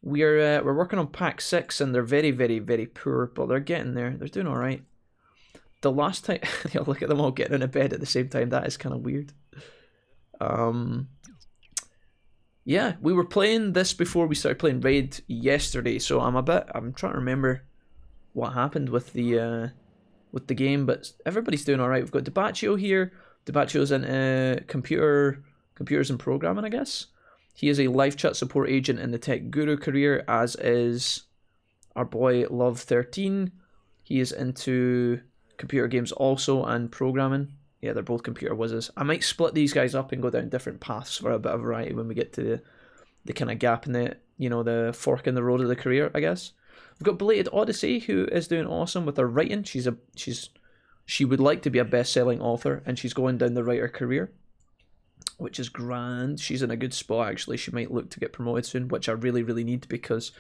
We're working on pack 6 and they're very, very, very poor, but they're getting there. They're doing alright. The last time... look at them all getting in a bed at the same time. That is kind of weird. Yeah, we were playing this before we started playing Raid yesterday, so I'm trying to remember what happened with the game, but everybody's doing alright. We've got Patio here. Patio's into computers and programming, I guess. He is a live chat support agent in the tech guru career, as is our boy Love13. He is into computer games also and programming. Yeah, they're both computer whizzes. I might split these guys up and go down different paths for a bit of variety when we get to the kind of gap in the, the fork in the road of the career, I guess. We've got Belated Odyssey, who is doing awesome with her writing. She would like to be a best-selling author, and she's going down the writer career, which is grand. She's in a good spot, actually. She might look to get promoted soon, which I really, really need, because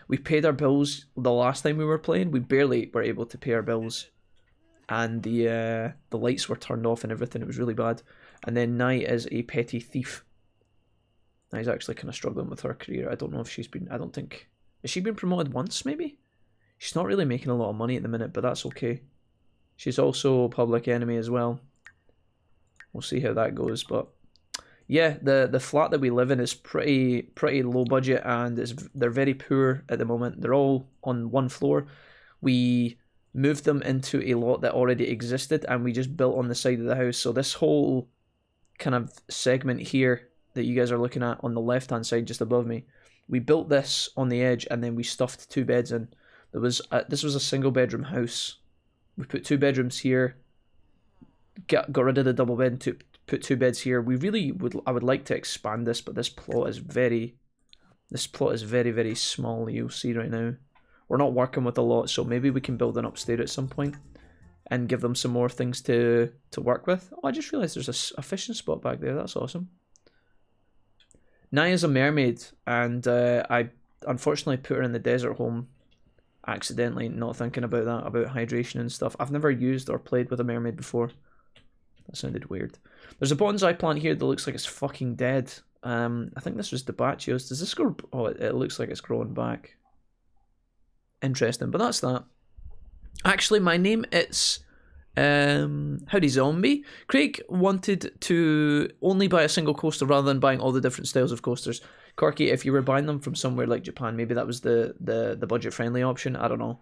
we paid our bills the last time we were playing. We barely were able to pay our bills, and the lights were turned off and everything. It was really bad. And then Nye is a petty thief. Nye's actually kind of struggling with her career. I don't know if she's been... I don't think... Has she been promoted once, maybe? She's not really making a lot of money at the minute, but that's okay. She's also Public Enemy as well. We'll see how that goes, but... Yeah, the flat that we live in is pretty low budget, and they're very poor at the moment. They're all on one floor. We moved them into a lot that already existed, and we just built on the side of the house. So this whole kind of segment here that you guys are looking at on the left-hand side just above me, we built this on the edge, and then we stuffed 2 beds in. This was a single-bedroom house. We put 2 bedrooms here, got rid of the double bed, and put 2 beds here. I would like to expand this, but this plot is very, very small. You'll see right now. We're not working with a lot, so maybe we can build an upstairs at some point and give them some more things to work with. Oh, I just realised there's a fishing spot back there. That's awesome. Naya's a mermaid, and I unfortunately put her in the desert home accidentally, not thinking about that, about hydration and stuff. I've never used or played with a mermaid before. That sounded weird. There's a bonsai plant here that looks like it's fucking dead. I think this was Patio's. Does this grow? Oh, it looks like it's growing back. Interesting, but that's that. Actually, my name it's Howdy Zombie. Craig wanted to only buy a single coaster rather than buying all the different styles of coasters. Corky, if you were buying them from somewhere like Japan, maybe that was the budget friendly option. I don't know.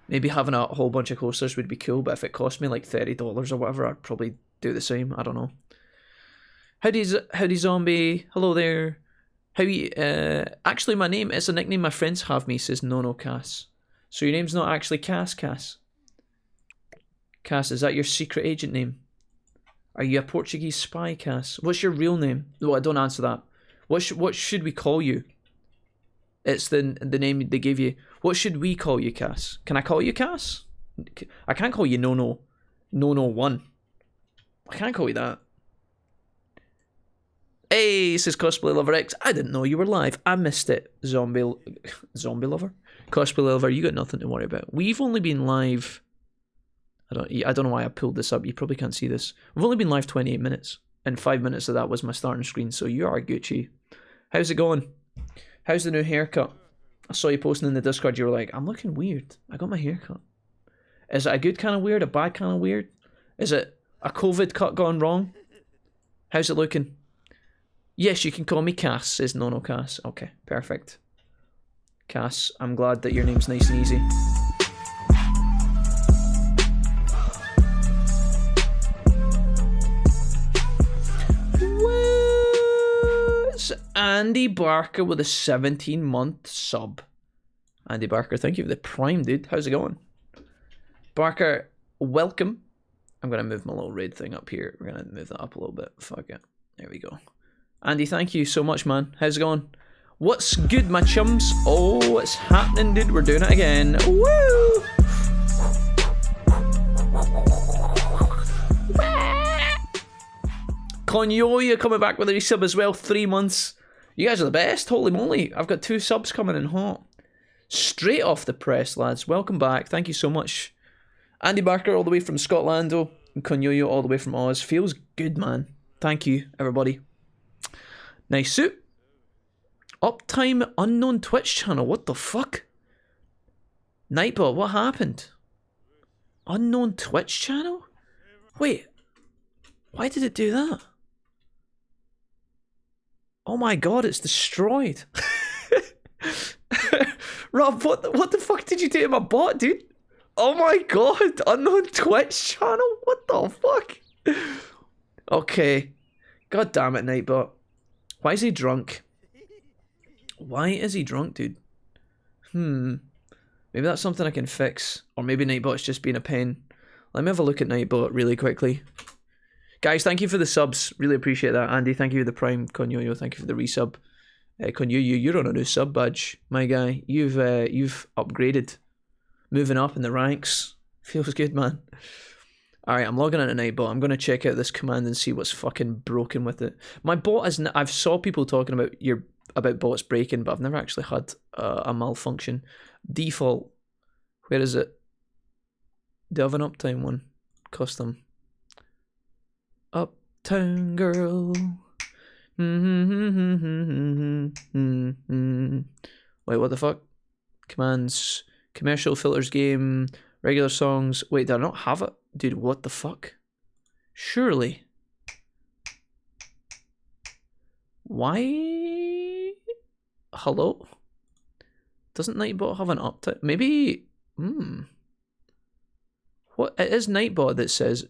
Maybe having a whole bunch of coasters would be cool, but if it cost me like $30 or whatever, I'd probably do the same. I don't know. Howdy Zombie. Hello there. Actually, my name is a nickname my friends have me, says Nono Cass. So your name's not actually Cass. Cass, is that your secret agent name? Are you a Portuguese spy, Cass? What's your real name? No, don't answer that. What should we call you? It's the name they give you. What should we call you, Cass? Can I call you Cass? I can't call you No1. I can't call you that. Hey, says Cosplay Lover X. I didn't know you were live. I missed it. Zombie Lover? Cosplay Lover, you got nothing to worry about. We've only been live... I don't know why I pulled this up. You probably can't see this. We've only been live 28 minutes. And 5 minutes of that was my starting screen. So you are Gucci. How's it going? How's the new haircut? I saw you posting in the Discord. You were like, I'm looking weird. I got my haircut. Is it a good kind of weird? A bad kind of weird? Is it a COVID cut gone wrong? How's it looking? Yes, you can call me Cass, says Nono Cass. Okay, perfect. Cass, I'm glad that your name's nice and easy. What's Andy Barker with a 17-month sub? Andy Barker, thank you for the prime, dude. How's it going? Barker, welcome. I'm going to move my little raid thing up here. We're going to move that up a little bit. Fuck it. There we go. Andy, thank you so much, man. How's it going? What's good, my chums? Oh, it's happening, dude. We're doing it again. Woo! Konyoya coming back with a resub as well. 3 months. You guys are the best. Holy moly. I've got 2 subs coming in hot. Straight off the press, lads. Welcome back. Thank you so much. Andy Barker all the way from Scotland. And Konyoyo all the way from Oz. Feels good, man. Thank you, everybody. Nice suit. Uptime unknown Twitch channel. What the fuck? Nightbot, what happened? Unknown Twitch channel? Wait. Why did it do that? Oh my god, it's destroyed. Rob, what the fuck did you do to my bot, dude? Oh my god, unknown Twitch channel? What the fuck? Okay. God damn it, Nightbot. Why is he drunk? Why is he drunk, dude? Maybe that's something I can fix. Or maybe Nightbot's just being a pain. Let me have a look at Nightbot really quickly. Guys, thank you for the subs. Really appreciate that. Andy, thank you for the prime. Konyoyo, thank you for the resub. Konyoyo, you're on a new sub badge. My guy, you've upgraded. Moving up in the ranks. Feels good, man. Alright, I'm logging into Nightbot. I'm going to check out this command and see what's fucking broken with it. My bot is... I've saw people talking about bots breaking, but I've never actually had a malfunction. Default. Where is it? Do I have an uptime one? Custom. Uptown girl. Wait, what the fuck? Commands. Commercial filters game. Regular songs. Wait, did I not have it? Dude, what the fuck? Surely. Why? Hello? Doesn't Nightbot have an uptime? Maybe... What? It is Nightbot that says...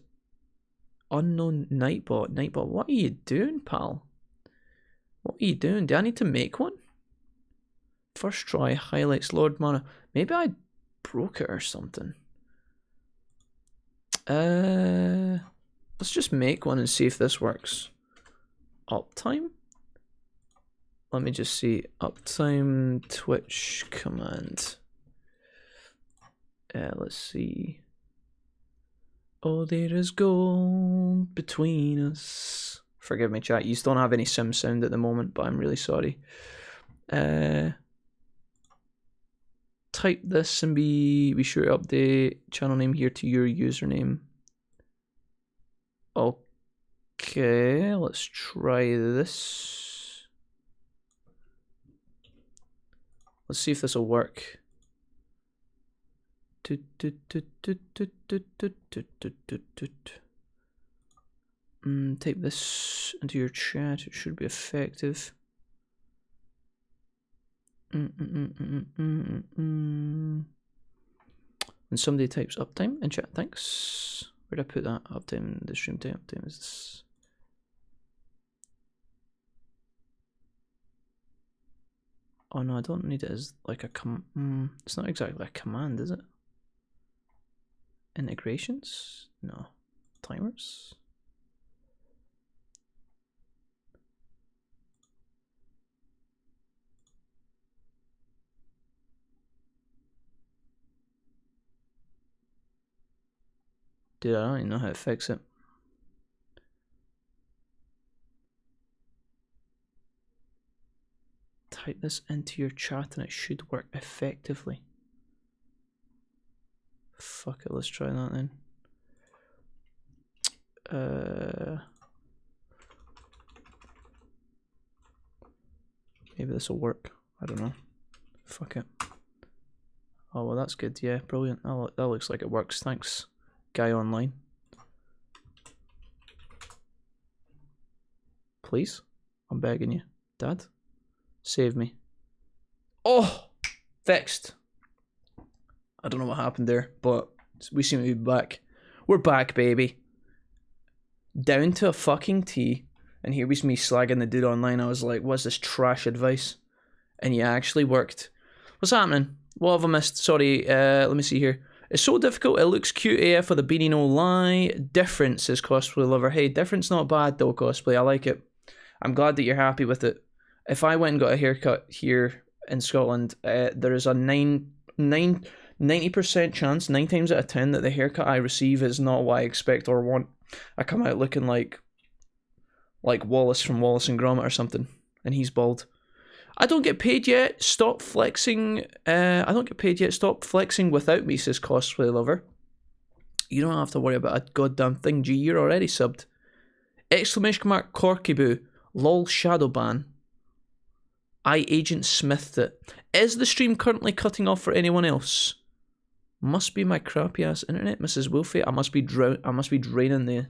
Unknown Nightbot. Nightbot, what are you doing, pal? What are you doing? Do I need to make one? First try, highlights, Lord Mana. Maybe I broke it or something. Let's just make one and see if this works. Uptime? Let me just see. Uptime Twitch command. Let's see. Oh, there is gold between us. Forgive me, chat. You don't have any sim sound at the moment, but I'm really sorry. Type this and be sure to update channel name here to your username. Okay, let's try this. Let's see if this will work. Type this into your chat. It should be effective. When somebody types uptime in chat, thanks. Where'd I put that? Uptime, the stream time uptime is this. Oh no, I don't need it as like a it's not exactly a command, is it? Integrations? No. Timers? Dude, I don't even know how to fix it. Type this into your chat and it should work effectively. Fuck it, let's try that then. Maybe this will work. I don't know. Fuck it. Oh well, that's good. Yeah, brilliant. Oh, that looks like it works. Thanks, guy online. Please, I'm begging you, Dad, save me. Oh, fixed. I don't know what happened there, but we seem to be back. We're back, baby. Down to a fucking T. And here was me slagging the dude online. I was like, what's this trash advice? And yeah, actually worked. What's happening? What have I missed? Sorry, let me see here. It's so difficult. It looks cute AF for the beanie, no lie. Difference is cosplay lover. Hey, difference not bad though, cosplay. I like it. I'm glad that you're happy with it. If I went and got a haircut here in Scotland, there is a 90% chance, 9 times out of 10, that the haircut I receive is not what I expect or want. I come out looking like Wallace from Wallace and Gromit or something, and he's bald. I don't get paid yet. Stop flexing. I don't get paid yet. Stop flexing without me, says cosplay lover. You don't have to worry about a goddamn thing, G. You're already subbed. ! Corky boo. Lol shadow ban. I Agent Smithed it. Is the stream currently cutting off for anyone else? Must be my crappy ass internet, Mrs. Wolfie. I must be draining the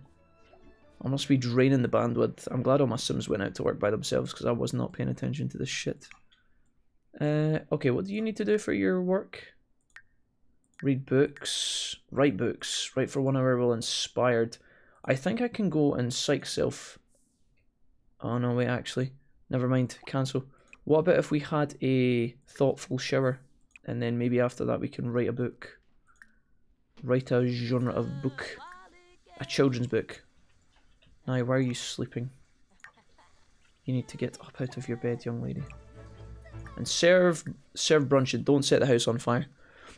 bandwidth. I'm glad all my Sims went out to work by themselves because I was not paying attention to this shit. Okay, what do you need to do for your work? Read books. Write books. Write for 1 hour while inspired. I think I can go and psych self. Oh no, wait, actually. Never mind. Cancel. What about if we had a thoughtful shower? And then maybe after that we can write a book. Write a genre of book. A children's book. Now, why are you sleeping? You need to get up out of your bed, young lady. And serve brunch and don't set the house on fire.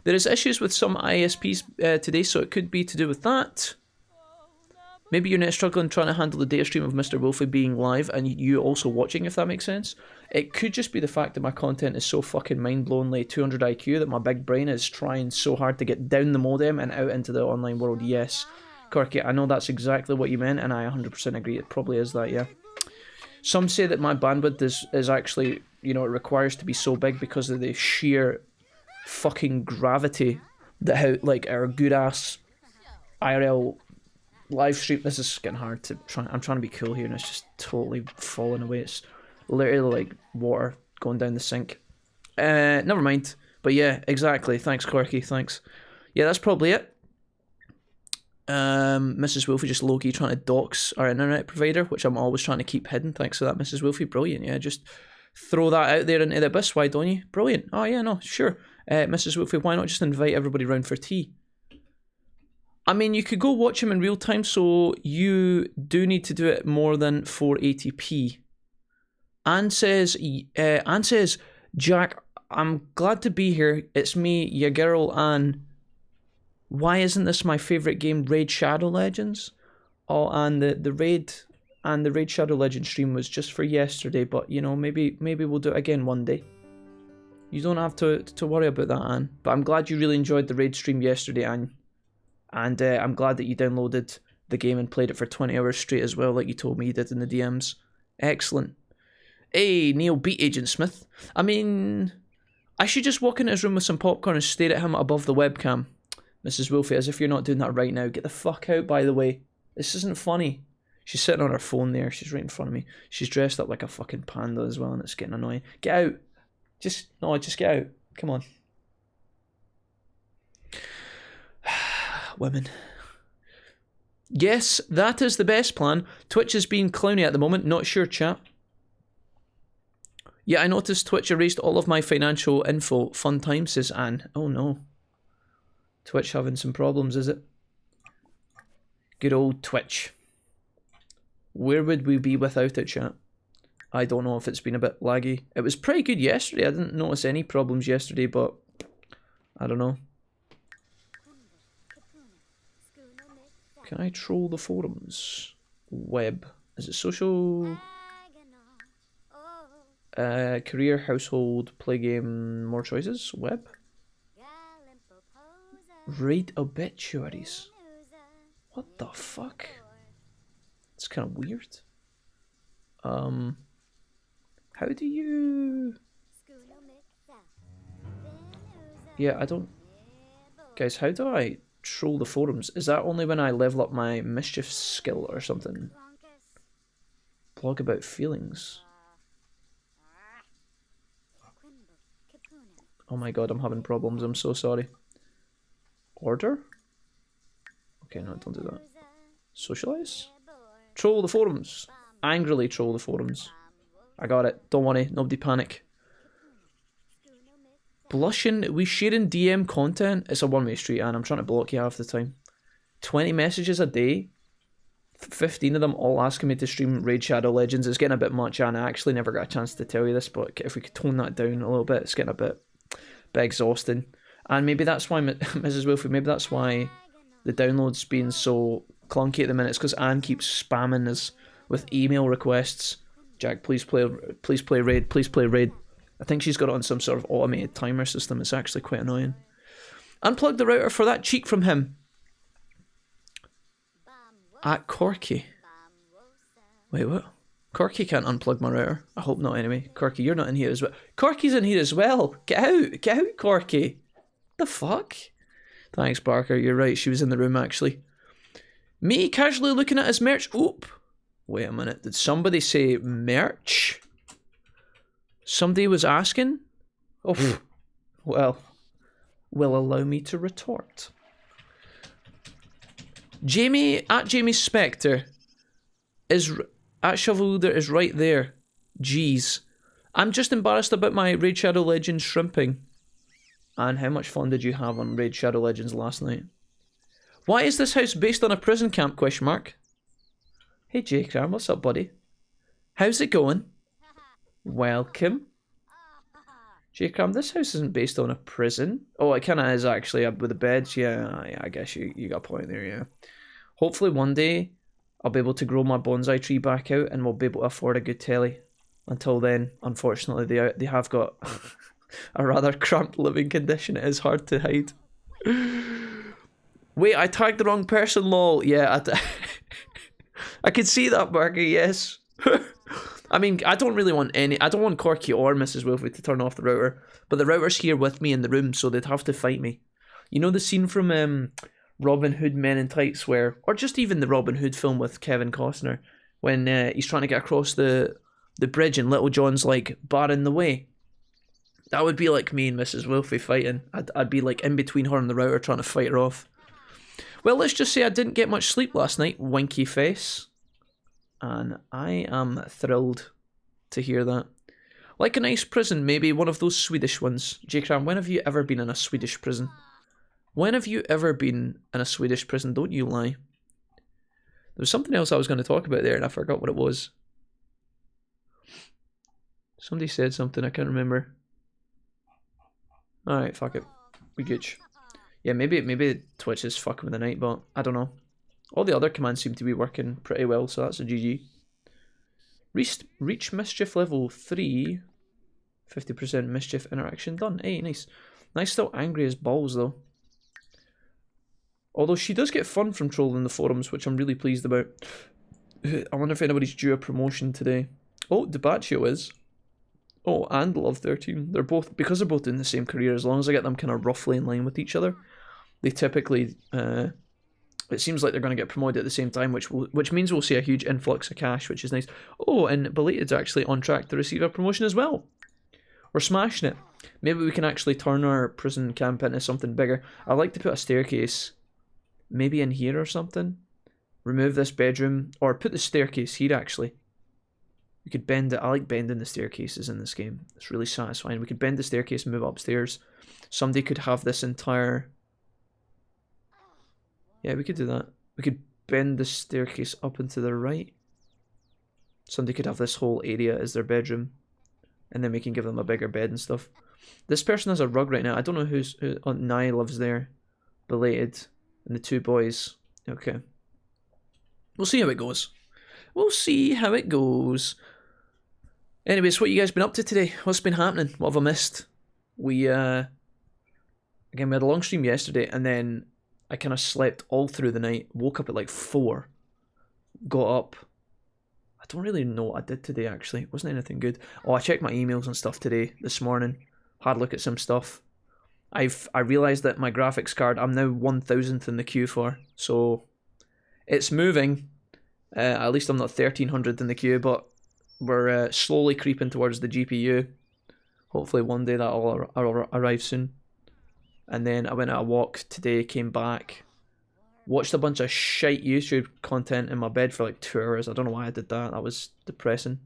There is issues with some ISPs today, so it could be to do with that. Maybe you're not struggling trying to handle the data stream of Mr. Wolfie being live and you also watching, if that makes sense. It could just be the fact that my content is so fucking mind-blowingly 200 IQ that my big brain is trying so hard to get down the modem and out into the online world. Yes, Corky, I know that's exactly what you meant, and I 100% agree. It probably is that, yeah. Some say that my bandwidth is actually, you know, it requires to be so big because of the sheer fucking gravity that how, like, our good-ass IRL live stream. This is getting hard to try. I'm trying to be cool here and it's just totally falling away. It's literally like water going down the sink. Never mind. But yeah, exactly. Thanks, Quirky. Thanks. Yeah, that's probably it. Mrs. Wolfie just low-key trying to dox our internet provider, which I'm always trying to keep hidden. Thanks for that, Mrs. Wolfie. Brilliant. Yeah, just throw that out there into the abyss. Why don't you? Brilliant. Oh yeah, no, sure. Mrs. Wolfie, why not just invite everybody round for tea? I mean, you could go watch him in real time, so you do need to do it more than 480p. Anne says, Jack, I'm glad to be here. It's me, your girl, Anne. Why isn't this my favourite game, Raid Shadow Legends? Oh, and the Raid Shadow Legends stream was just for yesterday, but you know, maybe we'll do it again one day. You don't have to worry about that, Anne. But I'm glad you really enjoyed the Raid stream yesterday, Anne. And I'm glad that you downloaded the game and played it for 20 hours straight as well, like you told me you did in the DMs. Excellent. Hey, Neil, beat Agent Smith. I mean, I should just walk into his room with some popcorn and stare at him above the webcam. Mrs. Wolfie, as if you're not doing that right now. Get the fuck out, by the way. This isn't funny. She's sitting on her phone there. She's right in front of me. She's dressed up like a fucking panda as well, and it's getting annoying. Get out. Just get out. Come on. Women. Yes, that is the best plan. Twitch is being clowny at the moment. Not sure, chat. Yeah, I noticed Twitch erased all of my financial info. Fun time, says Anne. Oh no. Twitch having some problems, is it? Good old Twitch. Where would we be without it, chat? I don't know if it's been a bit laggy. It was pretty good yesterday. I didn't notice any problems yesterday, but I don't know. Can I troll the forums? Web. Is it social? Career, household, play game, more choices? Web? Read obituaries. What the fuck? It's kind of weird. How do you... Yeah, I don't... Guys, how do I troll the forums? Is that only when I level up my mischief skill or something? Blog about feelings. Oh my god, I'm having problems. I'm so sorry. Order? Okay, no, don't do that. Socialize? Troll the forums. Angrily troll the forums. I got it. Don't worry. Nobody panic. Blushing. We sharing DM content. It's a one-way street, and I'm trying to block you half the time. 20 messages a day. 15 of them all asking me to stream Raid Shadow Legends. It's getting a bit much, and I actually never got a chance to tell you this, but if we could tone that down a little bit, it's getting a bit exhausting. And maybe that's why, Mrs. Wilfie, maybe that's why the download's being so clunky at the minute. It's because Anne keeps spamming us with email requests. Jack, please play Raid, please play Raid. I think she's got it on some sort of automated timer system. It's actually quite annoying. Unplug the router for that cheek from him. At Corky. Wait, what? Corky can't unplug my router. I hope not anyway. Corky, you're not in here as well. Corky's in here as well. Get out. Get out, Corky. The fuck? Thanks, Barker. You're right. She was in the room, actually. Me casually looking at his merch. Oop. Wait a minute. Did somebody say merch? Somebody was asking? Oh, well. Will allow me to retort. Jamie, at Jamie Spectre, is... At Shovelder is right there. Jeez. I'm just embarrassed about my Raid Shadow Legends shrimping. And how much fun did you have on Raid Shadow Legends last night? Why is this house based on a prison camp, question mark? Hey Jake, what's up, buddy? How's it going? Welcome. Jake, this house isn't based on a prison. Oh, it kind of is actually, with the beds. Yeah, I guess you got a point there, yeah. Hopefully one day, I'll be able to grow my bonsai tree back out and we'll be able to afford a good telly. Until then, unfortunately, they have got a rather cramped living condition. It is hard to hide. Wait, I tagged the wrong person, lol. Yeah, I can see that, Barker, yes. I mean, I don't want Corky or Mrs. Wilfie to turn off the router, but the router's here with me in the room, so they'd have to fight me. You know the scene from Robin Hood Men in Tights where, or just even the Robin Hood film with Kevin Costner, when he's trying to get across the bridge and Little John's like barring the way. That would be like me and Mrs. Wilfie fighting. I'd be like in between her and the router trying to fight her off. Well, let's just say I didn't get much sleep last night, winky face. And I am thrilled to hear that. Like a nice prison, maybe one of those Swedish ones. J-Cram, when have you ever been in a Swedish prison? When have you ever been in a Swedish prison? Don't you lie. There was something else I was going to talk about there and I forgot what it was. Somebody said something, I can't remember. Alright, fuck it. We gooch. Yeah, maybe Twitch is fucking with the Nightbot. I don't know. All the other commands seem to be working pretty well, so that's a GG. Reach mischief level 3. 50% mischief interaction done. Hey, nice. Nice, still angry as balls though. Although she does get fun from trolling the forums, which I'm really pleased about. I wonder if anybody's due a promotion today. Oh, Patio is. Oh, and Love 13. They're both, because they're both in the same career, as long as I get them kind of roughly in line with each other, they typically, it seems like they're going to get promoted at the same time, which means we'll see a huge influx of cash, which is nice. Oh, and Belated's actually on track to receive a promotion as well. We're smashing it. Maybe we can actually turn our prison camp into something bigger. I'd like to put a staircase maybe in here or something. Remove this bedroom, or put the staircase here actually. We could bend it. I like bending the staircases in this game. It's really satisfying. We could bend the staircase and move upstairs. Somebody could have this entire... Yeah, we could do that. We could bend the staircase up and to the right. Somebody could have this whole area as their bedroom. And then we can give them a bigger bed and stuff. This person has a rug right now. I don't know who's... Nye lives there. Belated. And the two boys. Okay. We'll see how it goes. We'll see how it goes. Anyways, what you guys been up to today? What's been happening? What have I missed? We, again, we had a long stream yesterday, and then I kind of slept all through the night, woke up at like 4, got up. I don't really know what I did today, actually. It wasn't anything good. Oh, I checked my emails and stuff today, this morning. Had a look at some stuff. I realised that my graphics card, I'm now 1000th in the queue for, so it's moving. At least I'm not 1300th in the queue, but we're slowly creeping towards the GPU. Hopefully one day that'll arrive soon. And then I went out a walk today, came back, watched a bunch of shite YouTube content in my bed for like 2 hours. I don't know why I did that. That was depressing.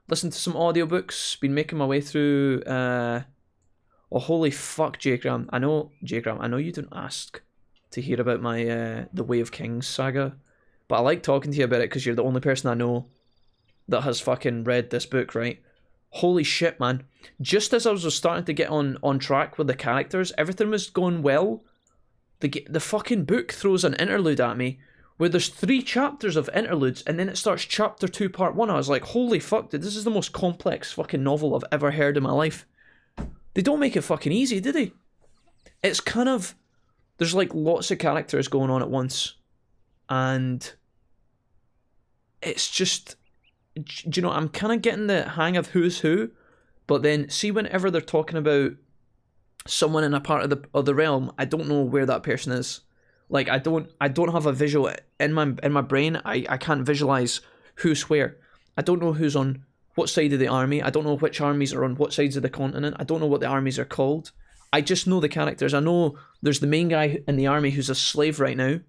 Listened to some audiobooks, been making my way through... Oh, holy fuck, J-Gram. I know you didn't ask to hear about my The Way of Kings saga. But I like talking to you about it because you're the only person I know that has fucking read this book, right? Holy shit, man. Just as I was starting to get on track with the characters, everything was going well. The fucking book throws an interlude at me where there's 3 chapters of interludes and then it starts chapter 2 part 1. I was like, holy fuck, dude, this is the most complex fucking novel I've ever heard in my life. They don't make it fucking easy, do they? It's kind of... There's like lots of characters going on at once. And it's just, do you know, I'm kind of getting the hang of who's who, but then see whenever they're talking about someone in a part of the realm, I don't know where that person is. Like I don't have a visual in my brain. I can't visualize who's where. I don't know who's on what side of the army. I don't know which armies are on what sides of the continent. I don't know what the armies are called. I just know the characters. I know there's the main guy in the army who's a slave right now.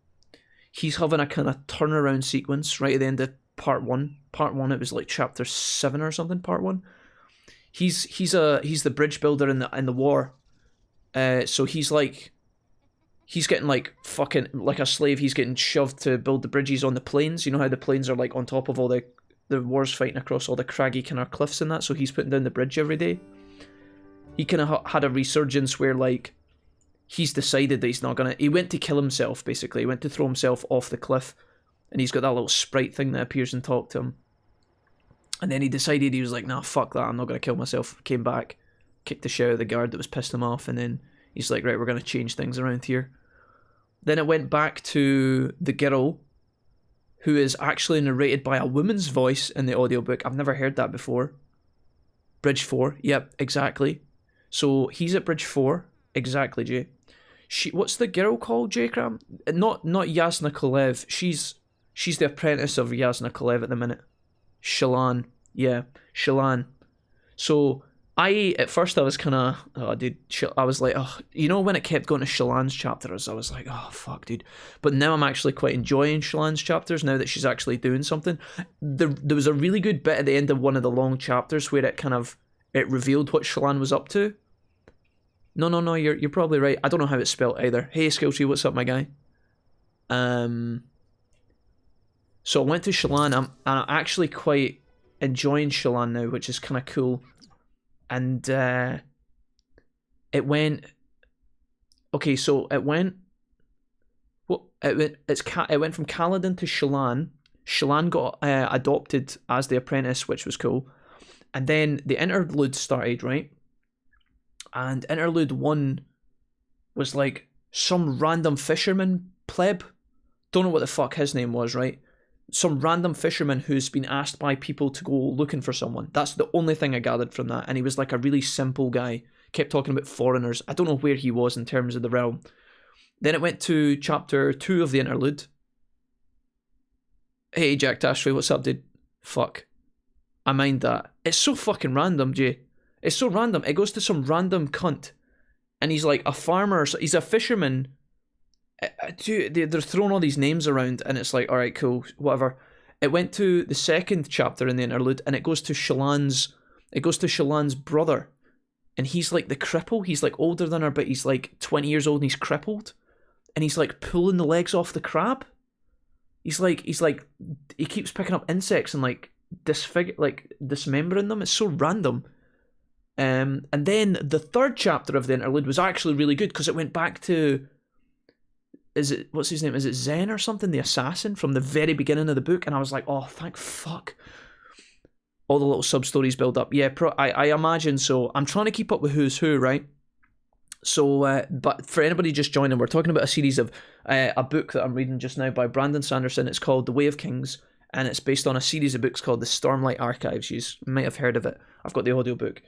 He's having a kind of turnaround sequence right at the end of part one. Part one, it was like chapter 7 or something. Part 1. He's the bridge builder in the war. So he's getting like fucking like a slave. He's getting shoved to build the bridges on the plains. You know how the plains are like on top of all the wars fighting across all the craggy kind of cliffs and that. So he's putting down the bridge every day. He kind of had a resurgence where like he's decided that he's not gonna. He went to kill himself basically. He went to throw himself off the cliff, and he's got that little sprite thing that appears and talks to him. And then he decided he was like, nah, fuck that. I'm not gonna kill myself. Came back, kicked the shit out of the guard that was pissed him off, and then he's like, right, we're gonna change things around here. Then it went back to the girl, who is actually narrated by a woman's voice in the audiobook. I've never heard that before. Bridge 4, yep, exactly. So he's at Bridge 4, exactly, Jay. What's the girl called, Jay Cram? Not Yasna Kalev. She's the apprentice of Yasna Kalev at the minute. Shallan, yeah, Shallan. So at first I was kind of, oh dude, I was like, oh, you know when it kept going to Shallan's chapters, I was like, oh fuck dude. But now I'm actually quite enjoying Shallan's chapters now that she's actually doing something. There was a really good bit at the end of one of the long chapters where it revealed what Shallan was up to. No, you're probably right. I don't know how it's spelled either. Hey Skilltree, what's up my guy? So I went to Shallan. I'm actually quite enjoying Shallan now, which is kind of cool. And it went. Okay, so it went. It went from Kaladin to Shallan. Shallan got adopted as the apprentice, which was cool. And then the interlude started, right? And interlude 1 was like some random fisherman pleb. Don't know what the fuck his name was, right? Some random fisherman who's been asked by people to go looking for someone. That's the only thing I gathered from that. And he was like a really simple guy. Kept talking about foreigners. I don't know where he was in terms of the realm. Then it went to chapter 2 of the interlude. Hey, Jack Tashley, what's up, dude? Fuck. I mind that. It's so fucking random, Jay. It's so random. It goes to some random cunt. And he's like a farmer. He's a fisherman. They're throwing all these names around. And it's like, alright, cool, whatever. It went to the second chapter in the interlude. And it goes to Shallan's brother. And he's like the cripple. He's like older than her, but he's like 20 years old and he's crippled. And he's like pulling the legs off the crab. He keeps picking up insects and like dismembering them. It's so random. And then the third chapter of the interlude was actually really good because it went back to, what's his name? Is it Zen or something? The assassin from the very beginning of the book. And I was like, oh, thank fuck. All the little sub-stories build up. Yeah, I imagine so. I'm trying to keep up with who's who, right? So, but for anybody just joining, we're talking about a series of a book that I'm reading just now by Brandon Sanderson. It's called The Way of Kings, and it's based on a series of books called the Stormlight Archives. You might have heard of it. I've got the audiobook.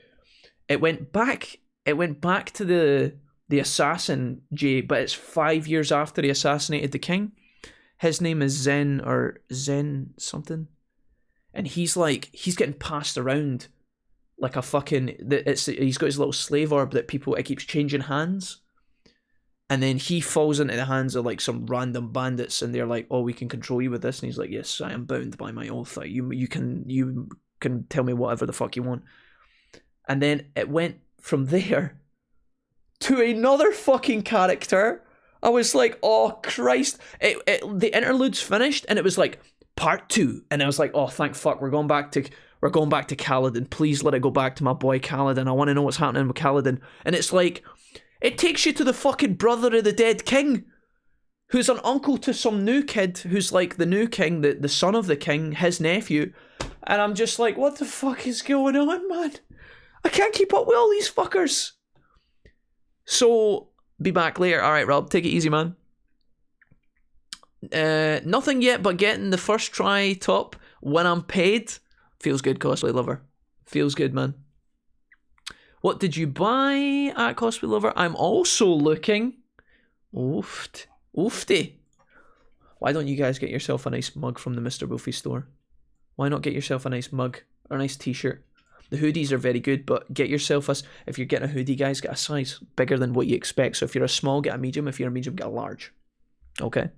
It went back to the assassin, Jay, but it's 5 years after he assassinated the king. His name is Zen something. And he's getting passed around like a fucking, he's got his little slave orb that it keeps changing hands. And then he falls into the hands of like some random bandits and they're like, oh, we can control you with this. And he's like, yes, I am bound by my oath. You can tell me whatever the fuck you want. And then it went from there to another fucking character. I was like, oh Christ. The interlude's finished and it was like, part 2. And I was like, oh thank fuck, we're going back to Kaladin. Please let it go back to my boy Kaladin. I want to know what's happening with Kaladin. And it's like, it takes you to the fucking brother of the dead king, who's an uncle to some new kid, who's like the new king, the son of the king, his nephew. And I'm just like, what the fuck is going on, man? I can't keep up with all these fuckers. So, be back later. Alright, Rob, take it easy, man. Nothing yet but getting the first try top when I'm paid. Feels good, cosplay lover. Feels good, man. What did you buy at Cosplay Lover? I'm also looking. Oofed. Oofty. Why don't you guys get yourself a nice mug from the Mr. Wolfie store? Why not get yourself a nice mug or a nice t-shirt? The hoodies are very good, but get yourself a... If you're getting a hoodie, guys, get a size bigger than what you expect. So if you're a small, get a medium. If you're a medium, get a large. Okay?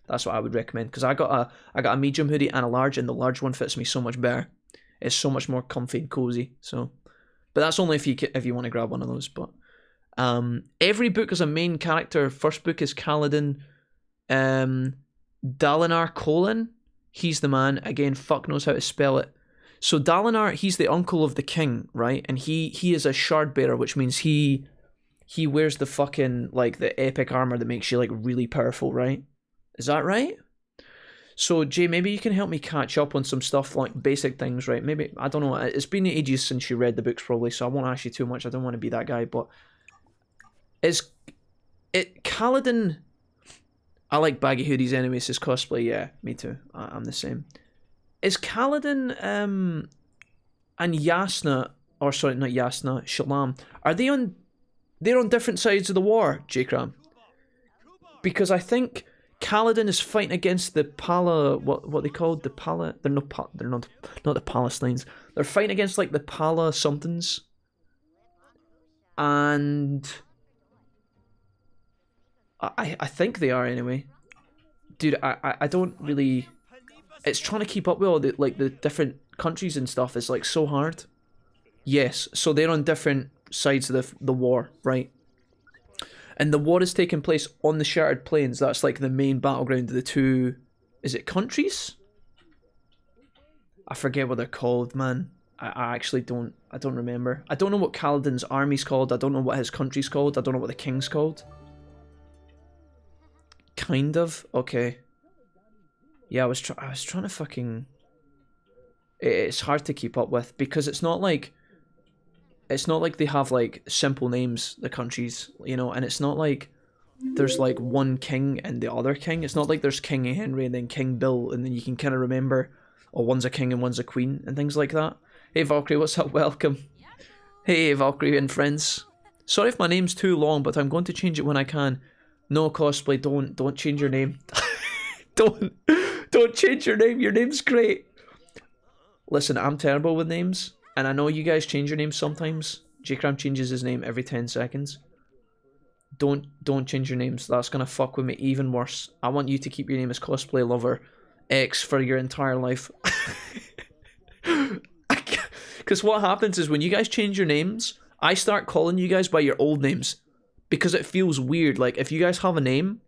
That's what I would recommend. Because I got a medium hoodie and a large, and the large one fits me so much better. It's so much more comfy and cozy. So... But that's only if you want to grab one of those. But every book is a main character. First book is Kaladin. Dalinar Colin. He's the man. Again, fuck knows how to spell it. So Dalinar, he's the uncle of the king, right? And he is a shard bearer, which means he wears the fucking, like, the epic armor that makes you, like, really powerful, right? Is that right? So, Jay, maybe you can help me catch up on some stuff, like basic things, right? Maybe, I don't know, it's been ages since you read the books probably, so I won't ask you too much, I don't want to be that guy, but... Is it Kaladin... I like baggy hoodies anyway, says cosplay, yeah, me too, I'm the same. Is Kaladin, and Yasna, or sorry, not Yasna, Shalom, they're on different sides of the war, J-Cram? Because I think... Kaladin is fighting against the what they called the they're not the Palestinians. They're fighting against like the Pala somethings. And I think they are anyway. Dude, I don't really, it's trying to keep up with all the like the different countries and stuff is like so hard. Yes, so they're on different sides of the war, right? And the war is taking place on the Shattered Plains. That's like the main battleground of the two... Is it countries? I forget what they're called, man. I actually don't... I don't remember. I don't know what Kaladin's army's called. I don't know what his country's called. I don't know what the king's called. Kind of? Okay. Yeah, I was trying to fucking... It's hard to keep up with because it's not like... It's not like they have, like, simple names, the countries, you know, and it's not like there's, like, one king and the other king. It's not like there's King Henry and then King Bill, and then you can kind of remember, oh, one's a king and one's a queen, and things like that. Hey, Valkyrie, what's up? Welcome. Hey, Valkyrie and friends. Sorry if my name's too long, but I'm going to change it when I can. No, cosplay, don't change your name. Don't change your name. Your name's great. Listen, I'm terrible with names. And I know you guys change your name sometimes. J-Cram changes his name every 10 seconds. Don't change your names. That's gonna fuck with me even worse. I want you to keep your name as Cosplay Lover X for your entire life. Because what happens is when you guys change your names, I start calling you guys by your old names. Because it feels weird. Like, if you guys have a name,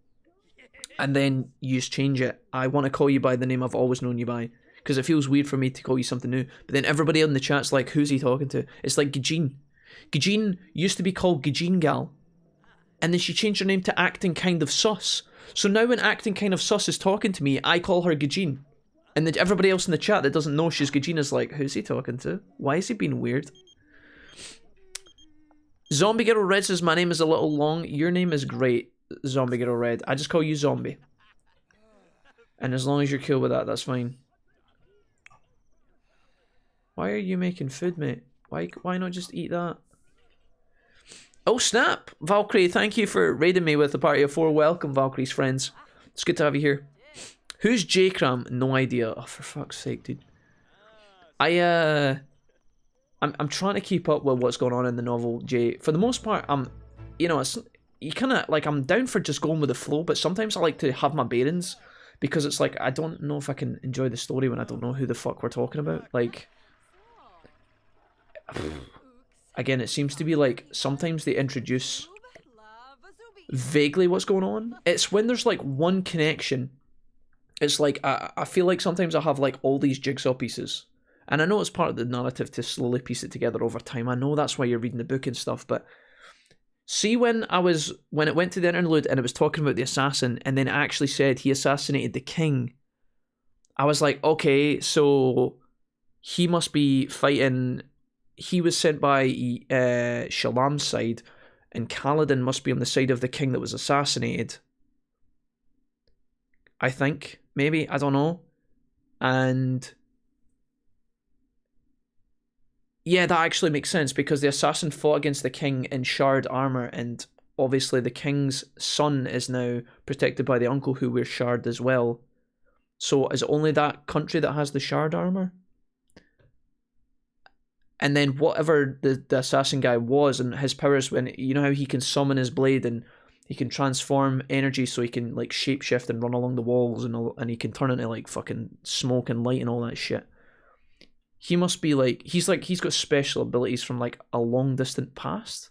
and then you just change it, I want to call you by the name I've always known you by. Because it feels weird for me to call you something new. But then everybody in the chat's like, who's he talking to? It's like Gajin. Gajin used to be called Gajin Gal. And then she changed her name to Acting Kind of Sus. So now when Acting Kind of Sus is talking to me, I call her Gajin. And then everybody else in the chat that doesn't know she's Gajin is like, who's he talking to? Why is he being weird? Zombie Girl Red says, my name is a little long. Your name is great, Zombie Girl Red. I just call you Zombie. And as long as you're cool with that, that's fine. Why are you making food, mate? Why not just eat that? Oh, snap! Valkyrie, thank you for raiding me with a party of 4. Welcome, Valkyrie's friends. It's good to have you here. Who's J-Cram? No idea. Oh, for fuck's sake, dude. I'm trying to keep up with what's going on in the novel, Jay. For the most part, you know, you kind of, like, I'm down for just going with the flow, but sometimes I like to have my bearings, because it's like, I don't know if I can enjoy the story when I don't know who the fuck we're talking about. Like... Again, it seems to be like sometimes they introduce vaguely what's going on. It's when there's like one connection. It's like I feel like sometimes I have like all these jigsaw pieces, and I know it's part of the narrative to slowly piece it together over time. I know that's why you're reading the book and stuff, but see when it went to the interlude and it was talking about the assassin, and then it actually said he assassinated the king. I was like, okay, so he must be fighting. He was sent by Shalom's side, and Kaladin must be on the side of the king that was assassinated. I think, maybe, I don't know. And Yeah, that actually makes sense because the assassin fought against the king in shard armor, and obviously the king's son is now protected by the uncle who wears shard as well. So is it only that country that has the shard armor? And then whatever the assassin guy was and his powers, when you know how he can summon his blade and he can transform energy so he can like shapeshift and run along the walls and he can turn into like fucking smoke and light and all that shit. He must be like he's got special abilities from like a long distant past.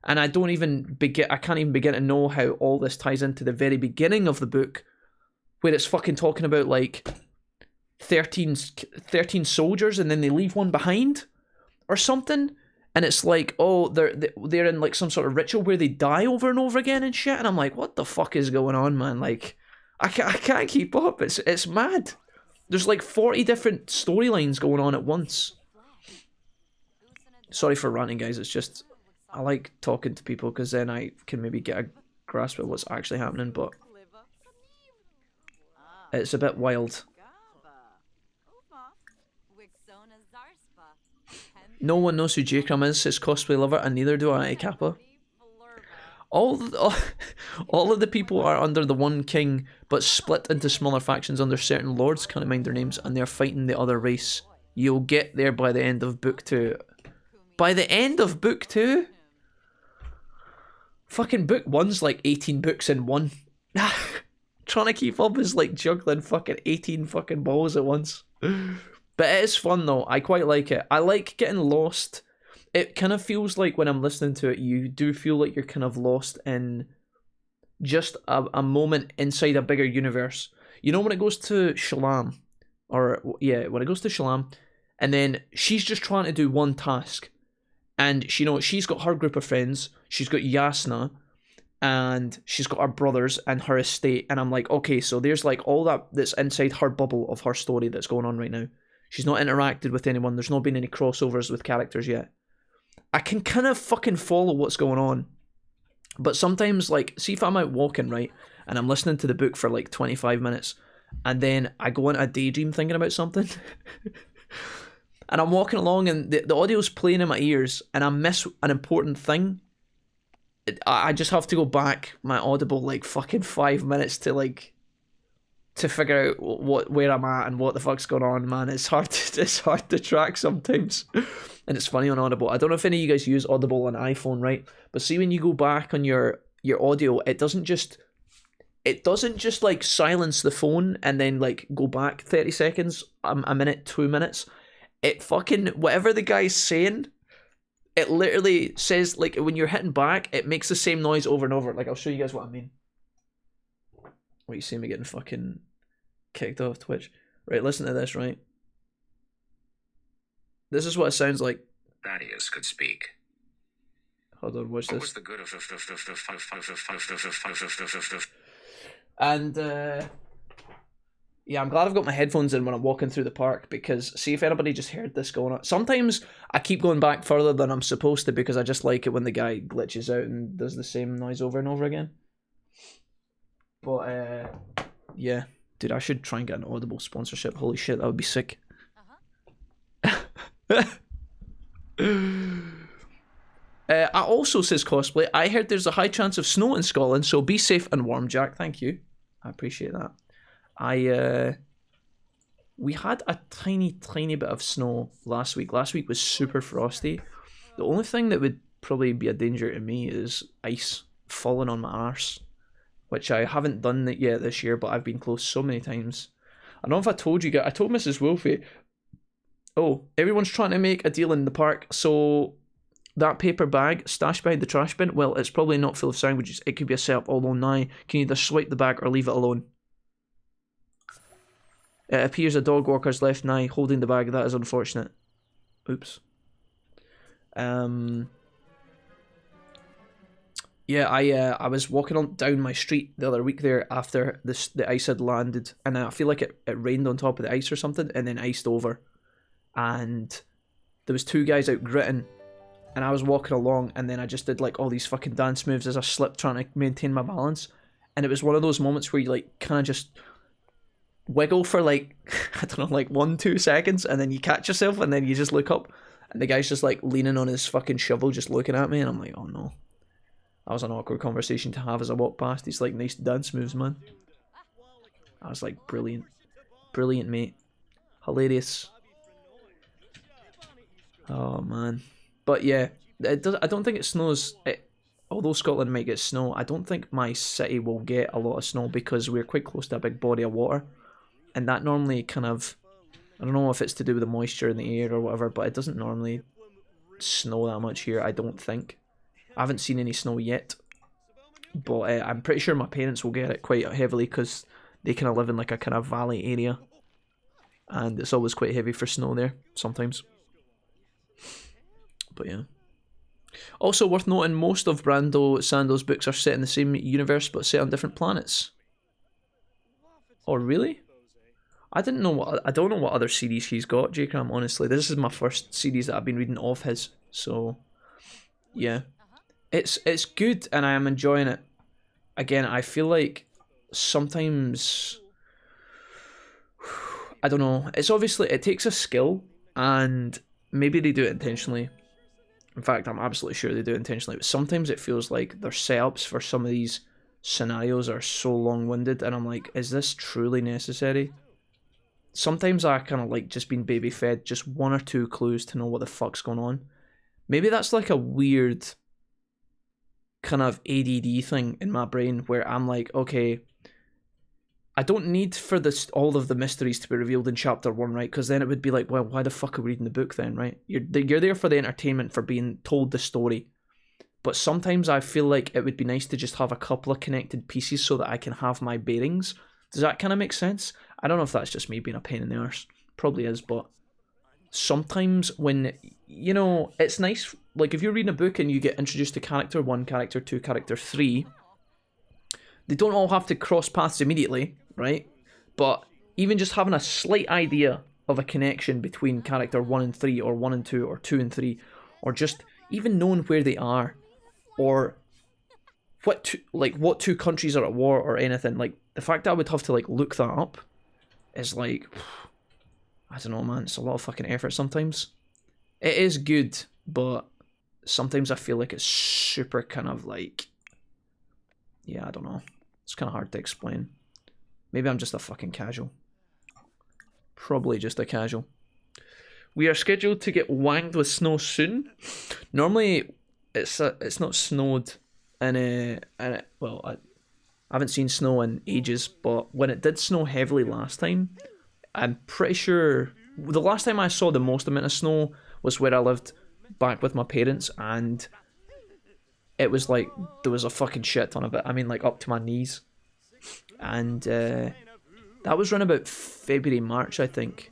And I can't even begin to know how all this ties into the very beginning of the book, where it's fucking talking about like 13 soldiers and then they leave one behind or something, and it's like, oh, they're in like some sort of ritual where they die over and over again and shit, and I'm like, what the fuck is going on, man? Like, I can't keep up. It's mad. There's like 40 different storylines going on at once. Sorry for ranting, guys. It's just I like talking to people because then I can maybe get a grasp of what's actually happening, but it's a bit wild. No one knows who J-Cram is, his cosplay lover, and neither do I, Kappa. All of the people are under the one king, but split into smaller factions under certain lords, can't mind their names, and they're fighting the other race. You'll get there by the end of book 2. By the end of book 2? Fucking book 1's like 18 books in one. Trying to keep up is like juggling fucking 18 fucking balls at once. But it is fun though, I quite like it. I like getting lost. It kind of feels like when I'm listening to it, you do feel like you're kind of lost in just a moment inside a bigger universe. You know when it goes to Shalom, when it goes to Shalom, and then she's just trying to do one task, and she's got her group of friends, she's got Yasna, and she's got her brothers and her estate, and I'm like, okay, so there's like all that's inside her bubble of her story that's going on right now. She's not interacted with anyone, there's not been any crossovers with characters yet. I can kind of fucking follow what's going on. But sometimes, like, see if I'm out walking, right, and I'm listening to the book for like 25 minutes, and then I go into a daydream thinking about something, and I'm walking along and the audio's playing in my ears, and I miss an important thing, I just have to go back my Audible like fucking 5 minutes to figure out where I'm at and what the fuck's going on, man. It's hard to track sometimes. And it's funny on Audible. I don't know if any of you guys use Audible on iPhone, right? But see when you go back on your audio, it doesn't just like silence the phone and then like go back 30 seconds, a minute, 2 minutes. It fucking, whatever the guy's saying, it literally says, like, when you're hitting back, it makes the same noise over and over. Like, I'll show you guys what I mean. What, you see me getting fucking kicked off Twitch? Right, listen to this, right? This is what it sounds like. Thaddeus could speak. Hold on, watch this. What was the good of And, yeah, I'm glad I've got my headphones in when I'm walking through the park, because see if anybody just heard this going on. Sometimes I keep going back further than I'm supposed to because I just like it when the guy glitches out and does the same noise over and over again. But, yeah. Dude, I should try and get an Audible sponsorship. Holy shit, that would be sick. I also, says Cosplay, I heard there's a high chance of snow in Scotland, so be safe and warm, Jack. Thank you. I appreciate that. We had a tiny bit of snow last week. Last week was super frosty. The only thing that would probably be a danger to me is ice falling on my arse, which I haven't done it yet this year, but I've been close so many times. I don't know if I told you guys. I told Mrs. Wolfie, oh, everyone's trying to make a deal in the park, so that paper bag stashed behind the trash bin, well, it's probably not full of sandwiches. It could be a setup, although now can either swipe the bag or leave it alone. It appears a dog walker's left nigh holding the bag. That is unfortunate. Oops. Yeah, I was walking down my street the other week there after the ice had landed, and I feel like it rained on top of the ice or something, and then iced over. And there was two guys out gritting, and I was walking along, and then I just did like all these fucking dance moves as I slipped, trying to maintain my balance. And it was one of those moments where you like kind of just wiggle for like, I don't know, like 1-2 seconds, and then you catch yourself, and then you just look up. And the guy's just like leaning on his fucking shovel, just looking at me, and I'm like, oh no. That was an awkward conversation to have as I walked past. He's like, nice dance moves, man. I was like, brilliant. Brilliant, mate. Hilarious. Oh, man. But yeah, I don't think it snows. Although Scotland might get snow, I don't think my city will get a lot of snow because we're quite close to a big body of water. And that normally kind of, I don't know if it's to do with the moisture in the air or whatever, but it doesn't normally snow that much here, I don't think. I haven't seen any snow yet. But I'm pretty sure my parents will get it quite heavily because they kind of live in like a kind of valley area. And it's always quite heavy for snow there, sometimes. But yeah. Also worth noting, most of Brando Sando's books are set in the same universe but set on different planets. Oh, really? I don't know what other series he's got, J-Cram, honestly. This is my first series that I've been reading of his, so yeah. It's good and I am enjoying it. Again, I feel like sometimes, I don't know, it's obviously, it takes a skill and maybe they do it intentionally. In fact, I'm absolutely sure they do it intentionally, but sometimes it feels like their setups for some of these scenarios are so long-winded and I'm like, is this truly necessary? Sometimes I kind of like just being baby-fed just one or two clues to know what the fuck's going on. Maybe that's like a weird kind of ADD thing in my brain where I'm like, okay, I don't need for this all of the mysteries to be revealed in chapter 1, right? Because then it would be like, well, why the fuck are we reading the book then, right? You're there for the entertainment, for being told the story. But sometimes I feel like it would be nice to just have a couple of connected pieces so that I can have my bearings. Does that kind of make sense? I don't know if that's just me being a pain in the arse. Probably is, but sometimes when, you know, it's nice, like if you're reading a book and you get introduced to character 1, character 2, character 3, they don't all have to cross paths immediately, right? But even just having a slight idea of a connection between character 1 and 3, or 1 and 2, or 2 and 3, or just even knowing where they are, or what two countries are at war or anything, like the fact that I would have to like look that up is like, I don't know, man, it's a lot of fucking effort sometimes. It is good, but sometimes I feel like it's super kind of like, yeah, I don't know. It's kind of hard to explain. Maybe I'm just a fucking casual. Probably just a casual. We are scheduled to get wanged with snow soon. Normally, it's not snowed well, I haven't seen snow in ages, but when it did snow heavily last time, I'm pretty sure the last time I saw the most amount of snow was where I lived back with my parents, and it was like there was a fucking shit ton of it. I mean, like up to my knees. And that was around about February, March, I think.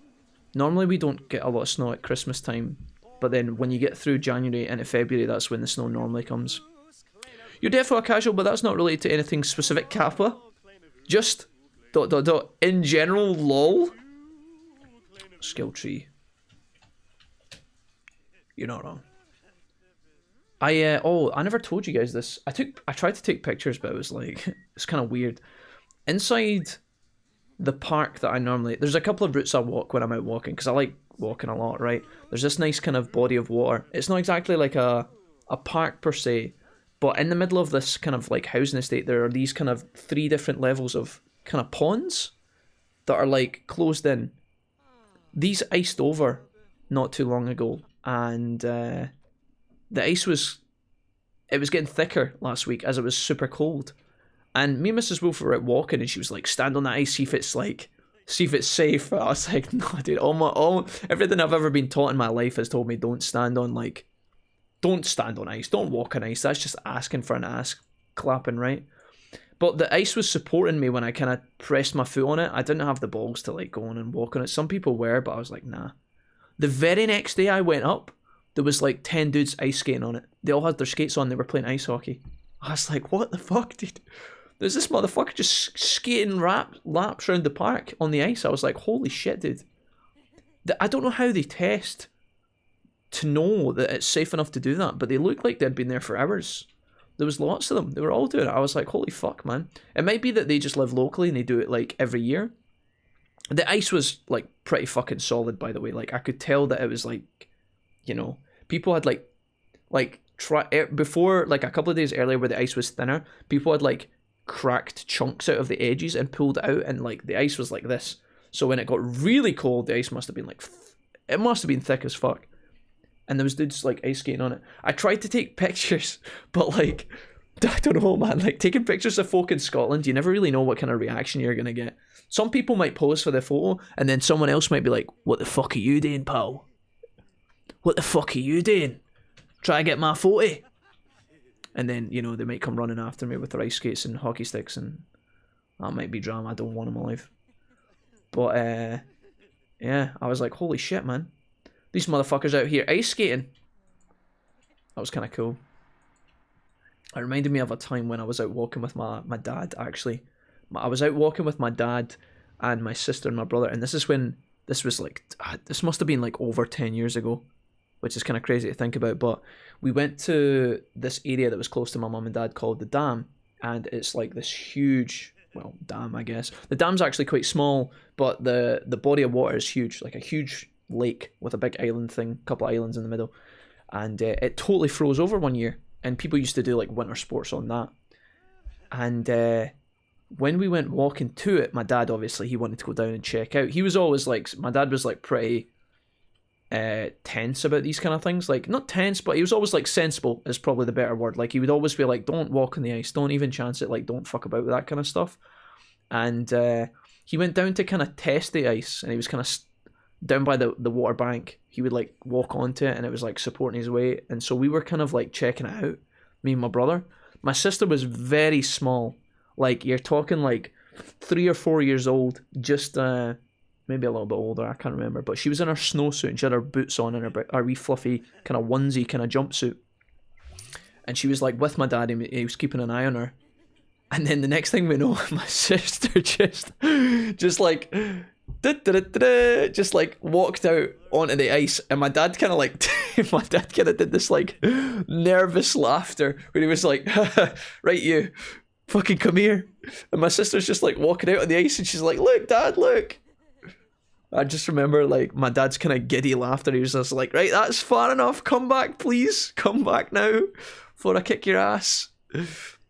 Normally we don't get a lot of snow at Christmas time, but then when you get through January into February, that's when the snow normally comes. You're definitely a casual, but that's not related to anything specific, Kappa. Just ... in general, lol. Skill tree. You're not wrong. I never told you guys this. I tried to take pictures, but it was like, it's kind of weird. Inside the park that I normally, there's a couple of routes I walk when I'm out walking, because I like walking a lot, right? There's this nice kind of body of water. It's not exactly like a park per se, but in the middle of this kind of like housing estate, there are these kind of 3 different levels of kind of ponds that are like closed in. These iced over not too long ago, and the ice was getting thicker last week as it was super cold. And me and Mrs. Wolf were out walking, and she was like, stand on that ice, see if it's safe. I was like, no, dude, everything I've ever been taught in my life has told me don't stand on ice, don't walk on ice. That's just asking for an ass clapping, right? But the ice was supporting me when I kind of pressed my foot on it. I didn't have the balls to like go on and walk on it. Some people were, but I was like, nah. The very next day I went up, there was like 10 dudes ice skating on it. They all had their skates on, they were playing ice hockey. I was like, what the fuck, dude? There's this motherfucker just skating laps around the park on the ice. I was like, holy shit, dude. I don't know how they test to know that it's safe enough to do that, but they looked like they'd been there for hours. There was lots of them. They were all doing it. I was like, holy fuck, man. It might be that they just live locally and they do it like every year. The ice was like pretty fucking solid, by the way. Like I could tell that it was like you know, people had before, like a couple of days earlier where the ice was thinner, people had like cracked chunks out of the edges and pulled it out, and like the ice was like this. So when it got really cold, the ice must have been like, it must have been thick as fuck. And there was dudes like ice skating on it. I tried to take pictures, but like, I don't know, man. Like taking pictures of folk in Scotland, you never really know what kind of reaction you're gonna get. Some people might pose for the photo, and then someone else might be like, "What the fuck are you doing, pal? What the fuck are you doing? Try to get my photo." And then, you know, they might come running after me with their ice skates and hockey sticks, and that might be drama. I don't want them alive. But yeah, I was like, holy shit, man. These motherfuckers out here ice skating. That was kind of cool. It reminded me of a time when I was out walking with my dad, actually. I was out walking with my dad and my sister and my brother, and this was this must have been like over 10 years ago, which is kind of crazy to think about, but we went to this area that was close to my mum and dad called the Dam, and it's like this huge, well, dam, I guess. The dam's actually quite small, but the body of water is huge, like a huge lake with a big island thing, a couple of islands in the middle, and it totally froze over one year, and people used to do like winter sports on that. And when we went walking to it, my dad, obviously, he wanted to go down and check out. He was always like, my dad was like pretty tense about these kind of things. Like, not tense, but he was always like sensible is probably the better word. Like, he would always be like, don't walk on the ice, don't even chance it, like, don't fuck about with that kind of stuff. And he went down to kind of test the ice, and he was kind of down by the water bank. He would like walk onto it, and it was like supporting his weight, and so we were kind of like checking it out, me and my brother. My sister was very small, like you're talking like 3 or 4 years old, just maybe a little bit older, I can't remember, but she was in her snowsuit and she had her boots on and her wee fluffy kind of onesie kind of jumpsuit, and she was like with my dad, and he was keeping an eye on her. And then the next thing we know, my sister just like just like walked out onto the ice, and my dad kind of like my dad kind of did this like nervous laughter when he was like, right, you fucking come here. And my sister's just like walking out on the ice, and she's like, look, Dad, look. I just remember like my dad's kind of giddy laughter. He was just like, right, that's far enough, come back please, come back now before I kick your ass.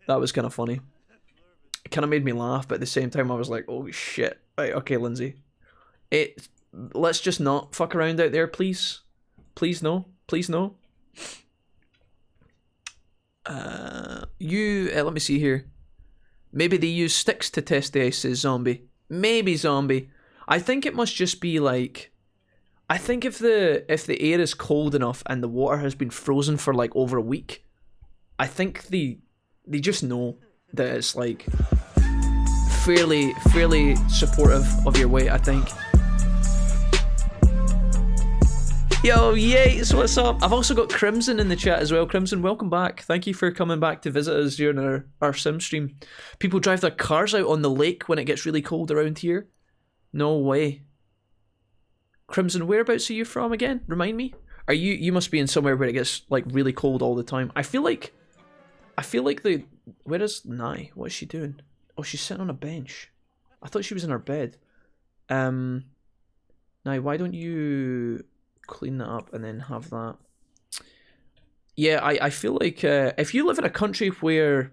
That was kind of funny. It kind of made me laugh, but at the same time I was like, oh shit. Right, okay, Lindsay, let's just not fuck around out there, please. Please no. Please no. Let me see here. Maybe they use sticks to test the ice, says Zombie. Maybe, Zombie. I think it must just be like, I think if the air is cold enough and the water has been frozen for like over a week, I think they just know that it's like fairly supportive of your weight, I think. Yo, Yates, what's up? I've also got Crimson in the chat as well. Crimson, welcome back. Thank you for coming back to visit us during our sim stream. People drive their cars out on the lake when it gets really cold around here. No way. Crimson, whereabouts are you from again? Remind me. Are you must be in somewhere where it gets like really cold all the time. I feel like where is Nye? What is she doing? Oh, she's sitting on a bench. I thought she was in her bed. Nye, why don't you clean that up and then have that? Yeah, I feel like if you live in a country where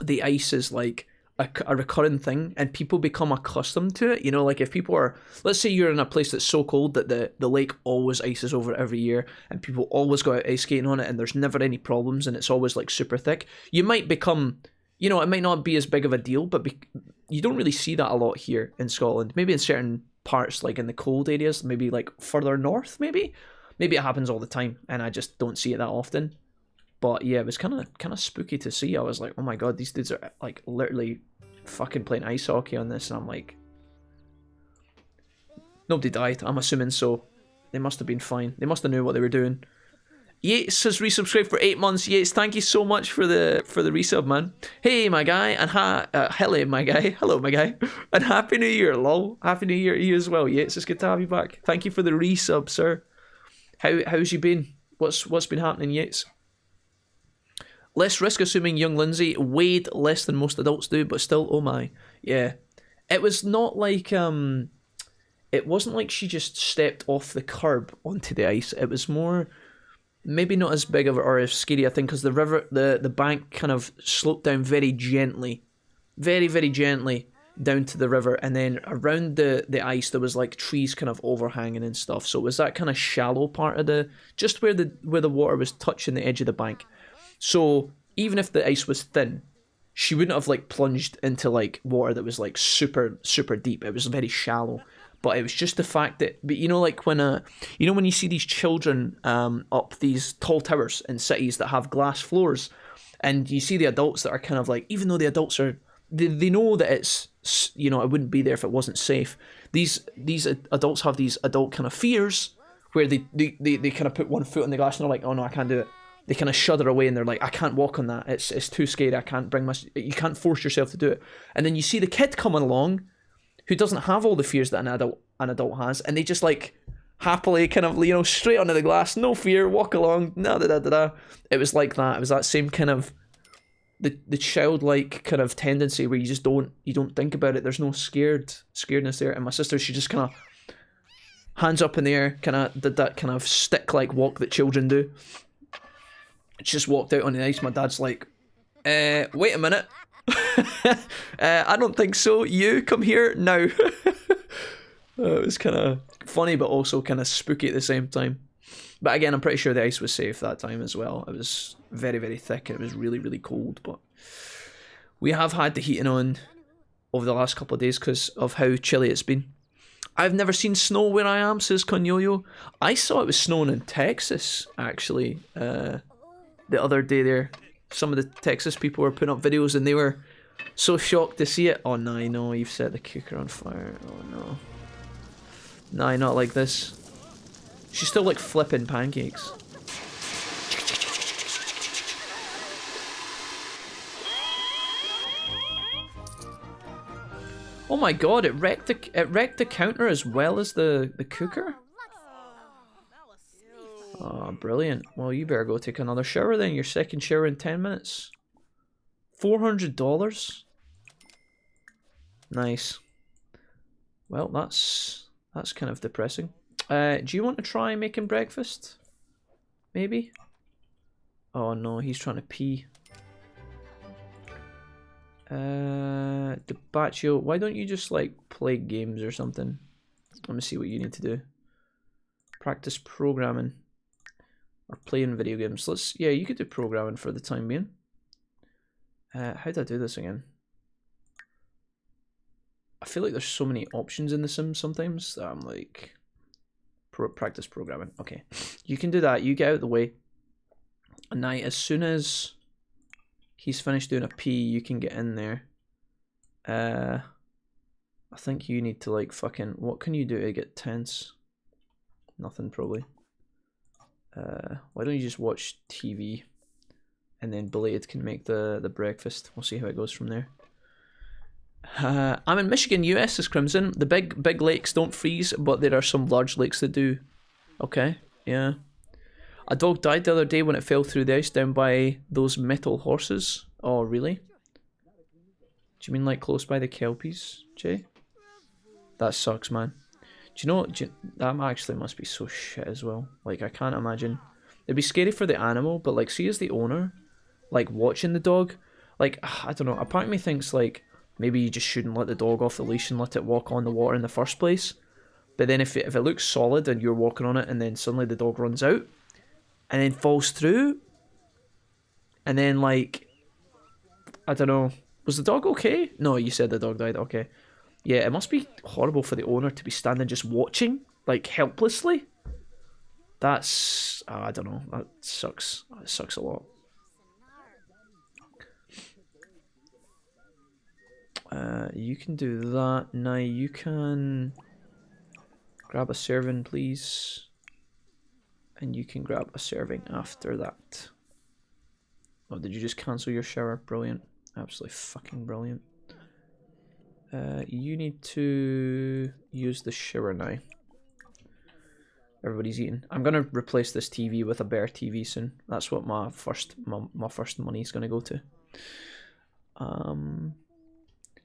the ice is like a recurring thing and people become accustomed to it, you know, like if people are, let's say you're in a place that's so cold that the lake always ices over it every year and people always go out ice skating on it and there's never any problems and it's always like super thick, you might become, you know, it might not be as big of a deal, but you don't really see that a lot here in Scotland. Maybe in certain parts, like in the cold areas, maybe like further north, maybe it happens all the time and I just don't see it that often. But yeah, it was kind of spooky to see. I was like, oh my god, these dudes are like literally fucking playing ice hockey on this, and I'm like, nobody died, I'm assuming, so they must have been fine. They must have knew what they were doing. Yates has resubscribed for 8 months. Yates, thank you so much for the resub, man. Hey, my guy, and hello, my guy, and happy New Year, lol. Happy New Year to you as well, Yates. It's good to have you back. Thank you for the resub, sir. How's you been? What's been happening, Yates? Less risk assuming young Lindsay weighed less than most adults do, but still, oh my, yeah. It was not like it wasn't like she just stepped off the curb onto the ice. It was more, maybe not as big of or as scary, I think, because the river, the bank kind of sloped down very gently, very, very gently down to the river, and then around the ice there was like trees kind of overhanging and stuff. So it was that kind of shallow part of the, just where the water was touching the edge of the bank. So even if the ice was thin, she wouldn't have like plunged into like water that was like super, super deep. It was very shallow. But it was just the fact that, but you know, like when when you see these children up these tall towers in cities that have glass floors, and you see the adults that are kind of like, even though the adults are, they know that it's, it wouldn't be there if it wasn't safe. These adults have these adult kind of fears where they kind of put one foot on the glass and they're like, oh no, I can't do it. They kind of shudder away and they're like, I can't walk on that. It's too scary. I can't you can't force yourself to do it. And then you see the kid coming along who doesn't have all the fears that an adult has, and they just like happily kind of, straight onto the glass, no fear, walk along, It was like that. It was that same kind of the childlike kind of tendency where you just don't think about it. There's no scaredness there. And my sister, she just kind of hands up in the air, kind of did that kind of stick like walk that children do. Just walked out on the ice. My dad's like, wait a minute. I don't think so. You come here now. It was kind of funny, but also kind of spooky at the same time. But again, I'm pretty sure the ice was safe that time as well. It was very, very thick and it was really, really cold. But we have had the heating on over the last couple of days because of how chilly it's been. I've never seen snow where I am, says Conyoyo. I saw it was snowing in Texas, actually, the other day there. Some of the Texas people were putting up videos and they were so shocked to see it. Oh, no, you've set the cooker on fire. Oh, no. Nah, not like this. She's still like flipping pancakes. Oh my god, it wrecked the counter as well as the cooker? Oh, brilliant. Well, you better go take another shower then. Your second shower in 10 minutes. $400? Nice. Well, that's kind of depressing. Do you want to try making breakfast? Maybe? Oh no, he's trying to pee. The Patio, why don't you just like play games or something? Let me see what you need to do. Practice programming. Or playing video games. Yeah, you could do programming for the time being. How do I do this again? I feel like there's so many options in The Sims sometimes that I'm like, practice programming. Okay, you can do that. You get out of the way. And now, as soon as he's finished doing a pee, you can get in there. I think you need to like fucking. What can you do to get tense? Nothing probably. Why don't you just watch TV, and then Blade can make the breakfast. We'll see how it goes from there. I'm in Michigan, US, says Crimson. The big lakes don't freeze, but there are some large lakes that do. Okay, yeah. A dog died the other day when it fell through the ice down by those metal horses. Oh, really? Do you mean like close by the Kelpies, Jay? That sucks, man. Do you know, that actually must be so shit as well. Like, I can't imagine. It'd be scary for the animal, but like, see as the owner, like watching the dog, like, I don't know, a part of me thinks like, maybe you just shouldn't let the dog off the leash and let it walk on the water in the first place. But then if it looks solid and you're walking on it and then suddenly the dog runs out and then falls through, and then like, I don't know, was the dog okay? No, you said the dog died, okay. Yeah, it must be horrible for the owner to be standing just watching, like helplessly. That's, I don't know, that sucks. It sucks a lot. You can do that. Now you can grab a serving, please. And you can grab a serving after that. Oh, did you just cancel your shower? Brilliant. Absolutely fucking brilliant. You need to use the shower now. Everybody's eating. I'm gonna replace this TV with a better TV soon. That's what my first money is gonna go to.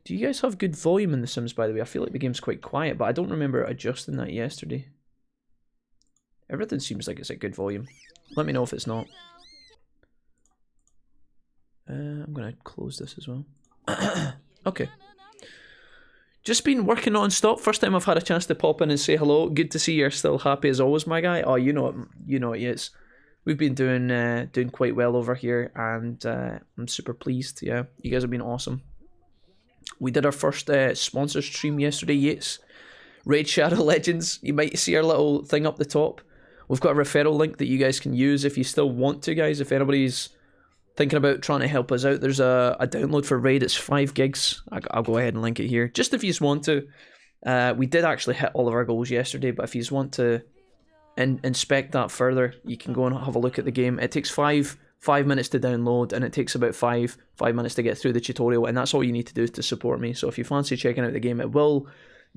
Do you guys have good volume in The Sims, by the way? I feel like the game's quite quiet, but I don't remember adjusting that yesterday. Everything seems like it's at good volume. Let me know if it's not. I'm going to close this as well. Okay. Just been working non-stop. First time I've had a chance to pop in and say hello. Good to see you're still happy as always, my guy. Oh, you know it is. We've been doing quite well over here, and I'm super pleased. Yeah, you guys have been awesome. We did our first sponsor stream yesterday, Yates. Raid Shadow Legends. You might see our little thing up the top. We've got a referral link that you guys can use if you still want to, guys. If anybody's thinking about trying to help us out, there's a download for Raid. It's 5 gigs. I'll go ahead and link it here. Just if you just want to. We did actually hit all of our goals yesterday, but if you just want to inspect that further, you can go and have a look at the game. It takes 5 minutes to download, and it takes about 5 minutes to get through the tutorial, and that's all you need to do to support me. So if you fancy checking out the game, it will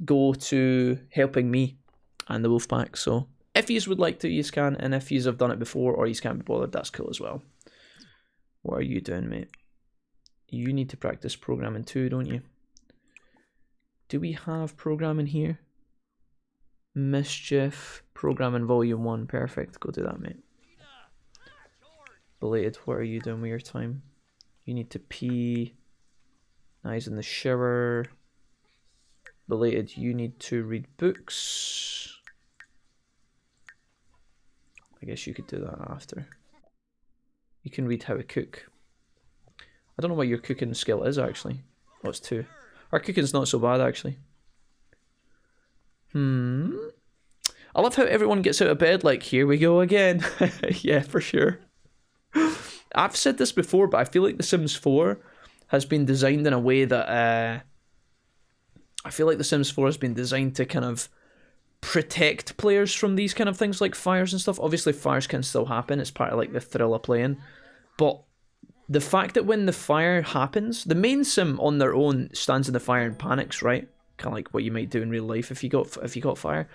go to helping me and the Wolfpack. So if you would like to, you can, and if you have done it before or you can't be bothered, that's cool as well. What are you doing, mate? You need to practice programming too, don't you? Do we have programming here? Mischief, programming volume 1, perfect. Go do that, mate. Belated, what are you doing with your time? You need to pee. Eyes in the shower. Belated, you need to read books. I guess you could do that after. You can read how to cook. I don't know what your cooking skill is, actually. Oh, it's 2. Our cooking's not so bad, actually. I love how everyone gets out of bed like, here we go again. Yeah, for sure. I've said this before, but I feel like The Sims 4 has been designed in a way that... I feel like The Sims 4 has been designed to kind of protect players from these kind of things like fires and stuff. Obviously, fires can still happen. It's part of like the thrill of playing. But the fact that when the fire happens, the main sim on their own stands in the fire and panics, right? Kind of like what you might do in real life if you got fire.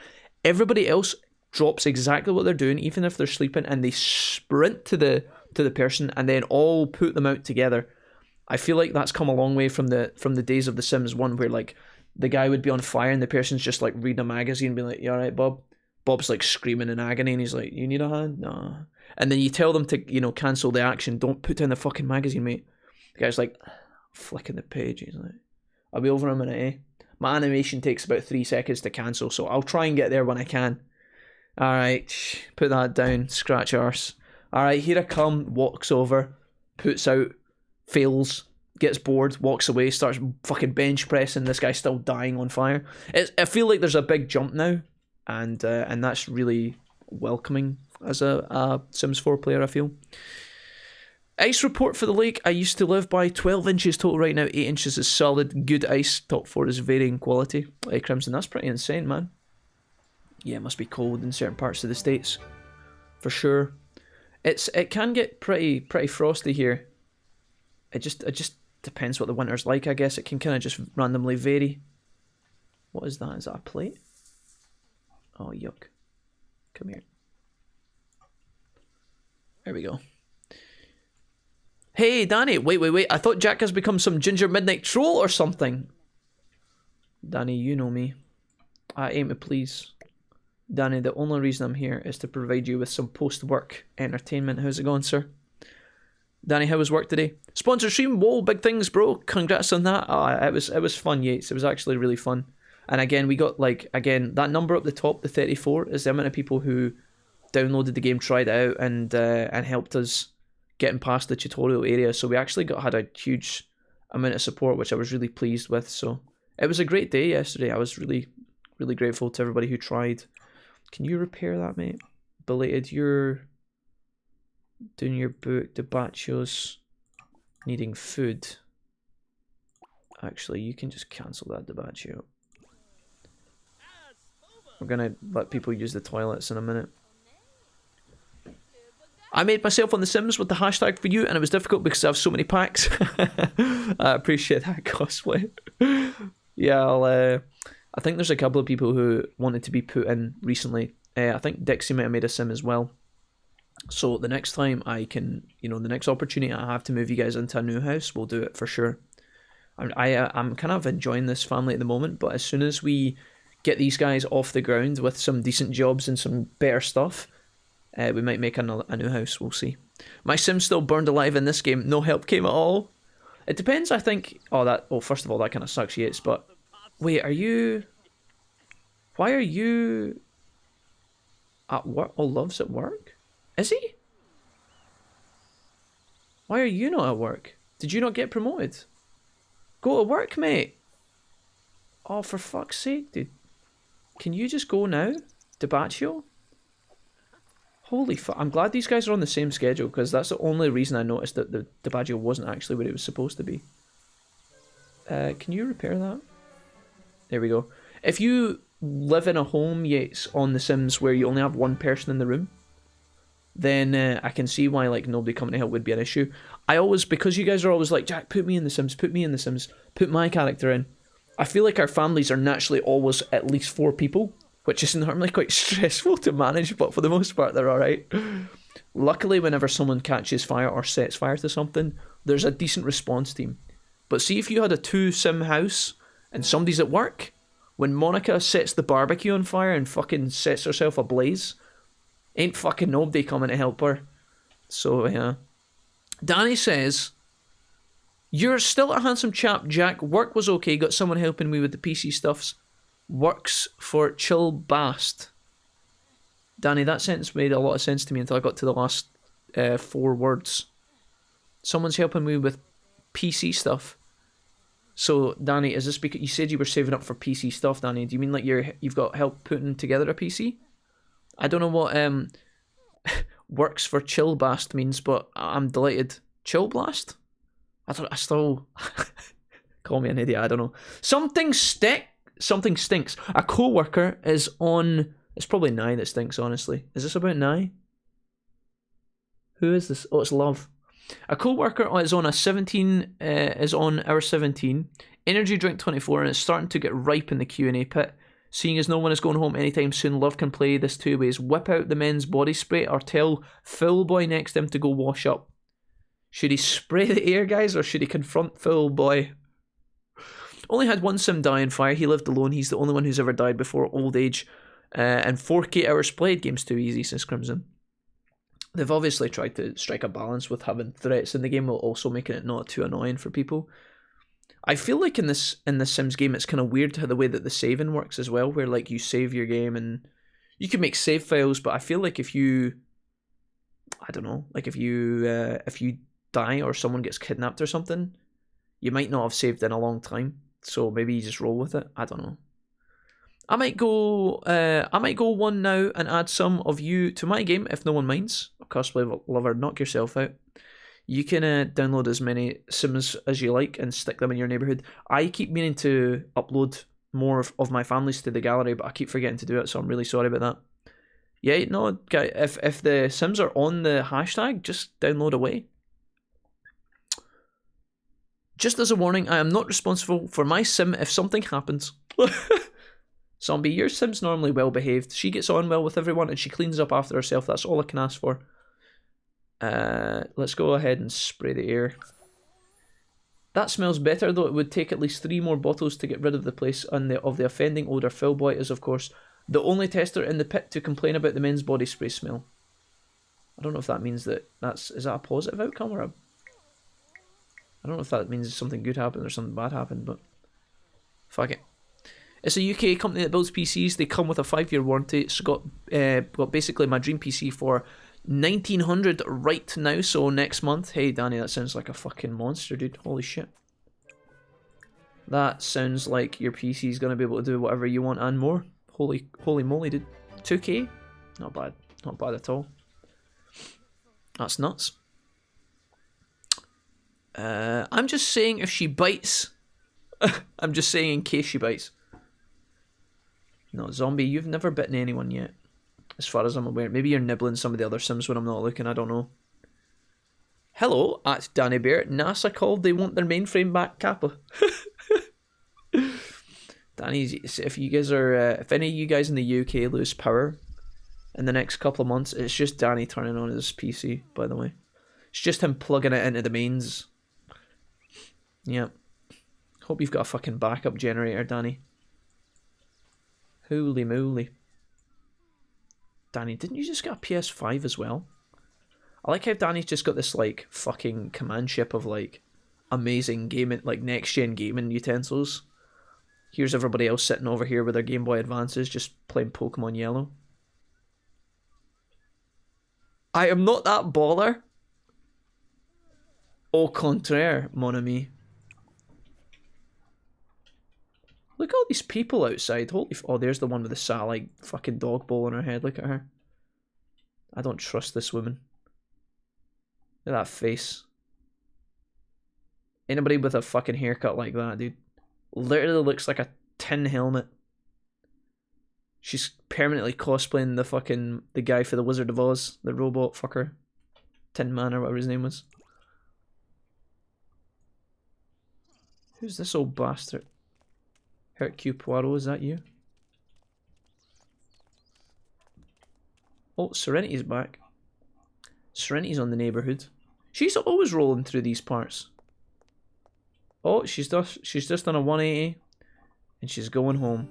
Everybody else drops exactly what they're doing, even if they're sleeping, and they sprint to the person and then all put them out together. I feel like that's come a long way from the days of The Sims 1, where like the guy would be on fire and the person's just like reading a magazine and be like, "You alright, Bob?" Bob's like screaming in agony and he's like, "You need a hand?" "No." And then you tell them to, cancel the action. "Don't put down the fucking magazine, mate." The guy's like, flicking the page. He's like, "I'll be over in a minute, eh?" My animation takes about 3 seconds to cancel, so I'll try and get there when I can. Alright, put that down, scratch arse. Alright, here I come, walks over, puts out, fails, gets bored, walks away, starts fucking bench pressing. This guy's still dying on fire. I feel like there's a big jump now, and that's really welcoming as a Sims 4 player, I feel. Ice report for the lake. I used to live by 12 inches total right now. 8 inches is solid. Good ice. Top 4 is varying quality. Hey, Crimson, that's pretty insane, man. Yeah, it must be cold in certain parts of the States. For sure. It can get pretty frosty here. It just depends what the winter's like, I guess. It can kind of just randomly vary. What is that? Is that a plate? Oh, yuck. Come here. There we go. Hey, Danny, wait. I thought Jack has become some ginger midnight troll or something. Danny, you know me. I aim to please. Danny, the only reason I'm here is to provide you with some post-work entertainment. How's it going, sir? Danny, how was work today? Sponsor stream, whoa, big things, bro. Congrats on that. It was fun, Yates. It was actually really fun. And again, we got, that number up the top, the 34, is the amount of people who downloaded the game, tried it out, and helped us getting past the tutorial area. So we actually had a huge amount of support, which I was really pleased with. So it was a great day yesterday. I was really, really grateful to everybody who tried. Can you repair that, mate? Belated, you're doing your book. The Patio's needing food. Actually, you can just cancel that, Patio. We're gonna let people use the toilets in a minute. I made myself on The Sims with the hashtag for you, and it was difficult because I have so many packs. I appreciate that cosplay. Yeah, I think there's a couple of people who wanted to be put in recently. I think Dixie might have made a sim as well. So the next time I can, the next opportunity I have to move you guys into a new house, we'll do it for sure. I'm kind of enjoying this family at the moment, but as soon as we get these guys off the ground with some decent jobs and some better stuff, we might make a new house. We'll see. My Sim's still burned alive in this game. No help came at all. It depends, I think. Oh, first of all, that kind of sucks, Yates. But wait, are you? Why are you at work? Oh, Love's at work. Is he? Why are you not at work? Did you not get promoted? Go to work, mate. Oh, for fuck's sake, dude. Can you just go now? To Patio? Holy fuck. I'm glad these guys are on the same schedule, because that's the only reason I noticed that the Patio wasn't actually where it was supposed to be. Can you repair that? There we go. If you live in a home, Yates, on The Sims where you only have one person in the room, then I can see why like nobody coming to help would be an issue. Because you guys are always like, Jack, put me in The Sims, put me in The Sims, put my character in. I feel like our families are naturally always at least 4 people, which is normally quite stressful to manage, but for the most part they're alright. Luckily, whenever someone catches fire or sets fire to something, there's a decent response team. But see if you had a 2-sim house and somebody's at work, when Monica sets the barbecue on fire and fucking sets herself ablaze, ain't fucking nobody coming to help her. So, yeah. Danny says, you're still a handsome chap, Jack. Work was okay. Got someone helping me with the PC stuffs. Works for chill bast. Danny, that sentence made a lot of sense to me until I got to the last 4 words. Someone's helping me with PC stuff. So, Danny, is this because you said you were saving up for PC stuff, Danny? Do you mean like you've got help putting together a PC? I don't know what works for chill blast means, but I'm delighted. Chill blast? I still call me an idiot. I don't know. Something stinks. A co-worker is on. It's probably Nye that stinks. Honestly, is this about Nye? Who is this? Oh, it's Love. A co-worker is on is on hour 17. Energy drink 24, and it's starting to get ripe in the Q&A pit. Seeing as no one is going home anytime soon, Love can play this 2 ways. Whip out the men's body spray or tell Phil Boy next to him to go wash up. Should he spray the air, guys, or should he confront Phil Boy? Only had one sim die in fire. He lived alone. He's the only one who's ever died before old age. And 4K hours played. Game's too easy, says Crimson. They've obviously tried to strike a balance with having threats in the game while also making it not too annoying for people. I feel like in this Sims game, it's kind of weird how the way that the saving works as well, where like you save your game and you can make save files, but I feel like if you, I don't know, like if you die or someone gets kidnapped or something, you might not have saved in a long time, so maybe you just roll with it. I don't know. I might go one now and add some of you to my game if no one minds. Cosplay lover, knock yourself out. You can download as many Sims as you like and stick them in your neighborhood. I keep meaning to upload more of my families to the gallery, but I keep forgetting to do it, so I'm really sorry about that. Yeah, no, guys, if the Sims are on the hashtag, just download away. Just as a warning, I am not responsible for my Sim if something happens. Zombie, your Sim's normally well behaved. She gets on well with everyone and she cleans up after herself. That's all I can ask for. Let's go ahead and spray the air. That smells better, though it would take at least 3 more bottles to get rid of the place and of the offending odour. Philboy is, of course, the only tester in the pit to complain about the men's body spray smell. I don't know if that means is that a positive outcome or a... I don't know if that means something good happened or something bad happened, but fuck it. It's a UK company that builds PCs. They come with a 5-year warranty. It's got basically my dream PC for 1900 right now, so next month. Hey Danny, that sounds like a fucking monster, dude. Holy shit. That sounds like your PC is going to be able to do whatever you want and more. Holy moly, dude. 2K? Not bad. Not bad at all. That's nuts. I'm just saying if she bites. I'm just saying in case she bites. No, Zombie, you've never bitten anyone yet. As far as I'm aware. Maybe you're nibbling some of the other Sims when I'm not looking, I don't know. Hello, at Danny Bear. NASA called, they want their mainframe back, Kappa. Danny, if you guys are, if any of you guys in the UK lose power in the next couple of months, it's just Danny turning on his PC, by the way. It's just him plugging it into the mains. Yep. Hope you've got a fucking backup generator, Danny. Holy moly. Danny, didn't you just get a PS5 as well? I like how Danny's just got this, like, fucking command ship of, like, amazing gaming, like, next-gen gaming utensils. Here's everybody else sitting over here with their Game Boy Advances just playing Pokemon Yellow. I am not that baller. Au contraire, mon ami. Look at all these people outside. Holy oh, there's the one with the satellite fucking dog bowl on her head. Look at her. I don't trust this woman. Look at that face. Anybody with a fucking haircut like that, dude, literally looks like a tin helmet. She's permanently cosplaying the guy for the Wizard of Oz, the robot fucker. Tin Man or whatever his name was. Who's this old bastard? Hercule Poirot, is that you? Oh, Serenity's back. Serenity's on the neighbourhood. She's always rolling through these parts. Oh, she's just done a 180 and she's going home.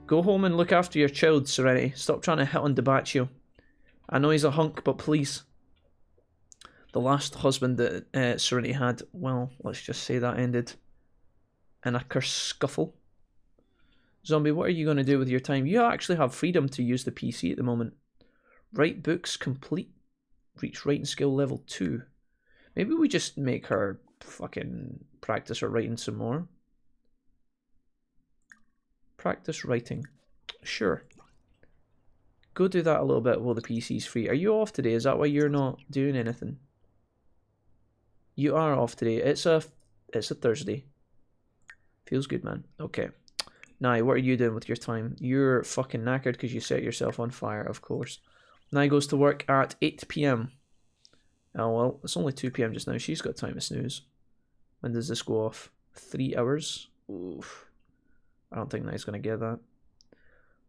Go home and look after your child, Serenity. Stop trying to hit on Patio. I know he's a hunk, but please. The last husband that Serenity had, well, let's just say that ended in a kerscuffle. Zombie, what are you going to do with your time? You actually have freedom to use the PC at the moment. Write books complete. Reach writing skill level 2. Maybe we just make her fucking practice her writing some more. Practice writing. Sure. Go do that a little bit while the PC's free. Are you off today? Is that why you're not doing anything? You are off today. It's a Thursday. Feels good, man. Okay. Now, what are you doing with your time? You're fucking knackered because you set yourself on fire, of course. Now goes to work at 8 PM. Oh, well, it's only 2 PM just now. She's got time to snooze. When does this go off? 3 hours? Oof. I don't think Night's going to get that.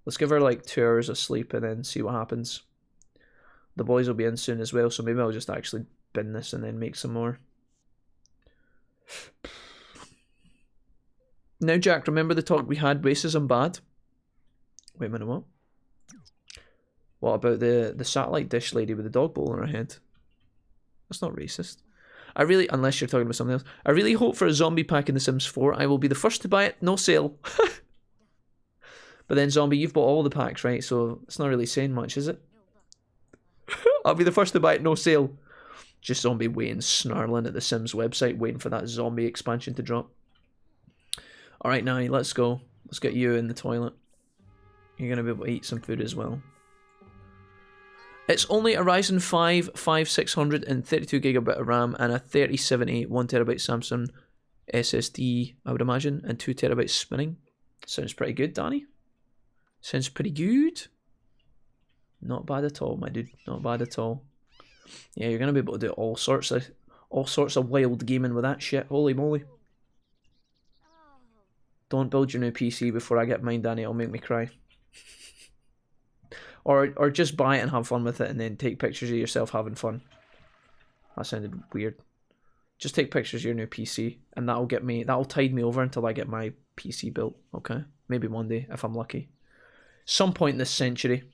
Let's give her like 2 hours of sleep and then see what happens. The boys will be in soon as well, so maybe I'll just actually bin this and then make some more. Now, Jack, remember the talk we had? Racism bad? Wait a minute, what? What about the satellite dish lady with the dog bowl on her head? That's not racist. I really, unless you're talking about something else, I really hope for a zombie pack in The Sims 4. I will be the first to buy it, no sale. But then, zombie, you've bought all the packs, right? So it's not really saying much, is it? I'll be the first to buy it, no sale. Just zombie waiting, snarling at the Sims website, waiting for that zombie expansion to drop. Alright, now, let's go. Let's get you in the toilet. You're going to be able to eat some food as well. It's only a Ryzen 5 5600 and 32GB of RAM and a 3070 1TB Samsung SSD, I would imagine, and 2TB spinning. Sounds pretty good, Danny. Sounds pretty good. Not bad at all, my dude. Not bad at all. Yeah, you're gonna be able to do all sorts of wild gaming with that shit. Holy moly! Don't build your new PC before I get mine, Danny. It'll make me cry. Or just buy it and have fun with it, and then take pictures of yourself having fun. That sounded weird. Just take pictures of your new PC, and that'll tide me over until I get my PC built. Okay, maybe one day if I'm lucky. Some point this century.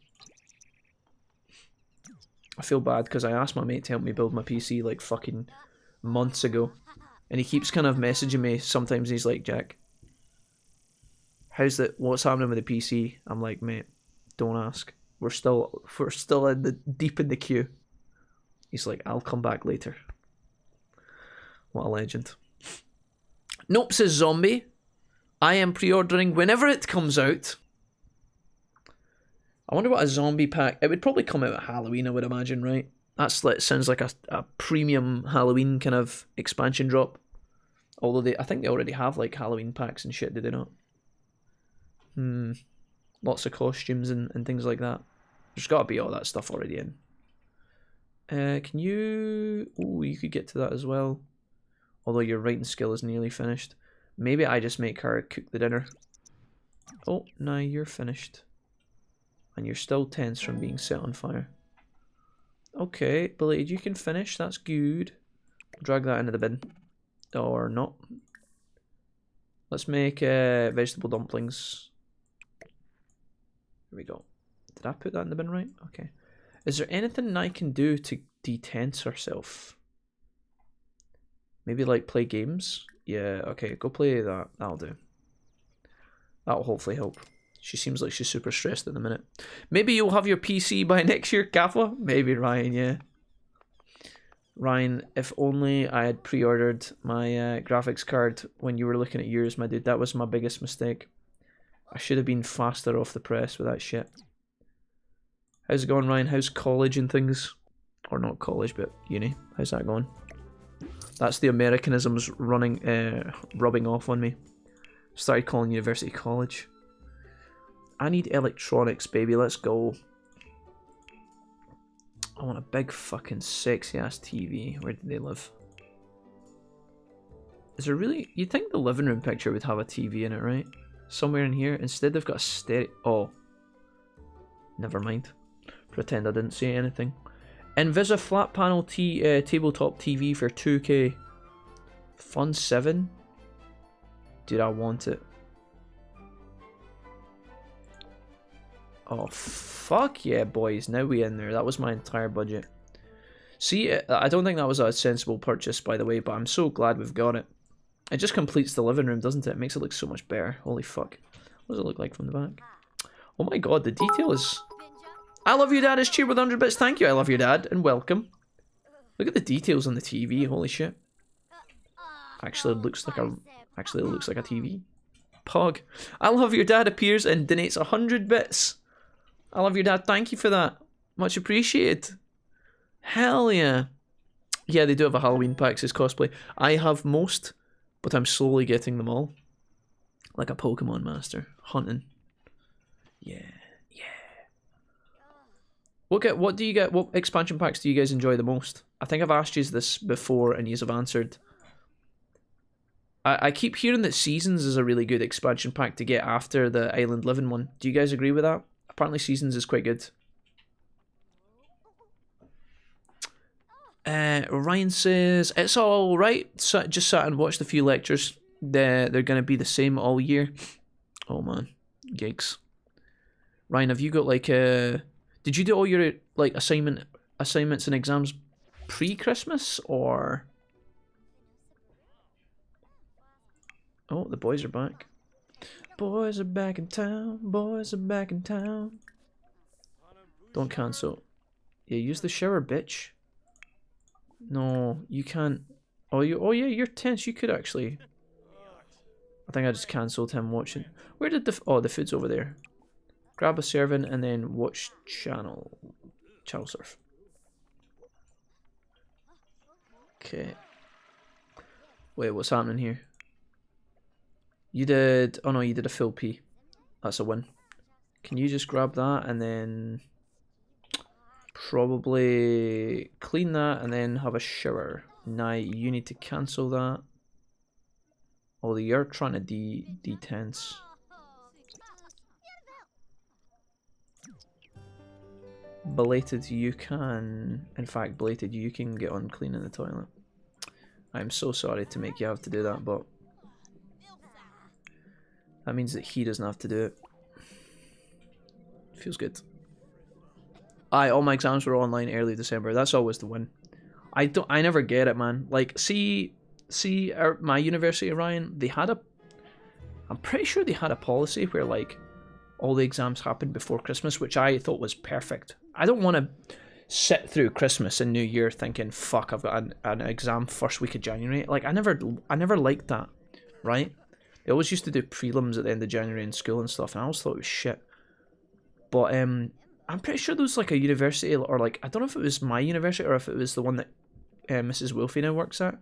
I feel bad because I asked my mate to help me build my PC like fucking months ago, and he keeps kind of messaging me sometimes. And he's like, Jack, what's happening with the PC? I'm like, mate, don't ask. We're still deep in the queue. He's like, I'll come back later. What a legend. Nope, says Zombie. I am pre-ordering whenever it comes out. I wonder what a zombie pack... It would probably come out at Halloween, I would imagine, right? Sounds like a premium Halloween kind of expansion drop. Although I think they already have like Halloween packs and shit, do they not? Lots of costumes and things like that. There's got to be all that stuff already in. Can you... Oh, you could get to that as well. Although your writing skill is nearly finished. Maybe I just make her cook the dinner. Oh, now you're finished. And you're still tense from being set on fire. Okay, Blade, you can finish. That's good. Drag that into the bin. Or not. Let's make vegetable dumplings. Here we go. Did I put that in the bin right? Okay. Is there anything I can do to detense herself? Maybe like play games? Yeah, okay, go play that. That'll do. That'll hopefully help. She seems like she's super stressed at the minute. Maybe you'll have your PC by next year, Kappa? Maybe, Ryan, yeah. Ryan, if only I had pre-ordered my graphics card when you were looking at yours, my dude. That was my biggest mistake. I should have been faster off the press with that shit. How's it going, Ryan? How's college and things? Or not college, but uni. How's that going? That's the Americanisms rubbing off on me. Started calling university college. I need electronics, baby. Let's go. I want a big fucking sexy ass TV. Where do they live? Is there really... You'd think the living room picture would have a TV in it, right? Somewhere in here. Instead they've got a stereo... Oh. Never mind. Pretend I didn't say anything. Invisa flat panel tabletop TV for 2K. Fun 7? Dude, I want it. Oh, fuck yeah, boys. Now we in there. That was my entire budget. See, I don't think that was a sensible purchase, by the way, but I'm so glad we've got it. It just completes the living room, doesn't it? It makes it look so much better. Holy fuck. What does it look like from the back? Oh my god, the detail is... I love you, Dad. Is cheered with 100 bits. Thank you. I love you, Dad, and welcome. Look at the details on the TV. Holy shit. Actually, it looks like a TV. Pog. I love your dad appears and donates 100 bits. I love your dad. Thank you for that. Much appreciated. Hell yeah. Yeah, they do have a Halloween Maxis cosplay. I have most, but I'm slowly getting them all. Like a Pokemon master. Hunting. Yeah. What do you get? What expansion packs do you guys enjoy the most? I think I've asked you this before and you have answered. I keep hearing that Seasons is a really good expansion pack to get after the Island Living one. Do you guys agree with that? Apparently Seasons is quite good. Ryan says, it's alright. Just sat and watched a few lectures. They're going to be the same all year. Oh man, gigs. Ryan, have you got like did you do all your like assignments and exams pre-Christmas or... Oh, the boys are back. Boys are back in town. Boys are back in town. Don't cancel. Yeah, use the shower, bitch. No, you can't. Oh, yeah, you're tense. You could actually. I think I just cancelled him watching. Where did the... Oh, the food's over there. Grab a serving and then watch channel surf. Okay. Wait, what's happening here? You did... Oh no, you did a full P. That's a win. Can you just grab that and then... Probably clean that and then have a shower. Now you need to cancel that. Although you're trying to detense. Belated, you can... In fact, belated, you can get on cleaning the toilet. I'm so sorry to make you have to do that, but... That means that he doesn't have to do it. Feels good. All my exams were online early December. That's always the win. I never get it, man. Like, see my university, Ryan, they had I'm pretty sure they had a policy where, like, all the exams happened before Christmas, which I thought was perfect. I don't want to sit through Christmas and New Year thinking, fuck, I've got an exam first week of January. Like, I never liked that, right? They always used to do prelims at the end of January in school and stuff, and I always thought it was shit. But I'm pretty sure there was like a university, or like, I don't know if it was my university or if it was the one that Mrs. Wilfie now works at.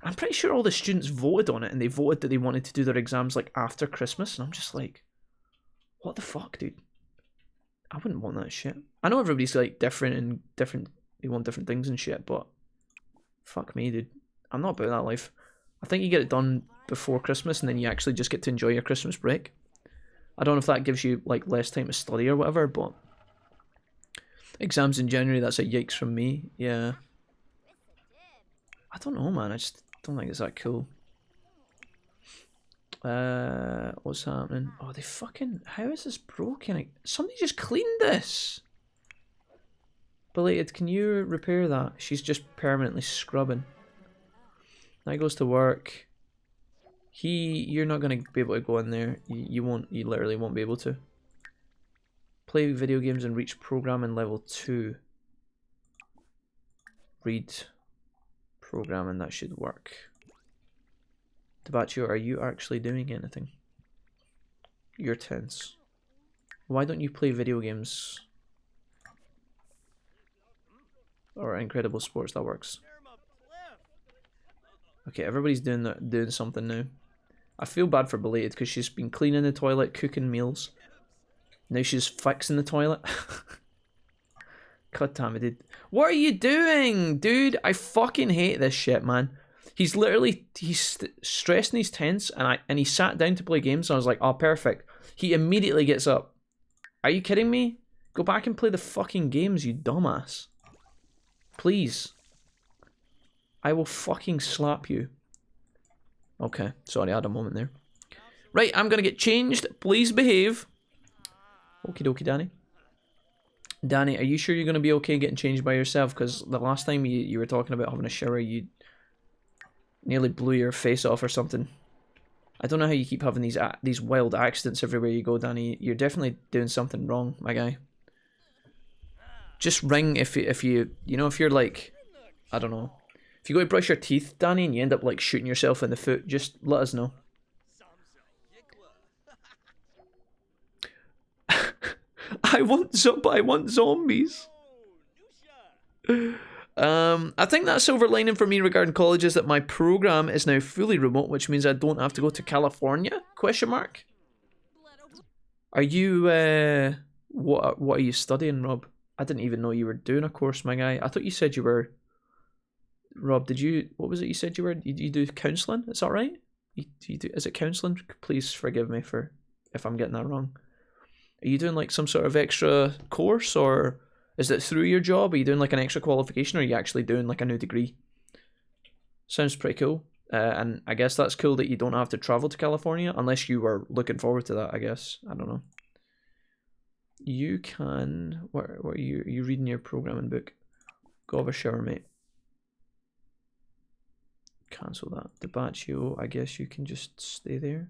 I'm pretty sure all the students voted on it, and they voted that they wanted to do their exams like after Christmas, and I'm just like, what the fuck, dude? I wouldn't want that shit. I know everybody's like different, they want different things and shit, but fuck me, dude. I'm not about that life. I think you get it done before Christmas, and then you actually just get to enjoy your Christmas break. I don't know if that gives you like less time to study or whatever, but exams in January, that's a yikes from me. Yeah. I don't know, man. I just don't think it's that cool. What's happening? Oh, they fucking... How is this broken? Somebody just cleaned this! Belated, can you repair that? She's just permanently scrubbing. That goes to work. You're not going to be able to go in there. You won't, you literally won't be able to. Play video games and reach programming level 2. Read programming, that should work. Patio, are you actually doing anything? You're tense. Why don't you play video games? Or Incredible Sports, that works. Okay, everybody's doing something now. I feel bad for Belated because she's been cleaning the toilet, cooking meals. Now she's fixing the toilet. God damn it, dude. What are you doing, dude? I fucking hate this shit, man. He's stressed and he's tense, and he sat down to play games, and I was like, oh, perfect. He immediately gets up. Are you kidding me? Go back and play the fucking games, you dumbass. Please. I will fucking slap you. Okay, sorry, I had a moment there. Right, I'm gonna get changed. Please behave. Okie dokie, Danny. Danny, are you sure you're gonna be okay getting changed by yourself? Because the last time you were talking about having a shower, you nearly blew your face off or something. I don't know how you keep having these wild accidents everywhere you go, Danny. You're definitely doing something wrong, my guy. Just ring if you know, if you're like, I don't know, if you go to brush your teeth, Danny, and you end up like shooting yourself in the foot, just let us know. I want zombies. I think that silver lining for me regarding college is that my program is now fully remote, which means I don't have to go to California? Question mark. Are you what are you studying, Rob? I didn't even know you were doing a course, my guy. I thought you said you were. Rob, what was it you said you were? You do counselling? Is that right? Is it counselling? Please forgive me if I'm getting that wrong. Are you doing like some sort of extra course, or is it through your job? Are you doing like an extra qualification, or are you actually doing like a new degree? Sounds pretty cool. And I guess that's cool that you don't have to travel to California, unless you were looking forward to that, I guess. I don't know. You can... What are you? Are you reading your programming book? Go have a shower, mate. Cancel that. The Patio, I guess you can just stay there.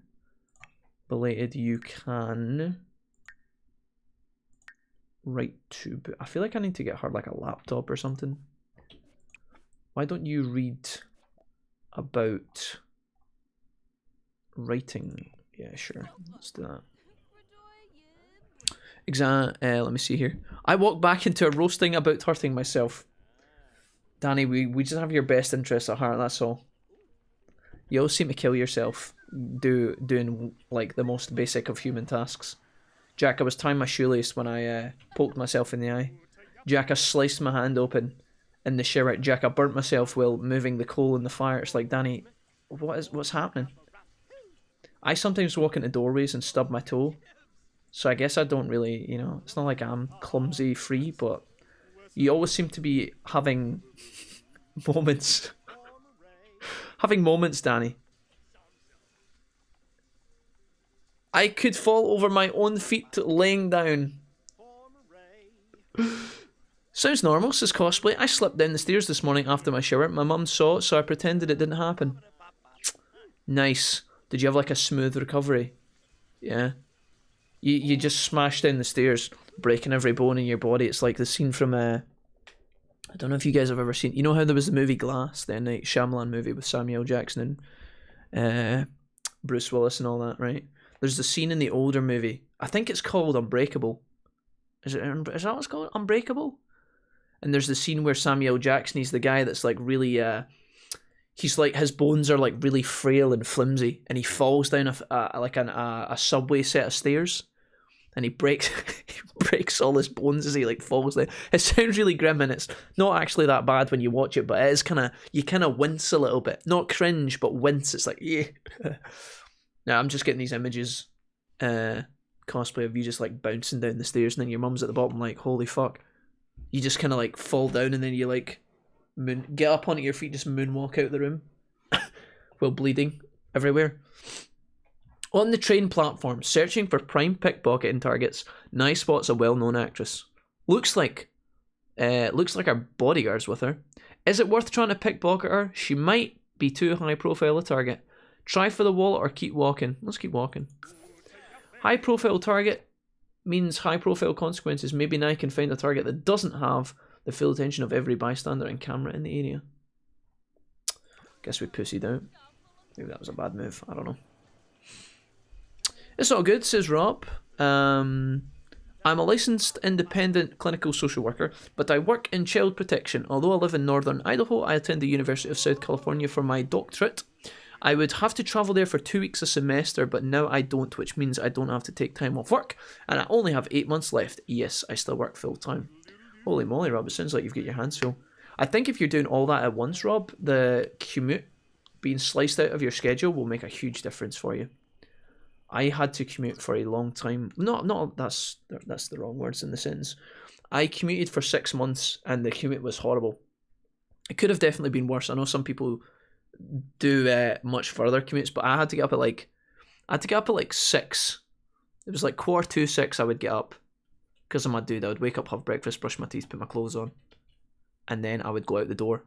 Belated, you can... Write to... I feel like I need to get her like a laptop or something. Why don't you read about writing? Yeah, sure. Let's do that. Let me see here. I walked back into a roasting about hurting myself. Danny, we just have your best interests at heart, that's all. You always seem to kill yourself doing like the most basic of human tasks. Jack, I was tying my shoelace when I poked myself in the eye. Jack, I sliced my hand open in the shower. Jack, I burnt myself while moving the coal in the fire. It's like, Danny, what's happening? I sometimes walk into doorways and stub my toe. So I guess I don't really, you know, it's not like I'm clumsy free, but you always seem to be having moments. Having moments, Danny. I could fall over my own feet laying down. Sounds normal, says Cosplay. I slipped down the stairs this morning after my shower. My mum saw it, so I pretended it didn't happen. Nice. Did you have like a smooth recovery? Yeah. You just smashed down the stairs, breaking every bone in your body. It's like the scene from I don't know if you guys have ever seen. You know how there was the movie Glass, the M. Night Shyamalan movie with Samuel Jackson and Bruce Willis and all that, right? There's the scene in the older movie. I think it's called Unbreakable. Is that what it's called? Unbreakable? And there's the scene where Samuel Jackson, he's the guy that's like really, he's like, his bones are like really frail and flimsy, and he falls down a subway set of stairs, and he breaks all his bones as he like falls down. It sounds really grim, and it's not actually that bad when you watch it, but it is you kind of wince a little bit. Not cringe, but wince. It's like, yeah. Now I'm just getting these images, cosplay of you just like bouncing down the stairs, and then your mum's at the bottom like, holy fuck. You just kind of like fall down, and then you like get up onto your feet, just moonwalk out the room while bleeding everywhere. On the train platform, searching for prime pickpocketing targets, Nye spots a well-known actress. Looks like our bodyguard's with her. Is it worth trying to pickpocket her? She might be too high profile a target. Try for the wallet or keep walking. Let's keep walking. High profile target means high profile consequences. Maybe Nye can find a target that doesn't have the full attention of every bystander and camera in the area. Guess we pussied out. Maybe that was a bad move. I don't know. It's all good, says Rob. I'm a licensed independent clinical social worker, but I work in child protection. Although I live in northern Idaho, I attend the University of South California for my doctorate. I would have to travel there for 2 weeks a semester, but now I don't, which means I don't have to take time off work, and I only have 8 months left. Yes, I still work full time. Holy moly, Rob, it sounds like you've got your hands full. I think if you're doing all that at once, Rob, the commute being sliced out of your schedule will make a huge difference for you. I had to commute for a long time. That's the wrong words in the sentence. I commuted for 6 months and the commute was horrible. It could have definitely been worse. I know some people do much further commutes, but I had to get up at like 6. It was like 6:15 I would get up because I'm a dude. I would wake up, have breakfast, brush my teeth, put my clothes on, and then I would go out the door,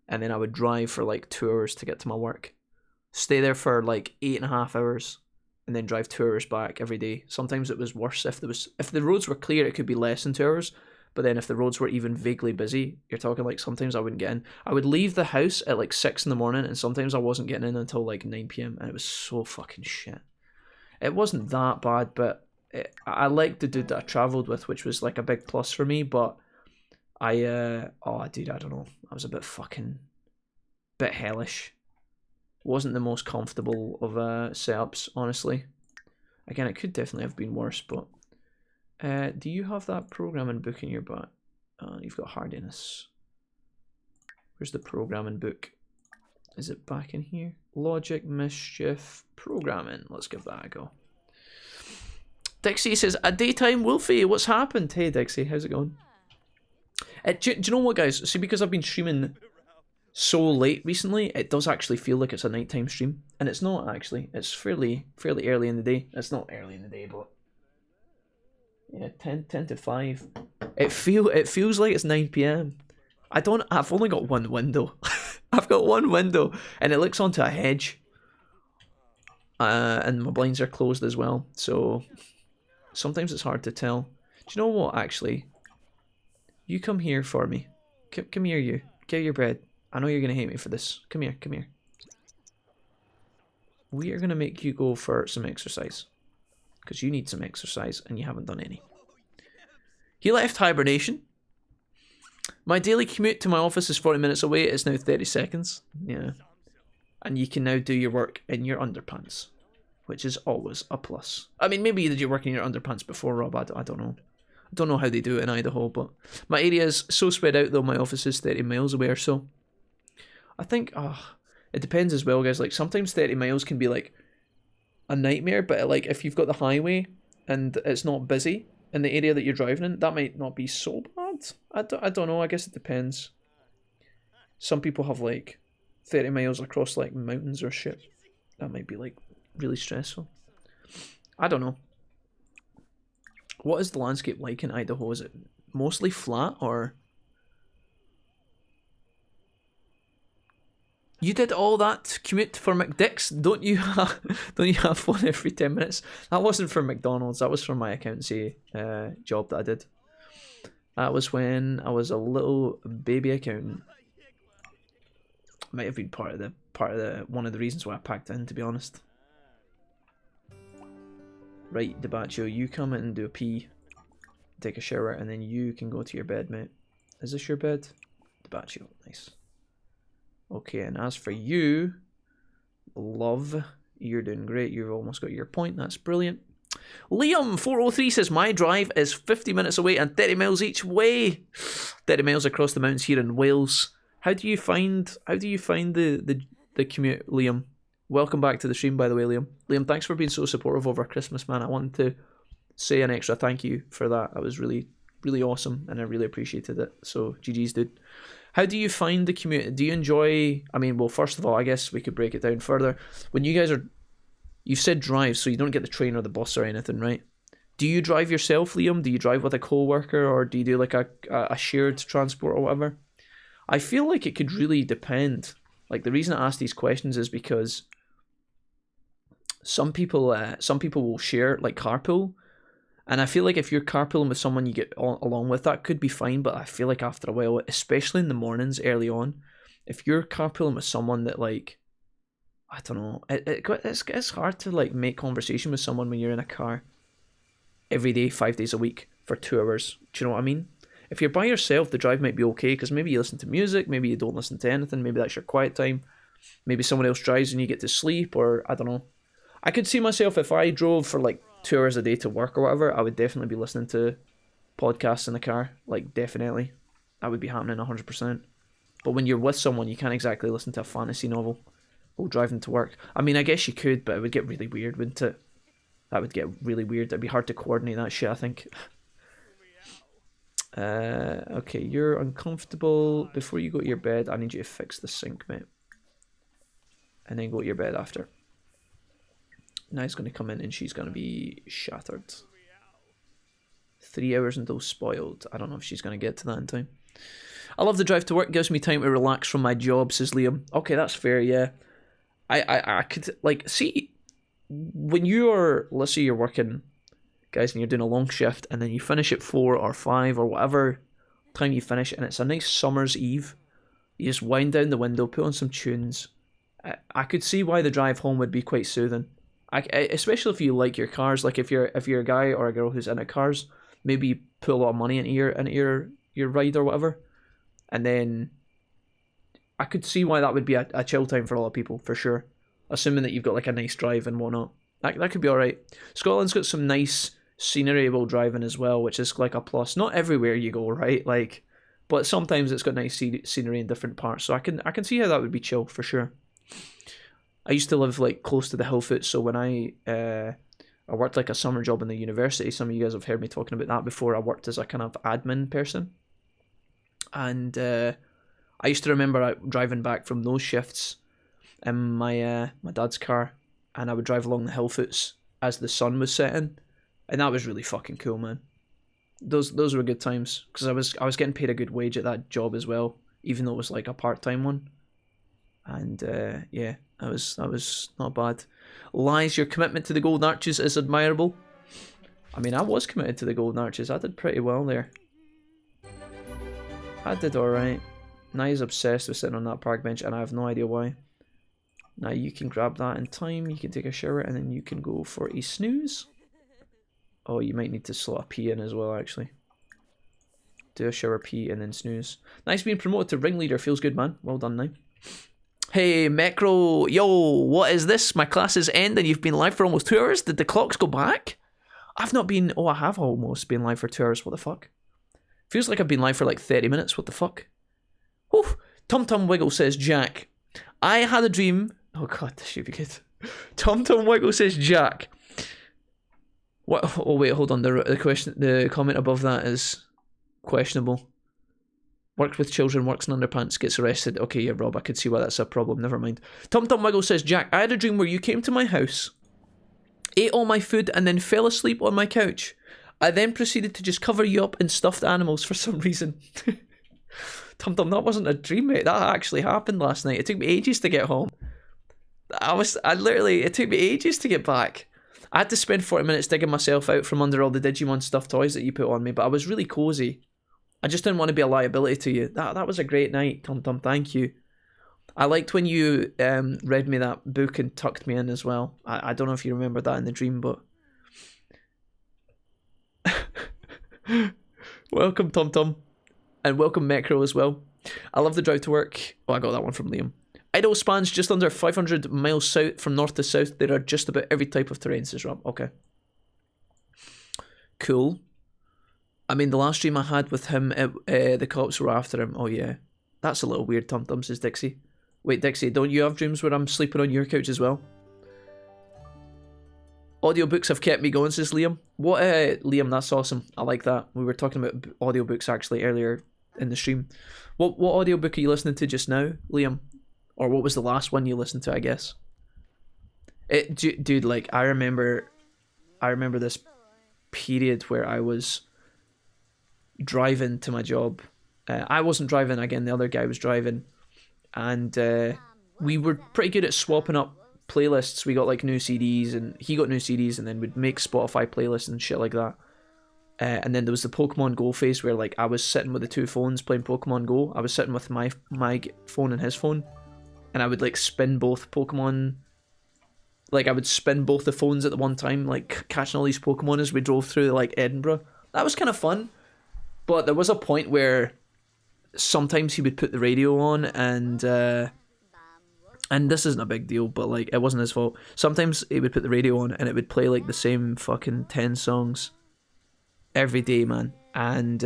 and then I would drive for like 2 hours to get to my work, stay there for like 8.5 hours, and then drive 2 hours back every day. Sometimes it was worse. If the roads were clear, it could be less than 2 hours. But then if the roads were even vaguely busy, you're talking like sometimes I wouldn't get in. I would leave the house at like 6 in the morning, and sometimes I wasn't getting in until like 9 p.m. and it was so fucking shit. It wasn't that bad, but I liked the dude that I travelled with, which was like a big plus for me. But I don't know. I was a bit hellish. Wasn't the most comfortable of setups, honestly. Again, it could definitely have been worse, but do you have that programming book in your back? You've got hardiness. Where's the programming book? Is it back in here? Logic, mischief, programming. Let's give that a go. Dixie says, a daytime Wolfie, what's happened? Hey Dixie, how's it going? Do you know what, guys? See, because I've been streaming so late recently, it does actually feel like it's a nighttime stream, and it's not actually. It's fairly early in the day. It's not early in the day, but yeah, 10 to 5. It feels like it's 9 p.m. I've only got one window. I've got one window, and it looks onto a hedge, and my blinds are closed as well. So sometimes it's hard to tell. Do you know what? Actually, you come here for me. Come here, you. Get your bread. I know you're going to hate me for this. Come here. We are going to make you go for some exercise. Because you need some exercise and you haven't done any. He left hibernation. My daily commute to my office is 40 minutes away. It's now 30 seconds. Yeah. And you can now do your work in your underpants. Which is always a plus. I mean, maybe you did your work in your underpants before, Rob. I don't know. I don't know how they do it in Idaho, but my area is so spread out, though. My office is 30 miles away or so. I think, it depends as well, guys. Like, sometimes 30 miles can be, like, a nightmare, but, like, if you've got the highway and it's not busy in the area that you're driving in, that might not be so bad. I don't know. I guess it depends. Some people have, like, 30 miles across, like, mountains or shit. That might be, like, really stressful. I don't know. What is the landscape like in Idaho? Is it mostly flat, or... You did all that commute for McDick's? Don't you have one every 10 minutes? That wasn't for McDonald's. That was for my accountancy job that I did. That was when I was a little baby accountant. Might have been part of the one of the reasons why I packed in, to be honest. Right, DeBaccio, you come in and do a pee, take a shower, and then you can go to your bed, mate. Is this your bed? DeBaccio, nice. Okay, and as for you, love, you're doing great. You've almost got your point. That's brilliant. Liam403 says, my drive is 50 minutes away and 30 miles each way. 30 miles across the mountains here in Wales. How do you find the commute, Liam? Welcome back to the stream, by the way, Liam. Liam, thanks for being so supportive over Christmas, man. I wanted to say an extra thank you for that. That was really, really awesome, and I really appreciated it. So, GG's, dude. How do you find the commute? Do you enjoy... I mean, well, first of all, I guess we could break it down further. When you guys You said drive, so you don't get the train or the bus or anything, right? Do you drive yourself, Liam? Do you drive with a co-worker, or do you do like a shared transport or whatever? I feel like it could really depend. Like, the reason I ask these questions is because some people will share, like, carpool, and I feel like if you're carpooling with someone you get along with, that could be fine. But I feel like after a while, especially in the mornings early on, if you're carpooling with someone that, like, I don't know, it's hard to like make conversation with someone when you're in a car every day, 5 days a week for 2 hours. Do you know what I mean? If you're by yourself, the drive might be okay because maybe you listen to music, maybe you don't listen to anything, maybe that's your quiet time. Maybe someone else drives and you get to sleep, or I don't know. I could see myself if I drove for like 2 hours a day to work or whatever, I would definitely be listening to podcasts in the car. Like, definitely. That would be happening 100%. But when you're with someone, you can't exactly listen to a fantasy novel while driving to work. I mean, I guess you could, but it would get really weird, wouldn't it? That would get really weird. It'd be hard to coordinate that shit, I think. Okay, you're uncomfortable. Before you go to your bed, I need you to fix the sink, mate. And then go to your bed after. Nai's going to come in and she's going to be shattered. 3 hours until spoiled. I don't know if she's going to get to that in time. I love the drive to work. Gives me time to relax from my job, says Liam. Okay, that's fair, yeah. I could, like, see, when you're, let's say you're working, guys, and you're doing a long shift, and then you finish at 4 or 5 or whatever time you finish, and it's a nice summer's eve. You just wind down the window, put on some tunes. I could see why the drive home would be quite soothing. Especially if you like your cars. Like, if you're a guy or a girl who's into cars, maybe you put a lot of money into your ride or whatever, and then I could see why that would be a chill time for a lot of people, for sure. Assuming that you've got like a nice drive and whatnot. That could be alright. Scotland's got some nice scenery while driving as well, which is like a plus. Not everywhere you go, right? Like, but sometimes it's got nice scenery in different parts. So I can see how that would be chill, for sure. I used to live like close to the Hillfoot, so when I worked like a summer job in the university, some of you guys have heard me talking about that before. I worked as a kind of admin person. And I used to remember driving back from those shifts in my dad's car, and I would drive along the Hillfoots as the sun was setting, and that was really fucking cool, man. Those were good times, because I was getting paid a good wage at that job as well, even though it was like a part-time one. And yeah, that was not bad. Lies, your commitment to the Golden Arches is admirable. I mean, I was committed to the Golden Arches. I did pretty well there. I did alright. Nai's obsessed with sitting on that park bench, and I have no idea why. Now you can grab that in time, you can take a shower, and then you can go for a snooze. Oh, you might need to slot a pee in as well, actually. Do a shower, pee, and then snooze. Nice being promoted to ringleader. Feels good, man. Well done, now. Hey, Mecro. Yo, what is this? My classes end and you've been live for almost 2 hours? Did the clocks go back? I've not been... Oh, I have almost been live for 2 hours. What the fuck? Feels like I've been live for like 30 minutes. What the fuck? Whew. Tum Tum Wiggle says, Jack, I had a dream... Oh god, this should be good. Tum Tum Wiggle says, Jack. What? Oh wait, hold on. The comment above that is questionable. Works with children, works in underpants, gets arrested. Okay, yeah, Rob, I could see why that's a problem. Never mind. Tum Tum Wiggle says, Jack, I had a dream where you came to my house, ate all my food, and then fell asleep on my couch. I then proceeded to just cover you up in stuffed animals for some reason. Tum Tum, that wasn't a dream, mate. That actually happened last night. It took me ages to get home. It took me ages to get back. I had to spend 40 minutes digging myself out from under all the Digimon stuffed toys that you put on me, but I was really cozy. I just didn't want to be a liability to you. That was a great night, Tum Tum. Thank you. I liked when you read me that book and tucked me in as well. I don't know if you remember that in the dream, but... Welcome, Tum Tum. And welcome, Mecro, as well. I love the drive to work. Oh, I got that one from Liam. Idaho spans just under 500 miles south from north to south. There are just about every type of terrain, says Rob. Okay. Cool. I mean, the last stream I had with him, the cops were after him. Oh, yeah. That's a little weird, Tum Tum, says Dixie. Wait, Dixie, don't you have dreams where I'm sleeping on your couch as well? Audiobooks have kept me going, says Liam. What, Liam, that's awesome. I like that. We were talking about audiobooks, actually, earlier in the stream. What audiobook are you listening to just now, Liam? Or what was the last one you listened to, I guess? Dude, like I remember this period where I was driving to my job. I wasn't driving again; the other guy was driving, and we were pretty good at swapping up playlists. We got like new CDs, and he got new CDs, and then we'd make Spotify playlists and shit like that. And then there was the Pokemon Go phase where like I was sitting with the two phones playing Pokemon Go. I was sitting with my phone and his phone, and I would like spin both Pokemon. Like I would spin both the phones at the one time, like catching all these Pokemon as we drove through like Edinburgh. That was kind of fun. But there was a point where sometimes he would put the radio on, and this isn't a big deal, but like it wasn't his fault. Sometimes he would put the radio on and it would play like the same fucking 10 songs every day, man. And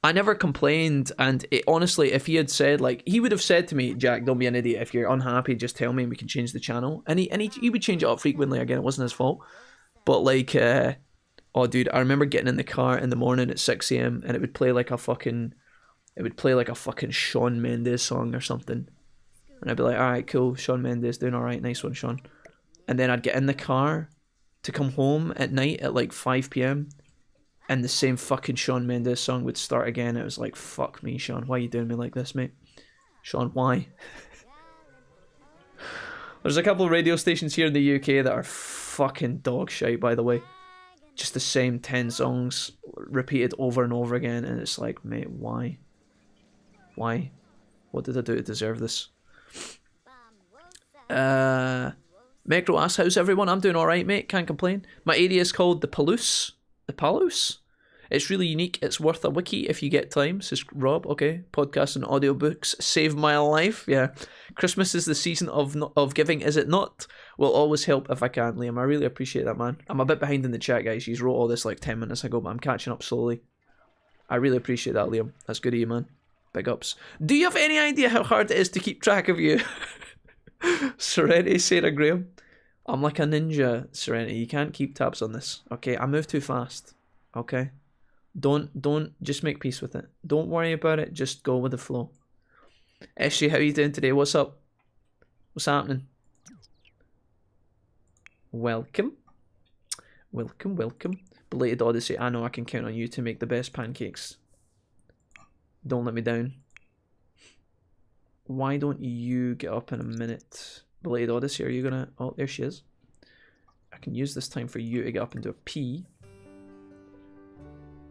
I never complained, and honestly, if he had said, like, he would have said to me, Jack, don't be an idiot, if you're unhappy, just tell me and we can change the channel. And he would change it up frequently. Again, it wasn't his fault. But like oh dude, I remember getting in the car in the morning at 6 a.m. and it would play like a fucking Shawn Mendes song or something. And I'd be like, alright, cool, Shawn Mendes doing alright, nice one, Shawn. And then I'd get in the car to come home at night at like 5 p.m. and the same fucking Shawn Mendes song would start again. It was like, fuck me, Shawn, why are you doing me like this, mate? Shawn, why? There's a couple of radio stations here in the UK that are fucking dog shite, by the way. Just the same 10 songs repeated over and over again, and it's like, mate, why? Why? What did I do to deserve this? Megro asks, how's everyone? I'm doing alright, mate, can't complain. My area is called the Palouse. The Palouse? It's really unique. It's worth a wiki if you get time, says Rob. Okay. Podcasts and audiobooks save my life. Yeah. Christmas is the season of giving, is it not? Will always help if I can, Liam. I really appreciate that, man. I'm a bit behind in the chat, guys. You wrote all this like 10 minutes ago, but I'm catching up slowly. I really appreciate that, Liam. That's good of you, man. Big ups. Do you have any idea how hard it is to keep track of you? Serenity, Sarah Graham. I'm like a ninja, Serenity. You can't keep tabs on this. Okay, I move too fast. Okay? Don't just make peace with it. Don't worry about it. Just go with the flow. Eshy, how are you doing today? What's up? What's happening? Welcome. Welcome, welcome. Belated Odyssey. I know I can count on you to make the best pancakes. Don't let me down. Why don't you get up in a minute? Belated Odyssey, are you gonna... Oh, there she is. I can use this time for you to get up into a P.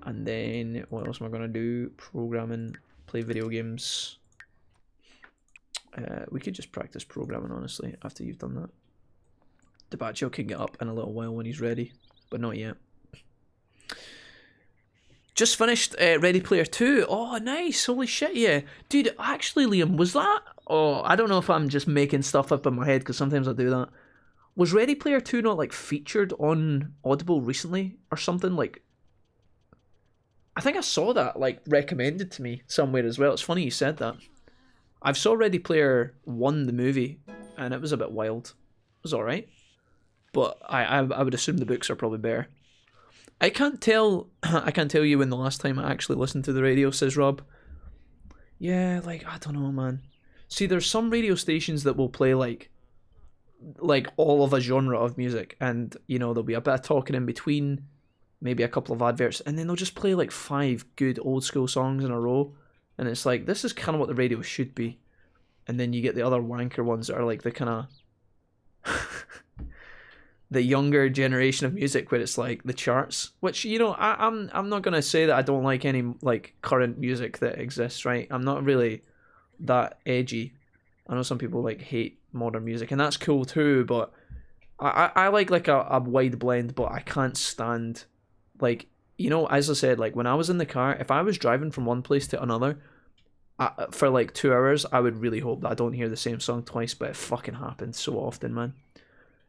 And then, what else am I gonna do? Programming, play video games. We could just practice programming, honestly, after you've done that. The Patio can get up in a little while when he's ready, but not yet. Just finished Ready Player 2. Oh, nice. Holy shit, yeah. Dude, actually, Liam, was that... Oh, I don't know if I'm just making stuff up in my head, because sometimes I do that. Was Ready Player 2 not, like, featured on Audible recently, or something? Like, I think I saw that, like, recommended to me somewhere as well. It's funny you said that. I've saw Ready Player 1, the movie, and it was a bit wild. It was alright. But I would assume the books are probably better. I can't tell you when the last time I actually listened to the radio, says Rob. Yeah, like, I don't know, man. See, there's some radio stations that will play, like all of a genre of music, and, you know, there'll be a bit of talking in between, maybe a couple of adverts, and then they'll just play, like, 5 good old-school songs in a row, and it's like, this is kind of what the radio should be. And then you get the other wanker ones that are, like, the kind of... the younger generation of music where it's like the charts, which, you know, I'm not gonna say that I don't like any like current music that exists, right? I'm not really that edgy. I know some people like hate modern music, and that's cool too, but I like a wide blend, but I can't stand, like, you know, as I said, like when I was in the car, if I was driving from one place to another for like 2 hours, I would really hope that I don't hear the same song twice, but it fucking happens so often, man.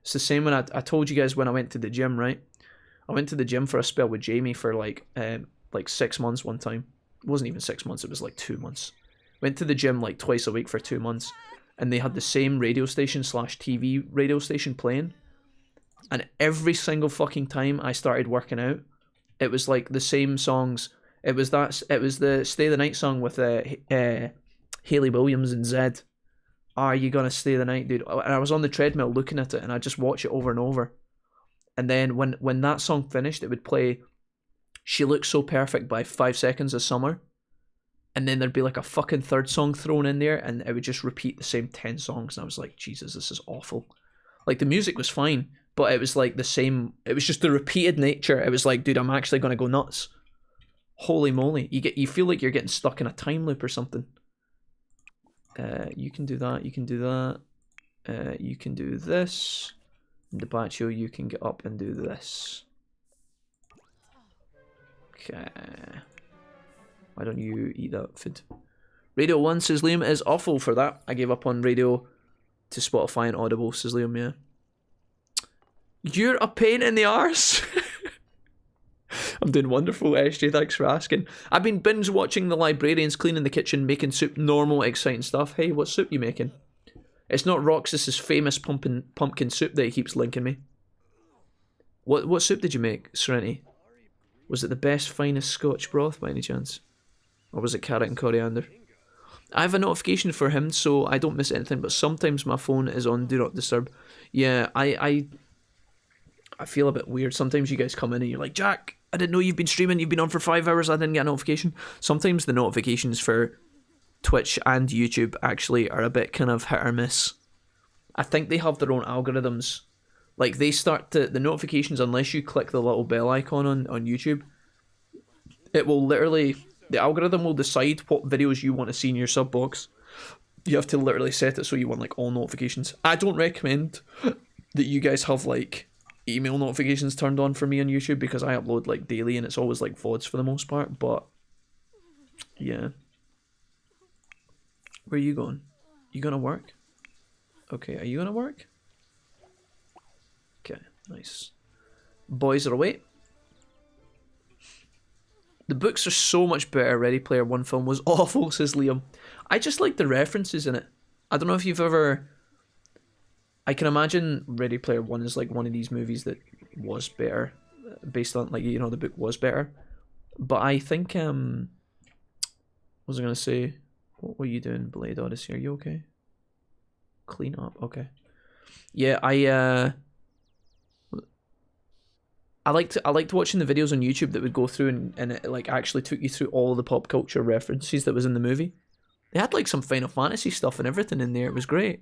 It's the same when I told you guys when I went to the gym, right? I went to the gym for a spell with Jamie for like 6 months one time. It wasn't even 6 months, it was like 2 months. Went to the gym like twice a week for 2 months, and they had the same radio station / TV radio station playing. And every single fucking time I started working out, it was like the same songs. It was the Stay the Night song with Hayley Williams and Zed. are you gonna stay the night, dude? And I was on the treadmill looking at it, and I just watch it over and over. And then when that song finished, it would play She Looks So Perfect by 5 Seconds of Summer. And then there'd be like a fucking third song thrown in there, and it would just repeat the same 10 songs. And I was like, Jesus, this is awful. Like, the music was fine, but it was like the same. It was just the repeated nature. It was like, dude, I'm actually going to go nuts. Holy moly. You feel like you're getting stuck in a time loop or something. You can do that. You can do that. You can do this. In the Patio, you can get up and do this. Okay. Why don't you eat that food? Radio 1 says Liam is awful for that. I gave up on radio to Spotify and Audible, says Liam, yeah. You're a pain in the arse. I'm doing wonderful, SJ, thanks for asking. I've been binge watching The Librarians, cleaning the kitchen, making soup, normal, exciting stuff. Hey, what soup you making? It's not Roxas's famous pumpkin soup that he keeps linking me. What soup did you make, Serenity? Was it the best, finest Scotch broth by any chance? Or was it carrot and coriander? I have a notification for him, so I don't miss anything, but sometimes my phone is on Do Not Disturb. Yeah, I feel a bit weird. Sometimes you guys come in and you're like, Jack, I didn't know you've been streaming, you've been on for 5 hours, I didn't get a notification. Sometimes the notifications for Twitch and YouTube actually are a bit kind of hit or miss. I think they have their own algorithms. Like, they start to, the notifications, unless you click the little bell icon on YouTube, it will literally, the algorithm will decide what videos you want to see in your sub box. You have to literally set it so you want like all notifications. I don't recommend that you guys have like email notifications turned on for me on YouTube, because I upload like daily and it's always like VODs for the most part, but yeah. Where are you going? You gonna work? Okay, are you gonna work? Okay, nice. Boys are away. The books are so much better. Ready Player One film was awful, says Liam. I just like the references in it. I don't know if you've ever... I can imagine Ready Player One is like one of these movies that was better, based on, like, you know, the book was better. But I think, what was I going to say? What were you doing, Blade Odyssey? Are you okay? Clean up, okay. Yeah, I liked watching the videos on YouTube that would go through and it like actually took you through all the pop culture references that was in the movie. They had like some Final Fantasy stuff and everything in there. It was great.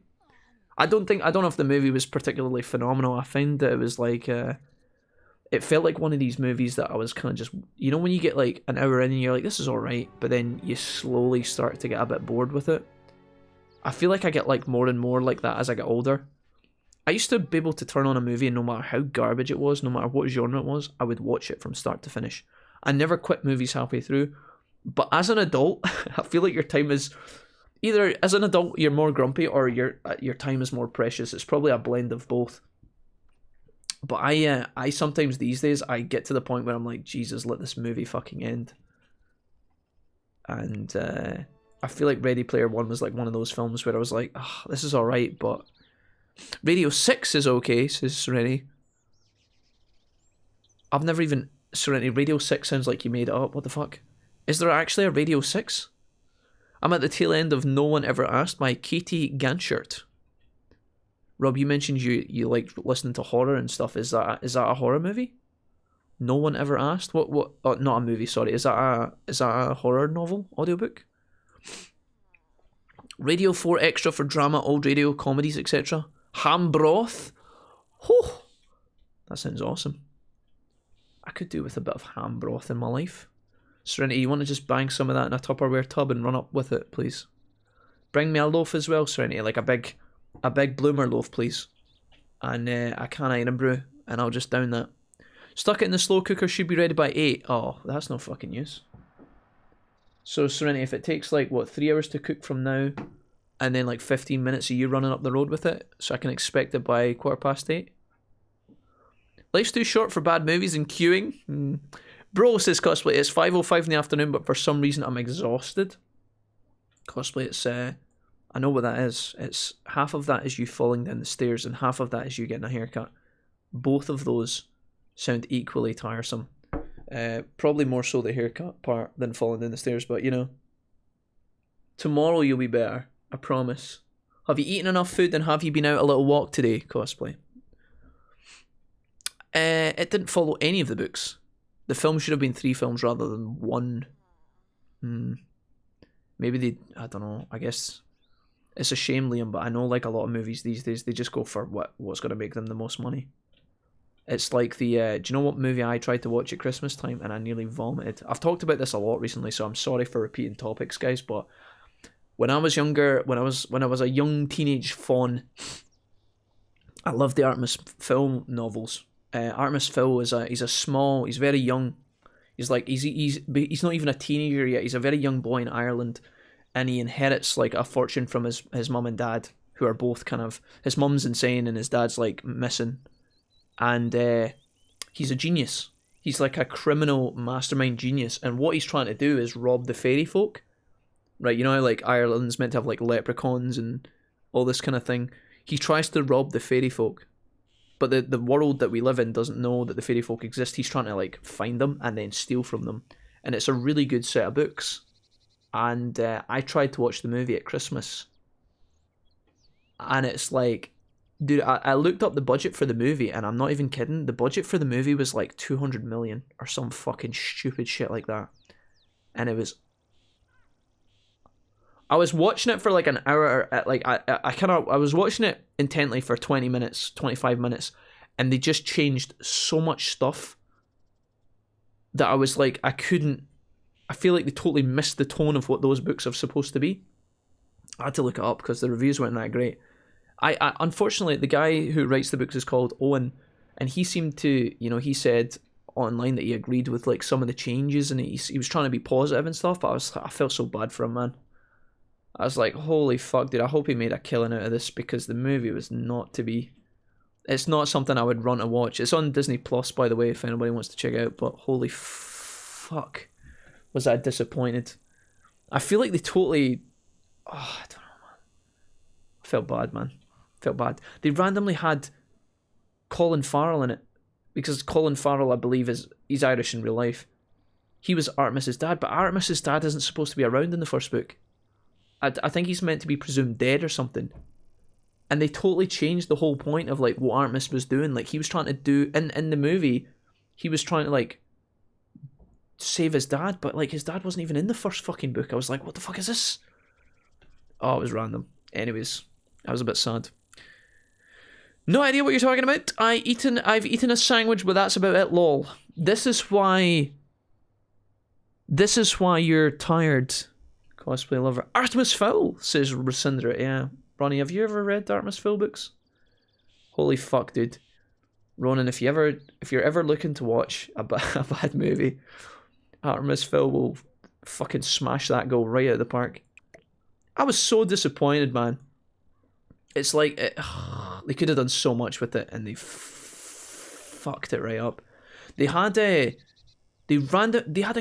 I don't know if the movie was particularly phenomenal. I found that it was like it felt like one of these movies that I was kind of just, you know, when you get like an hour in and you're like, this is alright, but then you slowly start to get a bit bored with it. I feel like I get like more and more like that as I get older. I used to be able to turn on a movie and no matter how garbage it was, no matter what genre it was, I would watch it from start to finish. I never quit movies halfway through. But as an adult, I feel like your time is... Either as an adult you're more grumpy or your time is more precious. It's probably a blend of both. But I sometimes these days, I get to the point where I'm like, Jesus, let this movie fucking end. And I feel like Ready Player One was like one of those films where I was like, oh, this is alright, but... Radio 6 is okay, says Serenity. I've never even... Serenity, Radio 6 sounds like you made it up. What the fuck? Is there actually a Radio 6? I'm at the tail end of No One Ever Asked by Katie Ganshert. Rob, you mentioned you like listening to horror and stuff. Is that a horror movie? No One Ever Asked? What? Oh, not a movie, sorry. Is that a horror novel? Audiobook? Radio 4 Extra for drama, old radio, comedies, etc. Ham broth? Oh, that sounds awesome. I could do with a bit of ham broth in my life. Serenity, you want to just bang some of that in a Tupperware tub and run up with it, please? Bring me a loaf as well, Serenity, like a big bloomer loaf, please. And a can of iron brew, and I'll just down that. Stuck it in the slow cooker, should be ready by 8. Oh, that's no fucking use. So, Serenity, if it takes like, what, 3 hours to cook from now, and then like 15 minutes of you running up the road with it, so I can expect it by 8:15? Life's too short for bad movies and queuing. Bro, says Cosplay, it's 5:05 in the afternoon, but for some reason I'm exhausted. Cosplay, it's, I know what that is. It's half of that is you falling down the stairs, and half of that is you getting a haircut. Both of those sound equally tiresome. Probably more so the haircut part than falling down the stairs, but you know. Tomorrow you'll be better. I promise. Have you eaten enough food and have you been out a little walk today? Cosplay. It didn't follow any of the books. The film should have been 3 films rather than 1. Maybe they... I don't know. I guess... It's a shame, Liam, but I know like a lot of movies these days, they just go for what's going to make them the most money. It's like the... do you know what movie I tried to watch at Christmas time and I nearly vomited? I've talked about this a lot recently, so I'm sorry for repeating topics, guys, but when I was younger, when I was a young teenage fawn, I loved the Artemis Fowl novels. Artemis Fowl he's very young. He's not even a teenager yet. He's a very young boy in Ireland, and he inherits like a fortune from his mum and dad, who are both kind of, his mum's insane and his dad's like missing, and he's a genius. He's like a criminal mastermind genius, and what he's trying to do is rob the fairy folk. Right, you know how like Ireland's meant to have like leprechauns and all this kind of thing. He tries to rob the fairy folk. But the world that we live in doesn't know that the fairy folk exist. He's trying to like find them and then steal from them. And it's a really good set of books. And I tried to watch the movie at Christmas. And it's like, dude, I looked up the budget for the movie, and I'm not even kidding. The budget for the movie was like 200 million or some fucking stupid shit like that. And it was... I was watching it for like an hour, I was watching it intently for 20 minutes, 25 minutes, and they just changed so much stuff that I was like, I feel like they totally missed the tone of what those books are supposed to be. I had to look it up because the reviews weren't that great. I unfortunately, the guy who writes the books is called Owen, and he seemed to, he said online that he agreed with like some of the changes, and he was trying to be positive and stuff, but I felt so bad for him, man. I was like, holy fuck, dude, I hope he made a killing out of this, because the movie was not to be... It's not something I would run to watch. It's on Disney Plus, by the way, if anybody wants to check it out, but holy fuck, was I disappointed. I feel like they totally... Oh, I don't know, man. I felt bad, man. Felt bad. They randomly had Colin Farrell in it, because Colin Farrell, I believe, he's Irish in real life. He was Artemis's dad, but Artemis's dad isn't supposed to be around in the first book. I think he's meant to be presumed dead or something. And they totally changed the whole point of like what Artemis was doing. Like he was trying to do in the movie, he was trying to like save his dad, but like his dad wasn't even in the first fucking book. I was like, what the fuck is this? Oh, it was random. Anyways, I was a bit sad. No idea what you're talking about. I've eaten a sandwich, but that's about it, lol. This is why you're tired. Cosplay lover. Artemis Fowl, says Resindra. Yeah. Ronnie, have you ever read the Artemis Fowl books? Holy fuck, dude. Ronan, if you're ever looking to watch a bad movie, Artemis Fowl will fucking smash that goal right out of the park. I was so disappointed, man. It's like, they could have done so much with it, and they fucked it right up. They had a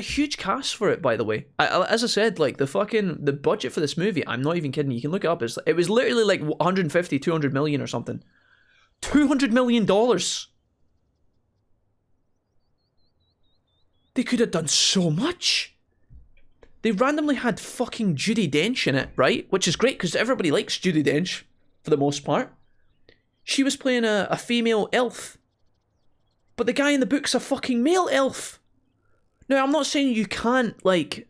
huge cast for it, by the way. As I said, like the budget for this movie, I'm not even kidding, you can look it up, it was literally like 150, 200 million or something. $200 million! They could have done so much! They randomly had fucking Judi Dench in it, right? Which is great, because everybody likes Judi Dench, for the most part. She was playing a female elf. But the guy in the book's a fucking male elf! Now, I'm not saying you can't, like...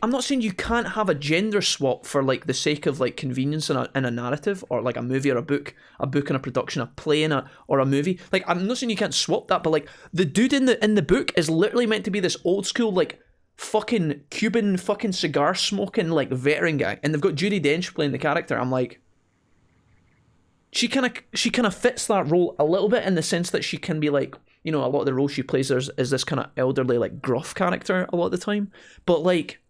I'm not saying you can't have a gender swap for, like, the sake of, like, convenience in a narrative, or, like, a movie or a book and a production, a play or a movie. Like, I'm not saying you can't swap that, but, like, the dude in the book is literally meant to be this old school, like, fucking Cuban fucking cigar smoking, like, veteran guy. And they've got Judi Dench playing the character. I'm like... She kind of fits that role a little bit in the sense that she can be, like... You know, a lot of the roles she plays is this kind of elderly, like, gruff character a lot of the time. But, like...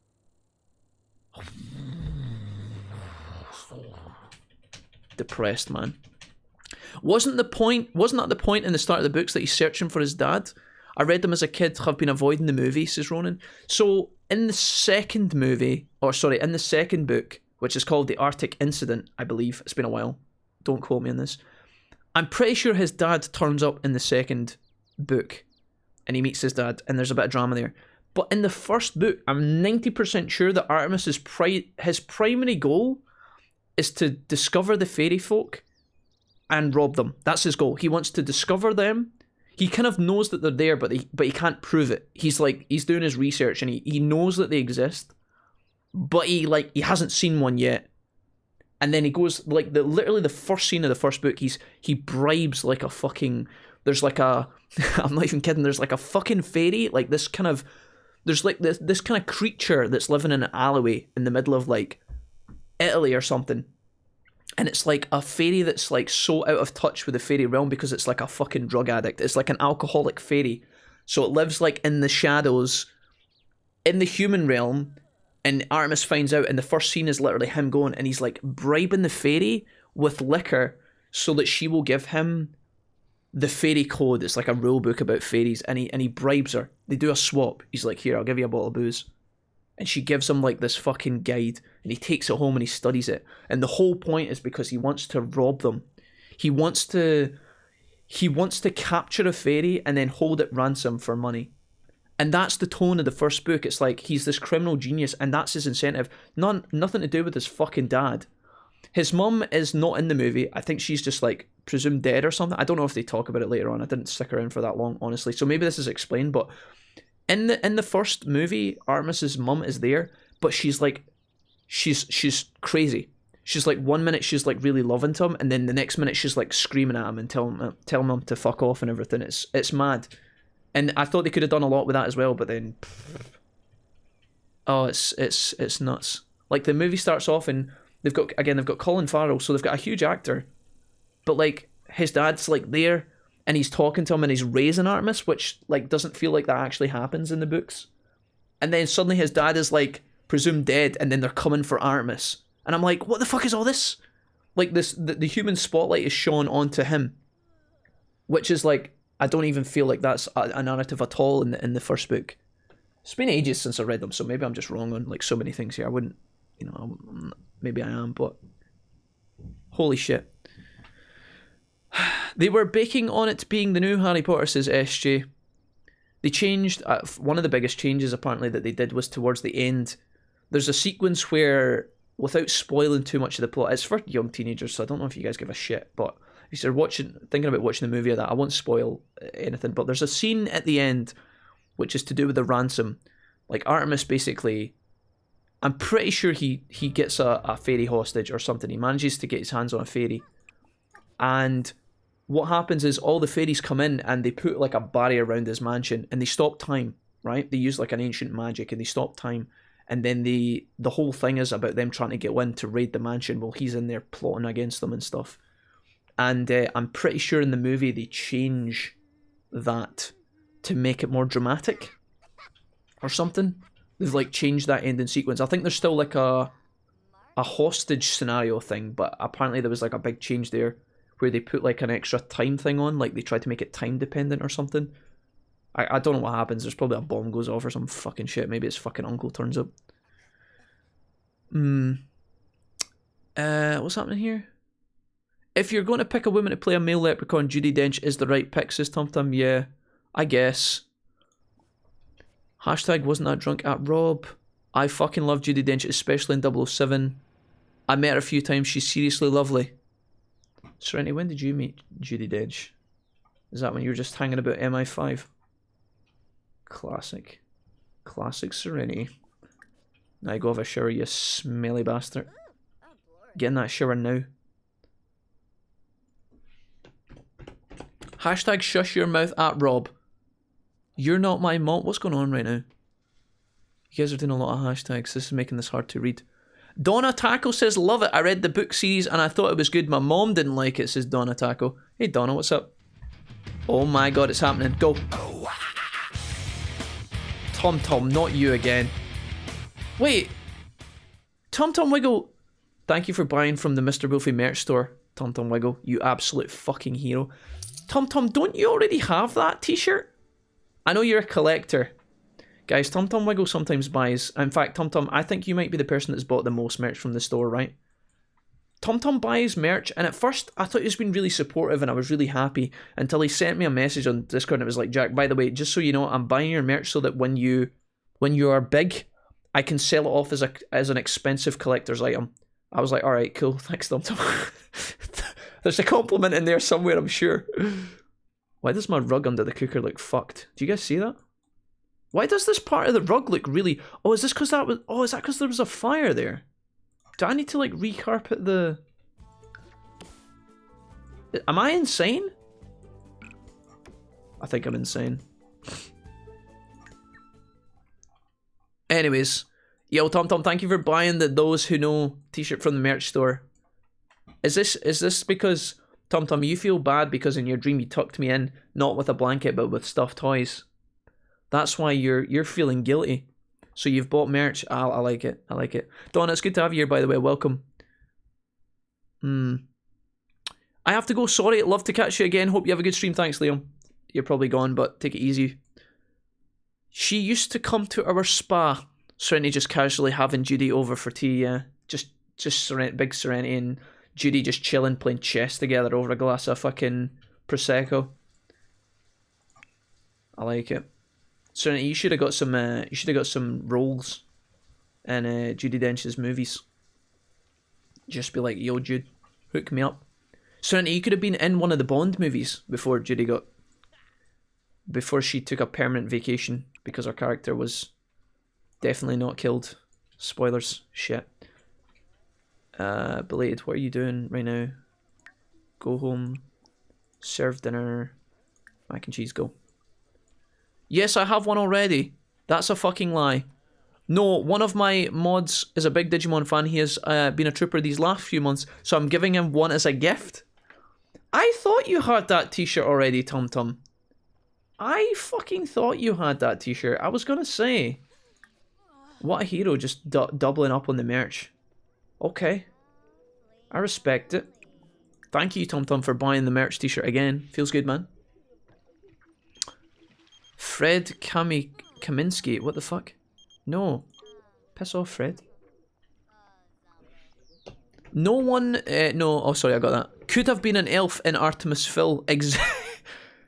Depressed, man. Wasn't that the point in the start of the books that he's searching for his dad? I read them as a kid, have been avoiding the movie, says Ronan. So, in the second book, which is called The Arctic Incident, I believe, it's been a while, don't quote me on this, I'm pretty sure his dad turns up in the second book, and he meets his dad, and there's a bit of drama there. But in the first book, I'm 90% sure that Artemis' his primary goal is to discover the fairy folk and rob them. That's his goal. He wants to discover them. He kind of knows that they're there, but he can't prove it. He's doing his research and he knows that they exist, but he hasn't seen one yet. And then he goes literally the first scene of the first book. He bribes like a fucking. There's like a. I'm not even kidding. There's like a fucking fairy. Like this kind of. There's like this kind of creature that's living in an alleyway in the middle of like Italy or something. And it's like a fairy that's like so out of touch with the fairy realm because it's like a fucking drug addict. It's like an alcoholic fairy. So it lives like in the shadows in the human realm. And Artemis finds out, and the first scene is literally him going, and he's like bribing the fairy with liquor so that she will give him the fairy code. It's like a rule book about fairies, and he bribes her. They do a swap. He's like, here, I'll give you a bottle of booze. And she gives him like this fucking guide, and he takes it home and he studies it. And the whole point is because he wants to rob them. He wants to capture a fairy and then hold it ransom for money. And that's the tone of the first book. It's like he's this criminal genius, and that's his incentive. Nothing to do with his fucking dad. His mum is not in the movie. I think she's just like presumed dead or something. I don't know if they talk about it later on. I didn't stick around for that long, honestly. So maybe this is explained. But in the first movie, Artemis's mum is there, but she's crazy. She's like 1 minute she's like really loving to him, and then the next minute she's like screaming at him and telling him to fuck off and everything. It's mad. And I thought they could have done a lot with that as well, but then, oh, it's nuts. Like the movie starts off and they've got Colin Farrell, so they've got a huge actor, but like his dad's like there and he's talking to him and he's raising Artemis, which like doesn't feel like that actually happens in the books. And then suddenly his dad is like presumed dead, and then they're coming for Artemis, and I'm like, what the fuck is all this? Like the human spotlight is shone onto him, which is like. I don't even feel like that's a narrative at all in the first book. It's been ages since I read them, so maybe I'm just wrong on like so many things here. I wouldn't, maybe I am, but holy shit. They were baking on it being the new Harry Potter, says SJ. They changed, one of the biggest changes apparently that they did was towards the end. There's a sequence where, without spoiling too much of the plot, it's for young teenagers, so I don't know if you guys give a shit, but if you're thinking about watching the movie of that, I won't spoil anything, but there's a scene at the end which is to do with the ransom. Like Artemis basically, I'm pretty sure he gets a fairy hostage or something. He manages to get his hands on a fairy, and what happens is all the fairies come in and they put like a barrier around his mansion and they stop time, right? They use like an ancient magic and they stop time, and then the whole thing is about them trying to get in to raid the mansion while he's in there plotting against them and stuff. And I'm pretty sure in the movie they change that to make it more dramatic or something. They've like changed that ending sequence. I think there's still like a hostage scenario thing, but apparently there was like a big change there where they put like an extra time thing on, like they tried to make it time dependent or something. I don't know what happens. There's probably a bomb goes off or some fucking shit. Maybe his fucking uncle turns up. What's happening here? If you're going to pick a woman to play a male leprechaun, Judi Dench is the right pick, says TumTum. Yeah, I guess. Hashtag wasn't that drunk at Rob. I fucking love Judi Dench, especially in 007. I met her a few times. She's seriously lovely. Serenity, when did you meet Judi Dench? Is that when you were just hanging about MI5? Classic. Classic Serenity. Now go have a shower, you smelly bastard. Get in that shower now. Hashtag shush your mouth at Rob. You're not my mom. What's going on right now? You guys are doing a lot of hashtags. This is making this hard to read. Donna Taco says, love it. I read the book series and I thought it was good. My mom didn't like it, says Donna Taco. Hey Donna, what's up? Oh my god, it's happening. Go. TumTum, not you again. Wait. TumTum Wiggle. Thank you for buying from the Mr. Wolfie merch store. TumTum Wiggle, you absolute fucking hero. TumTum, don't you already have that t-shirt? I know you're a collector. Guys, TumTum Wiggle sometimes buys... In fact, TumTum, I think you might be the person that's bought the most merch from the store, right? TumTum buys merch, and at first, I thought he was being really supportive, and I was really happy, until he sent me a message on Discord, and it was like, Jack, by the way, just so you know, I'm buying your merch so that when you are big, I can sell it off as an expensive collector's item. I was like, alright, cool, thanks, Tom Tom. There's a compliment in there somewhere, I'm sure. Why does my rug under the cooker look fucked? Do you guys see that? Why does this part of the rug look really... Oh, is this because that was... Oh, is that because there was a fire there? Do I need to, like, recarpet the... Am I insane? I think I'm insane. Anyways. Yo, Tom Tom, thank you for buying the Those Who Know t-shirt from the merch store. Is this because... Tom Tom, you feel bad because in your dream you tucked me in, not with a blanket, but with stuffed toys. That's why you're feeling guilty. So you've bought merch. I like it. I like it. Donna, it's good to have you here, by the way. Welcome. I have to go. Sorry. Love to catch you again. Hope you have a good stream. Thanks, Liam. You're probably gone, but take it easy. She used to come to our spa. Serenity just casually having Judy over for tea, yeah. Just big Serenity and Judy just chilling, playing chess together over a glass of fucking Prosecco. I like it. Serenity, you should have got some roles in Judi Dench's movies. Just be like, yo, Jude, hook me up. Serenity, you could have been in one of the Bond movies before she took a permanent vacation because her character was definitely not killed. Spoilers, shit. Belated, what are you doing right now? Go home, serve dinner, mac and cheese, go. Yes, I have one already. That's a fucking lie. No, one of my mods is a big Digimon fan. He has been a trooper these last few months, so I'm giving him one as a gift. I thought you had that t-shirt already, Tum Tum. I fucking thought you had that t-shirt. I was gonna say. What a hero, just doubling up on the merch. Okay. I respect it. Thank you, Tum Tum, for buying the merch t-shirt again. Feels good, man. Fred Kaminsky. What the fuck? No. Piss off, Fred. No one... no. Oh, sorry, I got that. Could have been an elf in Artemis Fowl.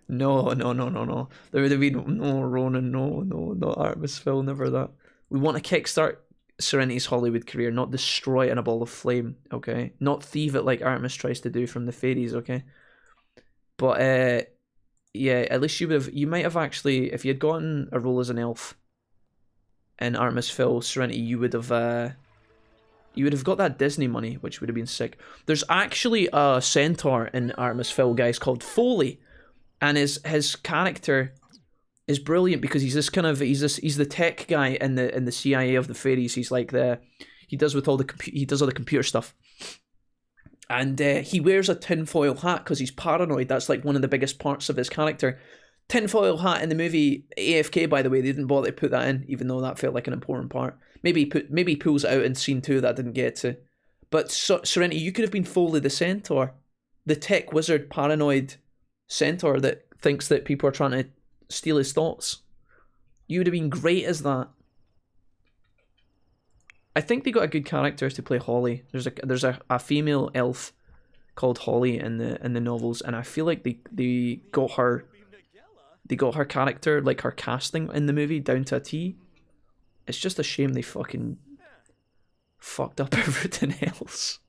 No. There would have been... No, Ronan. No. Not Artemis Fowl. Never that. We want to kickstart Serenity's Hollywood career, not destroy it in a ball of flame, okay? Not thieve it like Artemis tries to do from the fairies, okay? But, yeah, at least you might have actually, if you had gotten a role as an elf in Artemis Fowl, Serenity, you would have got that Disney money, which would have been sick. There's actually a centaur in Artemis Fowl, guys, called Foley, and his character is brilliant because he's the tech guy in the CIA of the fairies. He's like he does all the computer stuff, and he wears a tinfoil hat because he's paranoid. That's like one of the biggest parts of his character. Tinfoil hat in the movie AFK, by the way, they didn't bother to put that in, even though that felt like an important part. Maybe he pulls it out in scene 2 that I didn't get to. But Serenity, you could have been Foley the centaur, the tech wizard, paranoid centaur that thinks that people are trying to steal his thoughts. You would have been great as that. I think they got a good character to play Holly. There's a female elf called Holly in the novels, and I feel like they got her character, like her casting in the movie, down to a T. It's just a shame they fucking fucked up everything else.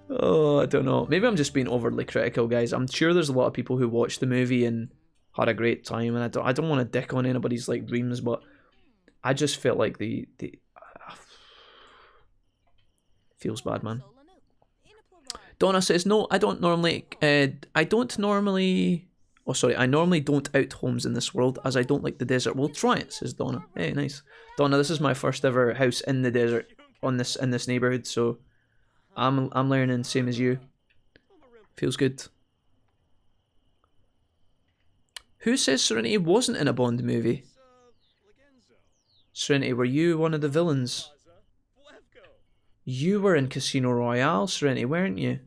Oh, I don't know. Maybe I'm just being overly critical, guys. I'm sure there's a lot of people who watched the movie and had a great time, and I don't want to dick on anybody's like dreams, but I just felt like the feels bad, man. Donna says, no, I normally don't out homes in this world as I don't like the desert. Well, try it, says Donna. Hey, nice. Donna, this is my first ever house in the desert in this neighborhood, so I'm learning same as you. Feels good. Who says Serenity wasn't in a Bond movie? Serenity, were you one of the villains? You were in Casino Royale, Serenity, weren't you?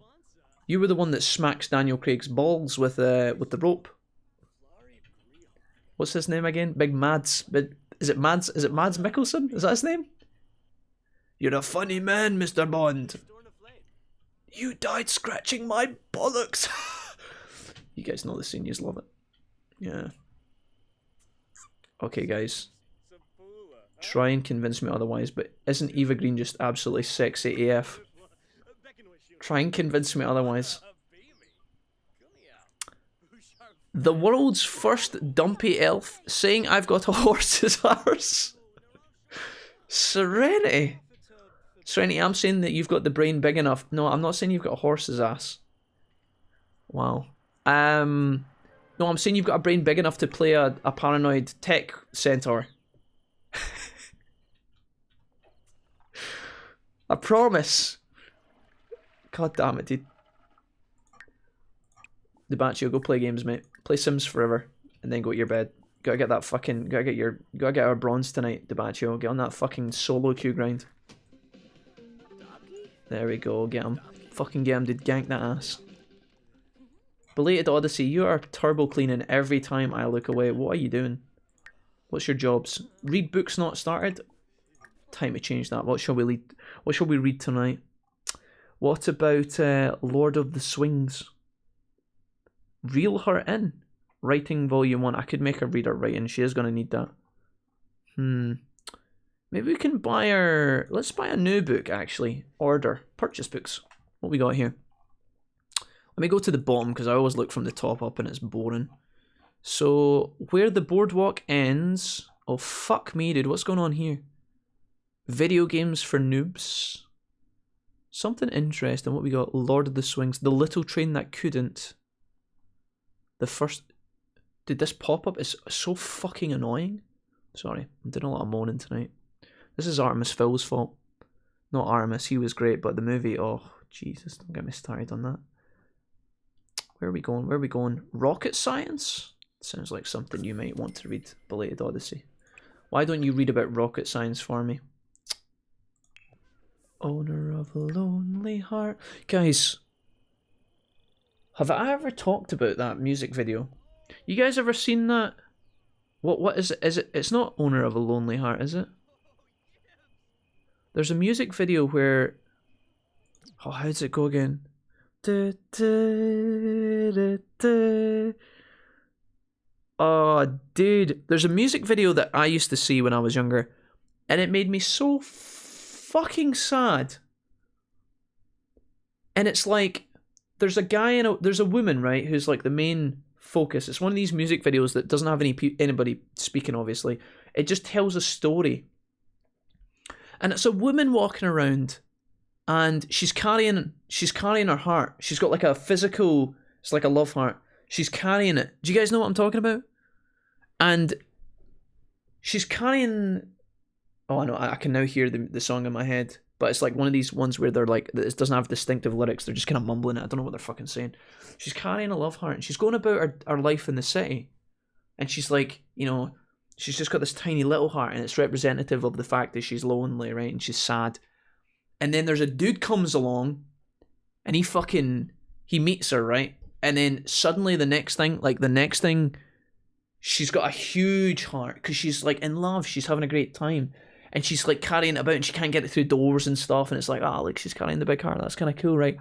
You were the one that smacks Daniel Craig's balls with the rope. What's his name again? Big Mads. Is it Mads Mikkelsen? Is that his name? You're a funny man, Mr. Bond. You died scratching my bollocks. You guys know the scene, you just love it. Yeah. Okay, guys. Try and convince me otherwise, but isn't Eva Green just absolutely sexy AF? Try and convince me otherwise. The world's first dumpy elf saying I've got a horse's arse. Serenity. Serenity, I'm saying that you've got the brain big enough. No, I'm not saying you've got a horse's ass. Wow. No, I'm saying you've got a brain big enough to play a paranoid tech centaur. I promise. God damn it, dude. The Patio, go play games, mate. Play Sims forever, and then go to your bed. Gotta get that fucking. Gotta get our bronze tonight, the Patio. Get on that fucking solo queue grind. There we go. Get him. Fucking get him, dude. Gank that ass. Belated Odyssey, you are turbo cleaning every time I look away. What are you doing? What's your jobs? Read books not started. Time to change that. What shall we read? What shall we read tonight? What about Lord of the Swings? Reel her in. Writing volume 1. I could make her read her writing. She is gonna need that. Maybe we can buy her. Let's buy a new book actually. Order. Purchase books. What we got here? Let me go to the bottom because I always look from the top up and it's boring. So where the boardwalk ends. Oh fuck me, dude. What's going on here? Video games for noobs. Something interesting. What we got? Lord of the Swings. The Little Train That Couldn't. The first... Dude, this pop-up is so fucking annoying. Sorry, I'm doing a lot of moaning tonight. This is Artemis Fool's fault. Not Artemis, he was great, but the movie... Oh, Jesus, don't get me started on that. Where are we going? Where are we going? Rocket science? Sounds like something you might want to read. Belated Odyssey. Why don't you read about rocket science for me? Owner of a lonely heart. Guys, have I ever talked about that music video? You guys ever seen that? What is it? Is it? It's not Owner of a Lonely Heart, is it? There's a music video where... Oh, how does it go again? Oh, dude. There's a music video that I used to see when I was younger, and it made me so fucking sad. And it's like, there's a guy and there's a woman, right, who's like the main focus. It's one of these music videos that doesn't have anybody speaking, obviously. It just tells a story. And it's a woman walking around, and she's carrying her heart. She's got like a physical, it's like a love heart. She's carrying it. Do you guys know what I'm talking about? And she's carrying... Oh, I know, I can now hear the song in my head. But it's like one of these ones where they're like, it doesn't have distinctive lyrics. They're just kind of mumbling it. I don't know what they're fucking saying. She's carrying a love heart, and she's going about her life in the city. And she's like, you know, she's just got this tiny little heart, and it's representative of the fact that she's lonely, right? And she's sad. And then there's a dude comes along, and he meets her, right? And then suddenly the next thing, she's got a huge heart, because she's like in love. She's having a great time. And she's like carrying it about, and she can't get it through doors and stuff. And it's like, look, she's carrying the big heart. That's kind of cool, right?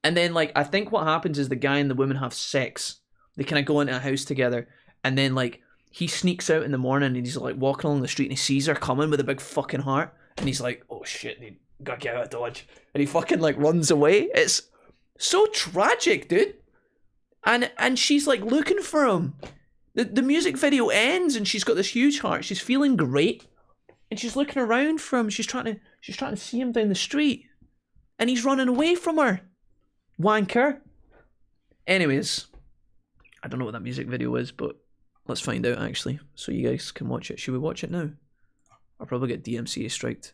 And then like, I think what happens is the guy and the woman have sex. They kind of go into a house together. And then like, he sneaks out in the morning, and he's like walking along the street, and he sees her coming with a big fucking heart. And he's like, oh shit, dude, gotta get out of Dodge. And he fucking like runs away. It's so tragic, dude. And she's like looking for him. The music video ends, and she's got this huge heart. She's feeling great. And she's looking around for him. She's trying to see him down the street. And he's running away from her. Wanker. Anyways, I don't know what that music video is, but let's find out actually, so you guys can watch it. Should we watch it now? I'll probably get DMCA striked.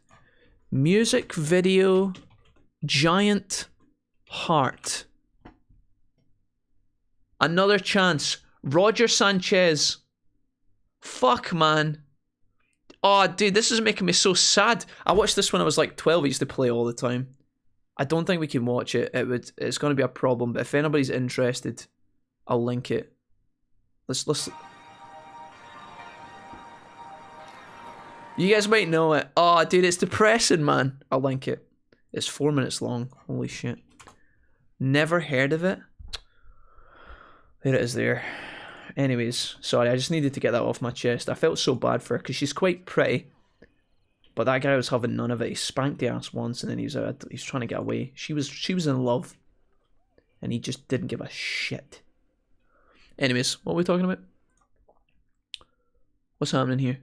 Music video, giant heart. Another chance. Roger Sanchez. Fuck, man. Oh, dude, this is making me so sad. I watched this when I was like 12. I used to play all the time. I don't think we can watch it. It's going to be a problem. But if anybody's interested, I'll link it. Let's. You guys might know it. Oh, dude, it's depressing, man. I'll link it. It's 4 minutes long. Holy shit. Never heard of it. There it is there. Anyways, sorry, I just needed to get that off my chest. I felt so bad for her because she's quite pretty. But that guy was having none of it. He spanked the ass once, and then he's trying to get away. She was in love, and he just didn't give a shit. Anyways, what are we talking about? What's happening here?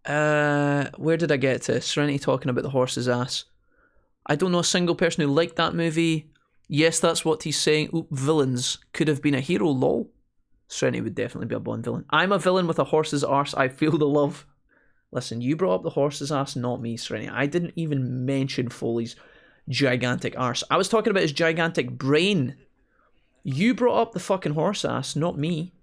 Where did I get to? Serenity talking about the horse's ass. I don't know a single person who liked that movie. Yes, that's what he's saying. Oop, villains. Could have been a hero, lol. Serenity would definitely be a Bond villain. I'm a villain with a horse's arse. I feel the love. Listen, you brought up the horse's ass, not me, Serenity. I didn't even mention Foley's gigantic arse. I was talking about his gigantic brain. You brought up the fucking horse ass, not me.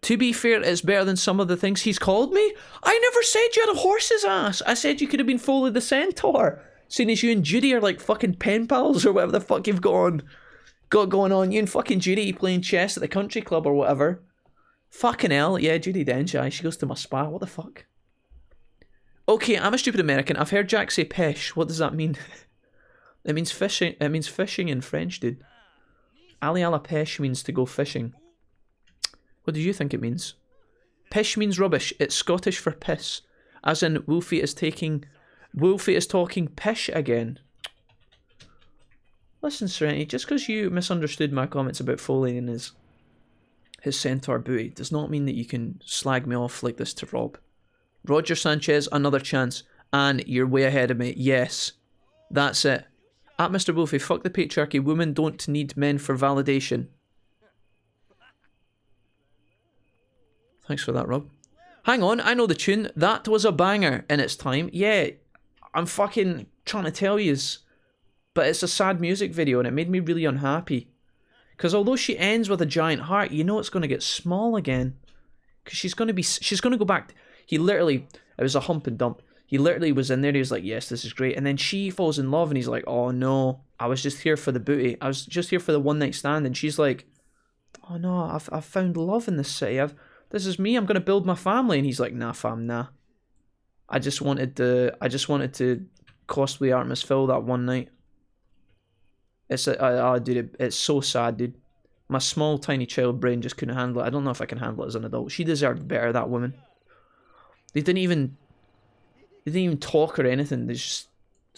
To be fair, it's better than some of the things he's called me. I never said you had a horse's ass. I said you could have been Foley the Centaur. Seeing as you and Judy are like fucking pen pals or whatever the fuck you've got going on. You and fucking Judy playing chess at the country club or whatever. Fucking hell. Yeah, Judy Dench, she goes to my spa. What the fuck? Okay, I'm a stupid American. I've heard Jack say pêche. What does that mean? It means fishing. It means fishing in French, dude. Ali a la pêche means to go fishing. What do you think it means? Pish means rubbish. It's Scottish for piss. As in, Wolfie is talking pish again. Listen, Serenity, just because you misunderstood my comments about Foley and his centaur booty does not mean that you can slag me off like this to Rob. Roger Sanchez, another chance. And you're way ahead of me. Yes. That's it. At Mr. Wolfie, fuck the patriarchy. Women don't need men for validation. Thanks for that, Rob. Hang on, I know the tune. That was a banger in its time. Yeah, I'm fucking trying to tell yous. But it's a sad music video and it made me really unhappy. Because although she ends with a giant heart, you know it's going to get small again. Because she's going to go back. It was a hump and dump. He literally was in there, he was like, yes, this is great. And then she falls in love and he's like, oh no, I was just here for the booty. I was just here for the one night stand. And she's like, oh no, I've found love in this city. This is me, I'm going to build my family. And he's like, nah fam, nah. I just wanted to cosplay Artemis Fowl that one night. Dude, it's so sad, dude. My small, tiny child brain just couldn't handle it. I don't know if I can handle it as an adult. She deserved better, that woman. They didn't even talk or anything. They just...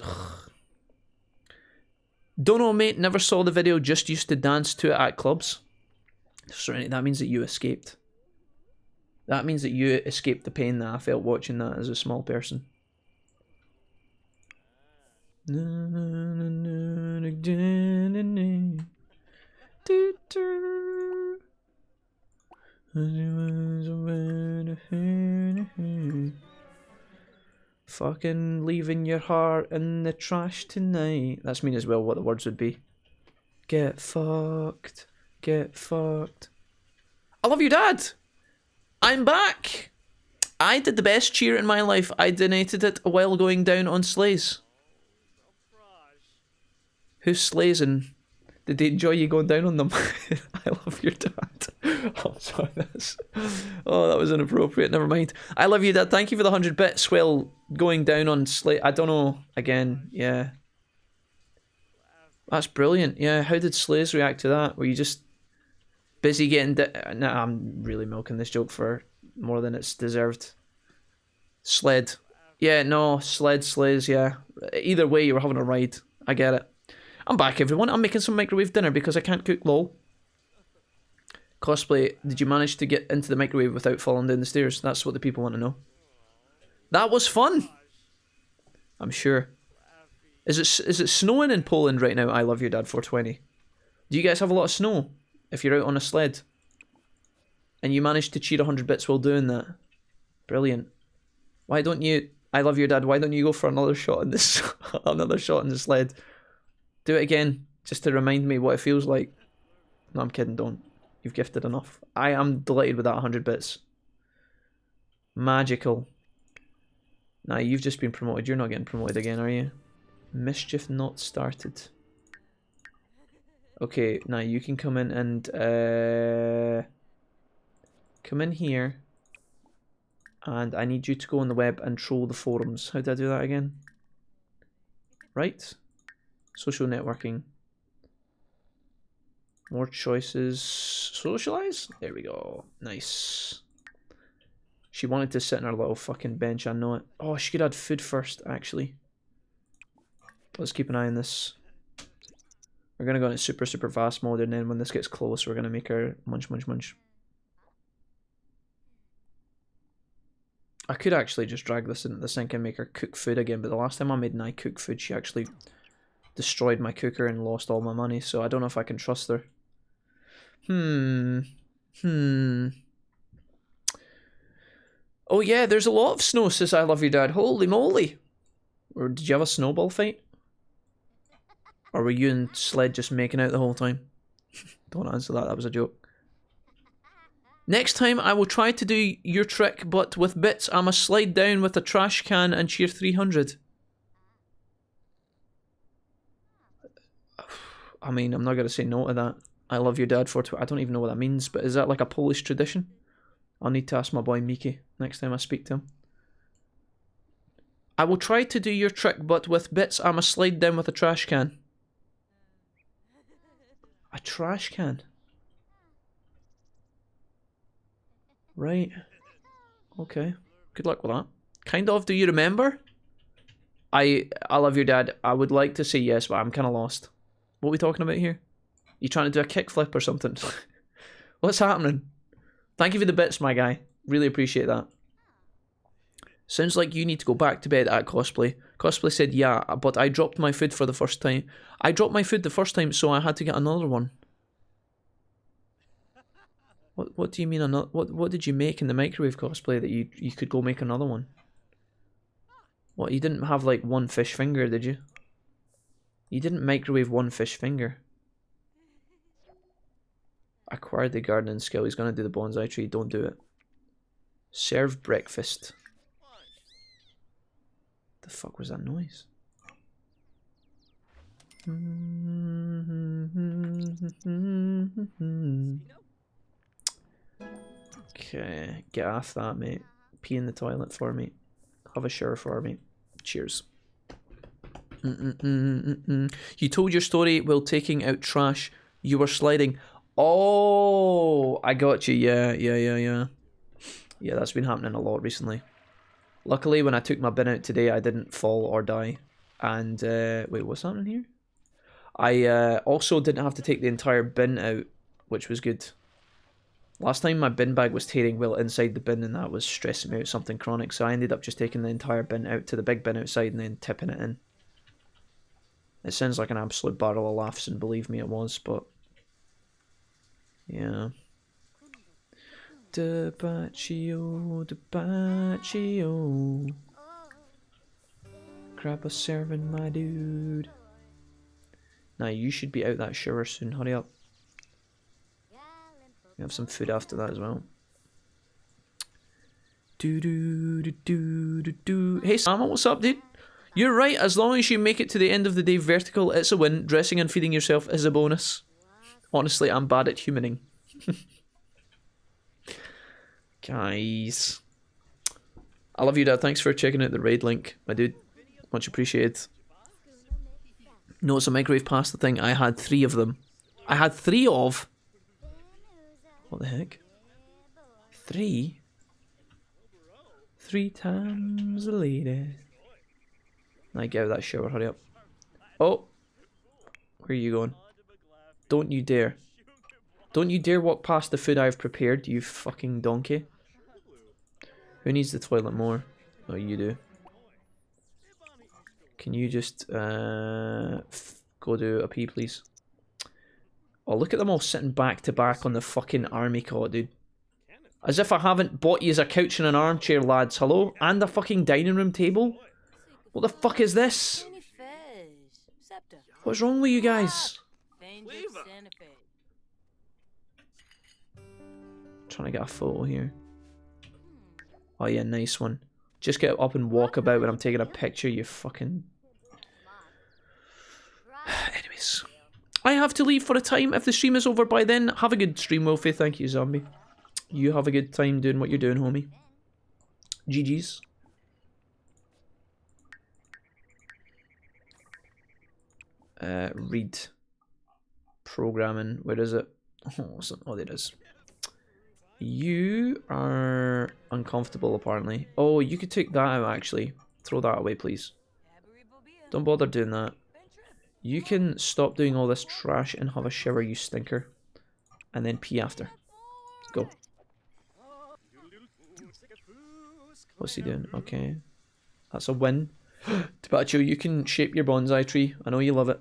Ugh. Don't know, mate. Never saw the video. Just used to dance to it at clubs. Sorry, that means that you escaped. That means that you escaped the pain that I felt watching that as a small person. Fucking leaving your heart in the trash tonight. That's mean as well what the words would be. Get fucked. Get fucked. I love you, Dad! I'm back! I did the best cheer in my life. I donated it while going down on sleighs. Who's sleighs and did they enjoy you going down on them? I love your dad. I'm sorry, oh, that was inappropriate. Never mind. I love you, Dad. Thank you for the 100 bits while going down on sleigh. I don't know. Again, yeah. That's brilliant. Yeah, how did sleighs react to that? Were you just busy getting... Nah, I'm really milking this joke for more than it's deserved. Sled. Yeah, no, sleighs, yeah. Either way, you were having a ride. I get it. I'm back, everyone. I'm making some microwave dinner because I can't cook, lol. Cosplay, did you manage to get into the microwave without falling down the stairs? That's what the people want to know. That was fun! I'm sure. Is it snowing in Poland right now? I love your dad 420. Do you guys have a lot of snow? If you're out on a sled? And you managed to cheat 100 bits while doing that? Brilliant. Why don't you... I love your dad, why don't you go for another shot in this... another shot in the sled? Do it again, just to remind me what it feels like. No, I'm kidding, don't. You've gifted enough. I am delighted with that 100 bits. Magical. Nah, you've just been promoted. You're not getting promoted again, are you? Mischief not started. Okay, now you can come in and... come in here. And I need you to go on the web and troll the forums. How do I do that again? Right? Social networking. More choices. Socialize? There we go. Nice. She wanted to sit on her little fucking bench, I know it. Oh, she could add food first, actually. Let's keep an eye on this. We're gonna go into super, super fast mode, and then when this gets close, we're gonna make her munch, munch, munch. I could actually just drag this into the sink and make her cook food again, but the last time I made Nye cook food, she actually destroyed my cooker and lost all my money, so I don't know if I can trust her. Oh yeah, there's a lot of snow, says I love you, Dad. Holy moly! Or did you have a snowball fight? Or were you and Sled just making out the whole time? Don't answer that, that was a joke. Next time I will try to do your trick, but with bits. I must slide down with a trash can and cheer 300. I mean, I'm not going to say no to that. I love your dad for I don't even know what that means, but is that like a Polish tradition? I'll need to ask my boy Miki next time I speak to him. I will try to do your trick, but with bits. I must slide down with a trash can. A trash can? Right. Okay. Good luck with that. Kind of. Do you remember? I love your dad. I would like to say yes, but I'm kind of lost. What are we talking about here? You trying to do a kickflip or something? What's happening? Thank you for the bits, my guy. Really appreciate that. Sounds like you need to go back to bed at Cosplay. Cosplay said, yeah, but I dropped my food for the first time. I dropped my food the first time, so I had to get another one. What do you mean another? What did you make in the microwave, Cosplay, that you could go make another one? What, you didn't have like one fish finger, did you? You didn't microwave one fish finger. Acquired the gardening skill. He's gonna do the bonsai tree. Don't do it. Serve breakfast. The fuck was that noise? Okay, get off that, mate. Pee in the toilet for me. Have a shower for me. Cheers. You told your story while taking out trash. You were sliding. Oh, I got you. Yeah. Yeah, that's been happening a lot recently. Luckily, when I took my bin out today, I didn't fall or die. And, wait, what's happening here? I also didn't have to take the entire bin out, which was good. Last time my bin bag was tearing well inside the bin, and that was stressing me out, something chronic, so I ended up just taking the entire bin out to the big bin outside and then tipping it in. It sounds like an absolute barrel of laughs, and believe me it was, but... yeah. Patio, Patio. Grab a serving, my dude. Now you should be out that shower soon, hurry up. We have some food after that as well. Hey Sam, what's up, dude? You're right, as long as you make it to the end of the day vertical, it's a win. Dressing and feeding yourself is a bonus. Honestly, I'm bad at humaning. Guys. I love you, Dad. Thanks for checking out the raid link, my dude. Much appreciated. No, it's a microwave pasta thing. I had 3 of them. I had 3 of... what the heck? 3? 3 times a lady. Now get out of that shower, hurry up. Oh! Where are you going? Don't you dare. Don't you dare walk past the food I've prepared, you fucking donkey. Who needs the toilet more? Oh, you do. Can you just go do a pee, please? Oh, look at them all sitting back to back on the fucking army cot, dude. As if I haven't bought you a couch and an armchair, lads. Hello? And a fucking dining room table? What the fuck is this? What's wrong with you guys? Trying to get a photo here. Oh yeah, nice one. Just get up and walk about when I'm taking a picture, you fucking... Anyways. I have to leave for a time. If the stream is over by then, have a good stream, Wolfie. Thank you, Zombie. You have a good time doing what you're doing, homie. GG's. Read. Programming. Where is it? Oh, there it is. You are uncomfortable, apparently. Oh, you could take that out, actually. Throw that away, please. Don't bother doing that. You can stop doing all this trash and have a shower, you stinker. And then pee after. Go. What's he doing? Okay. That's a win. Patio, you can shape your bonsai tree. I know you love it.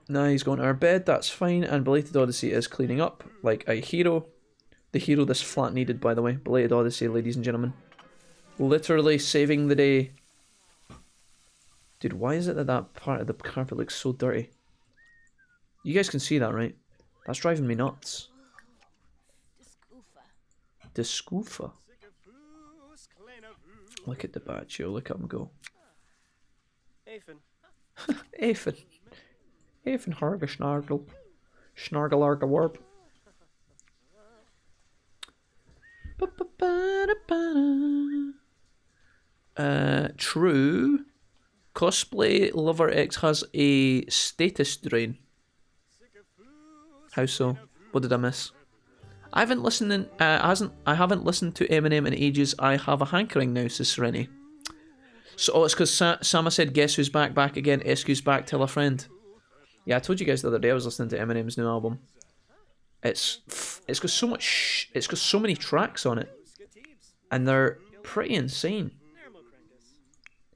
Now he's going to our bed. That's fine. And Belated Odyssey is cleaning up like a hero. The hero this flat needed, by the way. Belated Odyssey, ladies and gentlemen. Literally saving the day. Dude, why is it that that part of the carpet looks so dirty? You guys can see that, right? That's driving me nuts. Discoofa. Look at the Patio. Look at him go. Afen. Afen harga snargle. Snargle arga warp. True. Cosplay Lover X has a status drain. How so? What did I miss? I haven't listened. I haven't listened to Eminem in ages. I have a hankering now, says Sereni. So, oh, it's because Sama said, "Guess who's back? Back again. Who's back? Tell a friend." Yeah, I told you guys the other day I was listening to Eminem's new album. It's got so much. It's got so many tracks on it, and they're pretty insane.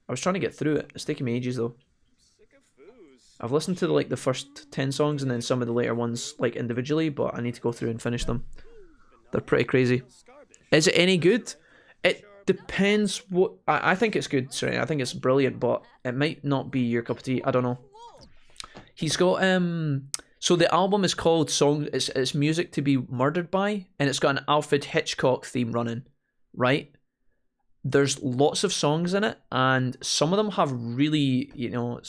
I was trying to get through it. It's taking me ages though. I've listened to like the first 10 songs and then some of the later ones like individually, but I need to go through and finish them. They're pretty crazy. Is it any good? It depends what... I think it's good, sorry. I think it's brilliant, but it might not be your cup of tea. I don't know. He's got... So the album is called It's Music to Be Murdered By, and it's got an Alfred Hitchcock theme running, right? There's lots of songs in it, and some of them have really, you know,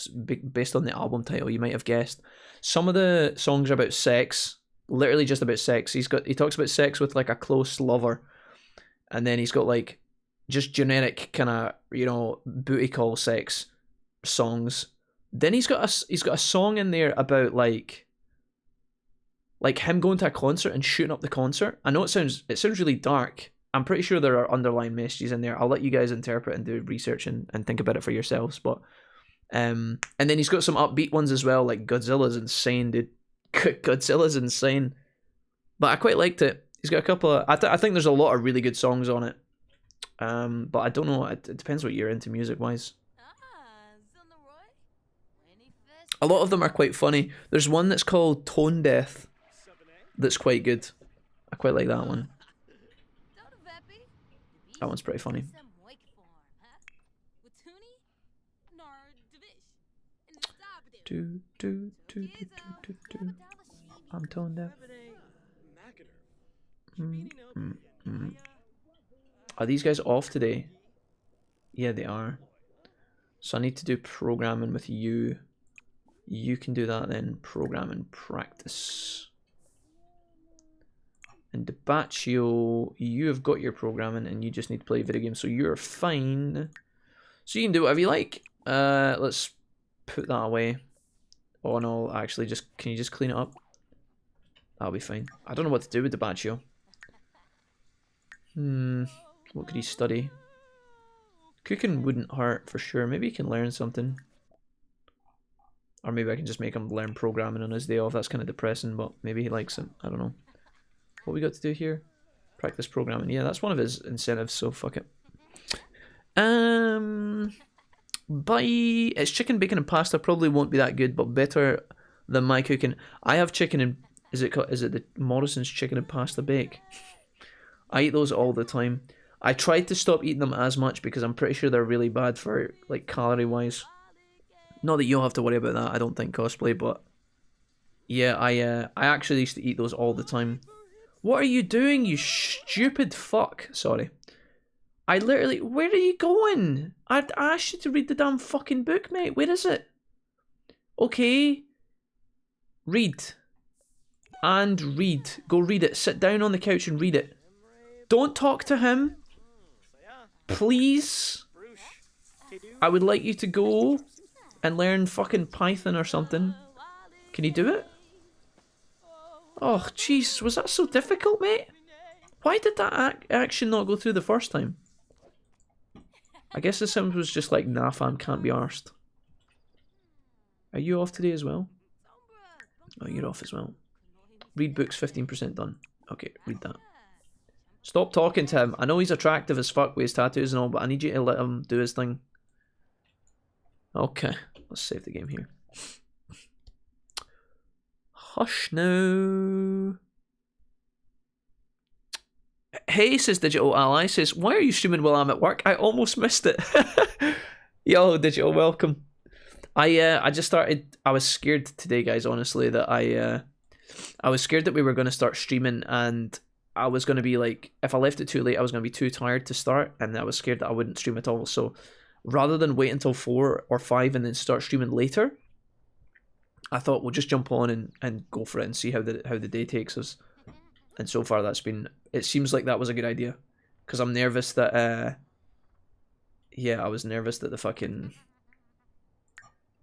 based on the album title, you might have guessed. Some of the songs are about sex, literally just about sex. He talks about sex with like a close lover, and then he's got like just generic kind of, you know, booty call sex songs. Then he's got a song in there about like him going to a concert and shooting up the concert. I know it sounds really dark. I'm pretty sure there are underlying messages in there. I'll let you guys interpret and do research and think about it for yourselves. But and then he's got some upbeat ones as well, like Godzilla's insane, dude. Godzilla's insane. But I quite liked it. He's got a couple of... I think there's a lot of really good songs on it. But I don't know. It depends what you're into music-wise. A lot of them are quite funny. There's one that's called Tone Death that's quite good. I quite like that one. That one's pretty funny. I'm tone deaf. Are these guys off today? Yeah, they are. So I need to do programming with you. You can do that then. Programming practice. And Patio, you have got your programming and you just need to play video games, so you're fine. So you can do whatever you like. Let's put that away. Oh no, actually, can you just clean it up? That'll be fine. I don't know what to do with the Patio. What could he study? Cooking wouldn't hurt for sure. Maybe he can learn something. Or maybe I can just make him learn programming on his day off. That's kind of depressing, but maybe he likes it. I don't know. What we got to do here? Practice programming. Yeah, that's one of his incentives, so fuck it. Bye. It's chicken, bacon, and pasta. Probably won't be that good, but better than my cooking. I have chicken and... Is it the Morrison's chicken and pasta bake? I eat those all the time. I tried to stop eating them as much because I'm pretty sure they're really bad for, like, calorie-wise. Not that you'll have to worry about that, I don't think, cosplay, but... Yeah, I actually used to eat those all the time. What are you doing, you stupid fuck? Sorry. I literally... Where are you going? I asked you to read the damn fucking book, mate. Where is it? Okay. Read. And read. Go read it. Sit down on the couch and read it. Don't talk to him. Please. I would like you to go and learn fucking Python or something. Can you do it? Oh, jeez. Was that so difficult, mate? Why did that action not go through the first time? I guess the Sims was just like, nah fam, can't be arsed. Are you off today as well? Oh, you're off as well. Read books, 15% done. Okay, read that. Stop talking to him. I know he's attractive as fuck with his tattoos and all, but I need you to let him do his thing. Okay, let's save the game here. Hush now. Hey, says Digital Ally, says, why are you streaming while I'm at work? I almost missed it. Yo, Digital, welcome. I just started, I was scared today, guys, honestly, that I was scared that we were going to start streaming, and I was going to be like, if I left it too late, I was going to be too tired to start, and I was scared that I wouldn't stream at all. So rather than wait until 4 or 5 and then start streaming later, I thought we'll just jump on and go for it and see how the day takes us. And so far that's been, it seems like that was a good idea, because I'm nervous that yeah, I was nervous that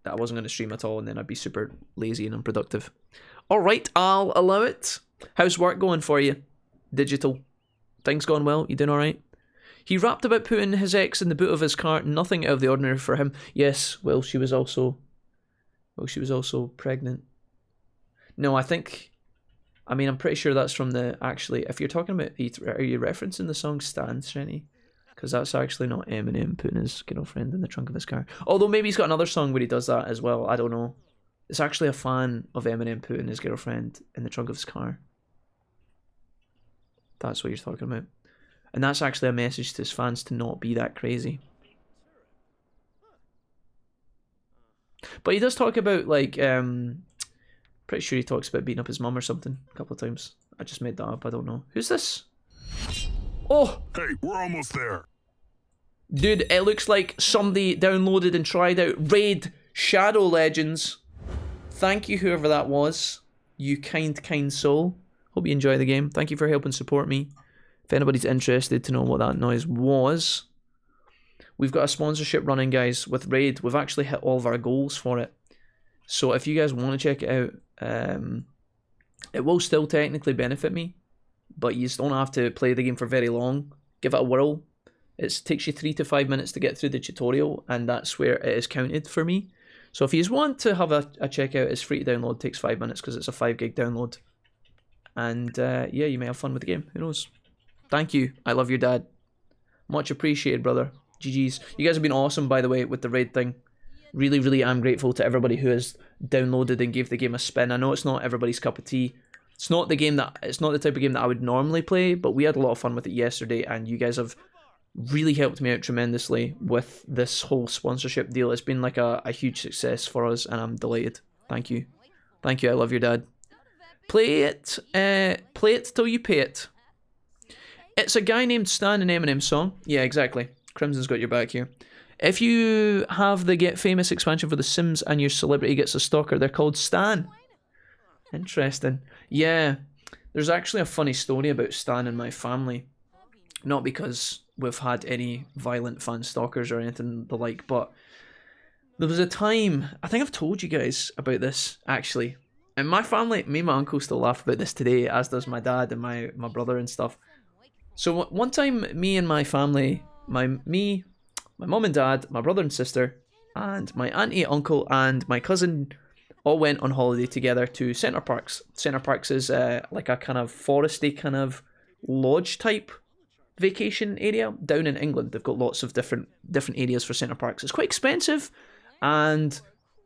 that I wasn't going to stream at all, and then I'd be super lazy and unproductive. All right, I'll allow it. How's work going for you, Digital? Things going well? You doing all right? He rapped about putting his ex in the boot of his car. Nothing out of the ordinary for him. Yes, well, she was also pregnant. No, I mean, I'm pretty sure that's from the, actually, if you're talking about, are you referencing the song Stan, Srenny? Because that's actually not Eminem putting his girlfriend in the trunk of his car. Although maybe he's got another song where he does that as well. I don't know. It's actually a fan of Eminem putting his girlfriend in the trunk of his car. That's what you're talking about. And that's actually a message to his fans to not be that crazy. But he does talk about, like, pretty sure he talks about beating up his mum or something a couple of times. I just made that up, I don't know. Who's this? Oh! Hey, we're almost there. Dude, it looks like somebody downloaded and tried out Raid Shadow Legends. Thank you, whoever that was. You kind soul. Hope you enjoy the game. Thank you for helping support me. If anybody's interested to know what that noise was. We've got a sponsorship running, guys, with Raid. We've actually hit all of our goals for it. So if you guys want to check it out, it will still technically benefit me, but you just don't have to play the game for very long. Give it a whirl. It takes you 3 to 5 minutes to get through the tutorial, and that's where it is counted for me. So if you just want to have a check out, it's free to download. Takes 5 minutes because it's a 5 gig download. And yeah, you may have fun with the game. Who knows? Thank you. I love your dad. Much appreciated, brother. GG's. You guys have been awesome, by the way, with the raid thing. Really, really am grateful to everybody who has downloaded and gave the game a spin. I know it's not everybody's cup of tea. It's not the type of game that I would normally play, but we had a lot of fun with it yesterday, and you guys have really helped me out tremendously with this whole sponsorship deal. It's been like a huge success for us, and I'm delighted. Thank you. Thank you, I love your dad. Play it till you pay it. It's a guy named Stan in Eminem's song. Yeah, exactly. Crimson's got your back here. If you have the Get Famous expansion for The Sims and your celebrity gets a stalker, they're called Stan. Interesting. Yeah, there's actually a funny story about Stan and my family. Not because we've had any violent fan stalkers or anything the like, but there was a time, I think I've told you guys about this, actually. And my family, me and my uncle still laugh about this today, as does my dad and my brother and stuff. So one time, me and my family, my mum and dad, my brother and sister, and my auntie, uncle, and my cousin all went on holiday together to Centre Parks. Centre Parks is like a kind of foresty kind of lodge type vacation area down in England. They've got lots of different areas for Centre Parks. It's quite expensive, and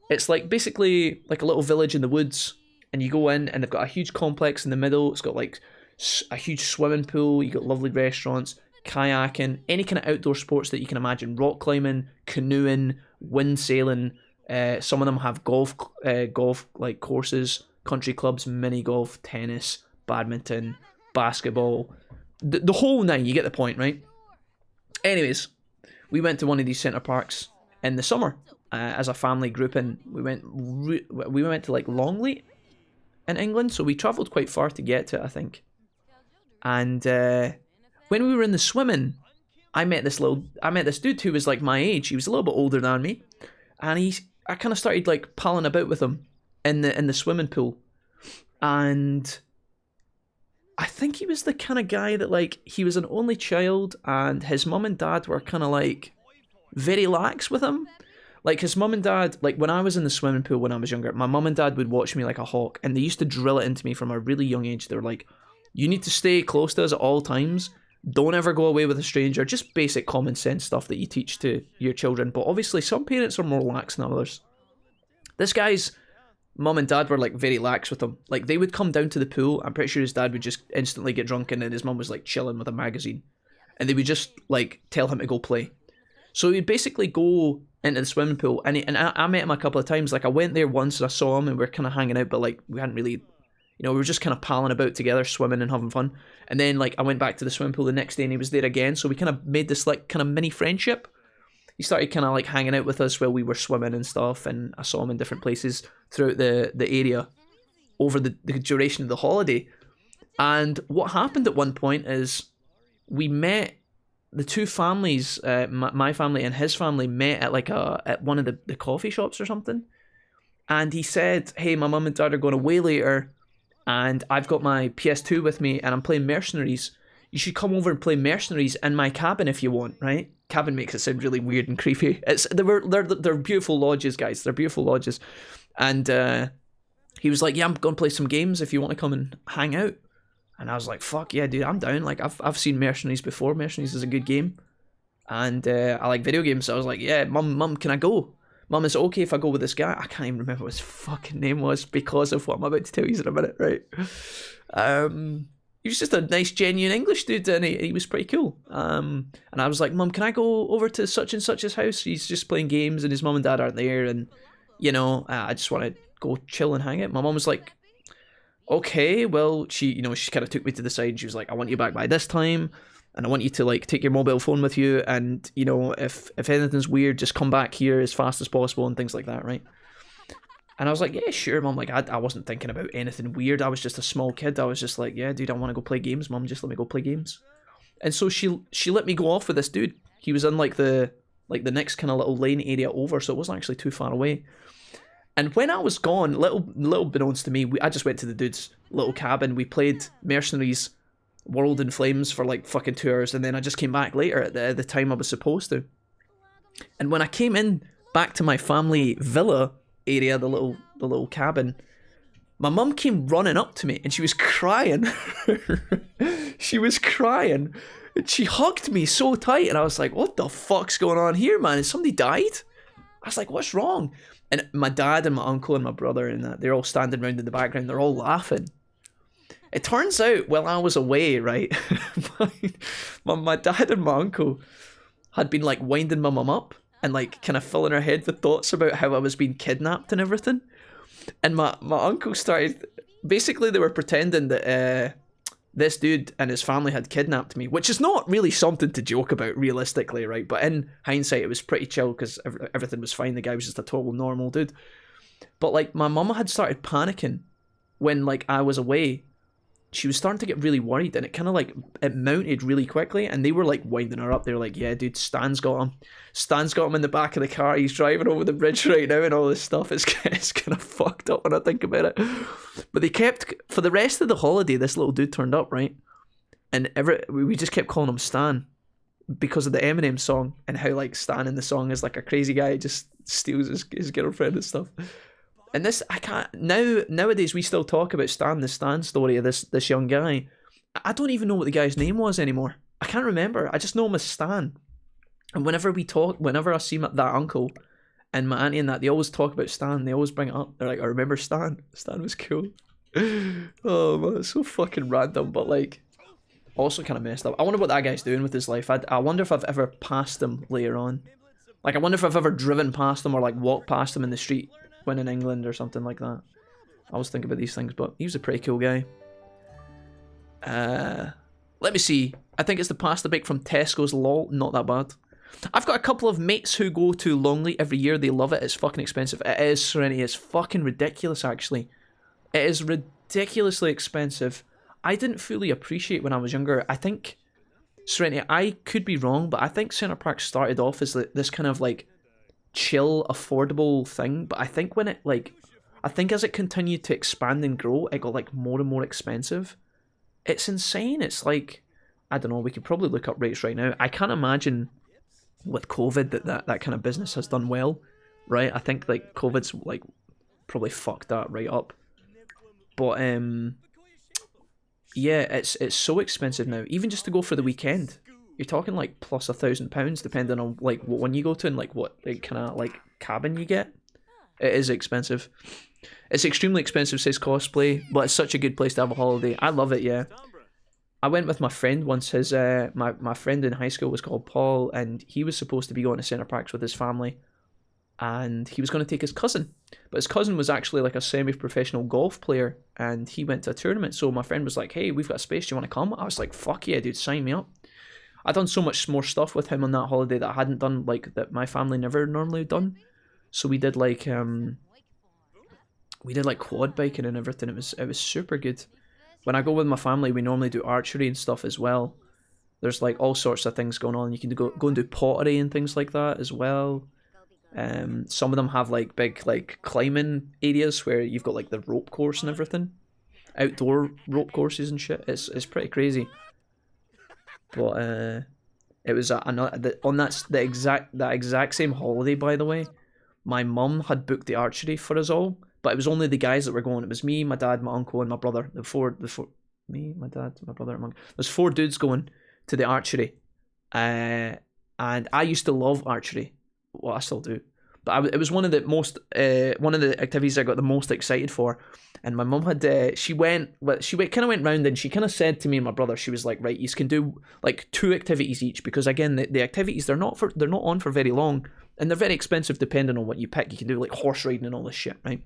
it's like basically like a little village in the woods, and you go in and they've got a huge complex in the middle. It's got like a huge swimming pool, you got lovely restaurants, kayaking, any kind of outdoor sports that you can imagine, rock climbing, canoeing, wind sailing. Some of them have golf like courses, country clubs, mini golf, tennis, badminton, basketball, the whole nine. You get the point, right? Anyways, we went to one of these Centre Parks in the summer as a family group, and we went to like Longleat in England, so we travelled quite far to get to it, I think. And when we were in the swimming, I met this dude who was like my age. He was a little bit older than me, and I kind of started like palling about with him in the swimming pool, and I think he was the kind of guy that, like, he was an only child and his mum and dad were kind of like very lax with him. Like, his mum and dad, like, when I was in the swimming pool when I was younger, my mum and dad would watch me like a hawk, and they used to drill it into me from a really young age. They were like, you need to stay close to us at all times. Don't ever go away with a stranger. Just basic common sense stuff that you teach to your children. But obviously, some parents are more lax than others. This guy's mum and dad were, like, very lax with him. Like, they would come down to the pool. I'm pretty sure his dad would just instantly get drunk, and then his mum was, like, chilling with a magazine. And they would just, like, tell him to go play. So he'd basically go into the swimming pool, and I met him a couple of times. Like, I went there once and I saw him, and we were kind of hanging out, but, like, we hadn't really, we were just kind of palling about together, swimming and having fun. And then, like, I went back to the swimming pool the next day, and he was there again. So we kind of made this, like, kind of mini friendship. He started kind of, like, hanging out with us while we were swimming and stuff, and I saw him in different places throughout the area over the duration of the holiday. And what happened at one point is we met. The two families, my family and his family, met at at one of the coffee shops or something. And he said, hey, my mum and dad are going away later, and I've got my PS2 with me, and I'm playing Mercenaries. You should come over and play Mercenaries in my cabin if you want, right? Cabin makes it sound really weird and creepy. They're beautiful lodges, guys. They're beautiful lodges. And he was like, yeah, I'm going to play some games if you want to come and hang out. And I was like, fuck yeah, dude, I'm down. Like, I've seen Mercenaries before. Mercenaries is a good game. And I like video games, so I was like, yeah, mum, can I go? Mum, is it okay if I go with this guy? I can't even remember what his fucking name was because of what I'm about to tell you in a minute, right? He was just a nice, genuine English dude, and he was pretty cool. And I was like, Mum, can I go over to such and such's house? He's just playing games, and his mum and dad aren't there, and, I just want to go chill and hang out. My mum was like, okay, well, she kind of took me to the side, and she was like, I want you back by this time, and I want you to, like, take your mobile phone with you, and, if anything's weird, just come back here as fast as possible, and things like that, right? And I was like, yeah, sure, Mum. Like, I wasn't thinking about anything weird. I was just a small kid. I was just like, yeah, dude, I want to go play games, Mum. Just let me go play games. And so she let me go off with this dude. He was in, like, the next kind of little lane area over, so it wasn't actually too far away. And when I was gone, little beknownst to me, I just went to the dude's little cabin. We played Mercenaries World in Flames for like fucking 2 hours, and then I just came back later at the time I was supposed to. And when I came in back to my family villa area, the little cabin, my mum came running up to me and she was crying. She was crying. And she hugged me so tight, and I was like, what the fuck's going on here, man? Has somebody died? I was like, what's wrong? And my dad and my uncle and my brother and that, they're all standing around in the background. They're all laughing. It turns out, while I was away, right, my dad and my uncle had been, like, winding my mum up and, like, kind of filling her head with thoughts about how I was being kidnapped and everything. And my uncle started... Basically, they were pretending that this dude and his family had kidnapped me, which is not really something to joke about, realistically, right? But in hindsight, it was pretty chill because everything was fine. The guy was just a total normal dude. But, like, my mum had started panicking when, like, I was away. She was starting to get really worried, and it kind of, like, it mounted really quickly, and they were, like, winding her up. They were like, yeah, dude, Stan's got him. Stan's got him in the back of the car. He's driving over the bridge right now and all this stuff. It's kind of fucked up when I think about it. But they kept, for the rest of the holiday, this little dude turned up, right? And we just kept calling him Stan because of the Eminem song and how, like, Stan in the song is, like, a crazy guy who just steals his girlfriend and stuff. And this, I can't, nowadays we still talk about Stan, the Stan story of this young guy. I don't even know what the guy's name was anymore. I can't remember. I just know him as Stan. And whenever I see that uncle and my auntie and that, they always talk about Stan. They always bring it up. They're like, I remember Stan. Stan was cool. Oh man, it's so fucking random, but, like, also kind of messed up. I wonder what that guy's doing with his life. I wonder if I've ever passed him later on. Like, I wonder if I've ever driven past him or, like, walked past him in the street when in England or something like that. I always think about these things, but he was a pretty cool guy. Let me see. I think it's the pasta bake from Tesco's. Lol, not that bad. I've got a couple of mates who go to Longley every year. They love it. It's fucking expensive. It is, Serenity. It's fucking ridiculous, actually. It is ridiculously expensive. I didn't fully appreciate when I was younger. I think, Serenity, I could be wrong, but I think Centre Park started off as this kind of, like, chill, affordable thing, but I think when it, like, I think as it continued to expand and grow, it got, like, more and more expensive. It's insane. It's like, I don't know, we could probably look up rates right now. I can't imagine with COVID that kind of business has done well, right? I think like COVID's like probably fucked that right up. But yeah, it's so expensive now. Even just to go for the weekend, you're talking like plus £1,000 depending on like what one you go to and like what like kind of like cabin you get. It is expensive. It's extremely expensive, says cosplay, but it's such a good place to have a holiday. I love it. Yeah, I went with my friend once. His my friend in high school was called Paul, and he was supposed to be going to Centre Parks with his family, and he was going to take his cousin, but his cousin was actually like a semi-professional golf player, and he went to a tournament. So my friend was like, "Hey, we've got space. Do you want to come?" I was like, "Fuck yeah, dude, sign me up." I'd done so much more stuff with him on that holiday that I hadn't done, like that my family never normally done. So we did like quad biking and everything. It was super good. When I go with my family, we normally do archery and stuff as well. There's like all sorts of things going on. You can go and do pottery and things like that as well. Some of them have like big like climbing areas where you've got like the rope course and everything, outdoor rope courses and shit. It's pretty crazy. But it was on that exact same holiday, by the way. My mum had booked the archery for us all, but it was only the guys that were going. It was me, my dad, my uncle, and my brother. Me, my dad, my brother, and my uncle. There's 4 dudes going to the archery, and I used to love archery. Well, I still do, but it was one of the activities I got the most excited for. And my mum had she kind of went round and she kind of said to me and my brother, she was like, right, you can do like 2 activities each, because again the activities they're not on for very long, and they're very expensive depending on what you pick. You can do like horse riding and all this shit, right?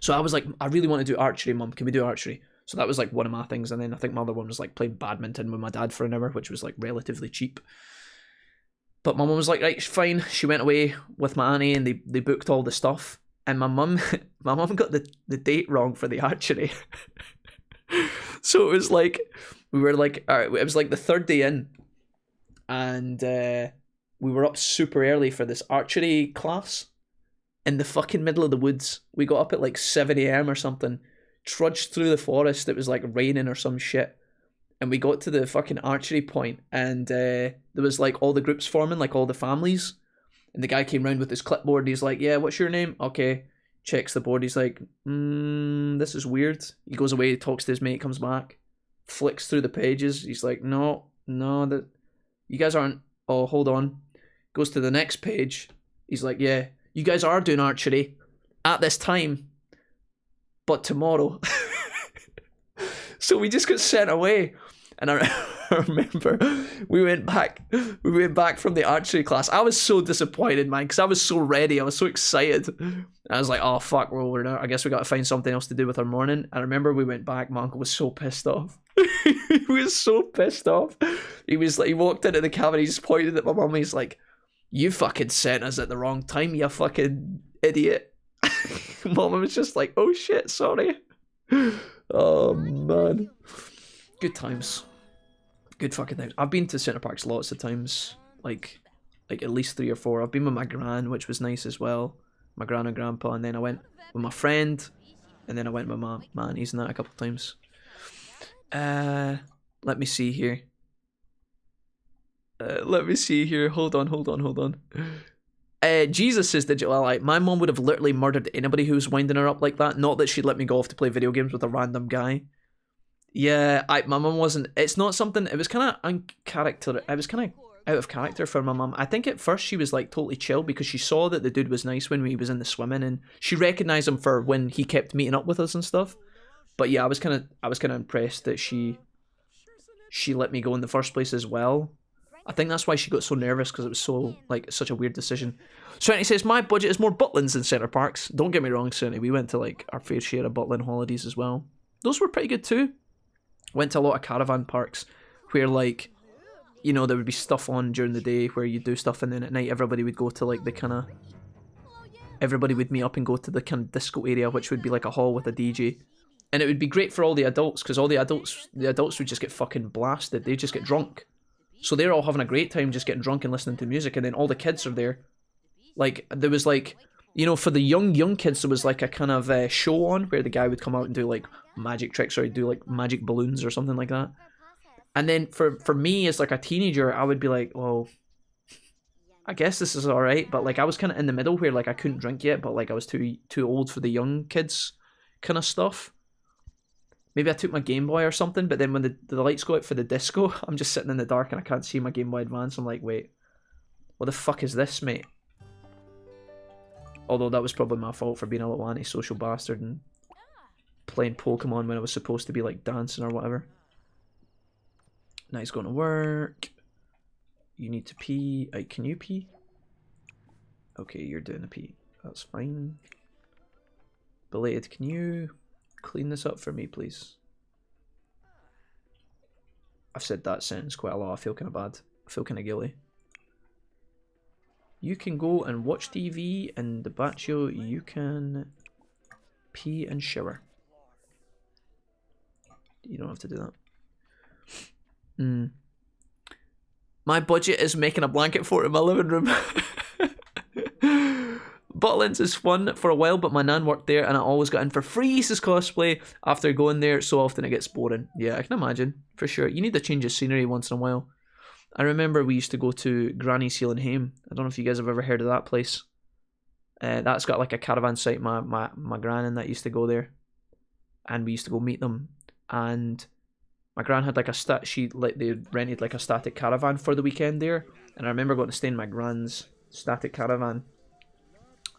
So I was like, I really want to do archery, Mum. Can we do archery? So that was like one of my things, and then I think my other one was like playing badminton with my dad for an hour, which was like relatively cheap. But my mum was like, right, fine. She went away with my auntie and they booked all the stuff. And my mum got the date wrong for the archery. So it was like, we were like, all right, it was like the 3rd day in. And we were up super early for this archery class in the fucking middle of the woods. We got up at like 7 a.m. or something, trudged through the forest. It was like raining or some shit. And we got to the fucking archery point, and there was like all the groups forming, like all the families. And the guy came round with his clipboard. He's like, yeah, what's your name? Okay. Checks the board. He's like, this is weird. He goes away, talks to his mate, comes back, flicks through the pages. He's like, no, that you guys aren't. Oh, hold on. Goes to the next page. He's like, yeah, you guys are doing archery at this time, but tomorrow. So we just got sent away. And I remember we went back from the archery class. I was so disappointed, man, because I was so ready. I was so excited. I was like, oh, fuck, I guess we got to find something else to do with our morning. And I remember we went back. My uncle was so pissed off. He was so pissed off. He was like, he walked into the cabin. He just pointed at my mum. He's like, you fucking sent us at the wrong time, you fucking idiot. Mum was just like, oh, shit, sorry. Oh, man. Good times. Good fucking times. I've been to Centre Parks lots of times. Like at least 3 or 4. I've been with my gran, which was nice as well. My gran and grandpa. And then I went with my friend. And then I went with my aunties and that a couple of times. Let me see here. Hold on. Jesus says digital ally. My mom would have literally murdered anybody who was winding her up like that. Not that she'd let me go off to play video games with a random guy. Yeah, my mum wasn't. It's not something. It was kind of uncharacter. I was kind of out of character for my mum. I think at first she was like totally chill because she saw that the dude was nice when he was in the swimming, and she recognized him for when he kept meeting up with us and stuff. But yeah, I was kind of impressed that she let me go in the first place as well. I think that's why she got so nervous, because it was so like such a weird decision. Serenity says my budget is more Butlins than Centre Parks. Don't get me wrong, Serenity. We went to like our fair share of Butlin holidays as well. Those were pretty good too. Went to a lot of caravan parks where, like, you know, there would be stuff on during the day where you do stuff, and then at night everybody would go to like the kind of, everybody would meet up and go to the kind of disco area, which would be like a hall with a DJ, and it would be great for all the adults because all the adults would just get fucking blasted. They'd just get drunk, so they're all having a great time just getting drunk and listening to music, and then all the kids are there. Like there was like You know, for the young kids, there was like a kind of show on where the guy would come out and do like magic tricks, or he'd do like magic balloons or something like that. And then for me as like a teenager, I would be like, well, I guess this is alright, but like I was kind of in the middle where like I couldn't drink yet, but like I was too old for the young kids kind of stuff. Maybe I took my Game Boy or something, but then when the lights go out for the disco, I'm just sitting in the dark and I can't see my Game Boy Advance. I'm like, wait, what the fuck is this, mate? Although that was probably my fault for being a little antisocial bastard and playing Pokemon when I was supposed to be like dancing or whatever. Now he's going to work. You need to pee. Can you pee? Okay, you're doing a pee. That's fine. Belated, can you clean this up for me, please? I've said that sentence quite a lot. I feel kind of bad. I feel kind of guilty. You can go and watch TV, and the Patio, you can pee and shower. You don't have to do that. My budget is making a blanket fort in my living room. Butlins is fun for a while, but my nan worked there and I always got in for free, says Cosplay. After going there so often it gets boring. Yeah, I can imagine, for sure. You need a change of scenery once in a while. I remember we used to go to Granny's Seal and Hame. I don't know if you guys have ever heard of that place. That's got like a caravan site. My gran and that used to go there. And we used to go meet them. And my gran had like they rented like a static caravan for the weekend there. And I remember going to stay in my gran's static caravan.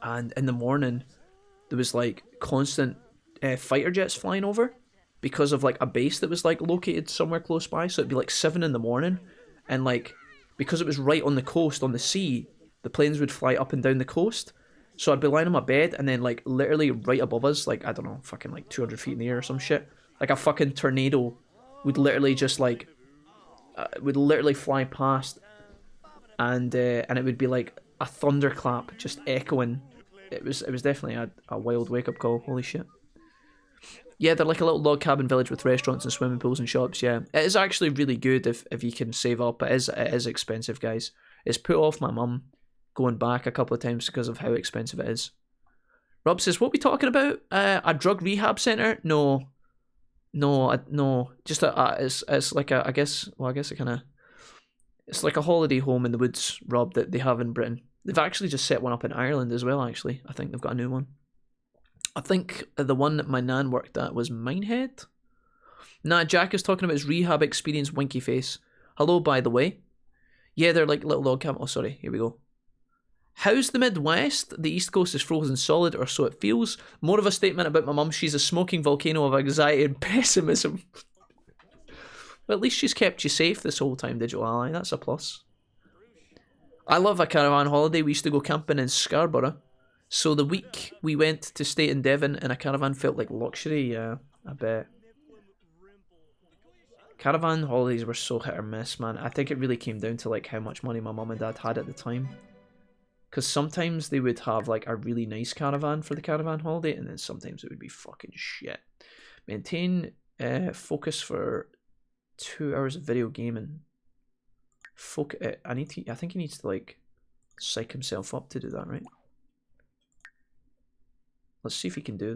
And in the morning, there was like constant fighter jets flying over because of like a base that was like located somewhere close by. So it'd be like 7 in the morning, and like because it was right on the coast, on the sea, the planes would fly up and down the coast. So I'd be lying on my bed, and then like literally right above us, like I don't know, fucking like 200 feet in the air or some shit, like a fucking tornado would literally just like would literally fly past, and it would be like a thunderclap just echoing. It was definitely a wild wake up call. Holy shit. Yeah, they're like a little log cabin village with restaurants and swimming pools and shops. Yeah, it is actually really good if you can save up. It is expensive, guys. It's put off my mum going back a couple of times because of how expensive it is. Rob says, "What are we talking about? A drug rehab center? No. Just it's like a, I guess it kind of, it's like a holiday home in the woods, Rob, that they have in Britain. They've actually just set one up in Ireland as well, actually. I think they've got a new one. I think the one that my nan worked at was Minehead. Nah, Jack is talking about his rehab experience, winky face. Hello, by the way. Yeah, they're like little log cabin. Oh, sorry, here we go. How's the Midwest? The East Coast is frozen solid, or so it feels. More of a statement about my mum. She's a smoking volcano of anxiety and pessimism. But at least she's kept you safe this whole time, Digital Ally. That's a plus. I love a caravan holiday. We used to go camping in Scarborough. So the week we went to stay in Devon in a caravan felt like luxury, yeah, I bet. Caravan holidays were so hit or miss, man. I think it really came down to like how much money my mum and dad had at the time. Because sometimes they would have like a really nice caravan for the caravan holiday, and then sometimes it would be fucking shit. Maintain focus for 2 hours of video gaming. I think he needs to like psych himself up to do that, right? Let's see if he can do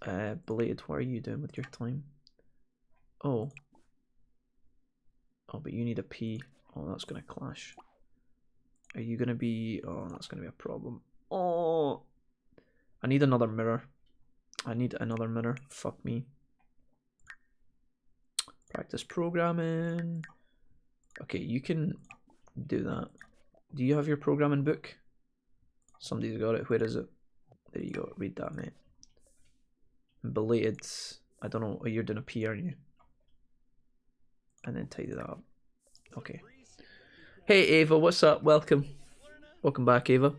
that. Belated, what are you doing with your time? Oh, but you need a pee. Oh, that's gonna clash. Are you gonna be? Oh, that's gonna be a problem. Oh, I need another mirror. Fuck me. Practice programming. Okay, you can do that. Do you have your programming book? Somebody's got it. Where is it? There you go. Read that, mate. Belated. I don't know. Oh, you're doing a P, aren't you? And then tidy that up. Okay. Hey, Ava. What's up? Welcome. Welcome back, Ava.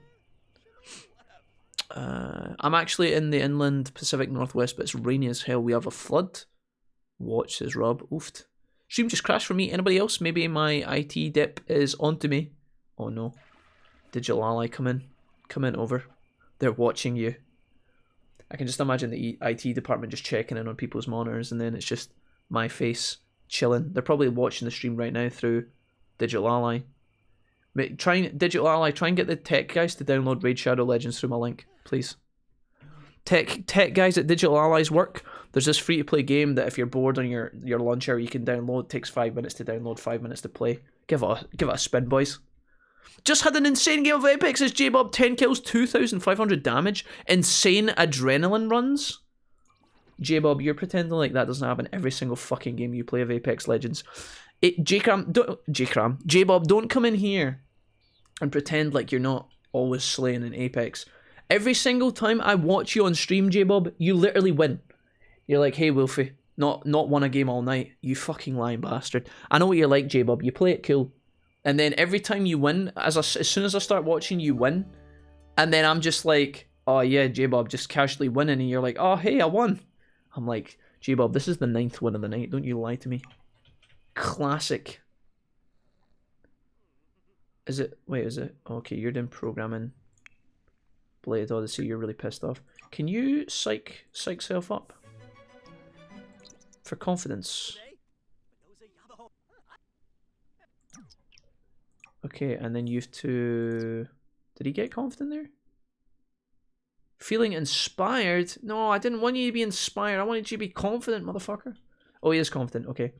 I'm actually in the inland Pacific Northwest, but it's rainy as hell. We have a flood. Watch, says Rob. Oofed. Stream just crashed for me. Anybody else? Maybe my IT dip is onto me. Oh no. Digital Ally, come in over. They're watching you. I can just imagine the IT department just checking in on people's monitors, and then it's just my face chilling. They're probably watching the stream right now through Digital Ally. Digital Ally, try and get the tech guys to download Raid Shadow Legends through my link, please. Tech guys at Digital Allies work. There's this free to play game that if you're bored on your lunch hour, you can download. It takes 5 minutes to download, 5 minutes to play. Give it a spin, boys. Just had an insane game of Apex as J-Bob, 10 kills, 2,500 damage. Insane adrenaline runs. J-Bob, you're pretending like that doesn't happen every single fucking game you play of Apex Legends. J-Bob, don't come in here and pretend like you're not always slaying in Apex. Every single time I watch you on stream, J-Bob, you literally win. You're like, hey, Wolfie, not won a game all night. You fucking lying bastard. I know what you're like, J-Bob. You play it cool. And then every time you win, as soon as I start watching you win, and then I'm just like, oh yeah, J-Bob, just casually winning, and you're like, oh hey, I won. I'm like, J-Bob, this is the 9th win of the night. Don't you lie to me. Classic. Is it? Wait, is it? Okay, you're doing programming. Blade Odyssey, you're really pissed off. Can you psych self up? For confidence. Okay, and then you have to... Did he get confident there? Feeling inspired? No, I didn't want you to be inspired. I wanted you to be confident, motherfucker. Oh, he is confident. Okay.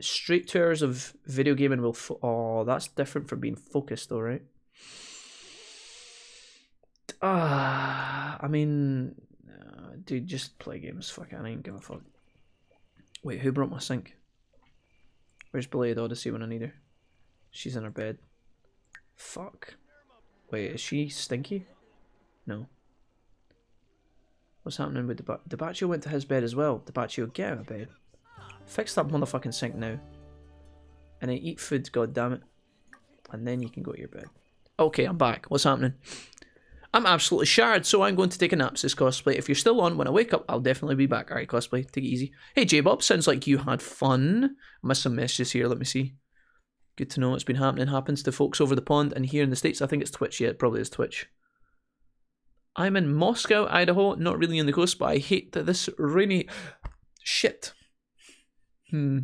Straight 2 hours of video gaming will... Oh, that's different from being focused, though, right? I mean... dude, just play games. Fuck it, I ain't give a fuck. Wait, who broke my sink? Where's Blade Odyssey when I need her? She's in her bed. Fuck. Wait, is she stinky? No. What's happening with Patio went to his bed as well. Patio, get out of bed. Fix that motherfucking sink now. And then eat food, goddammit. And then you can go to your bed. Okay, I'm back. What's happening? I'm absolutely shattered, so I'm going to take a nap, says Cosplay. If you're still on, when I wake up, I'll definitely be back. Alright, Cosplay, take it easy. Hey, J-Bob, sounds like you had fun. I missed some messages here, let me see. Good to know what's been happening. Happens to folks over the pond, and here in the States, I think it's Twitch. Yeah, it probably is Twitch. I'm in Moscow, Idaho. Not really on the coast, but I hate that this rainy... Shit. I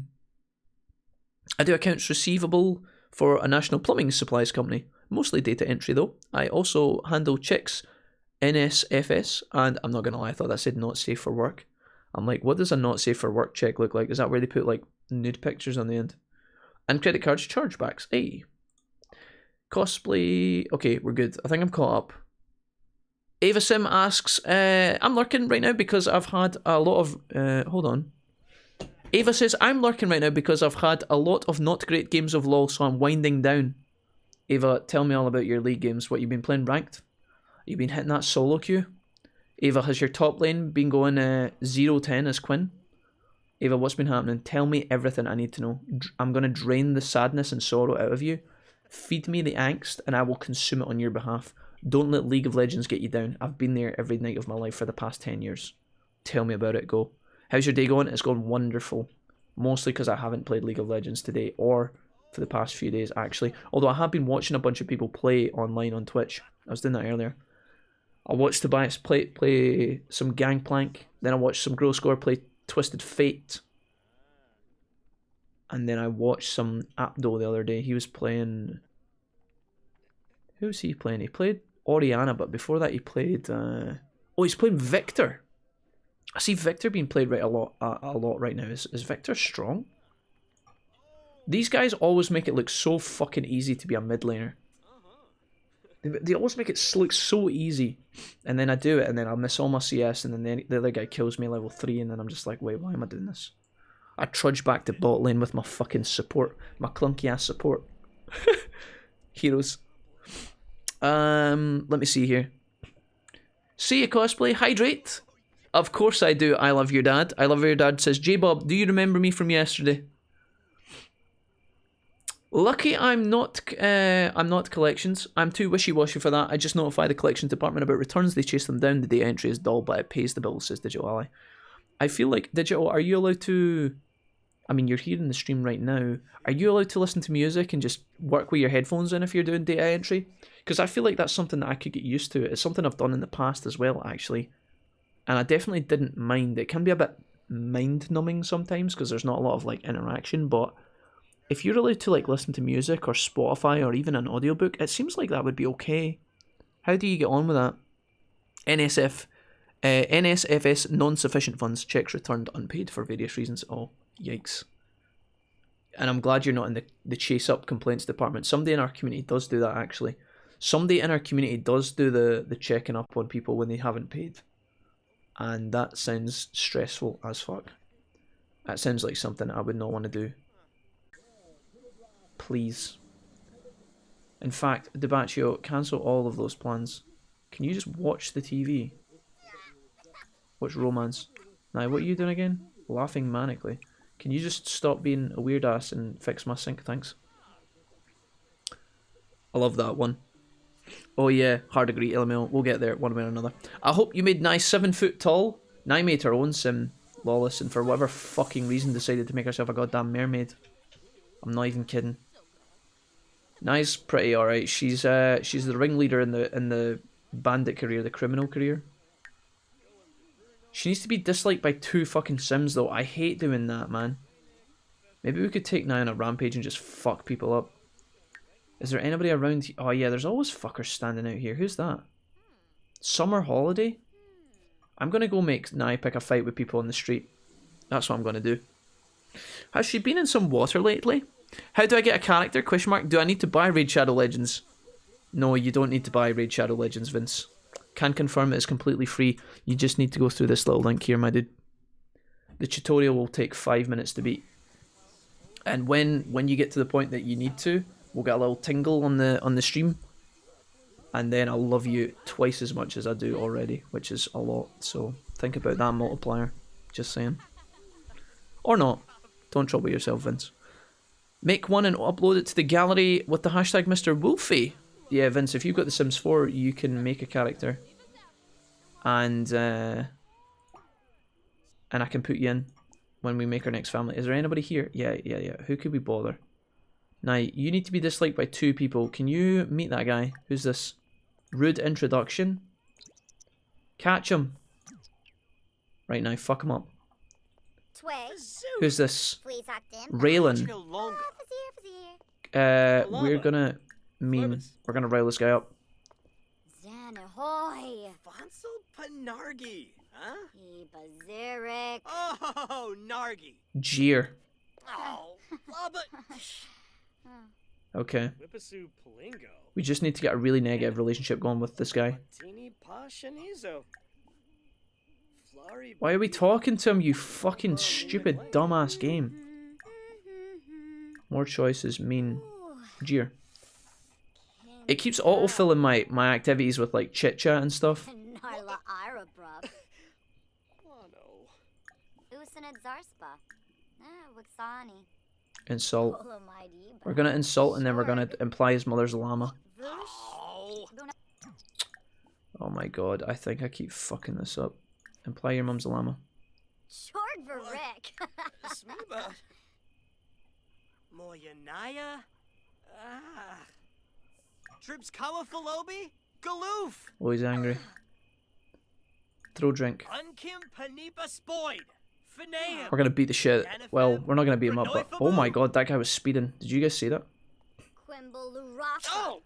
do accounts receivable for a national plumbing supplies company. Mostly data entry, though. I also handle checks, NSFS, and I'm not going to lie, I thought that said not safe for work. I'm like, what does a not safe for work check look like? Is that where they put, like, nude pictures on the end? And credit cards chargebacks. Hey. Cosplay. Okay, we're good. I think I'm caught up. Ava Sim asks, I'm lurking right now because I've had a lot of... hold on. Ava says, I'm lurking right now because I've had a lot of not great games of LoL, so I'm winding down. Ava, tell me all about your league games. What, you've been playing ranked? You've been hitting that solo queue? Ava, has your top lane been going 0-10 as Quinn? Ava, what's been happening? Tell me everything I need to know. I'm going to drain the sadness and sorrow out of you. Feed me the angst and I will consume it on your behalf. Don't let League of Legends get you down. I've been there every night of my life for the past 10 years. Tell me about it, go. How's your day going? It's going wonderful. Mostly because I haven't played League of Legends today or for the past few days, actually. Although I have been watching a bunch of people play online on Twitch. I was doing that earlier. I watched Tobias play some Gangplank. Then I watched some Grow Score play Twisted Fate. And then I watched some Apdo the other day. He was playing... Who was he playing? He played Oriana, but before that he played... Oh, he's playing Victor. I see Victor being played a lot right now. Is Victor strong? These guys always make it look so fucking easy to be a mid laner. They always make it look so easy. And then I do it, and then I miss all my CS, and then the other guy kills me level 3, and then I'm just like, wait, why am I doing this? I trudge back to bot lane with my fucking support. My clunky ass support. Heroes. Let me see here. See ya, Cosplay. Hydrate. Of course I do. I love your dad. I love your dad. Says, J-Bob, do you remember me from yesterday? Lucky I'm not collections. I'm too wishy-washy for that. I just notify the collections department about returns. They chase them down. The data entry is dull, but it pays the bill, says Digital Ally. I feel like, Digital, are you allowed to... I mean, you're here in the stream right now. Are you allowed to listen to music and just work with your headphones in if you're doing data entry? Because I feel like that's something that I could get used to. It's something I've done in the past as well, actually. And I definitely didn't mind. It can be a bit mind-numbing sometimes because there's not a lot of, like, interaction, but if you're allowed to like listen to music or Spotify or even an audiobook, it seems like that would be okay. How do you get on with that? NSFS non-sufficient funds, checks returned unpaid for various reasons. Oh, yikes. And I'm glad you're not in the chase up complaints department. Somebody in our community does do that, actually. Somebody in our community does do the checking up on people when they haven't paid. And that sounds stressful as fuck. That sounds like something I would not want to do. Please. In fact, DeBaccio, cancel all of those plans. Can you just watch the TV? Watch romance. Now, what are you doing again? Laughing manically. Can you just stop being a weird ass and fix my sink, thanks? I love that one. Oh yeah, hard agree, LML. We'll get there one way or another. I hope you made Nye 7 foot tall. Nye made her own sim, lawless, and for whatever fucking reason decided to make herself a goddamn mermaid. I'm not even kidding. Nye's pretty alright. She's the ringleader in the bandit career, the criminal career. She needs to be disliked by 2 fucking sims though. I hate doing that, man. Maybe we could take Nye on a rampage and just fuck people up. Is there anybody around? Oh yeah, there's always fuckers standing out here. Who's that? Summer holiday? I'm gonna go make Nye pick a fight with people on the street. That's what I'm gonna do. Has she been in some water lately? How do I get a character? Question mark. Do I need to buy Raid Shadow Legends? No, you don't need to buy Raid Shadow Legends, Vince. Can confirm it is completely free. You just need to go through this little link here, my dude. The tutorial will take 5 minutes to beat. And when you get to the point that you need to, we'll get a little tingle on the stream. And then I'll love you twice as much as I do already, which is a lot. So think about that multiplier. Just saying. Or not. Don't trouble yourself, Vince. Make one and upload it to the gallery with the hashtag Mr. Wolfie. Yeah, Vince, if you've got The Sims 4, you can make a character. And I can put you in when we make our next family. Is there anybody here? Yeah. Who could we bother? Now, you need to be disliked by 2 people. Can you meet that guy? Who's this? Rude introduction? Catch him. Right now, fuck him up. Who's this? Raylan. We're gonna rile this guy up. Oh, Nargi. Jeer. Oh, Okay. We just need to get a really negative relationship going with this guy. Why are we talking to him, you fucking stupid dumbass game? More choices mean jeer. It keeps autofilling my activities with like chit chat and stuff. Insult. We're gonna insult and then we're gonna imply his mother's a llama. Oh my god, I think I keep fucking this up. Imply your mum's a llama. Oh, he's angry. Throw drink. We're gonna beat the shit. Well, we're not gonna beat him up, but oh my god, that guy was speeding. Did you guys see that?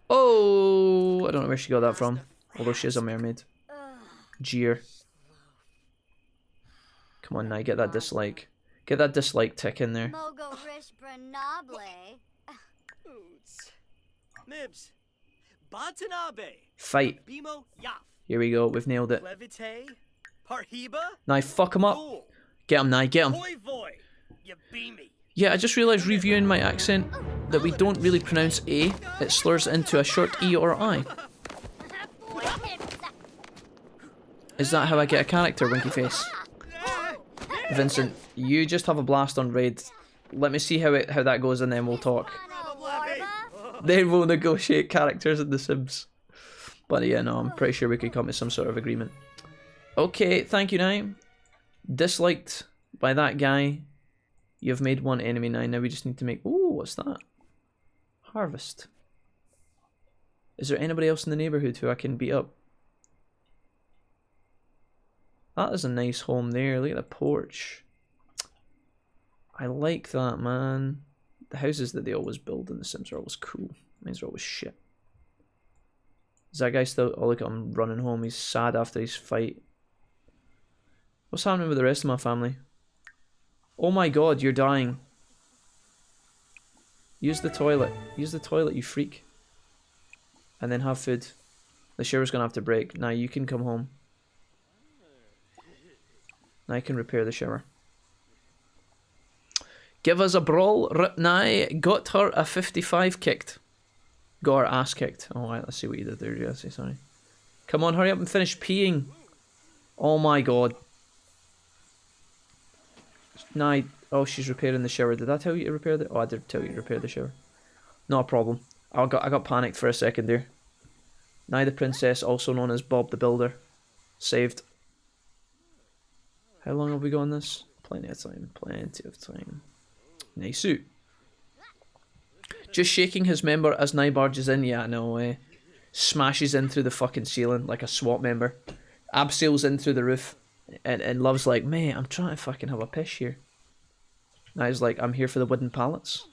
Oh, I don't know where she got that from. Although she is a mermaid. Jeer. Come on now, get that dislike. Get that dislike tick in there. Fight. Here we go, we've nailed it. Now fuck him up. Get him now, get him. Yeah, I just realised reviewing my accent that we don't really pronounce A. It slurs into a short E or I. Is that how I get a character, Winky Face? Vincent, you just have a blast on Raid. Let me see how that goes and then we'll talk. Then we'll negotiate characters in The Sims. But yeah, no, I'm pretty sure we could come to some sort of agreement. Okay, thank you now. Disliked by that guy. You've made one enemy now. Now we just need to make... Ooh, what's that? Harvest. Is there anybody else in the neighbourhood who I can beat up? That is a nice home there. Look at the porch. I like that, man. The houses that they always build in The Sims are always cool. Mine are always shit. Is that guy still... Oh, look at him running home. He's sad after his fight. What's happening with the rest of my family? Oh my god, you're dying. Use the toilet. Use the toilet, you freak. And then have food. The shower's gonna have to break. Now you can come home. Now I can repair the shower. Give us a brawl. Now got her a 55 kicked. Got her ass kicked. Alright, let's see what you did there, Jesse. Sorry. Come on, hurry up and finish peeing. Oh my god. Nah, oh, she's repairing the shower. Did I tell you to repair the... Oh, I did tell you to repair the shower. No problem. I got panicked for a second there. Now the princess, also known as Bob the Builder. Saved. How long have we got on this? Plenty of time. Plenty of time. Nice suit. Just shaking his member as Nye barges in. Yeah, no way. Smashes in through the fucking ceiling like a SWAT member. Abseils in through the roof. And Love's like, mate, I'm trying to fucking have a piss here. Now he's like, I'm here for the wooden pallets.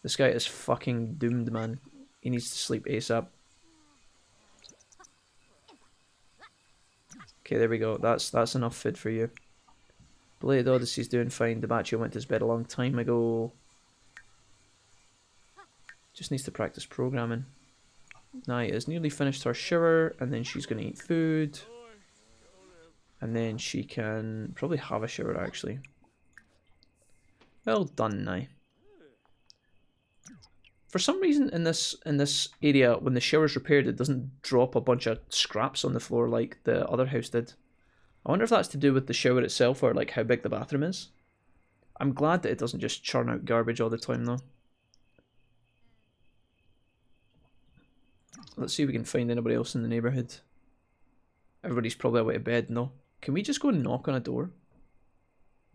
This guy is fucking doomed, man. He needs to sleep ASAP. Okay, there we go. That's enough food for you. Blade Odyssey's doing fine. The Patio went to his bed a long time ago. Just needs to practice programming. Nye is nearly finished her shower, and then she's gonna eat food. And then she can probably have a shower, actually. Well done, Nye. For some reason in this area, when the shower's repaired, it doesn't drop a bunch of scraps on the floor like the other house did. I wonder if that's to do with the shower itself or like how big the bathroom is. I'm glad that it doesn't just churn out garbage all the time though. Let's see if we can find anybody else in the neighbourhood. Everybody's probably away to bed, no. Can we just go and knock on a door?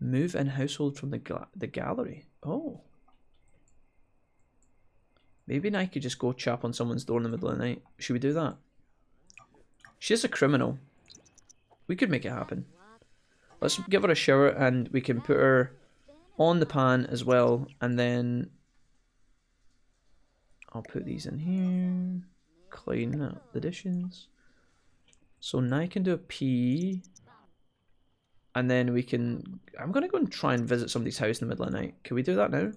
Move in household from the gallery. Oh. Maybe I could just go chap on someone's door in the middle of the night. Should we do that? She's a criminal. We could make it happen. Let's give her a shower and we can put her on the pan as well. And then I'll put these in here. Clean up the dishes. So now I can do a pee. And then we can... I'm going to go and try and visit somebody's house in the middle of the night. Can we do that now?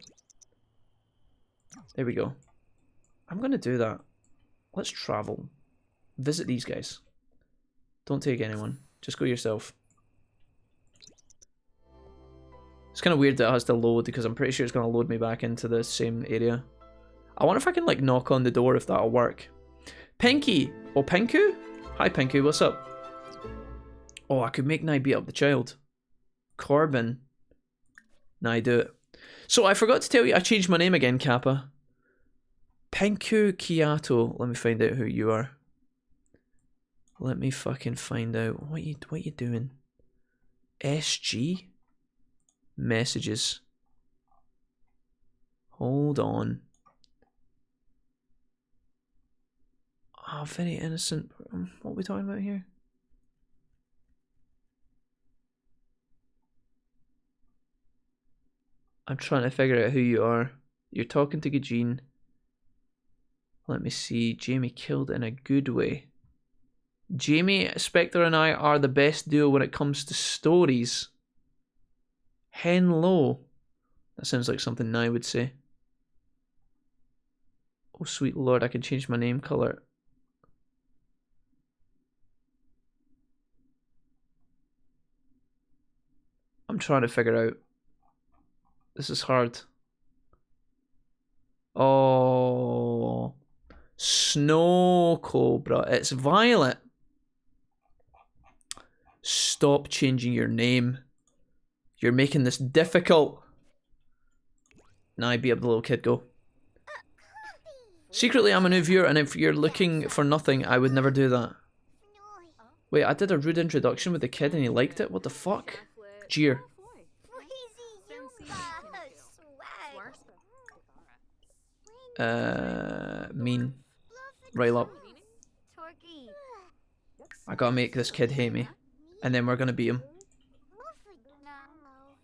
There we go. I'm going to do that. Let's travel. Visit these guys. Don't take anyone. Just go yourself. It's kind of weird that it has to load because I'm pretty sure it's going to load me back into the same area. I wonder if I can like knock on the door if that'll work. Pinky! Oh, Pinku? Hi Pinku, what's up? Oh, I could make Nye beat up the child. Corbin. Nye, do it. So I forgot to tell you, I changed my name again, Kappa. Pinku Kiato. Let me find out who you are. Let me fucking find out. What you doing? SG? Messages. Hold on. Oh, very innocent. What are we talking about here? I'm trying to figure out who you are. You're talking to Gajin. Let me see. Jamie killed in a good way. Jamie, Spectre and I are the best duo when it comes to stories. Hen Lo. That sounds like something Nye would say. Oh sweet lord, I can change my name colour. I'm trying to figure out. This is hard. Oh, Snow Cobra. It's Violet. Stop changing your name. You're making this difficult. Nah, beat up the little kid, go. Secretly, I'm a new viewer, and if you're looking for nothing, I would never do that. Wait, I did a rude introduction with the kid and he liked it? What the fuck? Jeer. Mean. Rile up. I gotta make this kid hate me. And then we're gonna beat him.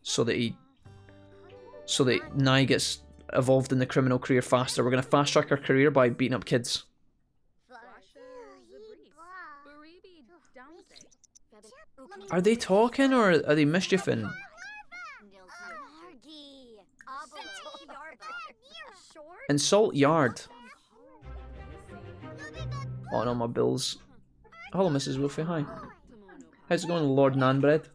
So that he so that Nye gets evolved in the criminal career faster. We're gonna fast track her career by beating up kids. Are they talking or are they mischieving? Insult yard. Oh no, my bills. Hello, Mrs. Wolfie. Hi. How's it going, Lord Nanbread?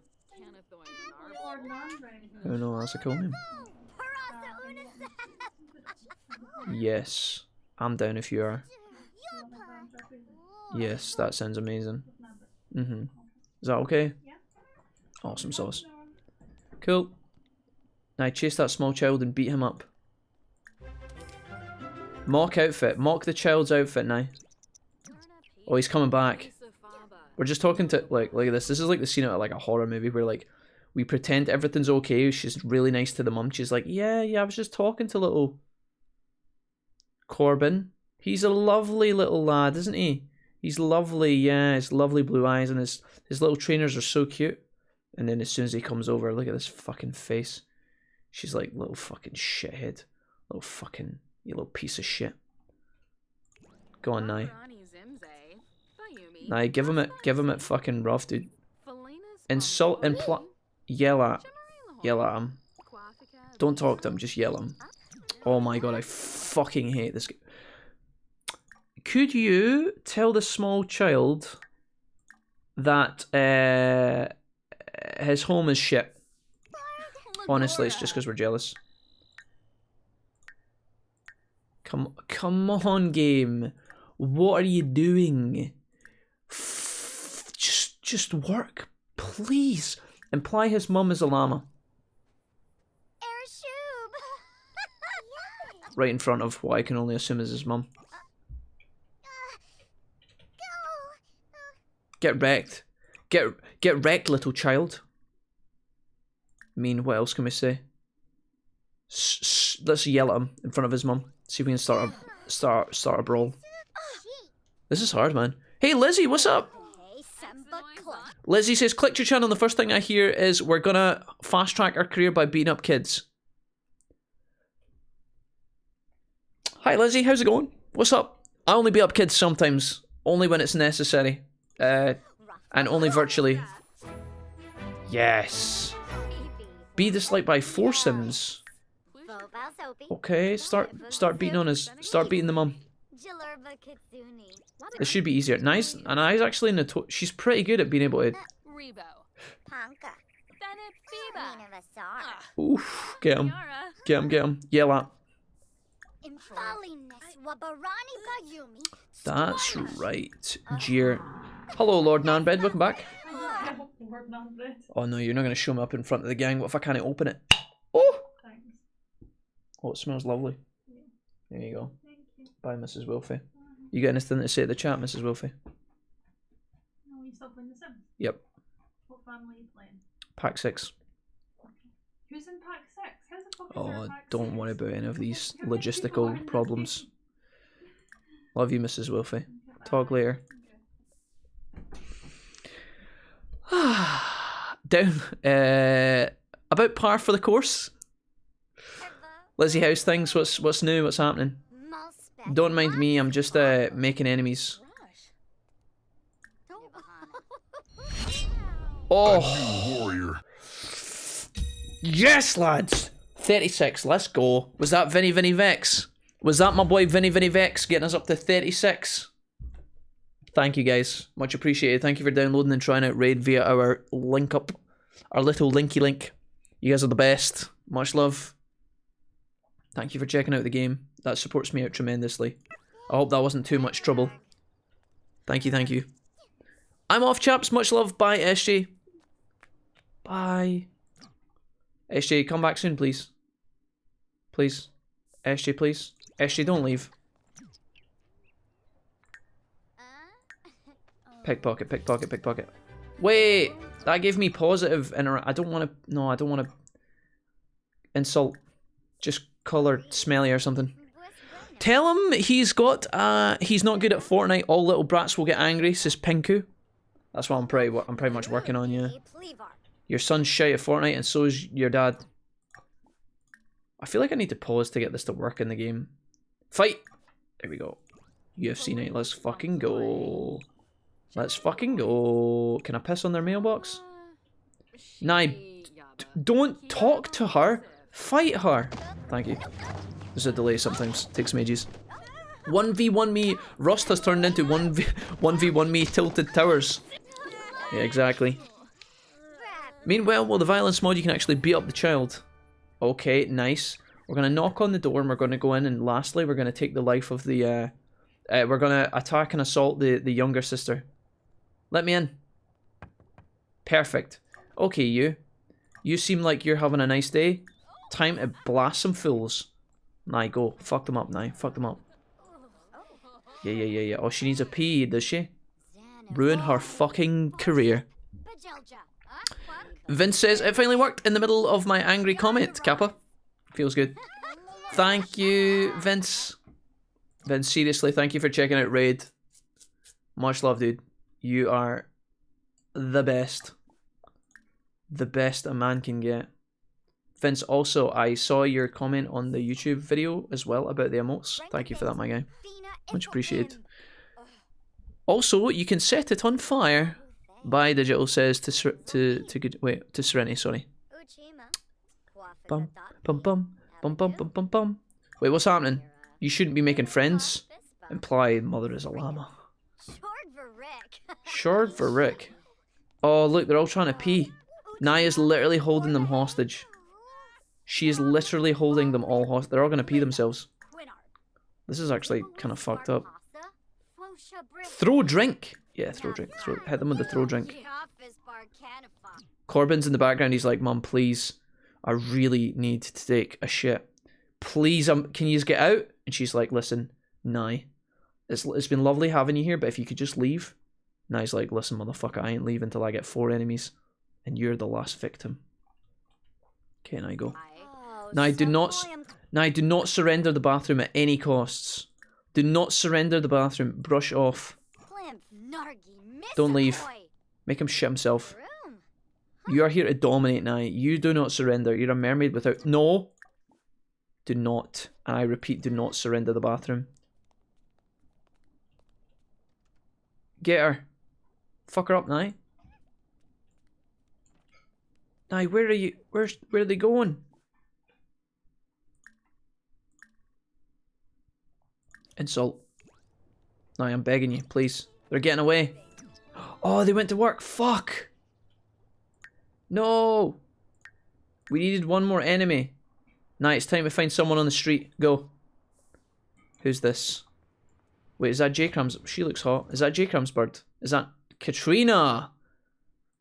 Oh no, that's a cool name. Yes, I'm down if you are. Yes, that sounds amazing. Is that okay? Awesome sauce. Cool. Now chase that small child and beat him up. Mock outfit. Mock the child's outfit now. Oh, he's coming back. We're just talking to, like look at this. This is like the scene out of like a horror movie where like we pretend everything's okay. She's really nice to the mum. She's like, yeah, I was just talking to little Corbin. He's a lovely little lad, isn't he? He's lovely, yeah. His lovely blue eyes and his little trainers are so cute. And then as soon as he comes over, look at this fucking face. She's like, little fucking shithead. Little fucking, you little piece of shit. Go on, Nye. Nye, give him it fucking rough, dude. Insult and yell at him. Don't talk to him, just yell at him. Oh my god, I fucking hate this game. Could you tell the small child that his home is shit? Honestly, it's just because we're jealous. Come on, game. What are you doing? Just work, please. Imply his mum is a llama. Right in front of what I can only assume is his mum. Get wrecked. Get wrecked, little child. I mean, what else can we say? Let's yell at him in front of his mum. See if we can start a brawl. This is hard, man. Hey, Lizzie, what's up? Lizzie says, click your channel. The first thing I hear is we're gonna fast track our career by beating up kids. Hi, Lizzie. How's it going? What's up? I only beat up kids sometimes. Only when it's necessary. And only virtually. Yes. Be disliked by foursomes. Okay, start beating on his. Start beating the mum. This should be easier. Nice. And I's actually in the she's pretty good at being able to. Oof. Get him. Get him, get him. Yell at. That's right. Jeer. Hello, Lord Nanbread. Welcome back. Oh no, you're not going to show me up in front of the gang. What if I can't open it? Oh! Oh, it smells lovely. There you go. Bye, Mrs. Wilfie. You got anything to say at the chat, Mrs. Wilfie? No, you still playing The Sims? Yep. What family are you playing? Pack 6. Okay. Who's in Pack 6? How the fuck is Oh, there a Pack don't 6? worry about any of these How many people are in logistical this problems. Love you, Mrs. Wilfie. game? Talk Okay. later. Down. About par for the course. Lizzie, how's things? What's new? What's happening? Don't mind me. I'm just making enemies. Oh, warrior. Yes, lads. 36. Let's go. Was that Vinny Vex? Was that my boy Vinny Vex getting us up to 36? Thank you, guys. Much appreciated. Thank you for downloading and trying out Raid via our link up. Our little linky link. You guys are the best. Much love. Thank you for checking out the game. That supports me out tremendously. I hope that wasn't too much trouble. Thank you, thank you. I'm off, chaps. Much love. Bye, SJ. Bye. SJ, come back soon, please. Please. SJ, please. SJ, don't leave. Pickpocket, pickpocket, pickpocket. Wait! That gave me positive I don't want to... No, I don't want to... Insult. Just call her smelly or something. Tell him he's got... he's not good at Fortnite. All little brats will get angry, says Pinku. That's what I'm pretty much working on, yeah. Your son's shy at Fortnite and so is your dad. I feel like I need to pause to get this to work in the game. Fight! There we go. UFC night. Let's fucking go. Let's fucking go. Can I piss on their mailbox? Nah, don't talk to her. Fight her. Thank you. There's a delay sometimes. Takes me ages. 1v1 me. Rust has turned into 1v1 me tilted towers. Yeah, exactly. Meanwhile, with the violence mod, you can actually beat up the child. Okay, nice. We're going to knock on the door and we're going to go in, and lastly, we're going to take the life of the, we're going to attack and assault the younger sister. Let me in. Perfect. Okay, you. You seem like you're having a nice day. Time to blast some fools. Nah, go. Fuck them up, nah. Fuck them up. Yeah. Oh, she needs a pee, does she? Ruin her fucking career. Vince says, it finally worked in the middle of my angry comment, Kappa. Feels good. Thank you, Vince. Vince, seriously, thank you for checking out Raid. Much love, dude. You are the best. The best a man can get. Vince, also, I saw your comment on the YouTube video as well about the emotes. Thank you for that, my guy. Much appreciated. Also, you can set it on fire. Bye, Digital says to Serenity, sorry. Bum, bum, bum, bum, bum, bum, bum, bum. Wait, what's happening? You shouldn't be making friends. Imply mother is a llama. Short for Rick. Oh, look, they're all trying to pee. Naya's literally holding them hostage. She is literally holding them all hostage. They're all going to pee themselves. This is actually kind of fucked up. Throw drink. Yeah, throw drink. Hit them with the throw drink. Corbin's in the background. He's like, Mum, please. I really need to take a shit. Please, can you just get out? And she's like, listen, nah. It's been lovely having you here, but if you could just leave. Nye's like, listen, motherfucker, I ain't leaving until I get 4 enemies. And you're the last victim. Okay, Nye, go. Nye, do not surrender the bathroom at any costs. Do not surrender the bathroom. Brush off. Don't leave. Make him shit himself. You are here to dominate, Nye. You do not surrender. You're a mermaid without... No. Do not. And I repeat, do not surrender the bathroom. Get her. Fuck her up, Nye. Nye, where are you? Where are they going? Insult. Nye, I'm begging you, please. They're getting away. Oh, they went to work. Fuck. No. We needed one more enemy. Nye, it's time to find someone on the street. Go. Who's this? Wait, is that J Cram's? She looks hot. Is that J Cram's bird? Is that Katrina?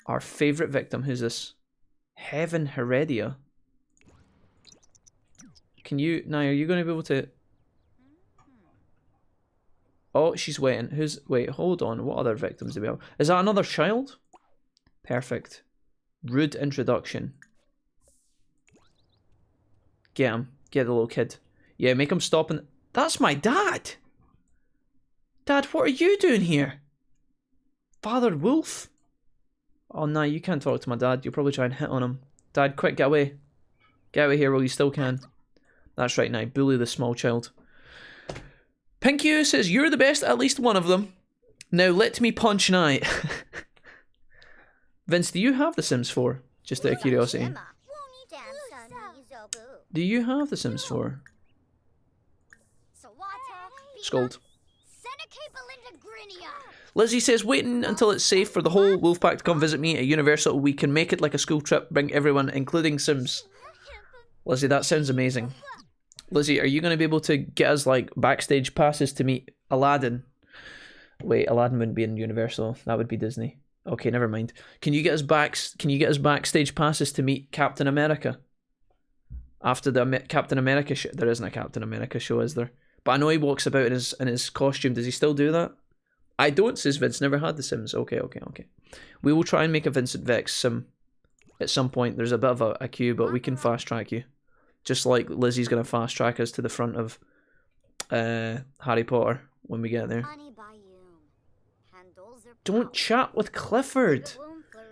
Our favourite victim. Who's this? Heaven Heredia. Can you... Now, are you going to be able to... Oh, she's waiting. Who's... Wait, hold on. What other victims do we have? Is that another child? Perfect. Rude introduction. Get him. Get the little kid. Yeah, make him stop and... That's my dad! Dad, what are you doing here? Father Wolf? Oh, no, you can't talk to my dad. You'll probably try and hit on him. Dad, quick, get away. Get out of here while you still can. That's right, now. Bully the small child. Pinkyu says, you're the best, at least one of them. Now let me punch Nye. Vince, do you have The Sims 4? Just out of curiosity. Do you have The Sims 4? Scold. Lizzie says, waiting until it's safe for the whole Wolfpack to come visit me at Universal. We can make it like a school trip, bring everyone, including Sims. Lizzie, that sounds amazing. Lizzie, are you going to be able to get us, like, backstage passes to meet Aladdin? Wait, Aladdin wouldn't be in Universal. That would be Disney. Okay, never mind. Can you get us backstage passes to meet Captain America? After the Captain America show. There isn't a Captain America show, is there? But I know he walks about in his costume. Does he still do that? I don't, says Vince. Never had The Sims. Okay. We will try and make a Vincent Vex sim at some point. There's a bit of a queue, but we can fast track you. Just like Lizzie's going to fast track us to the front of Harry Potter when we get there. Don't chat with Clifford.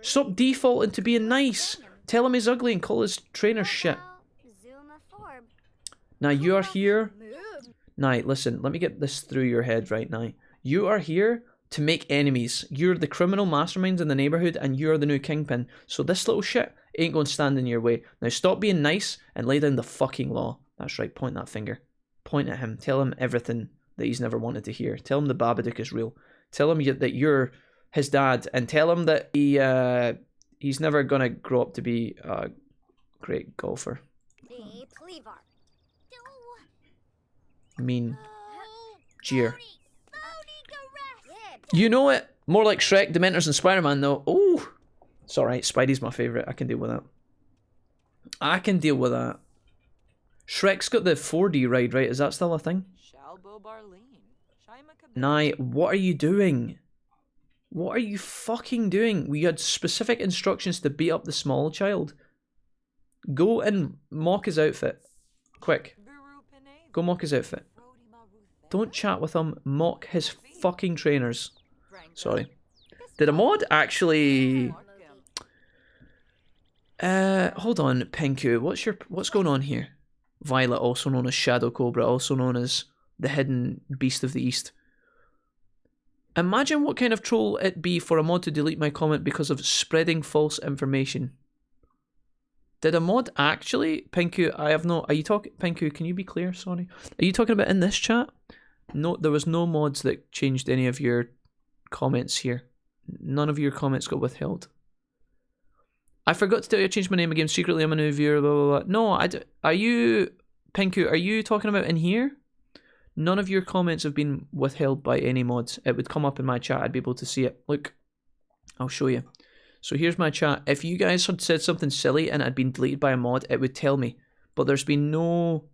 Stop defaulting to being nice. Tell him he's ugly and call his trainer shit. Now you are here. Now listen, let me get this through your head right now. You are here to make enemies. You're the criminal masterminds in the neighborhood and you're the new kingpin. So this little shit ain't going to stand in your way. Now stop being nice and lay down the fucking law. That's right, point that finger. Point at him. Tell him everything that he's never wanted to hear. Tell him the Babadook is real. Tell him that you're his dad, and tell him that he's never gonna grow up to be a great golfer. Mean. Jeer. You know it. More like Shrek, Dementors, and Spider-Man though. Oh, it's alright. Spidey's my favourite. I can deal with that. I can deal with that. Shrek's got the 4D ride, right? Is that still a thing? Nye, what are you doing? What are you fucking doing? We had specific instructions to beat up the small child. Go and mock his outfit. Quick. Go mock his outfit. Don't chat with him. Mock his fucking trainers. Sorry. Did a mod actually... hold on, Penku. What's going on here? Violet, also known as Shadow Cobra, also known as the hidden beast of the East. Imagine what kind of troll it'd be for a mod to delete my comment because of spreading false information. Did a mod actually? Penku, I have no... Are you talking... Penku, can you be clear? Sorry. Are you talking about in this chat? No, there was no mods that changed any of your comments here. None of your comments got withheld. I forgot to tell you I changed my name again secretly. I'm a new viewer, blah, blah, blah. No, are you... Penku, are you talking about in here? None of your comments have been withheld by any mods. It would come up in my chat. I'd be able to see it. Look, I'll show you. So here's my chat. If you guys had said something silly and it had been deleted by a mod, it would tell me. But there's been no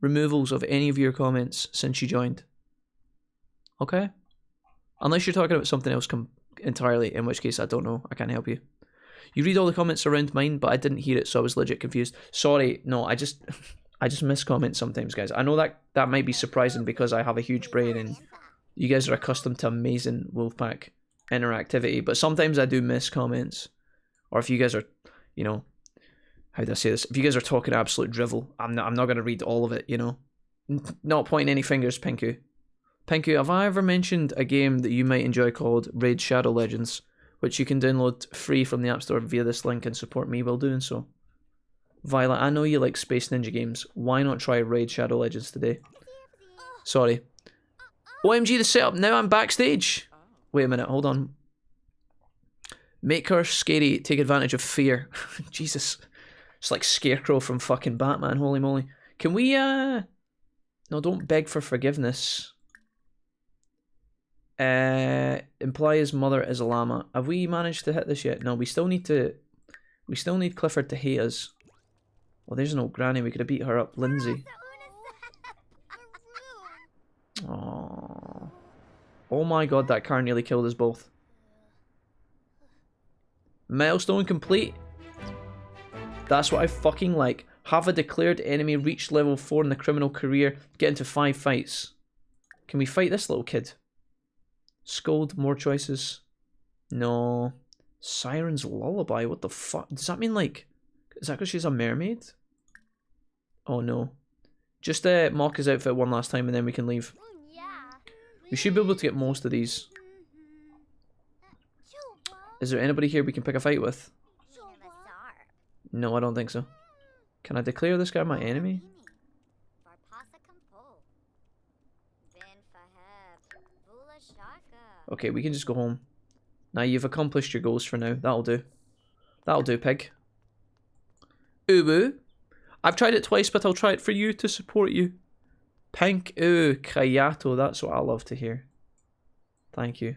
removals of any of your comments since you joined. Okay? Unless you're talking about something else entirely, in which case I don't know. I can't help you. You read all the comments around mine, but I didn't hear it, so I was legit confused. Sorry, no, I just miss comments sometimes, guys. I know that might be surprising because I have a huge brain and you guys are accustomed to amazing Wolfpack interactivity, but sometimes I do miss comments. Or if you guys are, you know, how do I say this? If you guys are talking absolute drivel, I'm not going to read all of it, you know. Not pointing any fingers, Penku. Penku, have I ever mentioned a game that you might enjoy called Raid Shadow Legends, which you can download free from the App Store via this link and support me while doing so? Violet, I know you like Space Ninja games. Why not try Raid Shadow Legends today? Sorry. OMG, the setup. Now I'm backstage. Wait a minute, hold on. Make her scary, take advantage of fear. Jesus. It's like Scarecrow from fucking Batman, holy moly. Can we, No, don't beg for forgiveness. Imply his mother is a llama. Have we managed to hit this yet? No, we still need Clifford to hate us. Well, there's no granny. We could have beat her up. Lindsay. Aww. Oh my god, that car nearly killed us both. Milestone complete. That's what I fucking like. Have a declared enemy, reach level 4 in the criminal career, get into 5 fights. Can we fight this little kid? Scold, more choices. No. Siren's Lullaby, what the fuck? Does that mean like... Is that because she's a mermaid? Oh no. Just mock his outfit one last time and then we can leave. We should be able to get most of these. Is there anybody here we can pick a fight with? No, I don't think so. Can I declare this guy my enemy? Okay, we can just go home. Now you've accomplished your goals for now. That'll do. That'll do, pig. Uwu. I've tried it twice, but I'll try it for you to support you. Pink Kayato. That's what I love to hear. Thank you.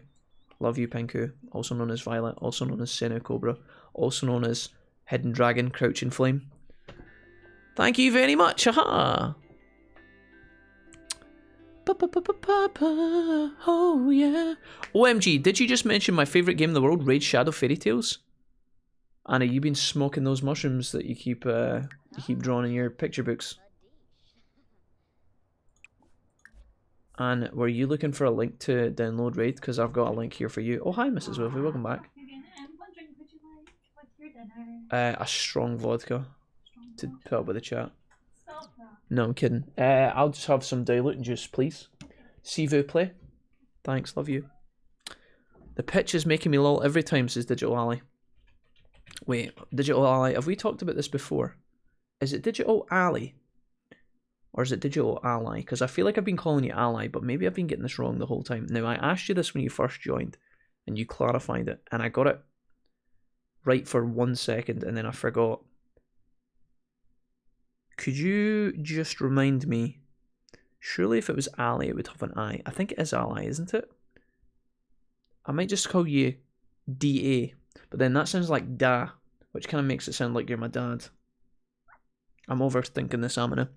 Love you, Penku. Also known as Violet. Also known as Senna Cobra. Also known as Hidden Dragon, Crouching Flame. Thank you very much. Haha. Oh yeah. OMG, did you just mention my favourite game in the world, Raid Shadow Fairy Tales? Anna, you been smoking those mushrooms that you keep drawing in your picture books? And were you looking for a link to download Raid? Because I've got a link here for you. Oh, hi, Mrs. Wilfie. Welcome back. I'm wondering, would you like what's your dinner? A strong vodka to put up with the chat. Stop that. No, I'm kidding. I'll just have some diluting juice, please. S'il vous plaît. Thanks, love you. The pitch is making me lol every time, says Digital Ally. Wait, Digital Ally, have we talked about this before? Is it Digital Ally? Or is it Digital Ally? Because I feel like I've been calling you Ally, but maybe I've been getting this wrong the whole time. Now, I asked you this when you first joined, and you clarified it, and I got it right for 1 second, and then I forgot. Could you just remind me? Surely if it was Ally, it would have an I. I think it is Ally, isn't it? I might just call you DA, but then that sounds like Da, which kind of makes it sound like you're my dad. I'm overthinking this, Amina.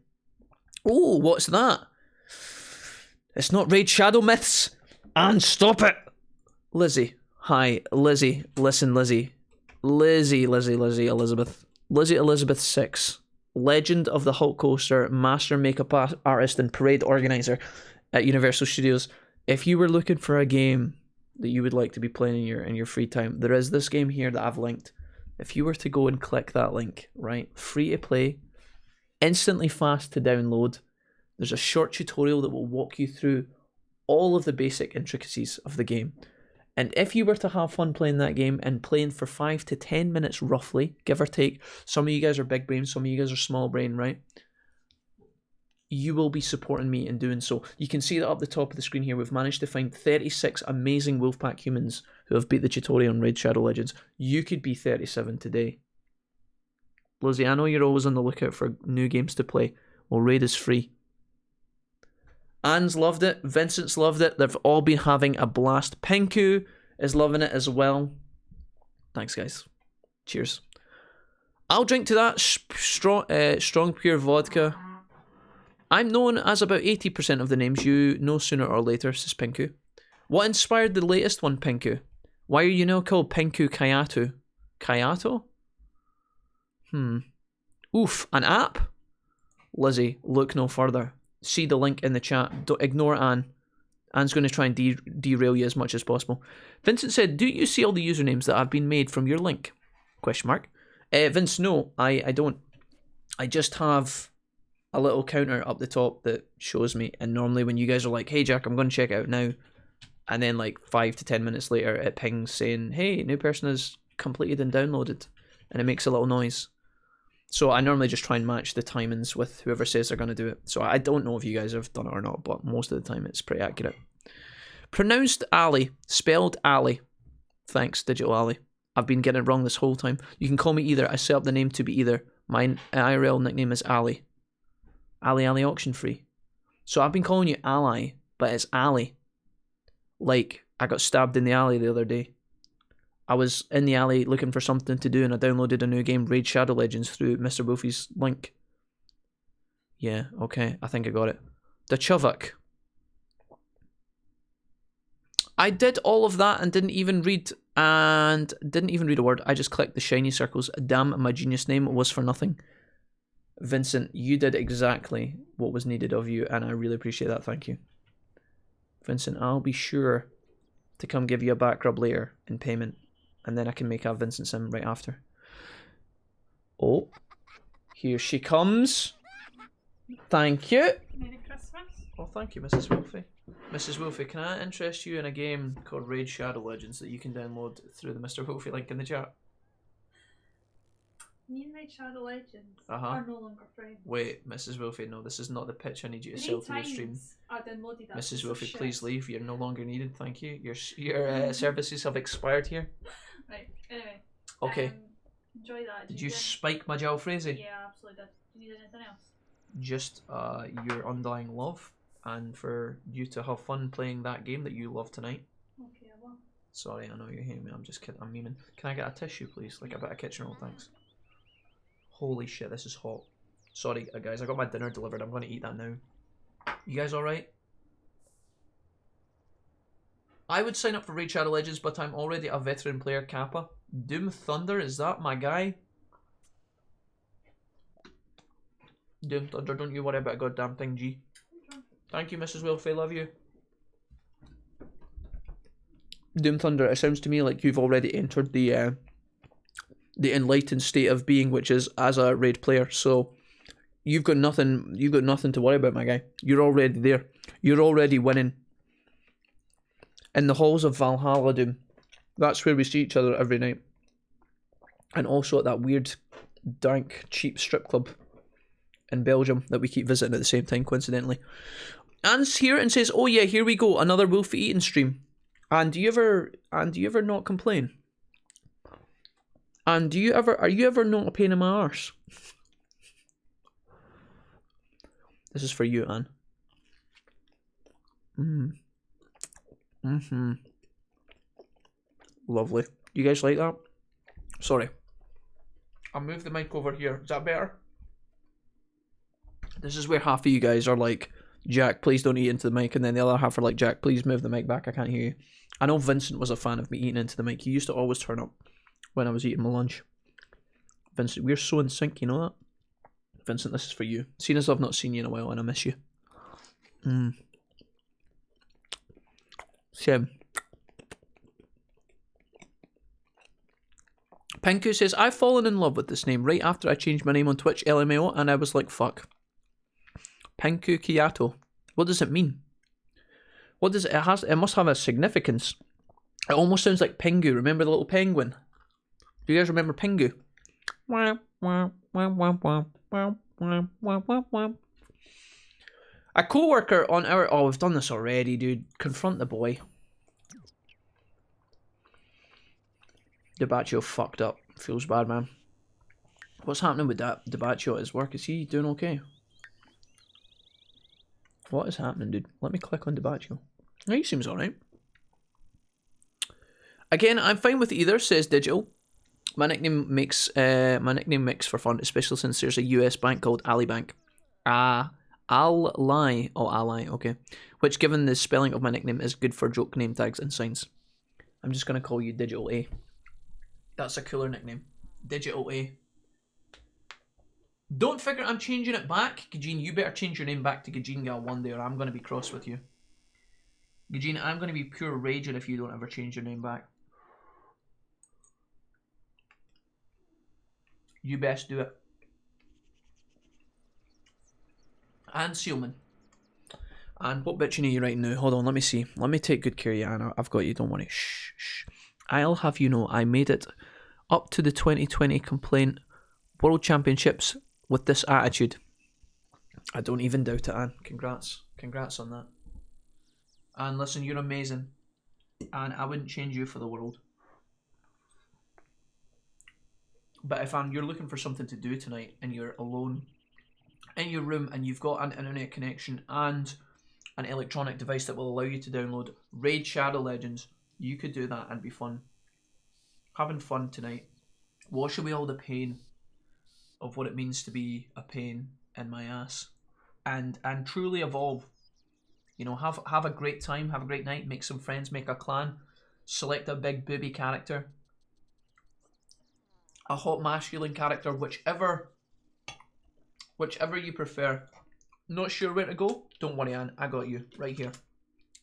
Oh, what's that? It's not Raid Shadow Myths. And stop it! Lizzie. Hi, Lizzie. Listen, Lizzie. Lizzie Elizabeth. Lizzie Elizabeth 6. Legend of the Hulk Coaster, master makeup artist and parade organizer at Universal Studios. If you were looking for a game that you would like to be playing in your free time, there is this game here that I've linked. If you were to go and click that link, right, free to play, instantly fast to download, there's a short tutorial that will walk you through all of the basic intricacies of the game. And if you were to have fun playing that game and playing for 5 to 10 minutes roughly, give or take, some of you guys are big brain, some of you guys are small brain, right? You will be supporting me in doing so. You can see that up the top of the screen here, we've managed to find 36 amazing Wolfpack humans who have beat the tutorial on Raid Shadow Legends. You could be 37 today. Lizzie, I know you're always on the lookout for new games to play. Well, Raid is free. Anne's loved it. Vincent's loved it. They've all been having a blast. Pinku is loving it as well. Thanks, guys. Cheers. I'll drink to that strong pure vodka. I'm known as about 80% of the names you know sooner or later, says Pinku. What inspired the latest one, Pinku? Why are you now called Pinku Kayatu? Kayato? Oof, an app? Lizzie, look no further. See the link in the chat. Don't ignore Anne. Anne's going to try and derail you as much as possible. Vincent said, do you see all the usernames that have been made from your link? Question mark. Vince, no, I don't. I just have a little counter up the top that shows me, and normally when you guys are like, hey Jack, I'm going to check it out now, and then like 5 to 10 minutes later it pings saying, hey, new person has completed and downloaded, and it makes a little noise. So I normally just try and match the timings with whoever says they're going to do it. So I don't know if you guys have done it or not, but most of the time it's pretty accurate. Pronounced Ali, spelled Ali. Thanks, Digital Ali. I've been getting it wrong this whole time. You can call me either. I set up the name to be either. My IRL nickname is Ali. Ali Auction Free. So I've been calling you Ally, but it's Ali. Like, I got stabbed in the alley the other day. I was in the alley looking for something to do, and I downloaded a new game, Raid Shadow Legends, through Mr. Wolfie's link. Yeah, okay, I think I got it. The Chuvuk. I did all of that and didn't even read a word. I just clicked the shiny circles. Damn, my genius name was for nothing. Vincent, you did exactly what was needed of you, and I really appreciate that. Thank you. Vincent, I'll be sure to come give you a back rub later in payment, and then I can make a Vincent sim right after. Oh, here she comes. Thank you. Merry Christmas. Oh, thank you, Mrs. Wolfie. Mrs. Wolfie, can I interest you in a game called Raid Shadow Legends that you can download through the Mr. Wolfie link in the chat? Me and Raid Shadow Legends Uh-huh. are no longer friends. Wait, Mrs. Wolfie, no, this is not the pitch I need you to sell to the stream. I downloaded that. Mrs. Wolfie, please leave. You're no longer needed. Thank you. Your services have expired here. Right. Anyway. Okay. Enjoy that. Did you spike my jalfrezi? Yeah, absolutely did. Do you need anything else? Just your undying love, and for you to have fun playing that game that you love tonight. Okay, I will. Sorry, I know you're hating me. I'm just kidding. I'm memeing. Can I get a tissue, please? Like a bit of kitchen roll, thanks. Holy shit, this is hot. Sorry, guys. I got my dinner delivered. I'm going to eat that now. You guys alright? I would sign up for Raid Shadow Legends, but I'm already a veteran player, Kappa. Doom Thunder, is that my guy? Doom Thunder, don't you worry about a goddamn thing, G. Thank you, Mrs. Wilfie, love you. Doom Thunder, it sounds to me like you've already entered the enlightened state of being, which is as a raid player. So you've got nothing to worry about, my guy. You're already there. You're already winning. In the halls of Valhalla Doom. That's where we see each other every night. And also at that weird, dank, cheap strip club in Belgium that we keep visiting at the same time, coincidentally. Anne's here and says, "Oh yeah, here we go, another Wolf Eating stream." And do you ever not complain? And are you ever not a pain in my arse? This is for you, Anne. Lovely. You guys like that? Sorry. I'll move the mic over here. Is that better? This is where half of you guys are like, "Jack, please don't eat into the mic," and then the other half are like, "Jack, please move the mic back. I can't hear you." I know Vincent was a fan of me eating into the mic. He used to always turn up when I was eating my lunch. Vincent, we're so in sync, you know that? Vincent, this is for you. Seeing as I've not seen you in a while and I miss you. Same. Pinku says, "I've fallen in love with this name right after I changed my name on Twitch, LMAO, and I was like, fuck. Pinku Kiyato. What does it mean? What does it has? It must have a significance. It almost sounds like Pingu. Remember the little penguin? Do you guys remember Pingu? A co-worker on our... Oh, we've done this already, dude. Confront the boy. DeBaccio fucked up. Feels bad, man. What's happening with that DeBaccio at his work? Is he doing okay? What is happening, dude? Let me click on DeBaccio. Oh, he seems alright. Again, I'm fine with either, says Digital. My nickname makes for fun, especially since there's a US bank called Ali Bank. Ally, okay. Which, given the spelling of my nickname, is good for joke name tags and signs. I'm just gonna call you Digital A. That's a cooler nickname. Digital A. Don't figure I'm changing it back. Gajin, you better change your name back to Gajin Gal one day or I'm gonna be cross with you. Gajin, I'm gonna be pure raging if you don't ever change your name back. You best do it. And Sealman. And what bitching are you right now? Hold on, let me see. Let me take good care of you, Anna. I've got you, don't worry. Shh, shh. I'll have you know, I made it up to the 2020 Complaint World Championships with this attitude. I don't even doubt it, Anne. Congrats. Congrats on that. And listen, you're amazing. And I wouldn't change you for the world. But if you're looking for something to do tonight and you're alone in your room and you've got an internet connection and an electronic device that will allow you to download Raid Shadow Legends, you could do that and be fun. Having fun tonight. Wash away all the pain of what it means to be a pain in my ass. And truly evolve. You know, have a great time, have a great night, make some friends, make a clan, select a big booby character. A hot masculine character, whichever you prefer. Not sure where to go? Don't worry, Anne, I got you. Right here.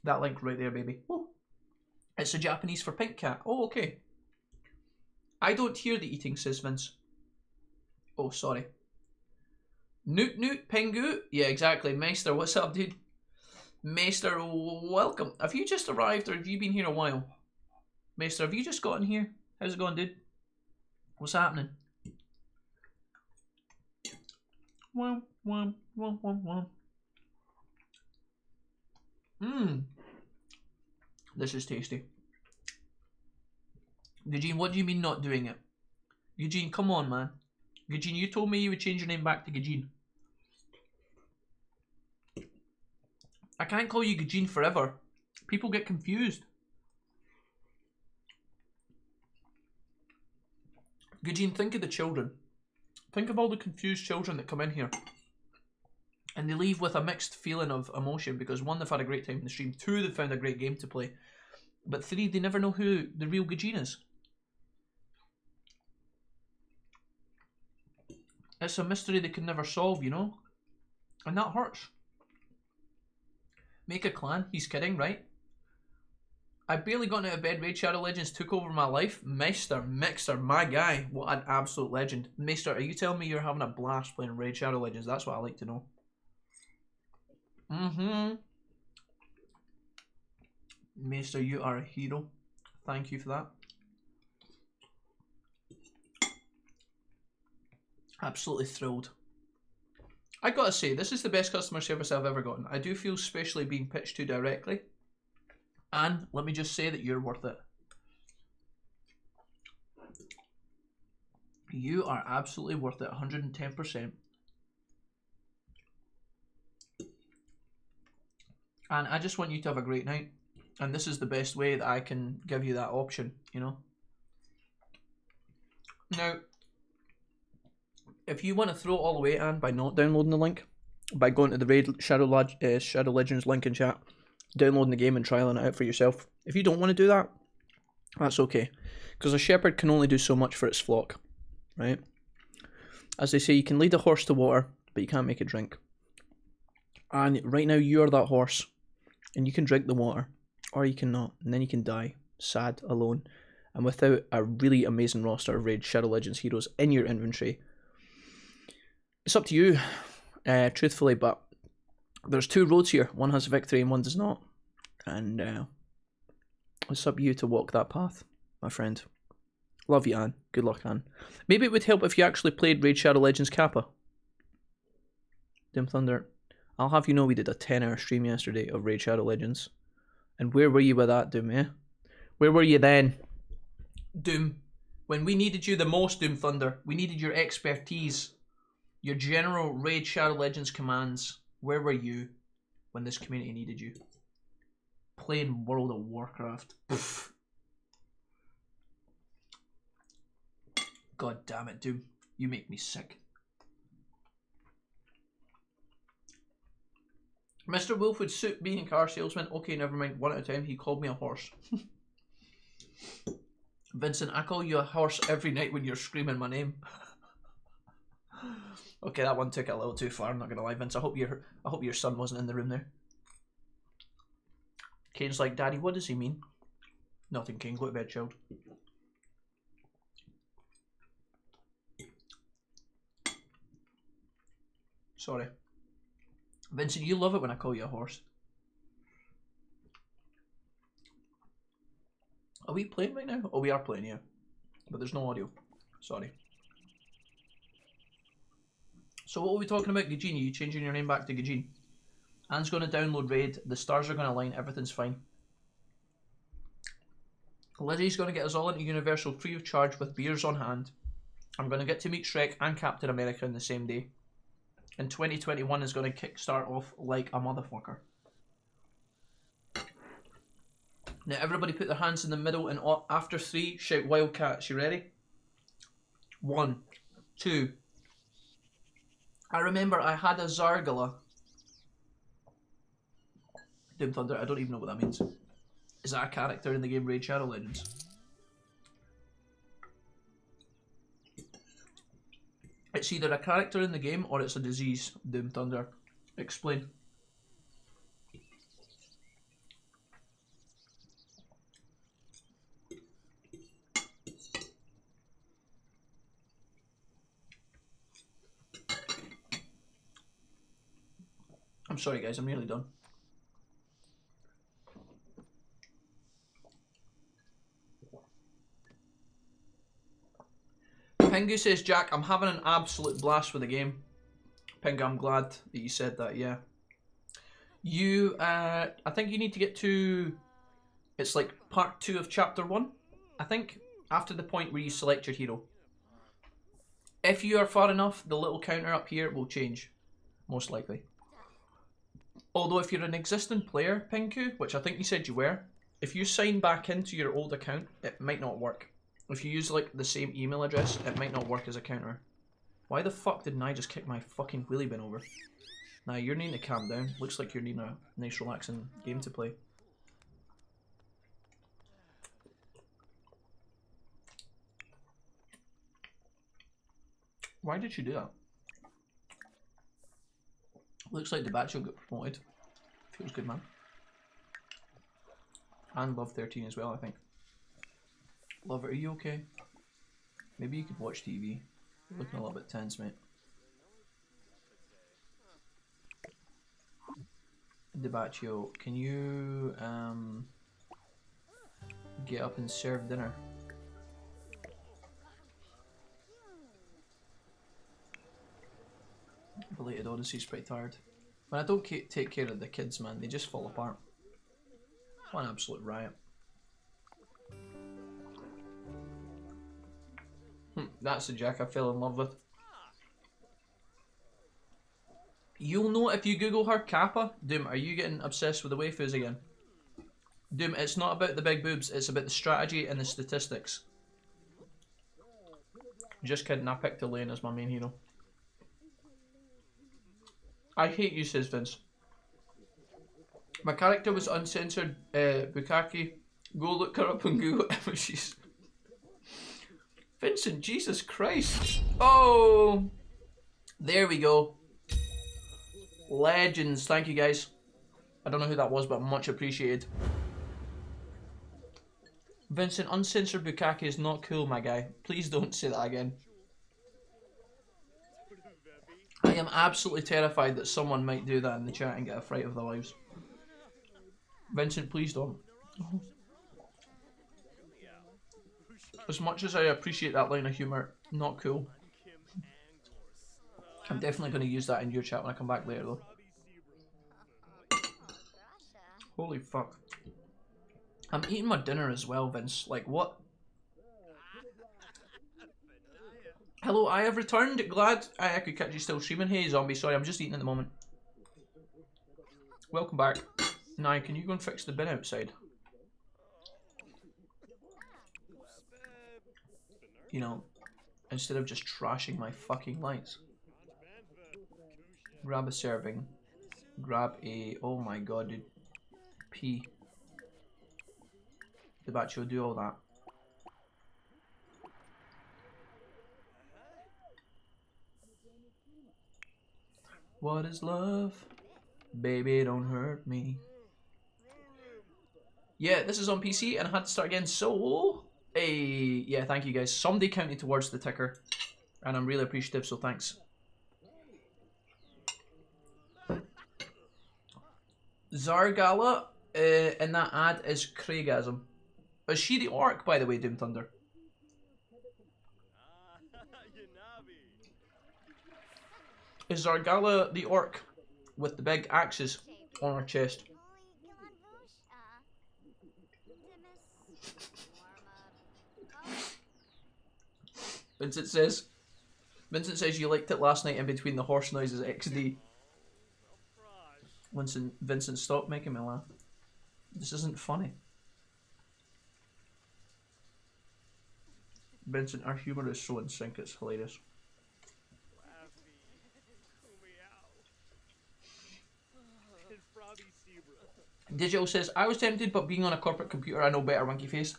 That link right there, baby. Oh. It's a Japanese for pink cat. Oh, okay. I don't hear the eating, says Vince. Oh, sorry. Newt Newt Pingu? Yeah, exactly. Meister, what's up, dude? Meister, welcome. Have you just arrived or have you been here a while? Meister, have you just gotten here? How's it going, dude? What's happening? Wow, wow, wow, wow, wow. Mmm. This is tasty. Eugene, what do you mean not doing it? Eugene, come on, man. Eugene, you told me you would change your name back to Eugene. I can't call you Eugene forever. People get confused. Eugene, think of the children. Think of all the confused children that come in here. And they leave with a mixed feeling of emotion because one, they've had a great time in the stream. Two, they've found a great game to play. But three, they never know who the real Eugene is. It's a mystery they can never solve, you know? And that hurts. Make a clan. He's kidding, right? I barely got out of bed. Raid Shadow Legends took over my life. Meister, Mixer, my guy. What an absolute legend. Meister, are you telling me you're having a blast playing Raid Shadow Legends? That's what I like to know. Meister, you are a hero. Thank you for that. Absolutely thrilled. I gotta say, this is the best customer service I've ever gotten. I do feel specially being pitched to directly. And let me just say that you're worth it. You are absolutely worth it, 110%. And I just want you to have a great night. And this is the best way that I can give you that option, you know. Now, if you want to throw it all away, Anne, by not downloading the link, by going to the Raid Shadow Legends link in chat, downloading the game and trialing it out for yourself. If you don't want to do that, that's okay. Because a shepherd can only do so much for its flock, right? As they say, you can lead a horse to water, but you can't make it drink. And right now, you're that horse. And you can drink the water, or you cannot. And then you can die, sad, alone, and without a really amazing roster of Raid Shadow Legends heroes in your inventory. It's up to you, truthfully, but there's two roads here. One has victory and one does not. And it's up to you to walk that path, my friend. Love you, Anne. Good luck, Anne. Maybe it would help if you actually played Raid Shadow Legends Kappa. Doom Thunder. I'll have you know we did a 10-hour stream yesterday of Raid Shadow Legends. And where were you with that, Doom, eh? Where were you then? Doom. When we needed you the most, Doom Thunder. We needed your expertise. Your general Raid Shadow Legends commands. Where were you when this community needed you? Playing World of Warcraft. Pfft. God damn it, Doom. You make me sick. Mr. Wolf would suit being a car salesman. Okay, never mind. 1 out of 10. He called me a horse. Vincent, I call you a horse every night when you're screaming my name. Okay, that one took it a little too far. I'm not gonna lie, Vince. I hope your son wasn't in the room there. Kane's like, Daddy, what does he mean? Nothing, Kane. Go to bed, child. Sorry. Vincent, you love it when I call you a horse. Are we playing right now? Oh, we are playing, yeah. But there's no audio. Sorry. So what are we talking about, Gajin? Are you changing your name back to Gajin? Anne's going to download Raid. The stars are going to align. Everything's fine. Lizzie's going to get us all into Universal free of charge with beers on hand. I'm going to get to meet Shrek and Captain America in the same day. And 2021 is going to kickstart off like a motherfucker. Now everybody put their hands in the middle and after 3 shout Wildcats. You ready? 1, 2. I remember I had a Zargala. Doom Thunder, I don't even know what that means. Is that a character in the game Raid Shadow Legends? It's either a character in the game or it's a disease, Doom Thunder. Explain. I'm sorry guys, I'm nearly done. Pingu says, Jack, I'm having an absolute blast with the game. Pingu, I'm glad that you said that, yeah. You, I think you need to get to, it's like part 2 of chapter 1, I think, after the point where you select your hero. If you are far enough, the little counter up here will change, most likely. Although if you're an existing player, Pinku, which I think you said you were, if you sign back into your old account, it might not work. If you use like the same email address, it might not work as a counter. Why the fuck didn't I just kick my fucking wheelie bin over? Nah, you're needing to calm down. Looks like you're needing a nice relaxing game to play. Why did you do that? Looks like the Patio got promoted. Feels good, man. And Love 13 as well, I think. Love, are you okay? Maybe you could watch TV. You're looking a little bit tense, mate. Patio, can you get up and serve dinner? Belated Odyssey's pretty tired. When I don't take care of the kids, man, they just fall apart. What an absolute riot. That's the Jack I fell in love with. You'll know if you Google her, Kappa. Doom, are you getting obsessed with the waifus again? Doom, it's not about the big boobs, it's about the strategy and the statistics. Just kidding, I picked Elaine as my main hero. I hate you, says Vince. My character was uncensored, Bukaki. Go look her up on Google Images. Vincent, Jesus Christ. Oh! There we go. Legends, thank you guys. I don't know who that was, but much appreciated. Vincent, uncensored Bukaki is not cool, my guy. Please don't say that again. I am absolutely terrified that someone might do that in the chat and get a fright of their lives. Vincent, please don't. As much as I appreciate that line of humour, not cool. I'm definitely going to use that in your chat when I come back later though. Holy fuck. I'm eating my dinner as well, Vince. Like, what? Hello, I have returned. Glad I could catch you still streaming. Hey, zombie. Sorry, I'm just eating at the moment. Welcome back. Now, can you go and fix the bin outside? You know, instead of just trashing my fucking lights. Grab a serving. Grab a... Oh my god, dude. P. The batch will do all that. What is love? Baby, don't hurt me. Yeah, this is on PC and I had to start again, so... Hey, yeah, thank you guys. Somebody counted towards the ticker. And I'm really appreciative, so thanks. Zargala in that ad is Craigasm. Is she the orc, by the way, Doom Thunder? Is Zargala the orc with the big axes on her chest? Vincent says you liked it last night in between the horse noises XD. Vincent, stop making me laugh. This isn't funny. Vincent, our humour is so in sync, it's hilarious. Digital says, I was tempted, but being on a corporate computer, I know better, winky face.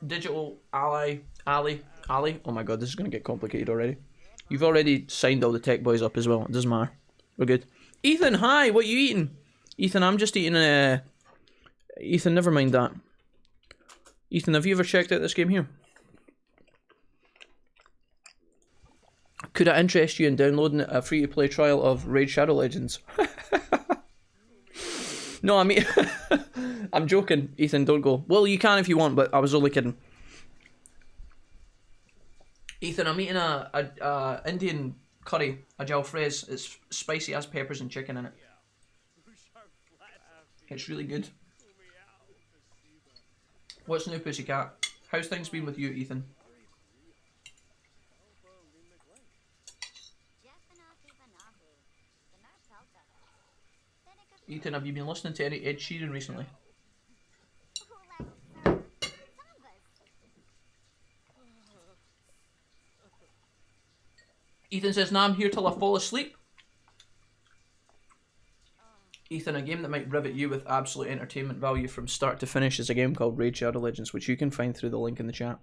Digital Ali. Oh my god, this is going to get complicated already. You've already signed all the tech boys up as well. It doesn't matter. We're good. Ethan, hi, what you eating? Ethan, I'm just eating Ethan, never mind that. Ethan, have you ever checked out this game here? Could I interest you in downloading a free-to-play trial of Raid Shadow Legends? No, I mean, I'm joking. Ethan, don't go. Well, you can if you want, but I was only kidding. Ethan, I'm eating a Indian curry, a jalfrezi. It's spicy, has peppers and chicken in it. It's really good. What's new, pussycat? How's things been with you, Ethan? Ethan, have you been listening to any Ed Sheeran recently? Ethan says, nah, I'm here till I fall asleep. Ethan, a game that might rivet you with absolute entertainment value from start to finish is a game called Raid Shadow Legends, which you can find through the link in the chat.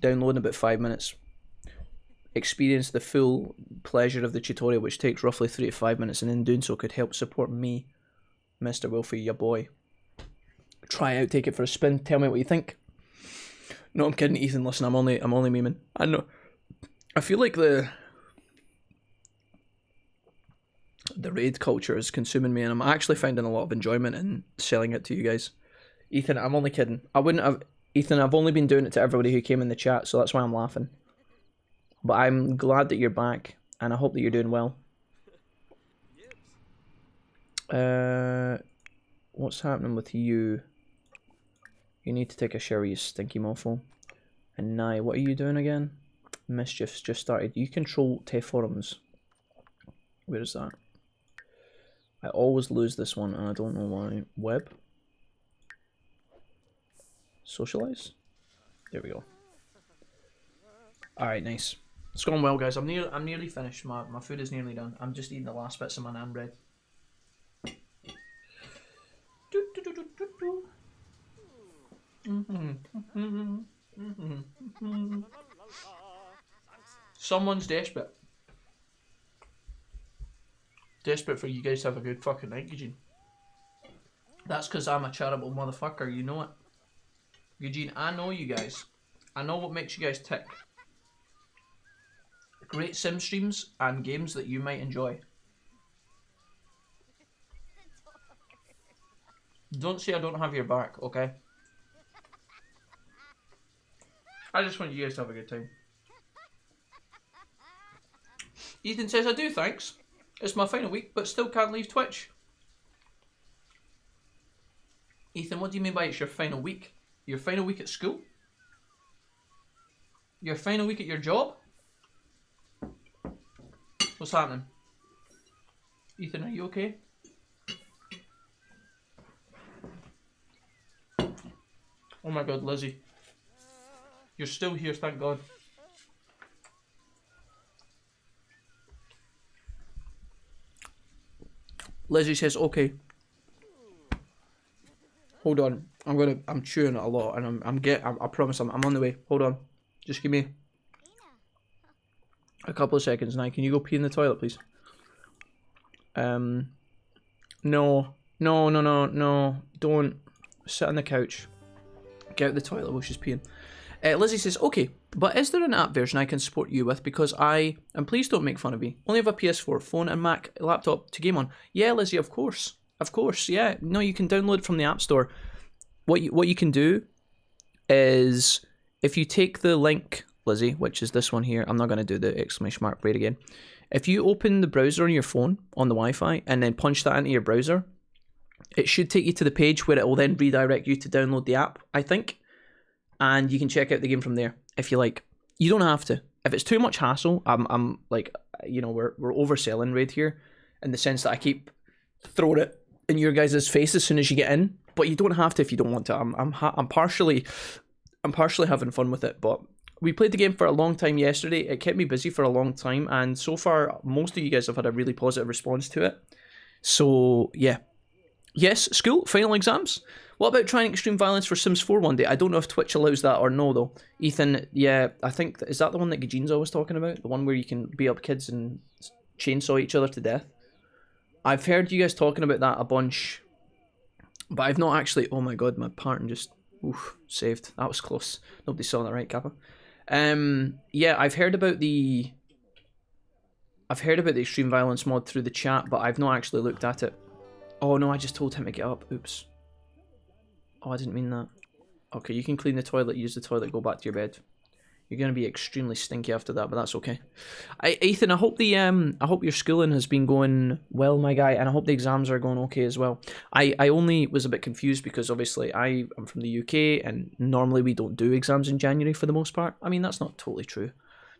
Download in about 5 minutes. Experience the full pleasure of the tutorial, which takes roughly 3 to 5 minutes, and in doing so could help support me Mr. Wolfie, your boy. Try it out, take it for a spin. Tell me what you think. No, I'm kidding, Ethan. Listen, I'm only memeing. I know. I feel like the raid culture is consuming me, and I'm actually finding a lot of enjoyment in selling it to you guys. Ethan, I'm only kidding. I wouldn't have. Ethan, I've only been doing it to everybody who came in the chat, so that's why I'm laughing. But I'm glad that you're back, and I hope that you're doing well. What's happening with you? You need to take a shower, you stinky mofo. And Nye, what are you doing again? Mischief's just started. You control Te forums. Where is that? I always lose this one, and I don't know why. Web. Socialize. There we go. All right, nice. It's going well, guys. I'm nearly finished. My food is nearly done. I'm just eating the last bits of my naan bread. Someone's desperate. Desperate for you guys to have a good fucking night, Eugene. That's because I'm a charitable motherfucker, you know it. Eugene, I know you guys. I know what makes you guys tick. Great sim streams and games that you might enjoy. Don't say I don't have your back, okay? I just want you guys to have a good time. Ethan says, I do, thanks. It's my final week, but still can't leave Twitch. Ethan, what do you mean by it's your final week? Your final week at school? Your final week at your job? What's happening? Ethan, are you okay? Oh my god, Lizzie. You're still here, thank god. Lizzie says, okay. Hold on. I'm chewing it a lot, and I promise I'm on the way. Hold on. Just give me a couple of seconds now. Can you go pee in the toilet, please? No. Don't sit on the couch. Get out the toilet while she's peeing. Lizzie says, okay, but is there an app version I can support you with? Because and please don't make fun of me, only have a PS4, phone and Mac laptop to game on. Yeah, Lizzie, of course, yeah. No, you can download it from the App Store. What you can do is, if you take the link, Lizzie, which is this one here, I'm not going to do the exclamation mark braid again. If you open the browser on your phone, on the Wi-Fi, and then punch that into your browser, it should take you to the page where it will then redirect you to download the app, I think. And you can check out the game from there if you like. You don't have to. If it's too much hassle, I'm like, you know, we're overselling Raid here in the sense that I keep throwing it in your guys' face as soon as you get in. But you don't have to if you don't want to. I'm partially having fun with it. But we played the game for a long time yesterday. It kept me busy for a long time, and so far most of you guys have had a really positive response to it. So yeah. Yes, school, final exams. What about trying extreme violence for Sims 4 one day? I don't know if Twitch allows that or no, though. Ethan, yeah, I think, is that the one that Gajine's always talking about? The one where you can beat up kids and chainsaw each other to death? I've heard you guys talking about that a bunch, but I've not actually... Oh my god, my partner just... Oof, saved. That was close. Nobody saw that, right, Kappa? Yeah, I've heard about the extreme violence mod through the chat, but I've not actually looked at it. Oh no, I just told him to get up. Oops. Oh, I didn't mean that. Okay, you can clean the toilet, use the toilet, go back to your bed. You're gonna be extremely stinky after that, but that's okay. Ethan, I hope your schooling has been going well, my guy, and I hope the exams are going okay as well. I only was a bit confused because obviously I am from the UK, and normally we don't do exams in January for the most part. I mean, that's not totally true.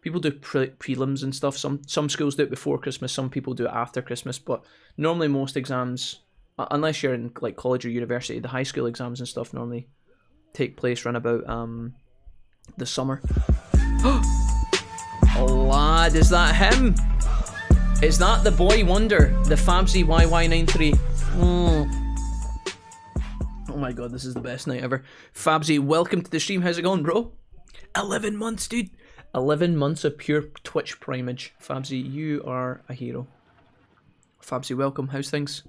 People do prelims and stuff. Some schools do it before Christmas, some people do it after Christmas, but normally most exams, unless you're in like college or university, the high school exams and stuff normally take place around about the summer. Oh lad, is that him? Is that the boy wonder? The Fabsy YY93. Oh my god, this is the best night ever. Fabsy, welcome to the stream. How's it going, bro? 11 months, dude. 11 months of pure Twitch primage. Fabsy, you are a hero. Fabsy, welcome. How's things?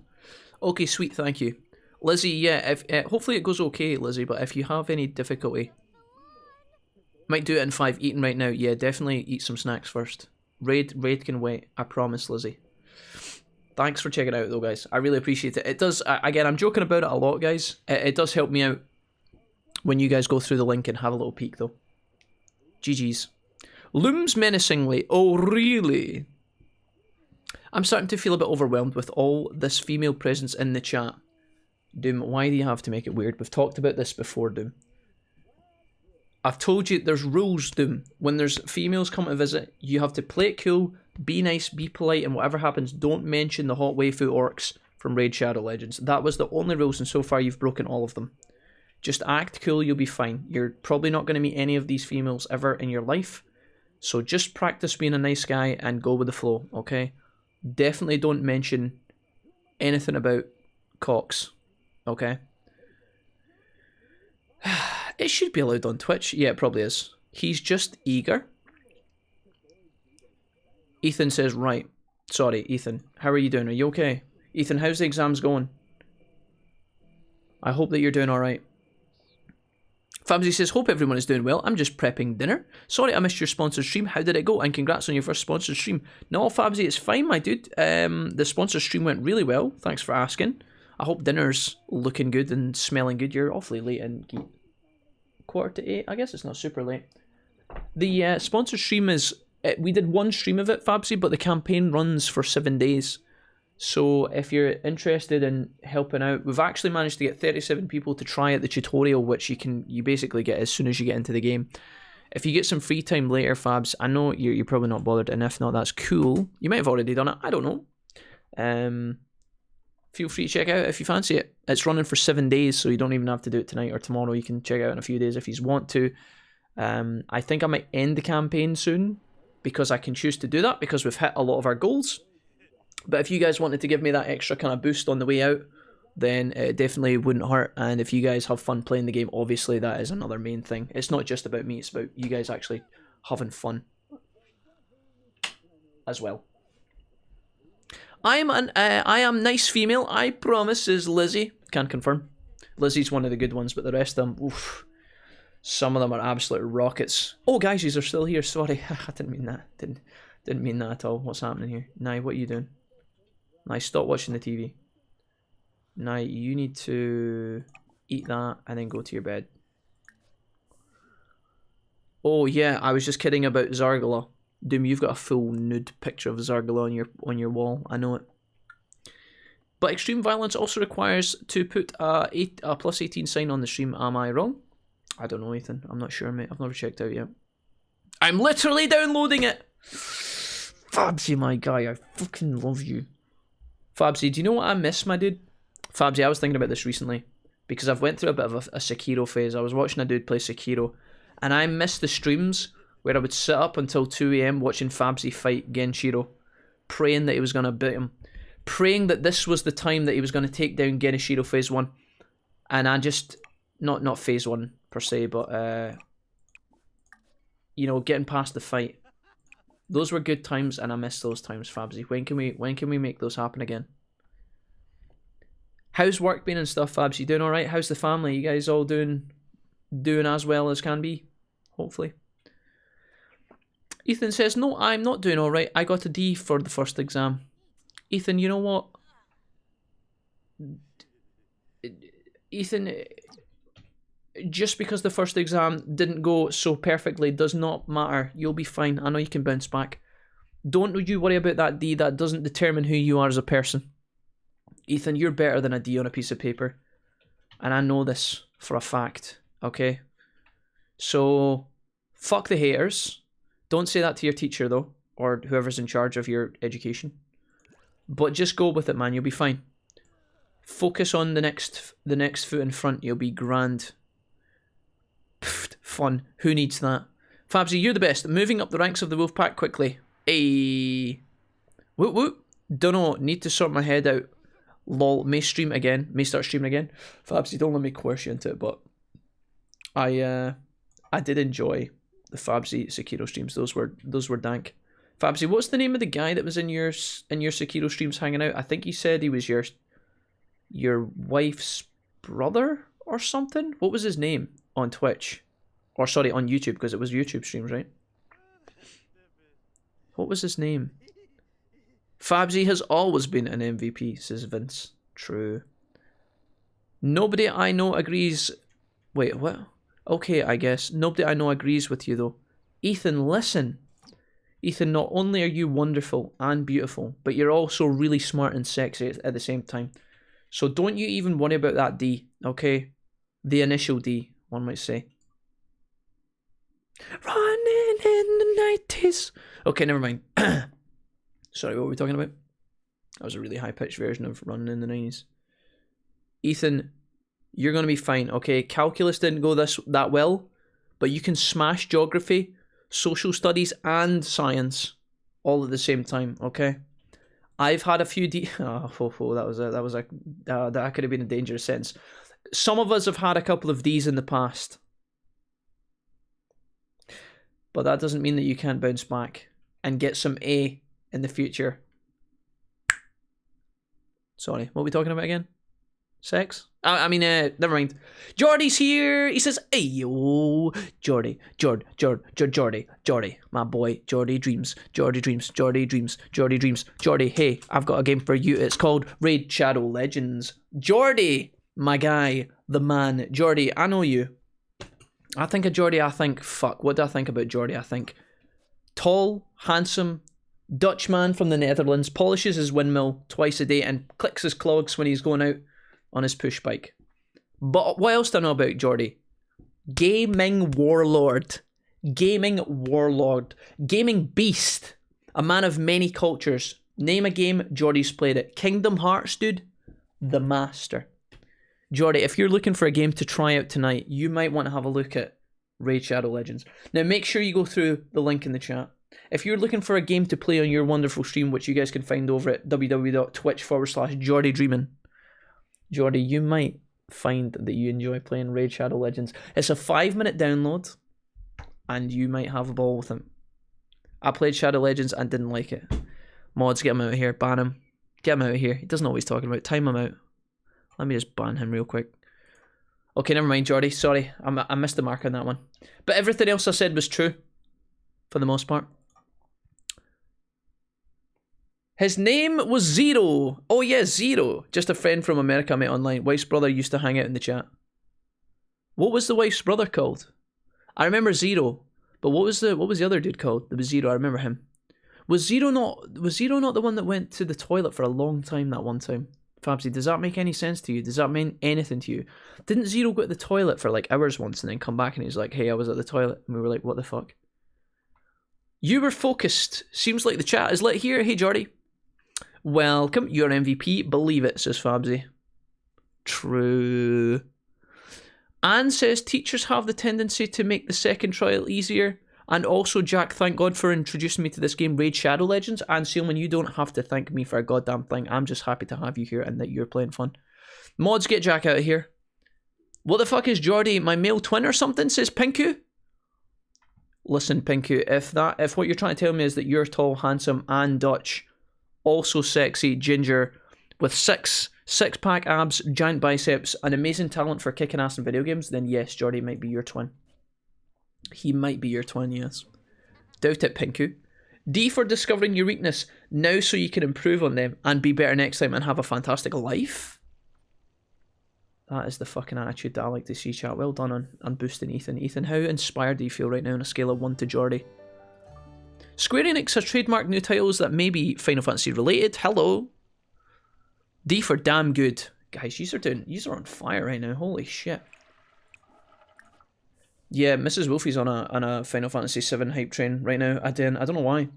Okay, sweet, thank you. Lizzie, yeah, if hopefully it goes okay, Lizzie, but if you have any difficulty, might do it in 5 eating right now. Yeah, definitely eat some snacks first. Raid can wait, I promise, Lizzie. Thanks for checking it out though, guys. I really appreciate it. It does, again, I'm joking about it a lot, guys. It does help me out when you guys go through the link and have a little peek though. GG's. Looms menacingly. Oh, really? I'm starting to feel a bit overwhelmed with all this female presence in the chat. Doom, why do you have to make it weird? We've talked about this before, Doom. I've told you there's rules, Doom. When there's females come to visit, you have to play it cool, be nice, be polite, and whatever happens, don't mention the hot waifu orcs from Raid Shadow Legends. That was the only rules, and so far you've broken all of them. Just act cool, you'll be fine. You're probably not going to meet any of these females ever in your life, so just practice being a nice guy and go with the flow, okay? Definitely don't mention anything about cocks, okay? It should be allowed on Twitch. Yeah, it probably is. He's just eager. Ethan says, right. Sorry, Ethan. How are you doing? Are you okay? Ethan, how's the exams going? I hope that you're doing alright. Fabsy says, hope everyone is doing well. I'm just prepping dinner. Sorry I missed your sponsored stream. How did it go? And congrats on your first sponsored stream. No, Fabsy, it's fine, my dude. The sponsored stream went really well. Thanks for asking. I hope dinner's looking good and smelling good. You're awfully late and 7:45. I guess it's not super late. The sponsored stream is... we did one stream of it, Fabsy, but the campaign runs for 7 days. So if you're interested in helping out, we've actually managed to get 37 people to try out the tutorial, which you basically get as soon as you get into the game. If you get some free time later, Fabs, I know you're probably not bothered, and if not, that's cool. You might have already done it, I don't know. Feel free to check out if you fancy it. It's running for 7 days, so you don't even have to do it tonight or tomorrow. You can check it out in a few days if you want to. I think I might end the campaign soon, because I can choose to do that, because we've hit a lot of our goals. But if you guys wanted to give me that extra kind of boost on the way out, then it definitely wouldn't hurt. And if you guys have fun playing the game, obviously that is another main thing. It's not just about me, it's about you guys actually having fun as well. I am nice female, I promise, says Lizzie. Can confirm. Lizzie's one of the good ones, but the rest of them, oof. Some of them are absolute rockets. Oh, guys, yous are still here. Sorry, I didn't mean that. Didn't mean that at all. What's happening here? Nye, what are you doing? Nye, stop watching the TV. Nye, you need to eat that and then go to your bed. Oh yeah, I was just kidding about Zargala. Doom, you've got a full nude picture of Zargala on your wall. I know it. But extreme violence also requires to put a plus 18 sign on the stream. Am I wrong? I don't know, Ethan. I'm not sure, mate. I've never checked out yet. I'm literally downloading it! Fabsy, my guy. I fucking love you. Fabsy, do you know what I miss, my dude? Fabsy, I was thinking about this recently. Because I've went through a bit of a Sekiro phase. I was watching a dude play Sekiro. And I miss the streams where I would sit up until 2 AM watching Fabsy fight Genshiro. Praying that he was going to beat him. Praying that this was the time that he was going to take down Genshiro phase 1. And I just... Not phase 1 per se, but... you know, getting past the fight. Those were good times, and I miss those times, Fabsy. When can we make those happen again? How's work been and stuff, Fabs? You doing alright? How's the family? You guys all doing as well as can be? Hopefully. Ethan says, no, I'm not doing alright. I got a D for the first exam. Ethan, you know what? Ethan, just because the first exam didn't go so perfectly does not matter. You'll be fine. I know you can bounce back. Don't you worry about that D. That doesn't determine who you are as a person. Ethan, you're better than a D on a piece of paper. And I know this for a fact. Okay? So, fuck the haters. Don't say that to your teacher, though. Or whoever's in charge of your education. But just go with it, man. You'll be fine. Focus on the next foot in front. You'll be grand. Pfft, fun. Who needs that? Fabsy, you're the best. Moving up the ranks of the wolf pack quickly. Ayy. Whoop whoop. Dunno. Need to sort my head out. Lol. May stream again. May start streaming again. Fabsy, don't let me coerce you into it, but I did enjoy the Fabsy Sekiro streams. Those were dank. Fabsy, what's the name of the guy that was in your Sekiro streams hanging out? I think he said he was your your wife's brother or something? What was his name on Twitch? Or sorry, on YouTube, because it was YouTube streams, right? What was his name? Fabsy has always been an MVP, says Vince. True. Nobody I know agrees... Wait, what? Okay, I guess. Nobody I know agrees with you, though. Ethan, listen. Ethan, not only are you wonderful and beautiful, but you're also really smart and sexy at the same time. So don't you even worry about that D, okay? The initial D, one might say. Running in the 90s. Okay, never mind. Sorry, what were we talking about? That was a really high-pitched version of Running in the 90s. Ethan, you're going to be fine, okay? Calculus didn't go that well, but you can smash geography, social studies, and science all at the same time, okay? I've had a few that could have been a dangerous sentence. Some of us have had a couple of D's in the past. But that doesn't mean that you can't bounce back and get some A in the future. Sorry, what are we talking about again? Sex? Never mind. Jordy's here. He says, "Ayo, Jordy, Jordy, my boy, Jordy dreams, Jordy. Hey, I've got a game for you. It's called Raid Shadow Legends. Jordy, my guy, the man, Jordy. I know you. I think of Jordy. What do I think about Jordy? I think tall, handsome, Dutchman from the Netherlands, polishes his windmill twice a day and clicks his clogs when he's going out on his push bike. But what else do I know about Jordy? Gaming warlord, gaming beast, a man of many cultures. Name a game, Jordy's played it. Kingdom Hearts, dude, the master. Jordy, if you're looking for a game to try out tonight, you might want to have a look at Raid Shadow Legends. Now make sure you go through the link in the chat. If you're looking for a game to play on your wonderful stream, which you guys can find over at www.twitch.tv/JordyDreamin', Jordy, you might find that you enjoy playing Raid Shadow Legends. It's a 5-minute download, and you might have a ball with him. I played Shadow Legends and didn't like it. Mods, get him out of here. Ban him. Get him out of here. He doesn't know what he's talking about. Time him out. Let me just ban him real quick. Okay, never mind, Jordy. Sorry, I missed the mark on that one. But everything else I said was true, for the most part. His name was Zero. Oh yeah, Zero. Just a friend from America I met online. Wife's brother used to hang out in the chat. What was the wife's brother called? I remember Zero, but what was the other dude called? There was Zero. I remember him. Was Zero not the one that went to the toilet for a long time that one time? Fabsy, does that make any sense to you? Does that mean anything to you? Didn't Zero go to the toilet for like hours once and then come back and he's like, "Hey, I was at the toilet," and we were like, "What the fuck?" You were focused. Seems like the chat is lit here. Hey, Jordy. Welcome, you're an MVP, believe it, says Fabsy. True. Anne says teachers have the tendency to make the second trial easier. And also, Jack, thank God for introducing me to this game, Raid Shadow Legends. And Sealman, you don't have to thank me for a goddamn thing. I'm just happy to have you here and that you're playing fun. Mods, get Jack out of here. What the fuck is Jordy, my male twin or something, says Pinku? Listen, Pinku, if what you're trying to tell me is that you're tall, handsome, and Dutch, also sexy, ginger, with six-pack abs, giant biceps, and amazing talent for kicking ass in video games, then yes, Jordy might be your twin. He might be your twin, yes. Doubt it, Pinku. D for discovering your weakness, now so you can improve on them and be better next time and have a fantastic life. That is the fucking attitude that I like to see, chat. Well done on boosting Ethan. Ethan, how inspired do you feel right now on a scale of 1 to Jordy? Square Enix has trademarked new titles that may be Final Fantasy related. Hello. D for damn good. Guys, you are on fire right now. Holy shit. Yeah, Mrs. Wolfie's on a Final Fantasy 7 hype train right now. I don't know why.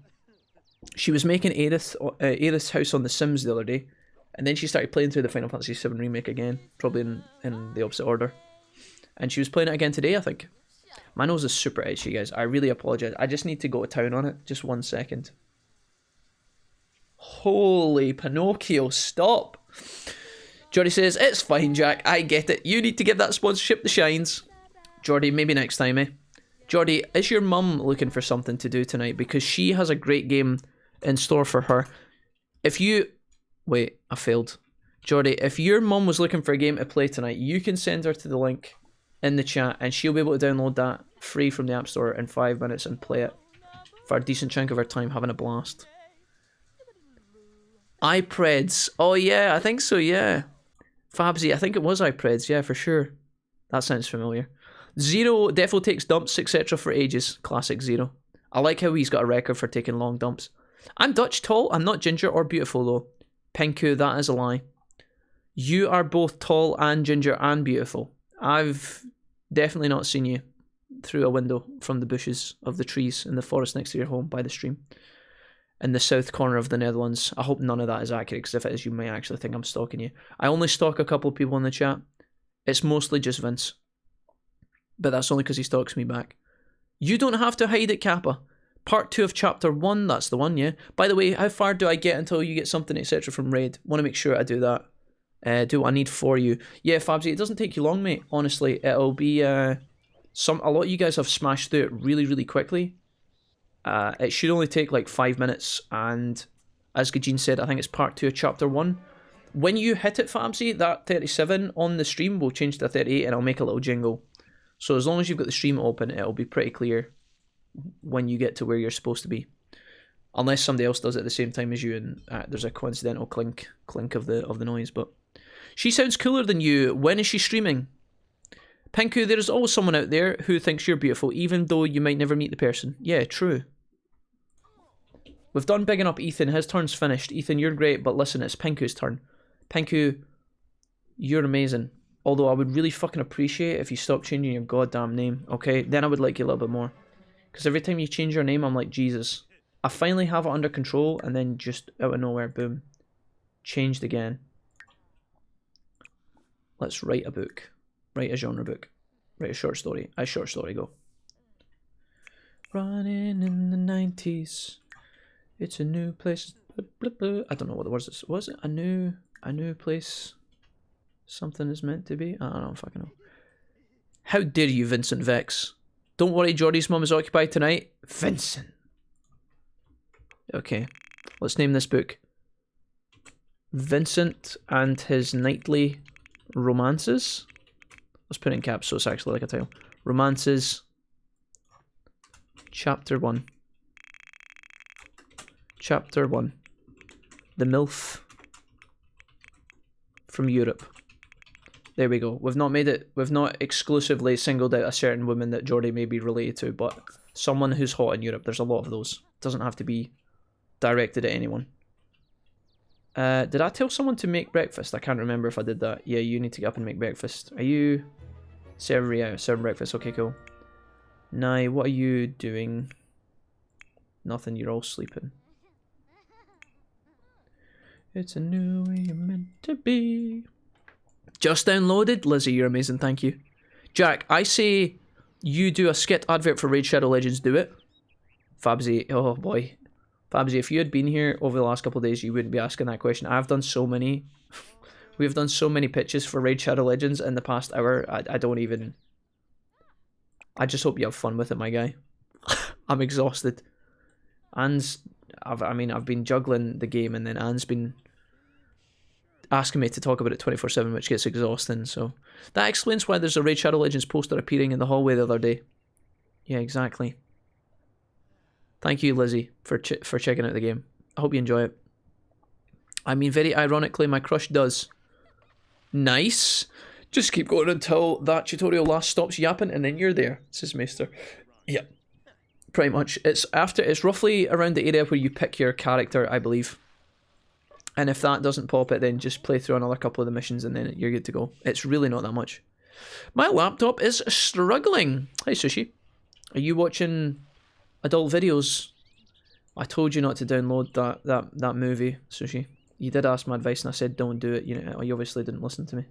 She was making Aerith's house on The Sims the other day, and then she started playing through the Final Fantasy 7 remake again, probably in the opposite order. And she was playing it again today, I think. My nose is super itchy, guys. I really apologize. I just need to go to town on it. Just 1 second. Holy Pinocchio, stop. Jordy says, it's fine, Jack. I get it. You need to give that sponsorship the shines. Jordy, maybe next time, eh? Jordy, is your mum looking for something to do tonight? Because she has a great game in store for her. If you... Wait, I failed. Jordy, if your mum was looking for a game to play tonight, you can send her to the link in the chat and she'll be able to download that free from the App Store in 5 minutes and play it for a decent chunk of her time having a blast. iPreds. Oh yeah, I think so, yeah. Fabsy, I think it was iPreds, yeah, for sure. That sounds familiar. Zero, defo takes dumps, etc. for ages. Classic Zero. I like how he's got a record for taking long dumps. I'm Dutch, tall, I'm not ginger or beautiful though. Pinku, that is a lie. You are both tall and ginger and beautiful. I've definitely not seen you through a window from the bushes of the trees in the forest next to your home by the stream. In the south corner of the Netherlands. I hope none of that is accurate, because if it is, you may actually think I'm stalking you. I only stalk a couple of people in the chat. It's mostly just Vince. But that's only because he stalks me back. You don't have to hide it, Kappa. Part 2 of Chapter 1, that's the one, yeah? By the way, how far do I get until you get something, etc. from Raid? Want to make sure I do that. Do what I need for you. Yeah, Fabsy, it doesn't take you long, mate. Honestly, it'll be... a lot of you guys have smashed through it really, really quickly. It should only take like 5 minutes, and as Gajin said, I think it's part 2 of Chapter 1. When you hit it, Fabsy, that 37 on the stream will change to 38, and I'll make a little jingle. So as long as you've got the stream open, it'll be pretty clear when you get to where you're supposed to be. Unless somebody else does it at the same time as you, and there's a coincidental clink of the noise. But she sounds cooler than you. When is she streaming? Pinku, there is always someone out there who thinks you're beautiful, even though you might never meet the person. Yeah, true. We've done bigging up Ethan. His turn's finished. Ethan, you're great, but listen, it's Pinku's turn. Pinku, you're amazing. Although I would really fucking appreciate if you stop changing your goddamn name, okay? Then I would like you a little bit more. Because every time you change your name, I'm like, Jesus. I finally have it under control, and then just out of nowhere, boom. Changed again. Let's write a book. Write a genre book. Write a short story. A short story, go. Running in the 90s. It's a new place. I don't know what the words is. Was it a new place? Something is meant to be? I don't fucking know. How dare you, Vincent Vex? Don't worry, Jordy's mum is occupied tonight. Vincent. Okay, let's name this book Vincent and His Nightly Romances. Let's put it in caps so it's actually like a title. Romances. Chapter 1. Chapter 1. The MILF from Europe. There we go. We've not exclusively singled out a certain woman that Jordy may be related to, but someone who's hot in Europe. There's a lot of those. It doesn't have to be directed at anyone. Did I tell someone to make breakfast? I can't remember if I did that. Yeah, you need to get up and make breakfast. Are you... serving breakfast. Okay, cool. Nye, what are you doing? Nothing, you're all sleeping. It's a new way you're meant to be. Just downloaded? Lizzie, you're amazing, thank you. Jack, I say you do a skit advert for Raid Shadow Legends, do it. Fabsy, oh boy. Fabsy, if you had been here over the last couple of days, you wouldn't be asking that question. I've done so many. We've done so many pitches for Raid Shadow Legends in the past hour. I don't even... I just hope you have fun with it, my guy. I'm exhausted. I've been juggling the game, and then Anne's been asking me to talk about it 24/7, which gets exhausting, so... That explains why there's a Raid Shadow Legends poster appearing in the hallway the other day. Yeah, exactly. Thank you, Lizzie, for checking out the game. I hope you enjoy it. I mean, very ironically, my crush does. Nice. Just keep going until that tutorial last stops yapping, and then you're there, says Maester. Yeah, pretty much. It's roughly around the area where you pick your character, I believe. And if that doesn't pop it, then just play through another couple of the missions, and then you're good to go. It's really not that much. My laptop is struggling. Hi, Sushi. Are you watching adult videos? I told you not to download that movie, Sushi. You did ask my advice, and I said don't do it. You obviously didn't listen to me.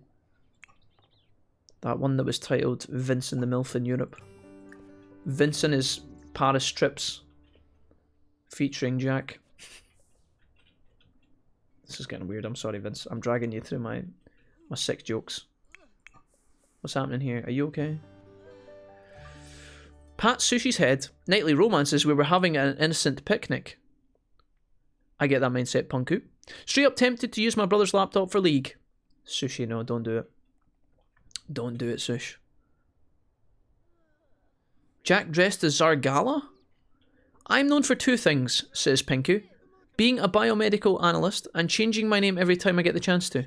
That one that was titled Vincent the MILF in Europe. Vincent is Paris Trips, featuring Jack. This is getting weird. I'm sorry, Vince. I'm dragging you through my sick jokes. What's happening here? Are you okay? Pat Sushi's head. Nightly romances. We were having an innocent picnic. I get that mindset, Punku. Straight up tempted to use my brother's laptop for League. Sushi, no, don't do it. Don't do it, Sush. Jack dressed as Zargala? I'm known for two things, says Pinku. Being a biomedical analyst and changing my name every time I get the chance to.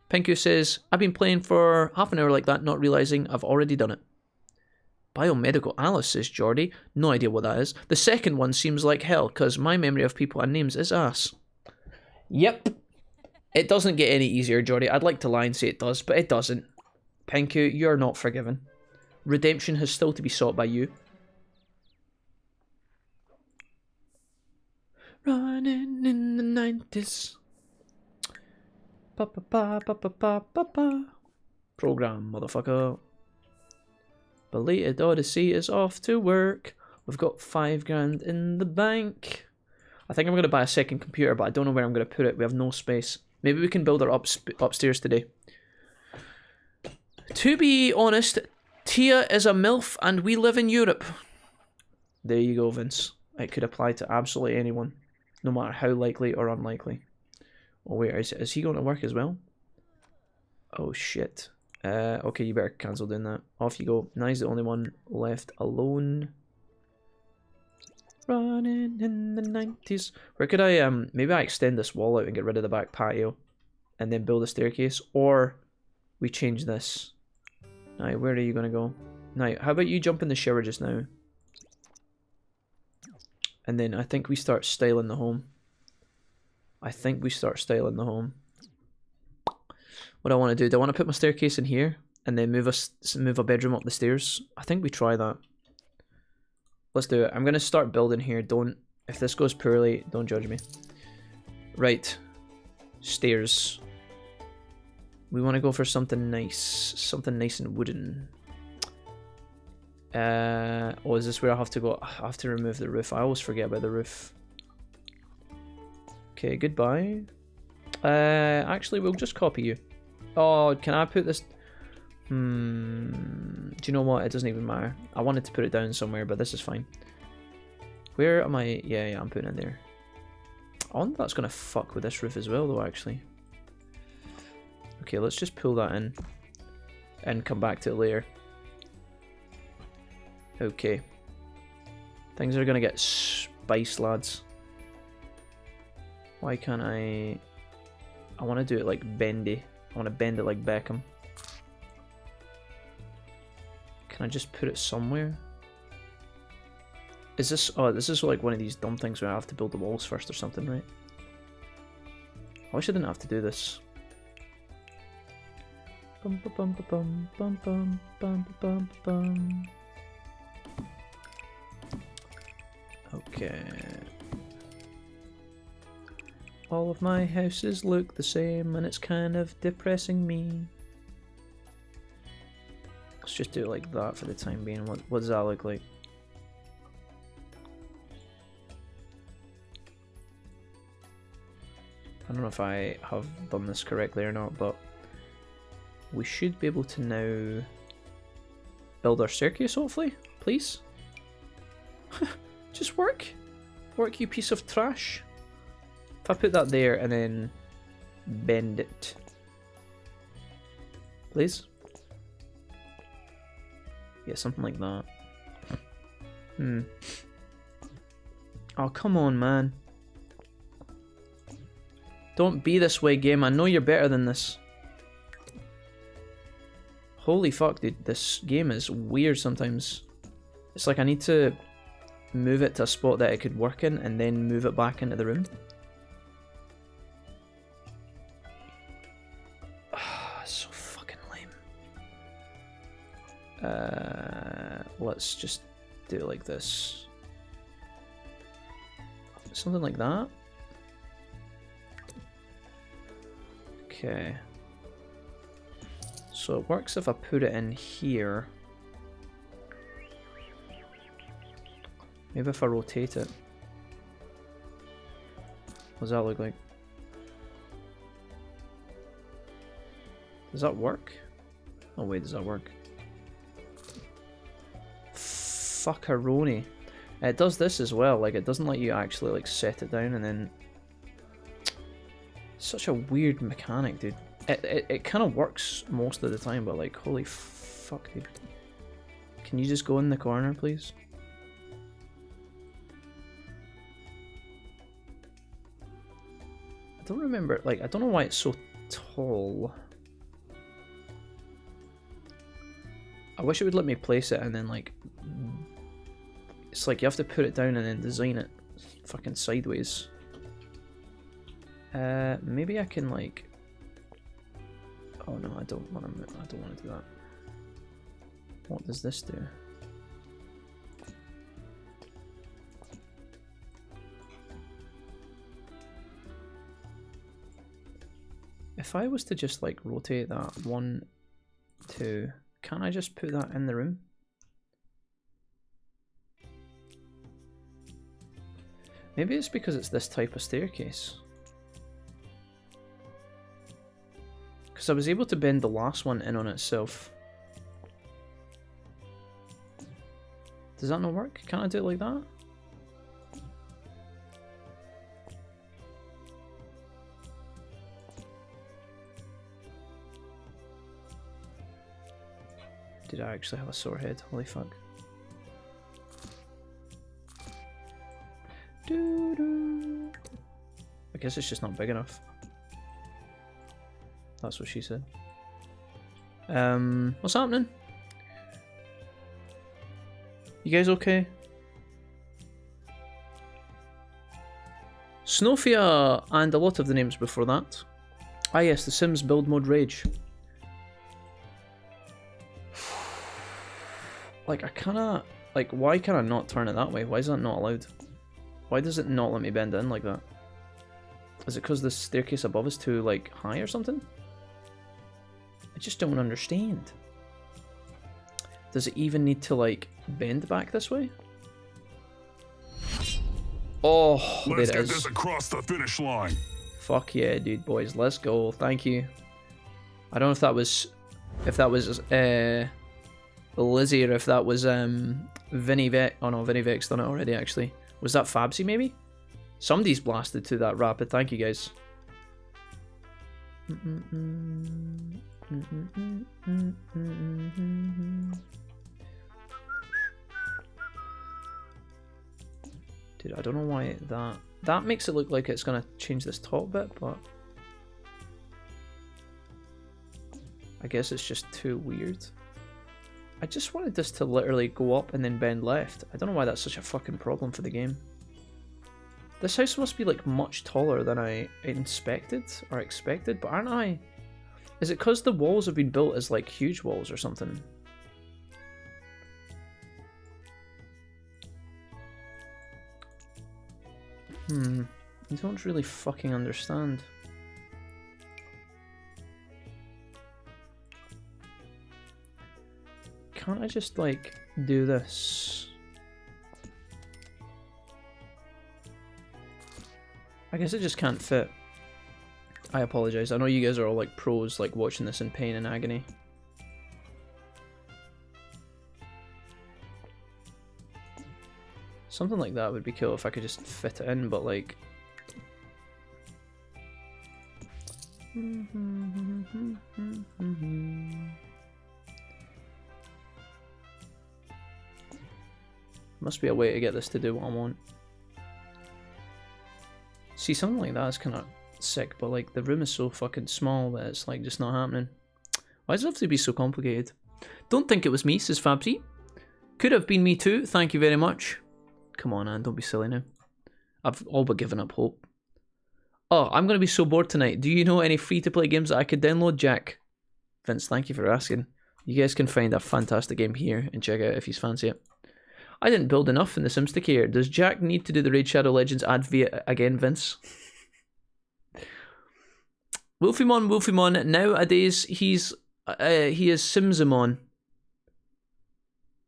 Pinku says, I've been playing for half an hour like that, not realising I've already done it. Biomedical analyst, says Geordie. No idea what that is. The second one seems like hell, because my memory of people and names is ass. Yep. It doesn't get any easier, Geordie. I'd like to lie and say it does, but it doesn't. Pinku, you're not forgiven. Redemption has still to be sought by you. Running in the 90s. Pa pa pa pa pa pa pa pa. Program, motherfucker. Belated Odyssey is off to work. We've got $5 in the bank. I think I'm going to buy a second computer, but I don't know where I'm going to put it. We have no space. Maybe we can build our upstairs today. To be honest, Tia is a MILF and we live in Europe. There you go, Vince. It could apply to absolutely anyone, no matter how likely or unlikely. Oh wait, is he going to work as well? Oh shit. Okay, you better cancel doing that. Off you go. Now he's the only one left alone. Running in the 90s. Where could I, maybe I extend this wall out and get rid of the back patio. And then build a staircase. Or we change this. Now, where are you going to go? Now, how about you jump in the shower just now? And then I think we start styling the home. What I want to do I want to put my staircase in here and then move a bedroom up the stairs? I think we try that. Let's do it. I'm going to start building here. If this goes poorly, don't judge me. Right. Stairs. We want to go for something nice and wooden. Oh, is this where I have to go? I have to remove the roof. I always forget about the roof. Okay, goodbye. Actually, we'll just copy you. Oh, can I put this? Do you know what? It doesn't even matter. I wanted to put it down somewhere, but this is fine. Where am I? Yeah, I'm putting it there. I wonder if that's going to fuck with this roof as well, though, actually. Okay, let's just pull that in and come back to it later. Okay. Things are going to get spiced, lads. Why can't I want to do it like bendy. I want to bend it like Beckham. Can I just put it somewhere? Is this... Oh, this is like one of these dumb things where I have to build the walls first or something, right? I wish I didn't have to do this. Bum, bum, bum, bum, bum, bum, bum, bum. Okay. All of my houses look the same and it's kind of depressing me. Let's just do it like that for the time being. What does that look like? I don't know if I have done this correctly or not, but we should be able to now build our staircase, hopefully. Please? Just work. Work, you piece of trash. If I put that there and then bend it. Please? Yeah, something like that. Oh, come on, man. Don't be this way, game. I know you're better than this. Holy fuck, dude. This game is weird sometimes. It's like I need to move it to a spot that it could work in and then move it back into the room. So fucking lame. Let's just do it like this. Something like that. Okay. So it works if I put it in here. Maybe if I rotate it. What does that look like? Does that work? Oh wait, does that work? Fuckaroni. It does this as well, like it doesn't let you actually like set it down and then Such a weird mechanic, dude. It kind of works most of the time, but like, holy fuck, dude. Can you just go in the corner, please? I don't remember, like, I don't know why it's so tall. I wish it would let me place it and then, like, it's like you have to put it down and then design it fucking sideways. Maybe I can, like, oh no, I don't want to do that. What does this do? If I was to just like rotate that 1, 2, can't I just put that in the room? Maybe it's because it's this type of staircase. Because I was able to bend the last one in on itself. Does that not work? Can't I do it like that? Did I actually have a sore head? Holy fuck. Doo-doo. I guess it's just not big enough. That's what she said. What's happening? You guys okay? Snowfia and a lot of the names before that. Ah yes, the Sims build mode rage. Like, I kinda... Like, why can I not turn it that way? Why is that not allowed? Why does it not let me bend in like that? Is it because the staircase above is too, like, high or something? I just don't understand. Does it even need to, like, bend back this way? Oh, there it is. Let's get this across the finish line. Fuck yeah, dude, boys. Let's go. Thank you. I don't know if that was... Lizzie, or if that was Vinny Vex. Oh no, Vinny Vex done it already actually. Was that Fabsy maybe? Somebody's blasted to that rapid. Thank you guys. Dude, I don't know why that makes it look like it's gonna change this top bit, but I guess it's just too weird. I just wanted this to literally go up and then bend left. I don't know why that's such a fucking problem for the game. This house must be like much taller than I inspected or expected, but aren't I? Is it because the walls have been built as like huge walls or something? I don't really fucking understand. Can't I just, like, do this? I guess it just can't fit. I apologize. I know you guys are all, like, pros, like, watching this in pain and agony. Something like that would be cool if I could just fit it in, but, like... Must be a way to get this to do what I want. See, something like that is kind of sick, but like the room is so fucking small that it's like just not happening. Why does it have to be so complicated? Don't think it was me, says Fabsy. Could have been me too, thank you very much. Come on, Anne, don't be silly now. I've all but given up hope. Oh, I'm going to be so bored tonight. Do you know any free-to-play games that I could download, Jack? Vince, thank you for asking. You guys can find a fantastic game here and check out if you fancy it. I didn't build enough in The Sims to care. Does Jack need to do the Raid Shadow Legends ad via again, Vince? Wolfimon. Nowadays, he is Simsamon.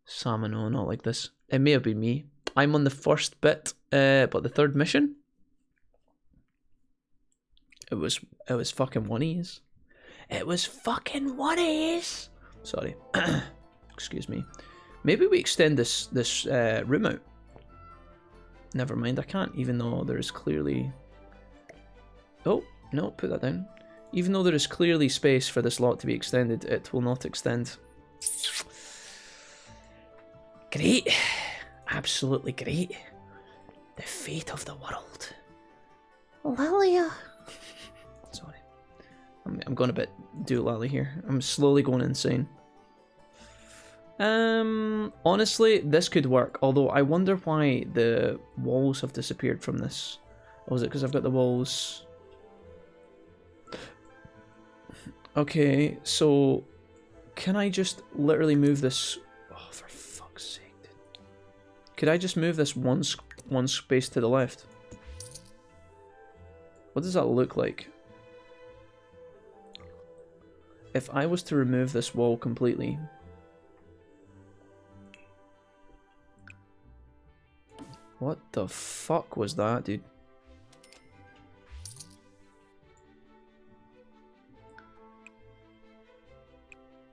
Salmon, not like this. It may have been me. I'm on the first bit, but the third mission. It was fucking oneies. It was fucking oneies. Sorry. Excuse me. Maybe we extend this room out. Never mind, I can't, even though there's clearly... Oh, No, put that down. Even though there is clearly space for this lot to be extended, it will not extend. Great. Absolutely great. The fate of the world. Lilia. Sorry. I'm going a bit doolally here. I'm slowly going insane. Honestly, this could work. Although I wonder why the walls have disappeared from this. Or is it because I've got the walls? Okay, so can I just literally move this? Oh, for fuck's sake, dude. Could I just move this one space to the left? What does that look like? If I was to remove this wall completely. What the fuck was that, dude?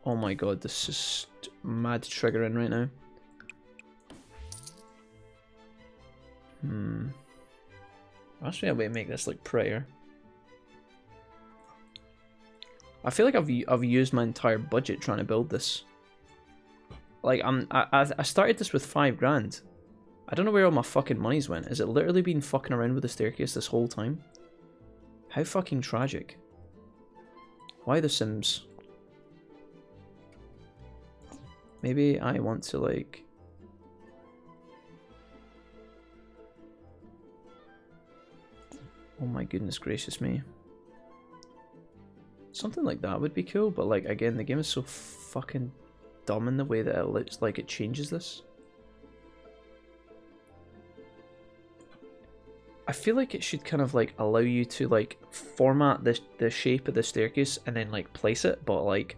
Oh my god, this is mad triggering right now. Must be a way to make this look prettier. I feel like I've used my entire budget trying to build this. Like I started this with $5 grand. I don't know where all my fucking money's went. Has it literally been fucking around with the staircase this whole time? How fucking tragic. Why The Sims? Maybe I want to like... Oh my goodness gracious me. Something like that would be cool, but like again, the game is so fucking dumb in the way that it looks like it changes this. I feel like it should kind of like allow you to like format the shape of the staircase and then like place it, but like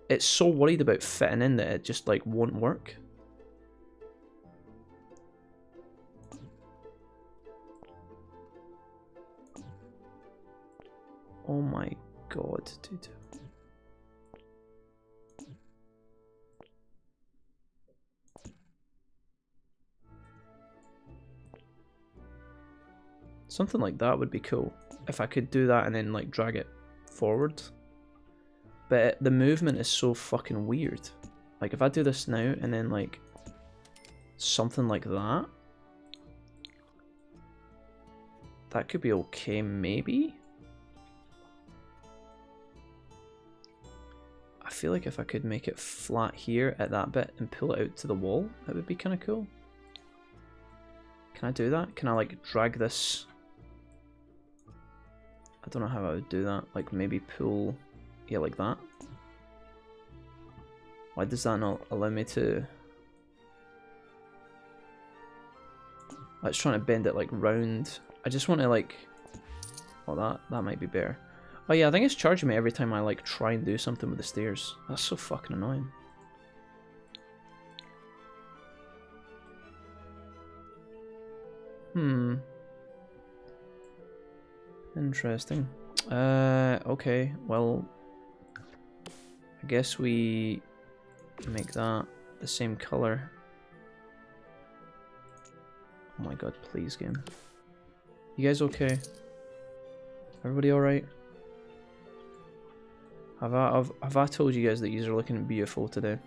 it's so worried about fitting in that it just like won't work. Oh my god, dude. Something like that would be cool. If I could do that and then like drag it forward. But the movement is so fucking weird. Like if I do this now and then like something like that. That could be okay maybe. I feel like if I could make it flat here at that bit and pull it out to the wall, that would be kind of cool. Can I do that? Can I like drag this? I don't know how I would do that. Like maybe pull, yeah, like that. Why does that not allow me to? I was trying to bend it like round. I just want to like, oh that might be better. Oh yeah, I think it's charging me every time I like try and do something with the stairs. That's so fucking annoying. Interesting. Okay, well, I guess we make that the same color. Oh my god, please game. You guys okay? Everybody alright? Have I told you guys that you are looking beautiful today?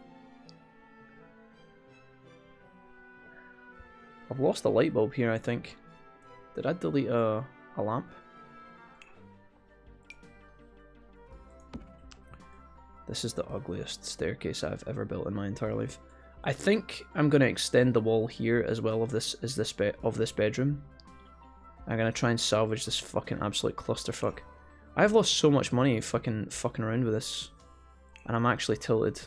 I've lost a light bulb here, I think. Did I delete a lamp? This is the ugliest staircase I've ever built in my entire life. I think I'm gonna extend the wall here as well of this bedroom. I'm gonna try and salvage this fucking absolute clusterfuck. I've lost so much money fucking around with this, and I'm actually tilted.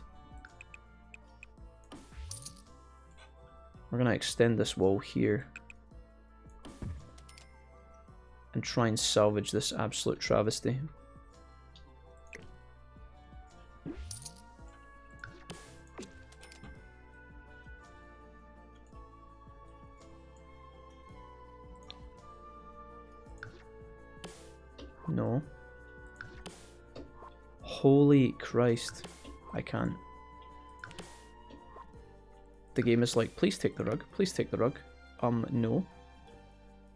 We're gonna extend this wall here and try and salvage this absolute travesty. No. Holy Christ. I can't. The game is like, please take the rug. Please take the rug. No.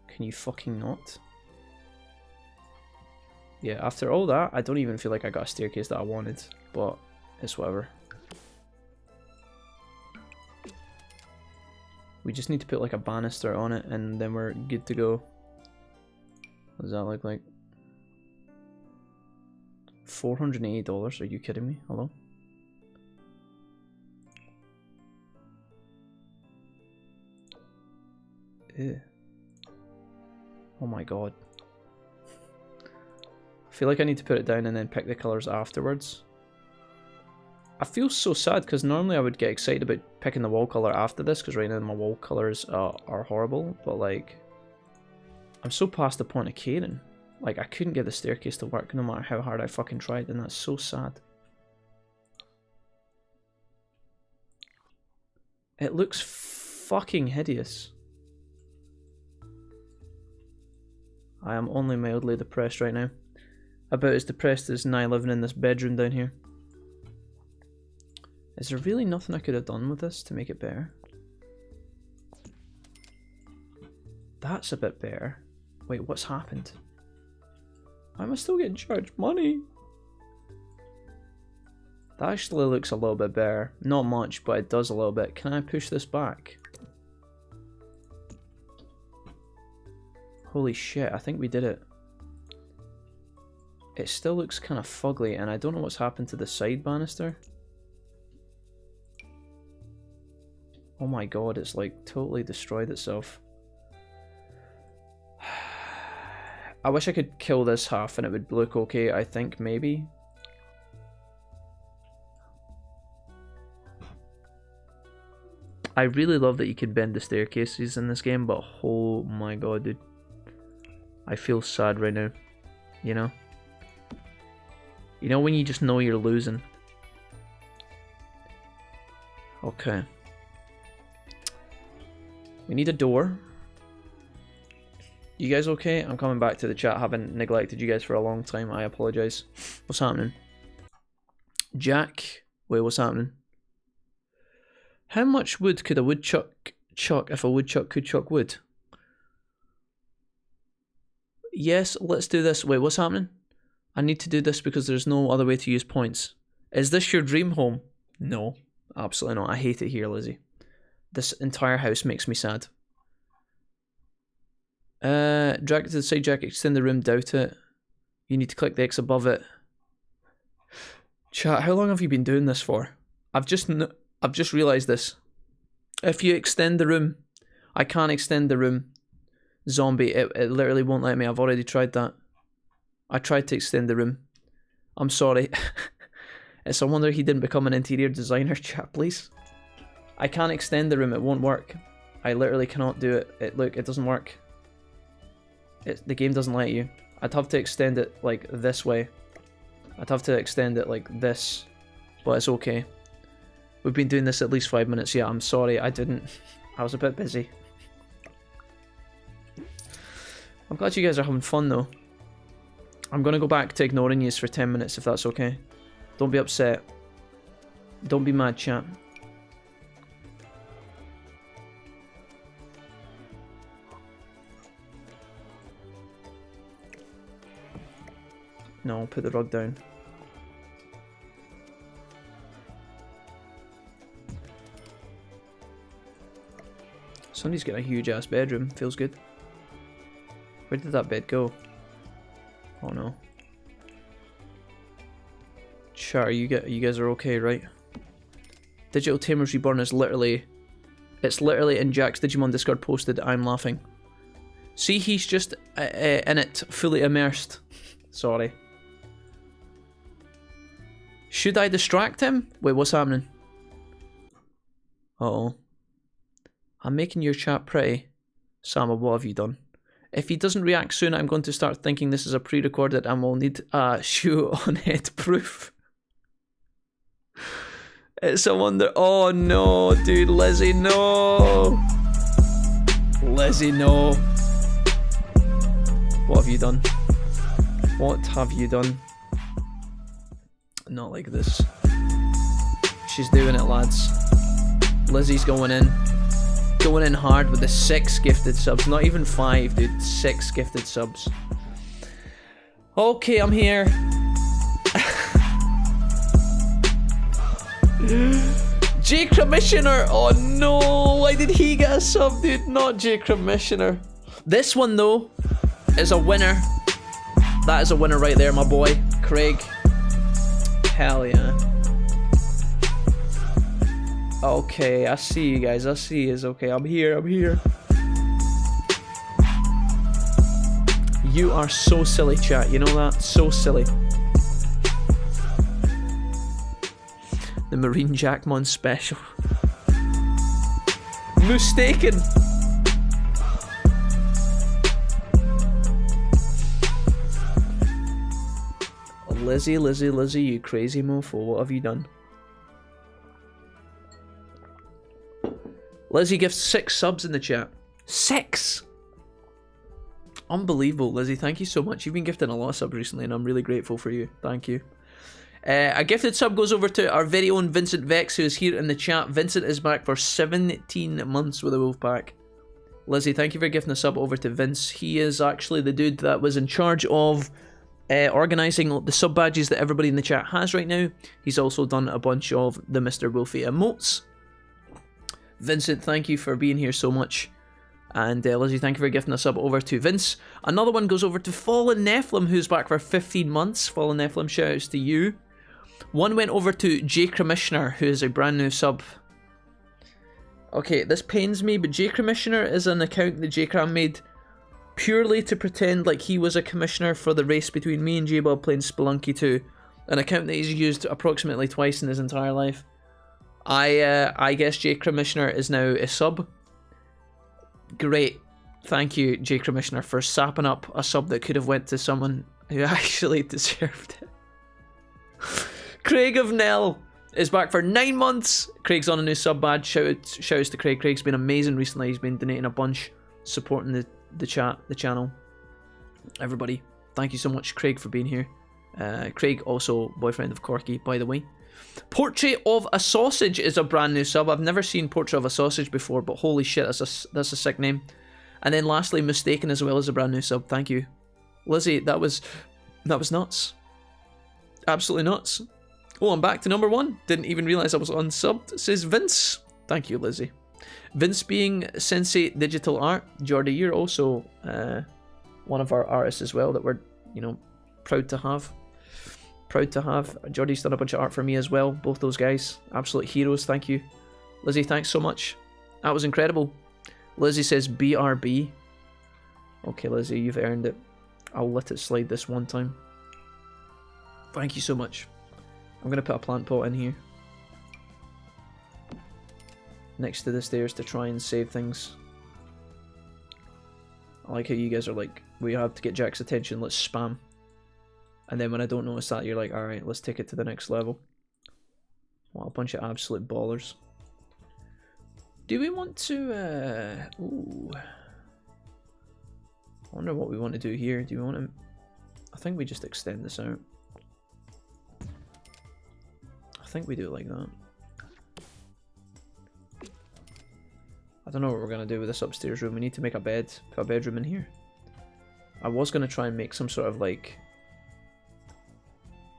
Can you fucking not? Yeah, after all that, I don't even feel like I got a staircase that I wanted, but it's whatever. We just need to put like a banister on it and then we're good to go. What does that look like? $480? Are you kidding me? Hello? Ew. Oh my god. I feel like I need to put it down and then pick the colours afterwards. I feel so sad because normally I would get excited about picking the wall colour after this because right now my wall colours are horrible, but like I'm so past the point of caring. Like I couldn't get the staircase to work no matter how hard I fucking tried, and that's so sad. It looks fucking hideous. I am only mildly depressed right now. About as depressed as Nye living in this bedroom down here. Is there really nothing I could have done with this to make it better? That's a bit better. Wait, what's happened? Why am I still getting charged money? That actually looks a little bit better. Not much, but it does a little bit. Can I push this back? Holy shit, I think we did it. It still looks kind of fugly, and I don't know what's happened to the side banister. Oh my god, it's like totally destroyed itself. I wish I could kill this half and it would look okay, I think, maybe. I really love that you can bend the staircases in this game, but oh my god, dude. I feel sad right now, you know? You know when you just know you're losing? Okay. We need a door. You guys okay? I'm coming back to the chat. I haven't neglected you guys for a long time. I apologise. What's happening? Jack? Wait, what's happening? How much wood could a woodchuck chuck if a woodchuck could chuck wood? Yes, let's do this. Wait, what's happening? I need to do this because there's no other way to use points. Is this your dream home? No, absolutely not. I hate it here, Lizzie. This entire house makes me sad. Drag it to the side, Jack. Extend the room, doubt it. You need to click the X above it. Chat, how long have you been doing this for? I've just realised this. If you extend the room, I can't extend the room. Zombie, it literally won't let me. I've already tried that. I tried to extend the room. I'm sorry. It's a wonder he didn't become an interior designer, chat, please. I can't extend the room, it won't work. I literally cannot do it. Look, it doesn't work. The game doesn't let you. I'd have to extend it like this way. I'd have to extend it like this. But it's okay. We've been doing this at least 5 minutes. Yeah, I'm sorry, I didn't. I was a bit busy. I'm glad you guys are having fun though. I'm gonna go back to ignoring yous for 10 minutes if that's okay. Don't be upset. Don't be mad, chat. No, put the rug down. Somebody's got a huge ass bedroom. Feels good. Where did that bed go? Oh no. Chat, you guys are okay, right? Digital Tamers Reborn is literally... It's literally in Jack's Digimon Discord posted, I'm laughing. See, he's just in it, fully immersed. Sorry. Should I distract him? Wait, what's happening? Uh-oh. I'm making your chat pretty. Sama, what have you done? If he doesn't react soon, I'm going to start thinking this is a pre-recorded and we'll need shoe on head proof. It's a wonder. Oh no, dude, Lizzie, no. Lizzie, no. What have you done? What have you done? Not like this. She's doing it, lads. Lizzie's going in. Going in hard with the 6 gifted subs. Not even 5, dude. 6 gifted subs. Okay, I'm here. J Commissioner! Oh no! Why did he get a sub, dude? Not J Commissioner. This one, though, is a winner. That is a winner right there, my boy. Craig. Hell yeah. Okay, I see you guys. I see you. Okay, I'm here. I'm here. You are so silly, chat. You know that? So silly. The Marine Jackmon special. Mistaken. Lizzie, you crazy mofo. What have you done? Lizzie gifts 6 subs in the chat. 6! Unbelievable, Lizzie. Thank you so much. You've been gifting a lot of subs recently, and I'm really grateful for you. Thank you. A gifted sub goes over to our very own Vincent Vex, who is here in the chat. Vincent is back for 17 months with the Wolfpack. Lizzie, thank you for gifting a sub over to Vince. He is actually the dude that was in charge of organising the sub badges that everybody in the chat has right now. He's also done a bunch of the Mr. Wolfie emotes. Vincent, thank you for being here so much. And Lizzie, thank you for gifting a sub over to Vince. Another one goes over to Fallen Nephilim, who's back for 15 months. Fallen Nephilim, shout outs to you. One went over to J Commissioner, who is a brand new sub. Okay, this pains me, but J Commissioner is an account that J-Cram made purely to pretend like he was a commissioner for the race between me and J-Bob playing Spelunky 2. An account that he's used approximately twice in his entire life. I guess J Commissioner is now a sub. Great. Thank you, J Commissioner, for sapping up a sub that could have went to someone who actually deserved it. Craig of Nell is back for 9 months. Craig's on a new sub badge. Shout outs to Craig. Craig's been amazing recently. He's been donating a bunch, supporting the channel. Everybody, thank you so much, Craig, for being here. Craig, also boyfriend of Corky, by the way. Portrait of a Sausage is a brand new sub. I've never seen Portrait of a Sausage before, but holy shit, that's a sick name. And then lastly, Mistaken as well as a brand new sub. Thank you, Lizzie. That was nuts. Absolutely nuts. Oh, I'm back to number 1. Didn't even realise I was unsubbed. Says Vince. Thank you, Lizzie. Vince being Sensei Digital Art. Jordy, you're also one of our artists as well that we're, proud to have. Proud to have. Jordy's done a bunch of art for me as well. Both those guys. Absolute heroes. Thank you. Lizzie, thanks so much. That was incredible. Lizzie says BRB. Okay, Lizzie, you've earned it. I'll let it slide this one time. Thank you so much. I'm going to put a plant pot in here. Next to the stairs to try and save things. I like how you guys are like, we have to get Jack's attention, let's spam. And then when I don't notice that, you're like, alright, let's take it to the next level. What a bunch of absolute ballers. Do we want to, ooh. I wonder what we want to do here. Do we want to, I think we just extend this out. I think we do it like that. I don't know what we're going to do with this upstairs room. We need to make a bed, put a bedroom in here. I was going to try and make some sort of like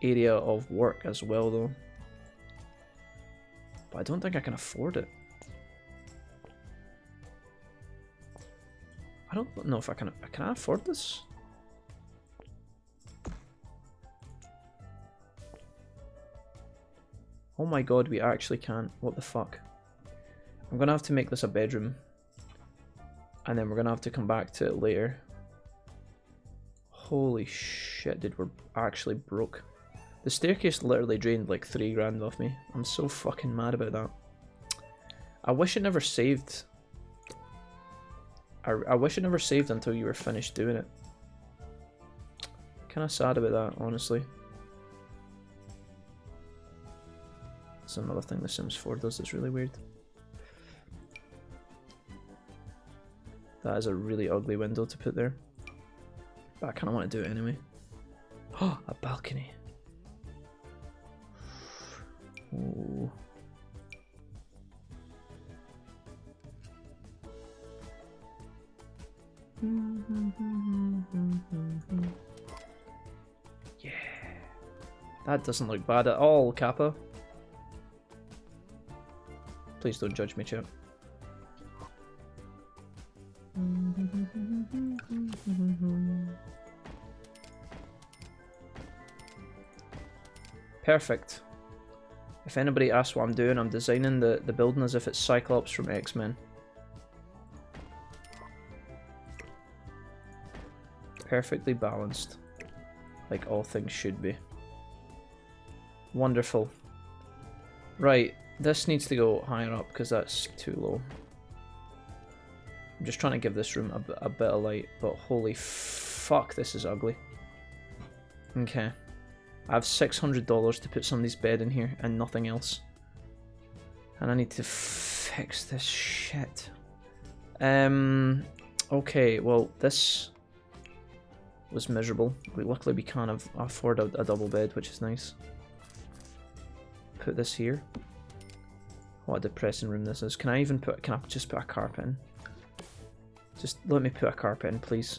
area of work as well though. But I don't think I can afford it. I don't know if can I afford this? Oh my god, we actually can't. What the fuck? I'm gonna have to make this a bedroom. And then we're gonna have to come back to it later. Holy shit, dude, we're actually broke. The staircase literally drained like 3 grand off me. I'm so fucking mad about that. I wish it never saved. I wish it never saved until you were finished doing it. Kinda sad about that, honestly. That's another thing The Sims 4 does that's really weird. That is a really ugly window to put there. But I kinda want to do it anyway. Oh, a balcony. Ooh. That doesn't look bad at all, Kappa. Please don't judge me, chat. Perfect. If anybody asks what I'm doing, I'm designing the building as if it's Cyclops from X-Men. Perfectly balanced. Like all things should be. Wonderful. Right, this needs to go higher up because that's too low. I'm just trying to give this room a bit of light, but holy fuck, this is ugly. Okay. I have $600 to put somebody's bed in here and nothing else. And I need to fix this shit. Okay, well, this was miserable. Luckily we can't afford a double bed, which is nice. Put this here. What a depressing room this is. Can I just put a carpet in? Just let me put a carpet in, please.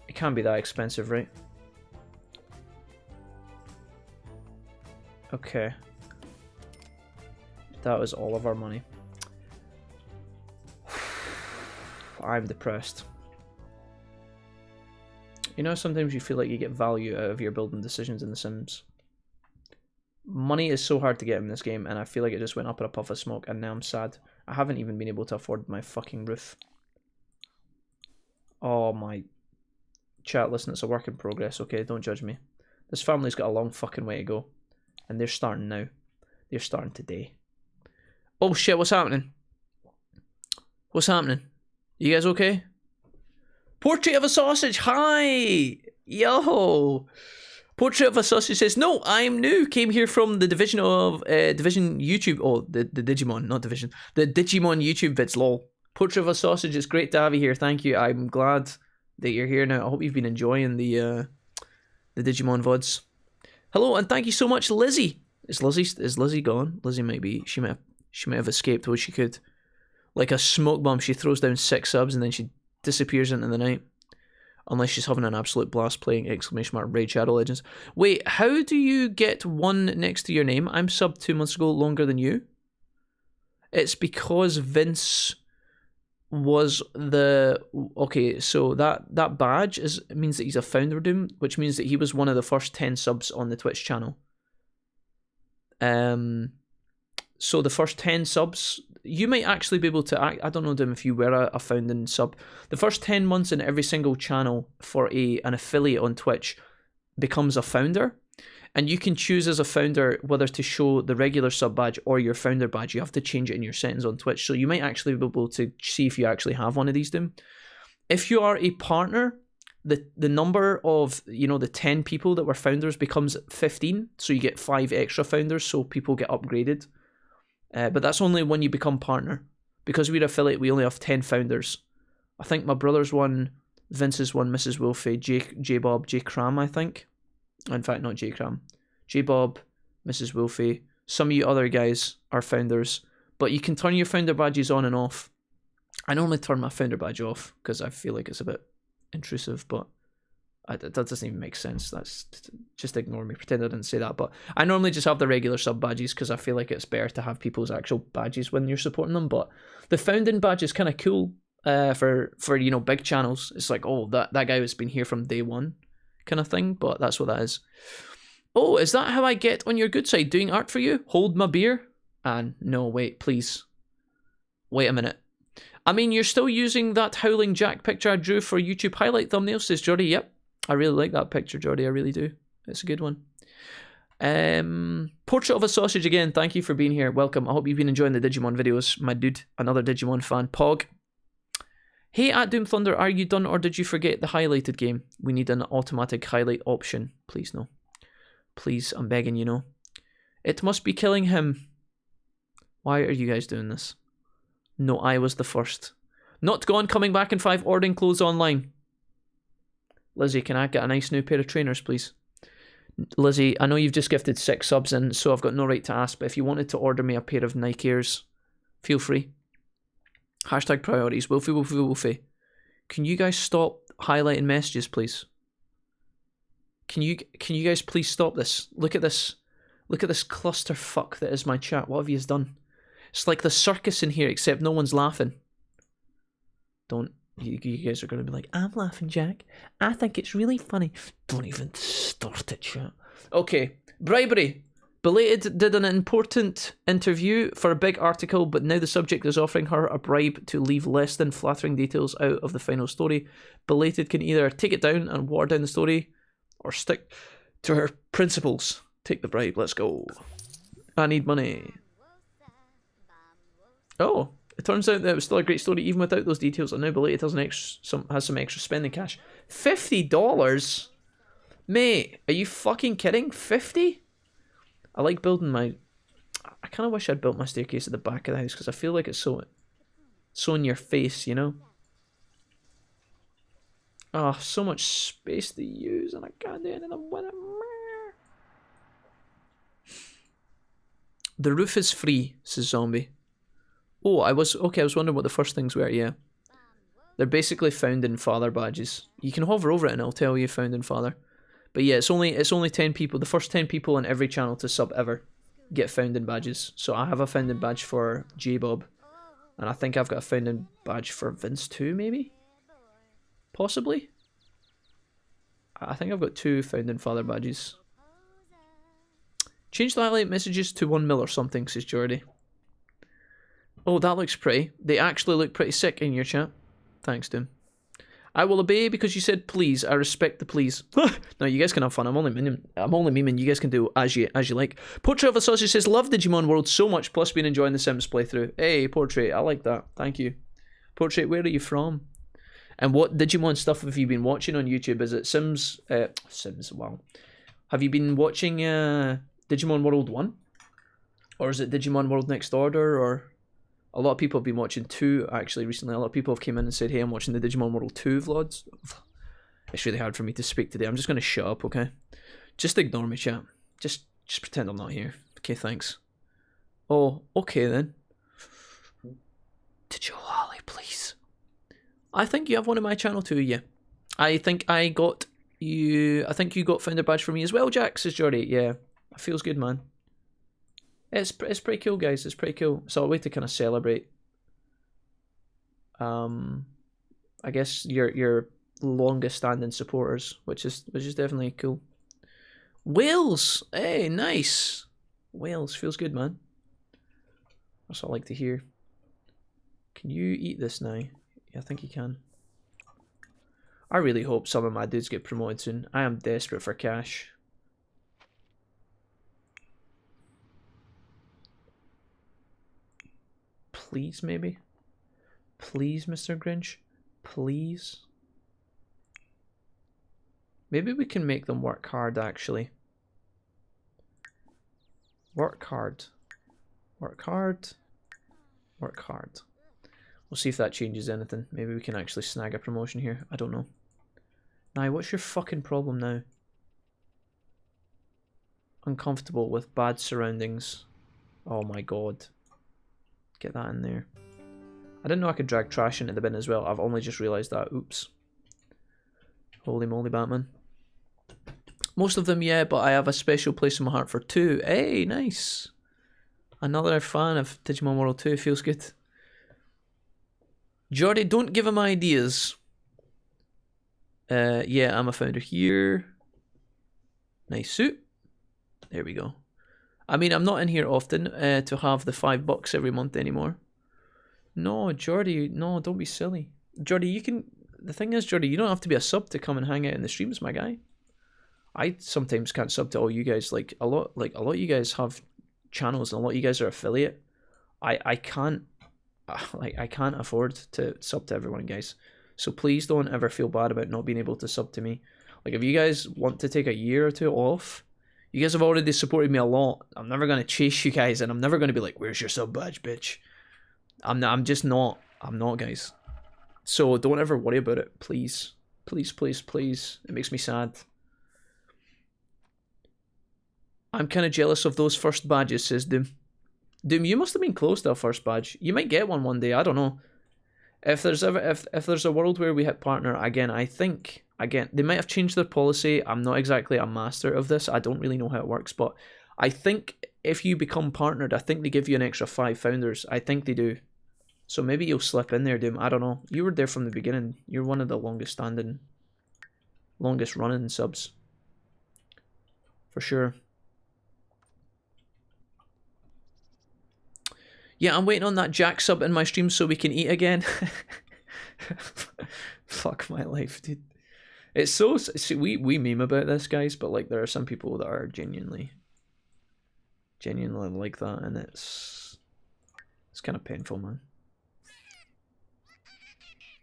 It can't be that expensive, right? Okay. That was all of our money. I'm depressed. You know, sometimes you feel like you get value out of your building decisions in The Sims. Money is so hard to get in this game, and I feel like it just went up in a puff of smoke, and now I'm sad. I haven't even been able to afford my fucking roof. Oh my... Chat, listen, it's a work in progress, okay? Don't judge me. This family's got a long fucking way to go. And they're starting now. They're starting today. Oh shit, what's happening? What's happening? You guys okay? Portrait of a sausage, hi! Yo! Portrait of a sausage says, no, I'm new. Came here from the Division of Division YouTube. Oh, the Digimon, not Division. The Digimon YouTube vids, lol. Portrait of a sausage, it's great to have you here. Thank you. I'm glad that you're here now. I hope you've been enjoying the Digimon VODs. Hello, and thank you so much, Lizzie. Is Lizzie gone? Lizzie might be. She might have escaped what she could. Like a smoke bomb, she throws down 6 subs and then she disappears into the night. Unless she's having an absolute blast playing !Raid Shadow Legends. Wait, how do you get 1 next to your name? I'm subbed 2 months ago, longer than you. It's because Vince was the... Okay, so that badge means that he's a founder doom, which means that he was one of the first 10 subs on the Twitch channel. So the first 10 subs, you might actually be able to... I don't know, Doom, if you were a founding sub. The first 10 months in every single channel for an affiliate on Twitch becomes a founder. And you can choose as a founder whether to show the regular sub badge or your founder badge. You have to change it in your settings on Twitch. So you might actually be able to see if you actually have one of these, Doom. If you are a partner, the number of, you know, the 10 people that were founders becomes 15. So you get 5 extra founders, so people get upgraded. But that's only when you become partner. Because we're affiliate, we only have 10 founders. I think my brother's one, Vince's one, Mrs. Wolfie, J Bob, J Cram, I think. In fact, not J Cram. J Bob, Mrs. Wolfie. Some of you other guys are founders. But you can turn your founder badges on and off. I normally turn my founder badge off because I feel like it's a bit intrusive, but that doesn't even make sense. That's just ignore me. Pretend I didn't say that. But I normally just have the regular sub badges because I feel like it's better to have people's actual badges when you're supporting them. But the founding badge is kind of cool for you know, big channels. It's like, oh, that guy has been here from day one kind of thing. But that's what that is. Oh, is that how I get on your good side? Doing art for you? Hold my beer? And no, wait, please. Wait a minute. I mean, you're still using that Howling Jack picture I drew for YouTube highlight thumbnail, says Jordy. Yep. I really like that picture, Jordy. I really do. It's a good one. Portrait of a sausage again. Thank you for being here. Welcome. I hope you've been enjoying the Digimon videos. My dude, another Digimon fan. Pog. Hey, at Doom Thunder, are you done or did you forget the highlighted game? We need an automatic highlight option. Please, no. Please, I'm begging you, no. It must be killing him. Why are you guys doing this? No, I was the first. Not gone, coming back in 5, ordering clothes online. Lizzie, can I get a nice new pair of trainers, please? Lizzie, I know you've just gifted 6 subs in, so I've got no right to ask, but if you wanted to order me a pair of Nike Airs, feel free. Hashtag priorities. Wolfie, Wolfie, Wolfie. Can you guys stop highlighting messages, please? Can you guys please stop this? Look at this. Look at this clusterfuck that is my chat. What have you done? It's like the circus in here, except no one's laughing. Don't. You guys are going to be like, I'm laughing, Jack. I think it's really funny. Don't even start it, chat. Okay. Bribery. Belated did an important interview for a big article, but now the subject is offering her a bribe to leave less than flattering details out of the final story. Belated can either take it down and water down the story, or stick to her principles. Take the bribe, let's go. I need money. Oh, it turns out that it was still a great story even without those details, and now Belated has some extra spending cash. $50? Mate, are you fucking kidding? 50? I like building my... I kind of wish I'd built my staircase at the back of the house, because I feel like it's so in your face, you know? Oh, so much space to use, and I can't do anything with it. The roof is free, says Zombie. Oh, I was wondering what the first things were, yeah. They're basically Founding Father badges. You can hover over it and it'll tell you Founding Father. But yeah, it's only 10 people. The first 10 people on every channel to sub ever get Founding badges. So I have a Founding badge for J-Bob. And I think I've got a Founding badge for Vince too, maybe? Possibly? I think I've got 2 Founding Father badges. Change the highlight messages to 1 mil or something, says Jordy. Oh, that looks pretty. They actually look pretty sick in your chat. Thanks, Doom. I will obey because you said please. I respect the please. No, you guys can have fun. I'm only memeing. You guys can do as you like. Portrait of a Sausage says, love Digimon World so much, plus been enjoying the Sims playthrough. Hey, Portrait, I like that. Thank you. Portrait, where are you from? And what Digimon stuff have you been watching on YouTube? Is it Sims? Wow. Have you been watching Digimon World 1? Or is it Digimon World Next Order? Or a lot of people have been watching 2 actually recently. A lot of people have came in and said, hey, I'm watching the Digimon World 2 vlogs. It's really hard for me to speak today. I'm just going to shut up, okay? Just ignore me, chat. Just pretend I'm not here. Okay, thanks. Oh, okay then. Did you lolly, please? I think you have one on my channel too, yeah. I think you got Founder Badge for me as well, Jack, says Jordy. Yeah, it feels good, man. It's pretty cool, guys. It's pretty cool. It's a way to kind of celebrate. I guess your longest standing supporters, which is definitely cool. Wales, hey, nice. Wales feels good, man. That's what I like to hear. Can you eat this now? Yeah, I think you can. I really hope some of my dudes get promoted soon. I am desperate for cash. Please, maybe? Please, Mr. Grinch? Please? Maybe we can make them work hard, actually. Work hard. Work hard. Work hard. We'll see if that changes anything. Maybe we can actually snag a promotion here. I don't know. Now, what's your fucking problem now? Uncomfortable with bad surroundings. Oh my god. Get that in there. I didn't know I could drag trash into the bin as well. I've only just realised that. Oops. Holy moly, Batman. Most of them, yeah, but I have a special place in my heart for 2. Hey, nice. Another fan of Digimon World 2. Feels good. Jordy, don't give him ideas. Yeah, I'm a founder here. Nice suit. There we go. I mean, I'm not in here often to have the $5 every month anymore. No, Jordy, no, don't be silly. Jordy, you can... The thing is, Jordy, you don't have to be a sub to come and hang out in the streams, my guy. I sometimes can't sub to all you guys. Like a lot of you guys have channels and a lot of you guys are affiliate. I can't afford to sub to everyone, guys. So please don't ever feel bad about not being able to sub to me. Like, if you guys want to take a year or 2 off, you guys have already supported me a lot. I'm never going to chase you guys, and I'm never going to be like, where's your sub badge, bitch? I'm just not. I'm not, guys. So don't ever worry about it, please. Please, please, please. It makes me sad. I'm kind of jealous of those first badges, says Doom. Doom, you must have been close to a first badge. You might get one day, I don't know. If there's ever if there's a world where we hit partner again, I think again they might have changed their policy. I'm not exactly a master of this. I don't really know how it works, but I think if you become partnered, I think they give you an extra 5 founders. I think they do. So maybe you'll slip in there, Doom. I don't know. You were there from the beginning. You're one of the longest standing, longest running subs. For sure. Yeah, I'm waiting on that Jack sub in my stream so we can eat again. Fuck my life, dude. It's so... See, we meme about this, guys, but like there are some people that are genuinely like that, and it's kind of painful, man.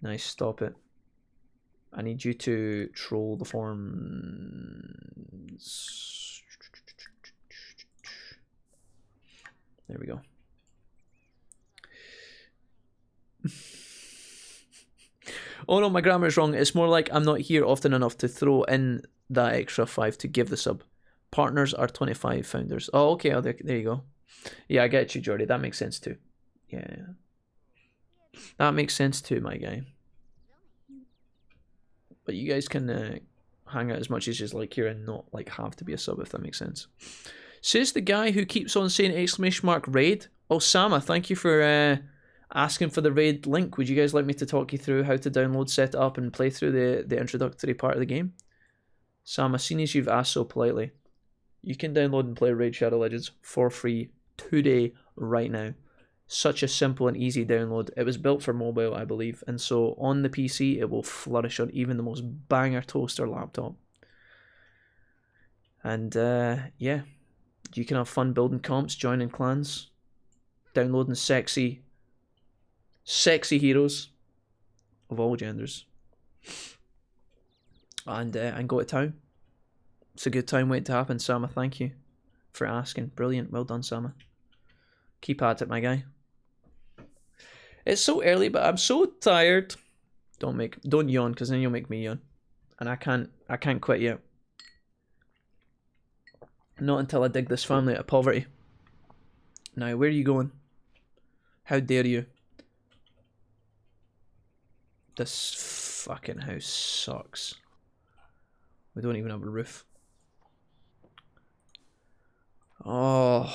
Nice, stop it. I need you to troll the forms. There we go. Oh no, my grammar is wrong. It's more like I'm not here often enough to throw in that extra 5 to give the sub. Partners are 25 founders. Oh, okay. Oh, there you go. Yeah, I get you, Jordy. That makes sense too. Yeah. That makes sense too, my guy. But you guys can hang out as much as you like here and not like have to be a sub, if that makes sense. Says the guy who keeps on saying !raid. Oh, Sama, thank you for asking for the raid link. Would you guys like me to talk you through how to download, set it up, and play through the introductory part of the game? Sam, as soon as you've asked so politely, you can download and play Raid Shadow Legends for free today, right now. Such a simple and easy download. It was built for mobile, I believe, and so on the PC it will flourish on even the most banger toaster laptop. And yeah, you can have fun building comps, joining clans, downloading sexy heroes of all genders, and go to town. It's a good time waiting to happen, Sama. Thank you for asking. Brilliant. Well done, Sama. Keep at it, my guy. It's so early, but I'm so tired. Don't yawn, because then you'll make me yawn, and I can't quit yet. Not until I dig this family out of poverty. Now, where are you going? How dare you? This fucking house sucks. We don't even have a roof. Oh,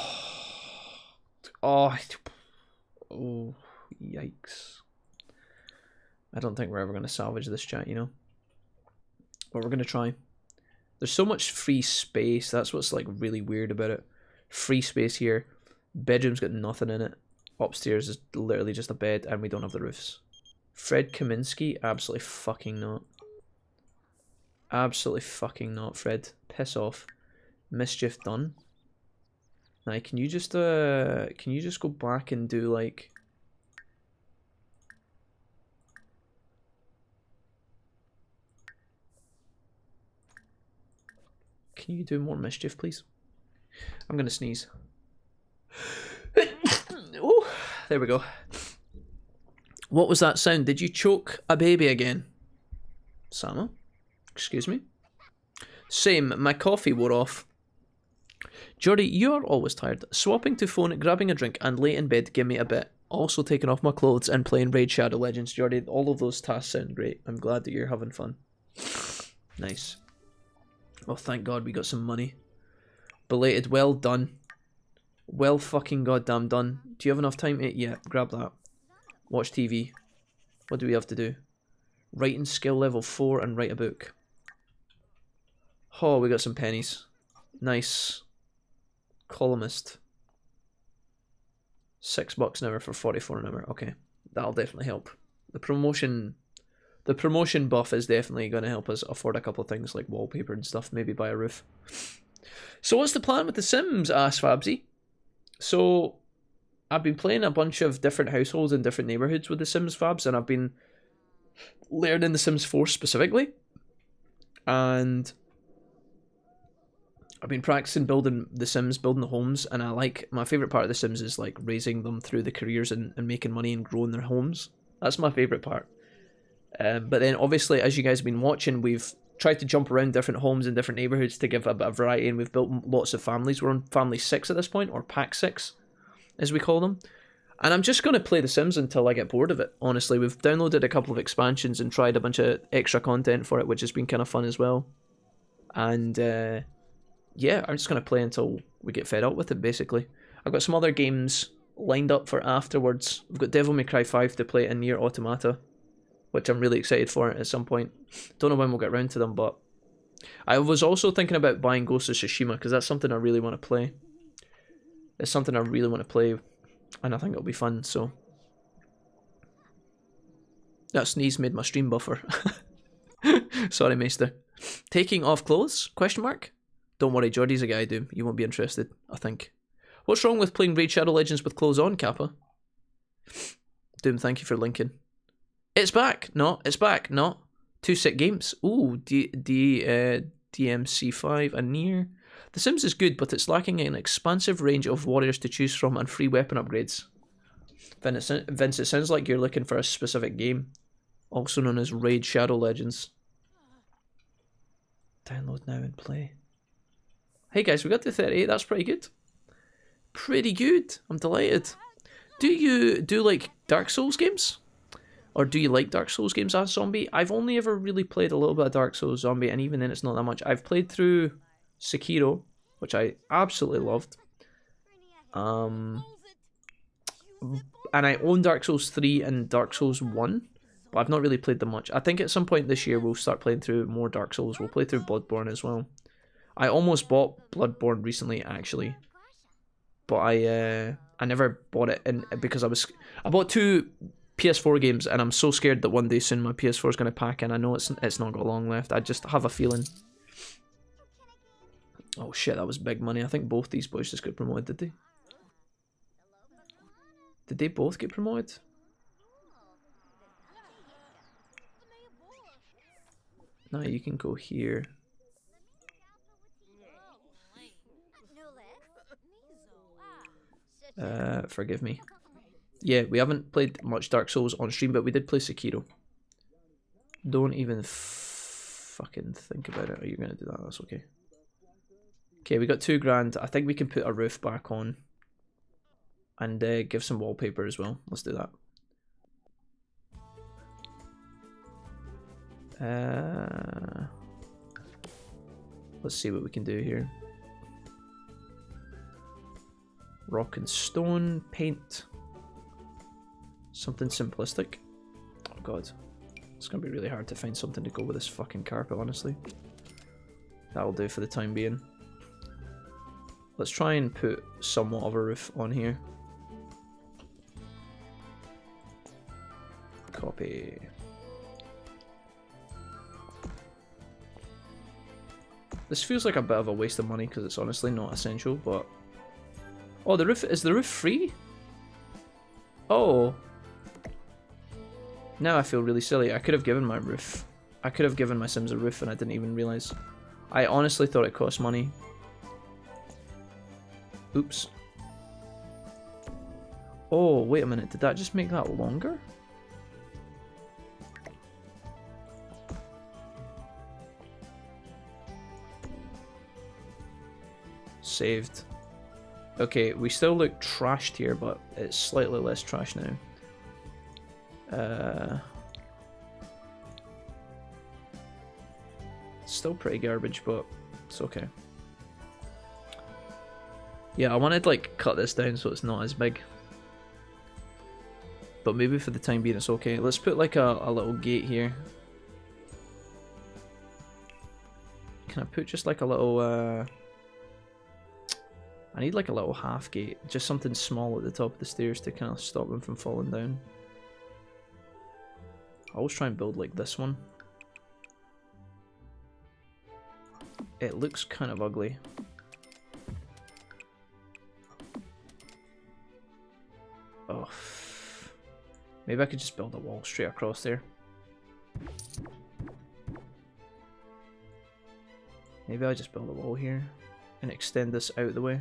yikes. I don't think we're ever going to salvage this chat, you know. But we're going to try. There's so much free space. That's what's like really weird about it. Free space here. Bedroom's got nothing in it. Upstairs is literally just a bed, and we don't have the roofs. Fred Kaminsky? Absolutely fucking not. Absolutely fucking not, Fred. Piss off. Mischief done. Now, can you just go back and do like... Can you do more mischief, please? I'm gonna sneeze. Oh, there we go. What was that sound? Did you choke a baby again? Sama? Excuse me? Same, my coffee wore off. Jordy, you are always tired. Swapping to phone, grabbing a drink, and late in bed give me a bit. Also taking off my clothes and playing Raid Shadow Legends. Jordy, all of those tasks sound great. I'm glad that you're having fun. Nice. Oh, thank God we got some money. Belated, well done. Well fucking goddamn done. Do you have enough time to eat? Yeah, grab that. Watch TV. What do we have to do? Writing skill level 4 and write a book. Oh, we got some pennies. Nice. Columnist. $6 an hour for 44 an hour. Okay, that'll definitely help. The promotion buff is definitely going to help us afford a couple of things like wallpaper and stuff. Maybe buy a roof. So what's the plan with The Sims? Asked Fabsy. So I've been playing a bunch of different households in different neighborhoods with The Sims, Fabs, and I've been learning The Sims 4 specifically. And I've been practicing building The Sims, building the homes, and I like, my favourite part of The Sims is like raising them through the careers and making money and growing their homes. That's my favourite part. But then obviously, as you guys have been watching, we've tried to jump around different homes in different neighbourhoods to give a bit of variety, and we've built lots of families. We're on family 6 at this point, or pack 6, as we call them. And I'm just going to play The Sims until I get bored of it, honestly. We've downloaded a couple of expansions and tried a bunch of extra content for it, which has been kind of fun as well. And yeah, I'm just going to play until we get fed up with it, basically. I've got some other games lined up for afterwards. We've got Devil May Cry 5 to play and Nier Automata, which I'm really excited for at some point. Don't know when we'll get around to them, but I was also thinking about buying Ghost of Tsushima, because that's something I really want to play. It's something I really want to play, and I think it'll be fun, so. That sneeze made my stream buffer. Sorry, Maester. Taking off clothes? Question mark? Don't worry, Jordy's a guy, Doom. You won't be interested, I think. What's wrong with playing Raid Shadow Legends with clothes on, Kappa? Doom, thank you for linking. It's back! No, it's back, no. 2 sick games. Ooh, DMC5 and Nier. The Sims is good, but it's lacking an expansive range of warriors to choose from and free weapon upgrades. Vince, it sounds like you're looking for a specific game, also known as Raid Shadow Legends. Download now and play. Hey guys, we got to 38, that's pretty good. Pretty good, I'm delighted. Do you do like Dark Souls games? Or do you like Dark Souls games as Zombie? I've only ever really played a little bit of Dark Souls Zombie, and even then it's not that much. I've played through Sekiro, which I absolutely loved. And I own Dark Souls 3 and Dark Souls 1, but I've not really played them much. I think at some point this year we'll start playing through more Dark Souls. We'll play through Bloodborne as well. I almost bought Bloodborne recently, actually, but I never bought it because I bought 2 PS4 games, and I'm so scared that one day soon my PS4 is going to pack in. I know it's not got long left. I just have a feeling. Oh shit, that was big money. I think both these boys just got promoted, did they? Did they both get promoted? No, you can go here. Forgive me. Yeah, we haven't played much Dark Souls on stream, but we did play Sekiro. Don't even fucking think about it. Are you going to do that? That's okay. Okay, we got 2 grand. I think we can put a roof back on. And give some wallpaper as well. Let's do that. Let's see what we can do here. Rock and stone, paint. Something simplistic. Oh god. It's going to be really hard to find something to go with this fucking carpet, honestly. That'll do for the time being. Let's try and put somewhat of a roof on here. Copy. This feels like a bit of a waste of money because it's honestly not essential, but... Oh, the roof... Is the roof free? Oh. Now I feel really silly. I could have given my roof. I could have given my Sims a roof and I didn't even realise. I honestly thought it cost money. Oops. Oh, wait a minute. Did that just make that longer? Saved. Okay, we still look trashed here, but it's slightly less trash now. Still pretty garbage, but it's okay. Yeah, I wanted to like cut this down so it's not as big. But maybe for the time being it's okay. Let's put like a little gate here. Can I put just like a little I need like a little half gate, just something small at the top of the stairs to kind of stop them from falling down. I always try and build like this one. It looks kind of ugly. Oh, maybe I could just build a wall straight across there. Maybe I just build a wall here and extend this out of the way.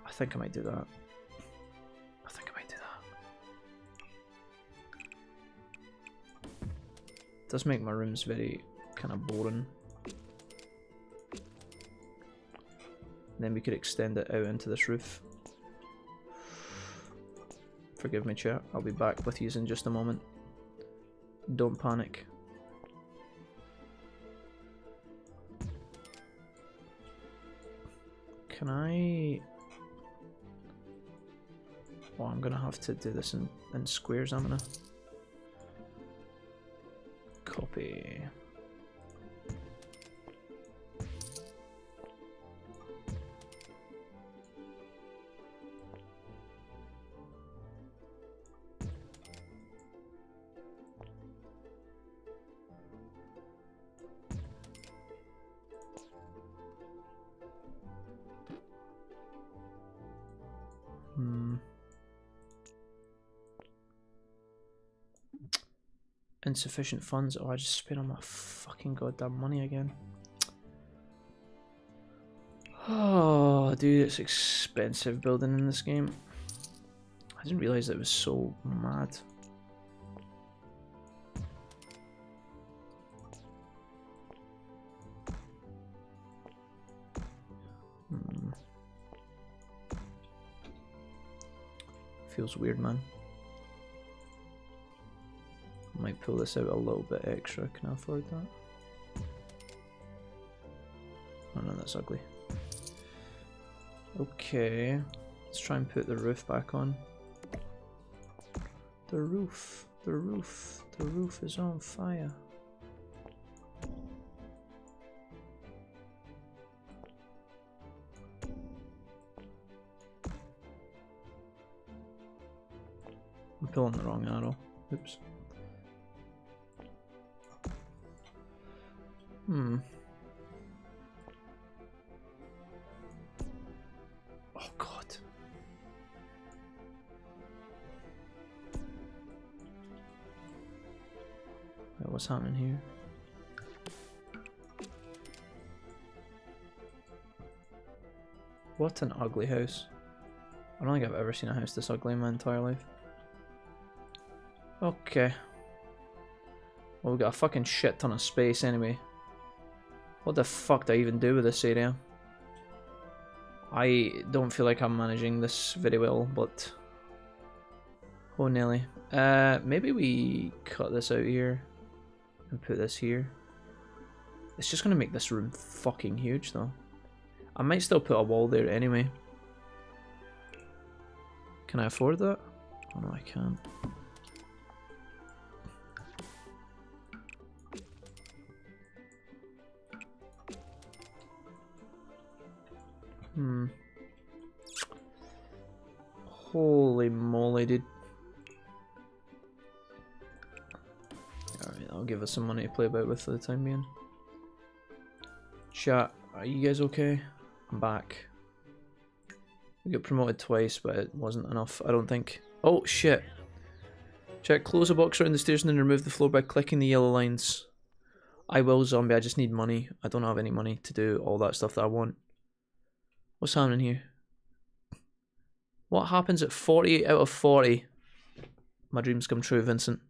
I think I might do that. I think I might do that. It does make my rooms very kind of boring. And then we could extend it out into this roof. Forgive me, chat. I'll be back with you in just a moment. Don't panic. Can I... Oh, I'm gonna have to do this in squares. I'm gonna copy. Insufficient funds. Oh, I just spent all my fucking goddamn money again. Oh, dude, it's expensive building in this game. I didn't realize it was so mad. Feels weird, man. Might pull this out a little bit extra. Can I afford that? Oh no, that's ugly. Okay, let's try and put the roof back on. The roof is on fire. I'm pulling the wrong arrow. Oops. Oh god. Wait, what's happening here? What an ugly house. I don't think I've ever seen a house this ugly in my entire life. Okay. Well, we got a fucking shit ton of space anyway. What the fuck do I even do with this area? I don't feel like I'm managing this very well, but... Oh, Nelly. Maybe we cut this out here and put this here. It's just gonna make this room fucking huge, though. I might still put a wall there anyway. Can I afford that? Oh no, I can't. Holy moly, dude. Alright, I'll give us some money to play about with for the time being. Chat, are you guys okay? I'm back. We got promoted twice, but it wasn't enough, I don't think. Oh, shit. Check, close a box around the stairs and then remove the floor by clicking the yellow lines. I will, zombie, I just need money. I don't have any money to do all that stuff that I want. What's happening here? What happens at 48 out of 40? My dreams come true, Vincent.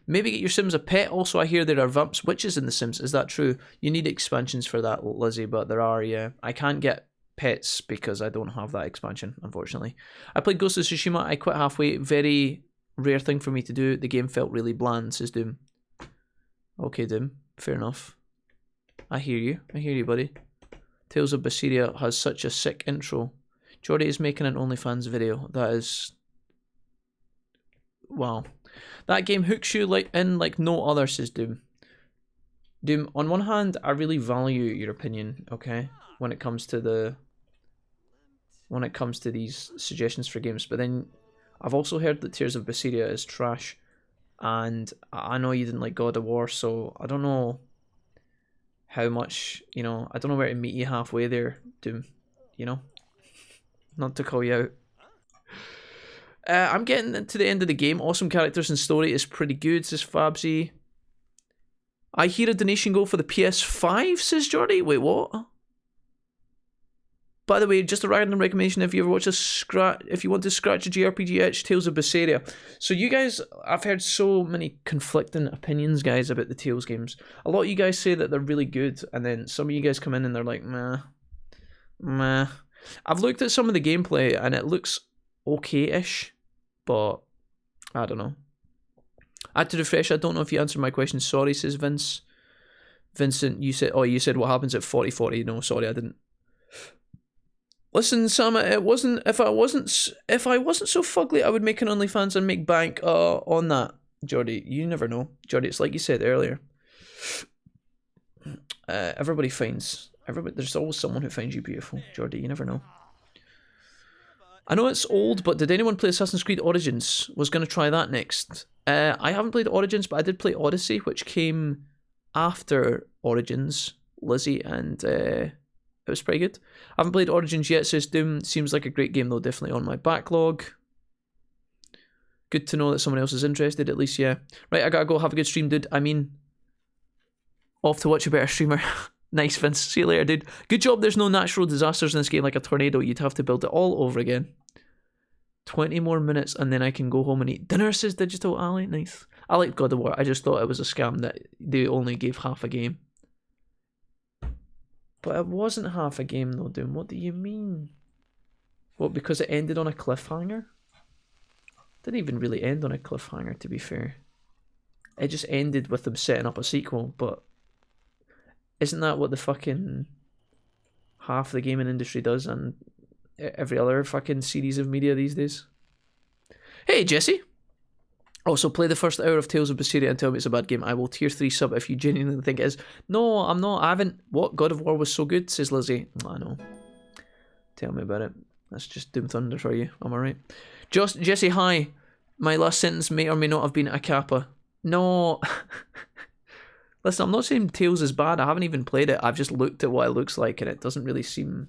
Maybe get your Sims a pet. Also, I hear there are vamps witches in the Sims. Is that true? You need expansions for that, Lizzie, but there are, yeah. I can't get pets because I don't have that expansion, unfortunately. I played Ghost of Tsushima. I quit halfway. Very rare thing for me to do. The game felt really bland, says Doom. Okay, Doom. Fair enough. I hear you. I hear you, buddy. Tales of Berseria has such a sick intro. Jordy is making an OnlyFans video. That is... Wow. That game hooks you like no other, says Doom. Doom, on one hand, I really value your opinion, okay? When it comes to these suggestions for games, but then I've also heard that Tales of Berseria is trash. And I know you didn't like God of War, so I don't know how much, you know, I don't know where to meet you halfway there, Doom, you know? Not to call you out. I'm getting to the end of the game. Awesome characters and story is pretty good, says Fabsy. I hear a donation goal for the PS5, says Jordy. Wait, what? By the way, just a random recommendation if you ever watch if you want to scratch a JRPG itch, Tales of Berseria. So you guys, I've heard so many conflicting opinions, guys, about the Tales games. A lot of you guys say that they're really good, and then some of you guys come in and they're like, meh. I've looked at some of the gameplay and it looks okay-ish. but I don't know. I had to refresh. I don't know if you answered my question. Sorry, says Vince. Vincent, you said what happens at 40-40. No, sorry, I didn't. Listen, Sam, it wasn't. If I wasn't so fugly, I would make an OnlyFans and make bank on that. Jordy, you never know. Jordy, it's like you said earlier. There's always someone who finds you beautiful. Jordy, you never know. I know it's old, but did anyone play Assassin's Creed Origins? Was going to try that next. I haven't played Origins, but I did play Odyssey, which came after Origins, Lizzie, and it was pretty good. I haven't played Origins yet, says Doom. Seems like a great game, though. Definitely on my backlog. Good to know that someone else is interested, at least, yeah. Right, I gotta go. Have a good stream, dude. I mean, off to watch a better streamer. Nice, Vince. See you later, dude. Good job there's no natural disasters in this game like a tornado. You'd have to build it all over again. 20 more minutes and then I can go home and eat dinner, says Digital Alley. Nice. I liked God of War. I just thought it was a scam that they only gave half a game. But it wasn't half a game though, Doom. What do you mean? What, because it ended on a cliffhanger? Didn't even really end on a cliffhanger, to be fair. It just ended with them setting up a sequel, but isn't that what the fucking half the gaming industry does and every other fucking series of media these days? Hey, Jesse. Also, play the first hour of Tales of Berseria and tell me it's a bad game. I will tier 3 sub if you genuinely think it is. No, I'm not. I haven't. What? God of War was so good, says Lizzie. I know. Tell me about it. That's just Doom Thunder for you. I'm alright. Jesse, hi. My last sentence may or may not have been a kappa. No. Listen, I'm not saying Tales is bad. I haven't even played it. I've just looked at what it looks like and it doesn't really seem,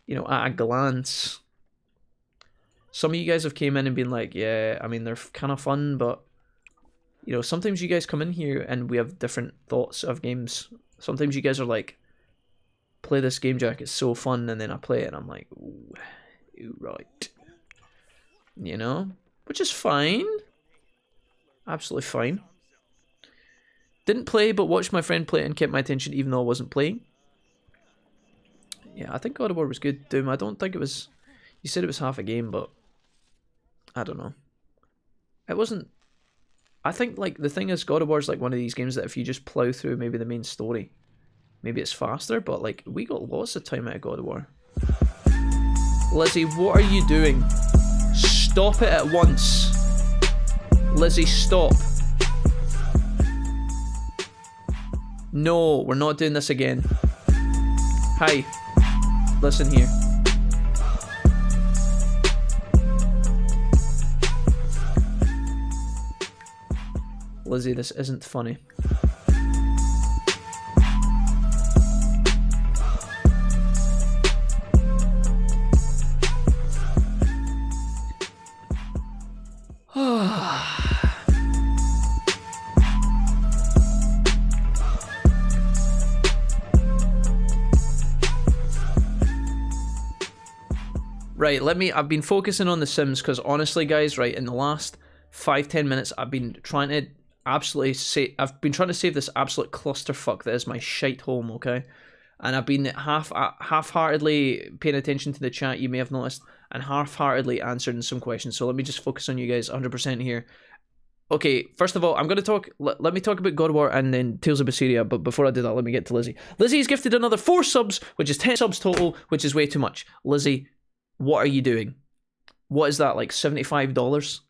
you know, at a glance. Some of you guys have came in and been like, yeah, I mean, they're kind of fun, but, you know, sometimes you guys come in here and we have different thoughts of games. Sometimes you guys are like, play this game, Jack, it's so fun, and then I play it and I'm like, ooh, you're right. You know? Which is fine. Absolutely fine. Didn't play, but watched my friend play it and kept my attention even though I wasn't playing. Yeah, I think God of War was good, Doom. I don't think it was... You said it was half a game, but... I don't know. It wasn't... I think, like, the thing is, God of War is like one of these games that if you just plow through maybe the main story, maybe it's faster, but, like, we got lots of time out of God of War. Lizzie, what are you doing? Stop it at once. Lizzie, stop. No, we're not doing this again. Hi. Listen here. Lizzie, this isn't funny. Right, I've been focusing on The Sims because honestly, guys, right, in the last 5-10 minutes, I've been trying to save this absolute clusterfuck that is my shite home, okay? And I've been half-heartedly paying attention to the chat, you may have noticed, and half-heartedly answering some questions. So let me just focus on you guys 100% here. Okay, first of all, I'm going to talk... Let me talk about God of War and then Tales of Berseria, but before I do that, let me get to Lizzie. Lizzie's gifted another 4 subs, which is 10 subs total, which is way too much. Lizzie, what are you doing? What is that, like $75?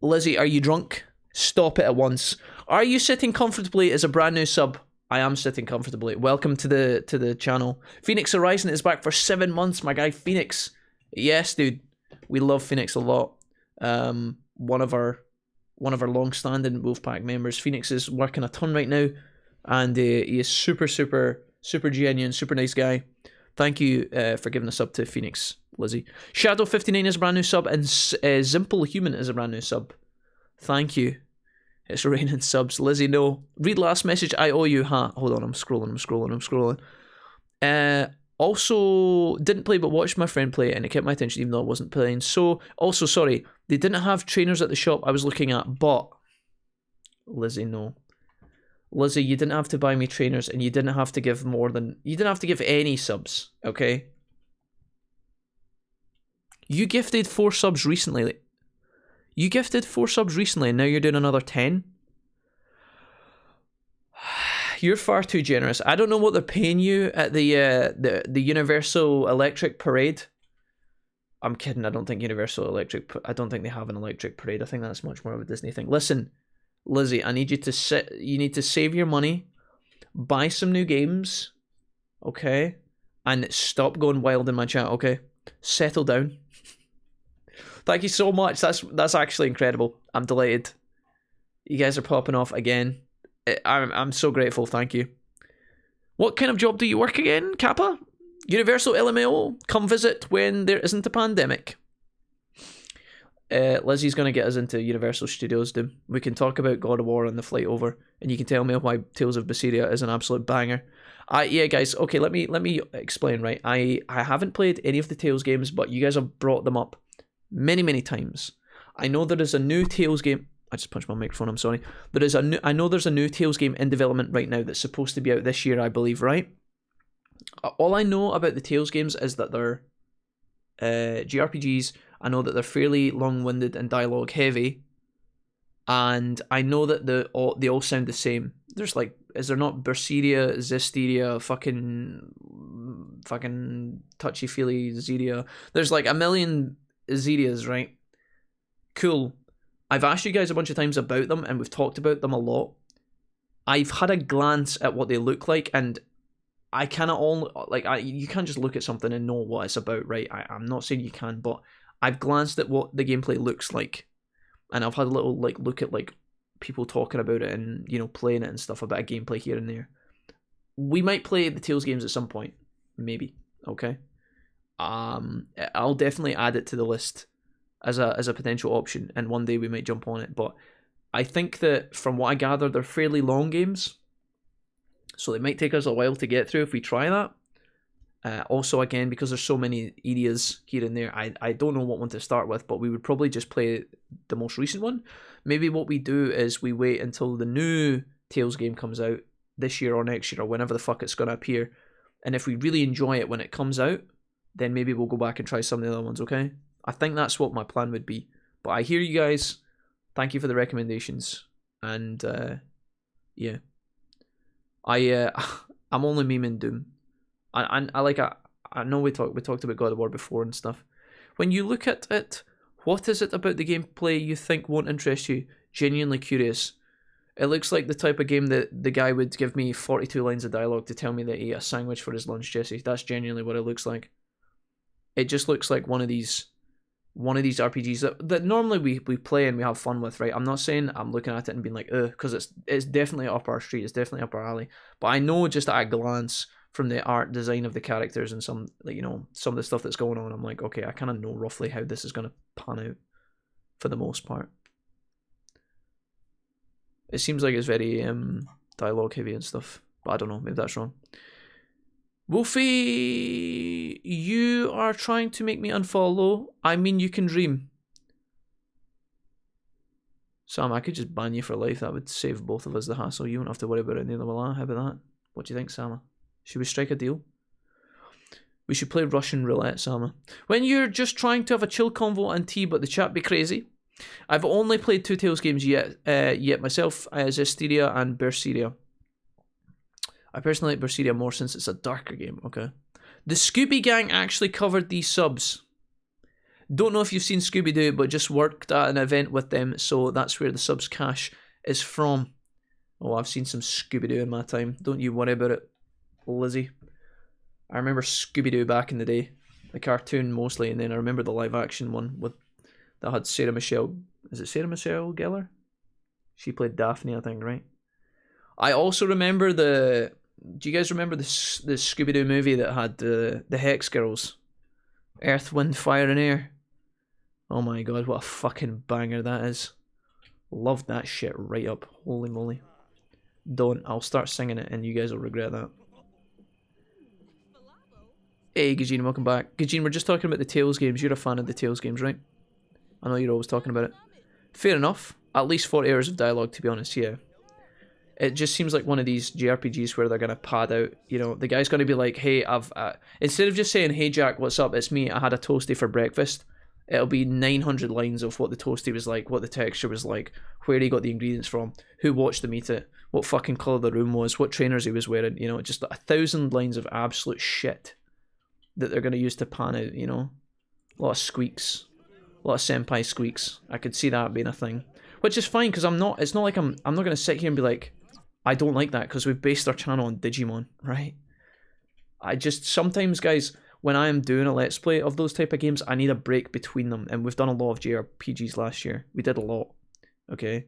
Lizzie, are you drunk? Stop it at once. Are you sitting comfortably as a brand new sub? I am sitting comfortably. Welcome to the channel. Phoenix Horizon is back for 7 months, my guy Phoenix. Yes, dude. We love Phoenix a lot. One of our long-standing Wolfpack members. Phoenix is working a ton right now, and he is super genuine, super nice guy. Thank you for giving us up to Phoenix, Lizzie. Shadow59 is a brand new sub, and Zimple Human is a brand new sub. Thank you. It's raining subs. Lizzie, no. Read last message, I owe you. Hold on, I'm scrolling. Also, didn't play but watched my friend play, and it kept my attention even though I wasn't playing. So, also, sorry, they didn't have trainers at the shop I was looking at, but... Lizzie, no. Lizzie, you didn't have to buy me trainers, and you didn't have to give more than... You didn't have to give any subs, okay? You gifted 4 subs recently. You gifted 4 subs recently and now you're doing another 10? You're far too generous. I don't know what they're paying you at the Universal Electric Parade. I'm kidding. I don't think Universal Electric... I don't think they have an electric parade. I think that's much more of a Disney thing. Listen, Lizzie, I need you to sit... You need to save your money, buy some new games, okay? And stop going wild in my chat, okay? Settle down. Thank you so much. That's actually incredible. I'm delighted. You guys are popping off again. I'm so grateful. Thank you. What kind of job do you work again, Kappa? Universal LMAO. Come visit when there isn't a pandemic. Lizzie's going to get us into Universal Studios, dude. We can talk about God of War on the flight over, and you can tell me why Tales of Berseria is an absolute banger. Yeah, guys. Okay, let me explain. Right, I haven't played any of the Tales games, but you guys have brought them up many times. I know there is a new Tales game. I just punched my microphone. I'm sorry. I know there's a new Tales game in development right now that's supposed to be out this year, I believe. Right. All I know about the Tales games is that they're JRPGs. I know that they're fairly long-winded and dialogue heavy, and I know that they all sound the same. There's like, is there not Berseria, Zestiria, fucking touchy-feely Zeria? There's like a million Zerias, right? Cool. I've asked you guys a bunch of times about them, and we've talked about them a lot. I've had a glance at what they look like, and I cannot you can't just look at something and know what it's about, right? I'm not saying you can, but I've glanced at what the gameplay looks like, and I've had a little look at people talking about it and playing it and stuff, a bit of gameplay here and there. We might play the Tales games at some point, maybe. Okay. I'll definitely add it to the list as a potential option, and one day we might jump on it. But I think that from what I gather, they're fairly long games, so it might take us a while to get through if we try that. Also, again, because there's so many areas here and there, I don't know what one to start with, but we would probably just play the most recent one. Maybe what we do is we wait until the new Tales game comes out this year or next year or whenever the fuck it's going to appear, and if we really enjoy it when it comes out, then maybe we'll go back and try some of the other ones, okay? I think that's what my plan would be. But I hear you guys. Thank you for the recommendations. And, yeah. I'm only memeing Doom. I know we talked about God of War before and stuff. When you look at it, what is it about the gameplay you think won't interest you? Genuinely curious. It looks like the type of game that the guy would give me 42 lines of dialogue to tell me that he ate a sandwich for his lunch, Jesse. That's genuinely what it looks like. It just looks like one of these RPGs that normally we play and we have fun with, right? I'm not saying I'm looking at it and being like, ugh, because it's definitely up our street, it's definitely up our alley. But I know just at a glance from the art design of the characters and some of the stuff that's going on, I'm like, okay, I kind of know roughly how this is going to pan out for the most part. It seems like it's very dialogue heavy and stuff, but I don't know, maybe that's wrong. Wolfie, you are trying to make me unfollow. I mean, you can dream. Sam, I could just ban you for life. That would save both of us the hassle. You won't have to worry about it neither will I. How about that? What do you think, Sama? Should we strike a deal? We should play Russian roulette, Sama. When you're just trying to have a chill convo and tea, but the chat be crazy. I've only played 2 Tales games yet myself, Zestiria and Berseria. I personally like Berseria more since it's a darker game, okay? The Scooby Gang actually covered these subs. Don't know if you've seen Scooby-Doo, but just worked at an event with them, so that's where the subs cash is from. Oh, I've seen some Scooby-Doo in my time. Don't you worry about it, Lizzie. I remember Scooby-Doo back in the day. The cartoon mostly, and then I remember the live-action one that had Sarah Michelle... Is it Sarah Michelle Gellar? She played Daphne, I think, right? I also remember the... Do you guys remember the Scooby-Doo movie that had the Hex Girls? Earth, Wind, Fire and Air. Oh my god, what a fucking banger that is. Loved that shit right up. Holy moly. Don't. I'll start singing it and you guys will regret that. Hey Gajin, welcome back. Gajin, we're just talking about the Tales games. You're a fan of the Tales games, right? I know you're always talking about it. Fair enough. At least 40 hours of dialogue, to be honest, yeah. It just seems like one of these JRPGs where they're going to pad out, the guy's going to be like, hey, instead of just saying, hey Jack, what's up, it's me, I had a toasty for breakfast, It'll be 900 lines of what the toasty was like, what the texture was like, where he got the ingredients from, who watched them eat it, what fucking colour the room was, what trainers he was wearing, you know, just 1,000 lines of absolute shit that they're going to use to pan out, you know. A lot of squeaks. A lot of senpai squeaks. I could see that being a thing. Which is fine, because it's not like I'm not going to sit here and be like, I don't like that, because we've based our channel on Digimon, right? I just, sometimes, guys, when I'm doing a Let's Play of those type of games, I need a break between them. And we've done a lot of JRPGs last year. We did a lot, okay?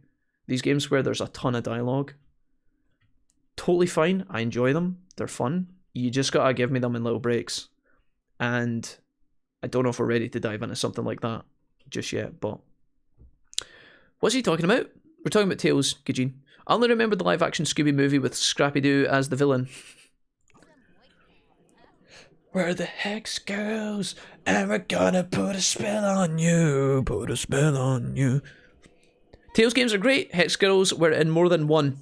These games where there's a ton of dialogue, totally fine. I enjoy them. They're fun. You just gotta give me them in little breaks. And I don't know if we're ready to dive into something like that just yet, but... What's he talking about? We're talking about Tails, Gijin. I only remember the live-action Scooby movie with Scrappy-Doo as the villain. We're the Hex Girls, and we're gonna put a spell on you. Put a spell on you. Tails games are great. Hex Girls were in more than one.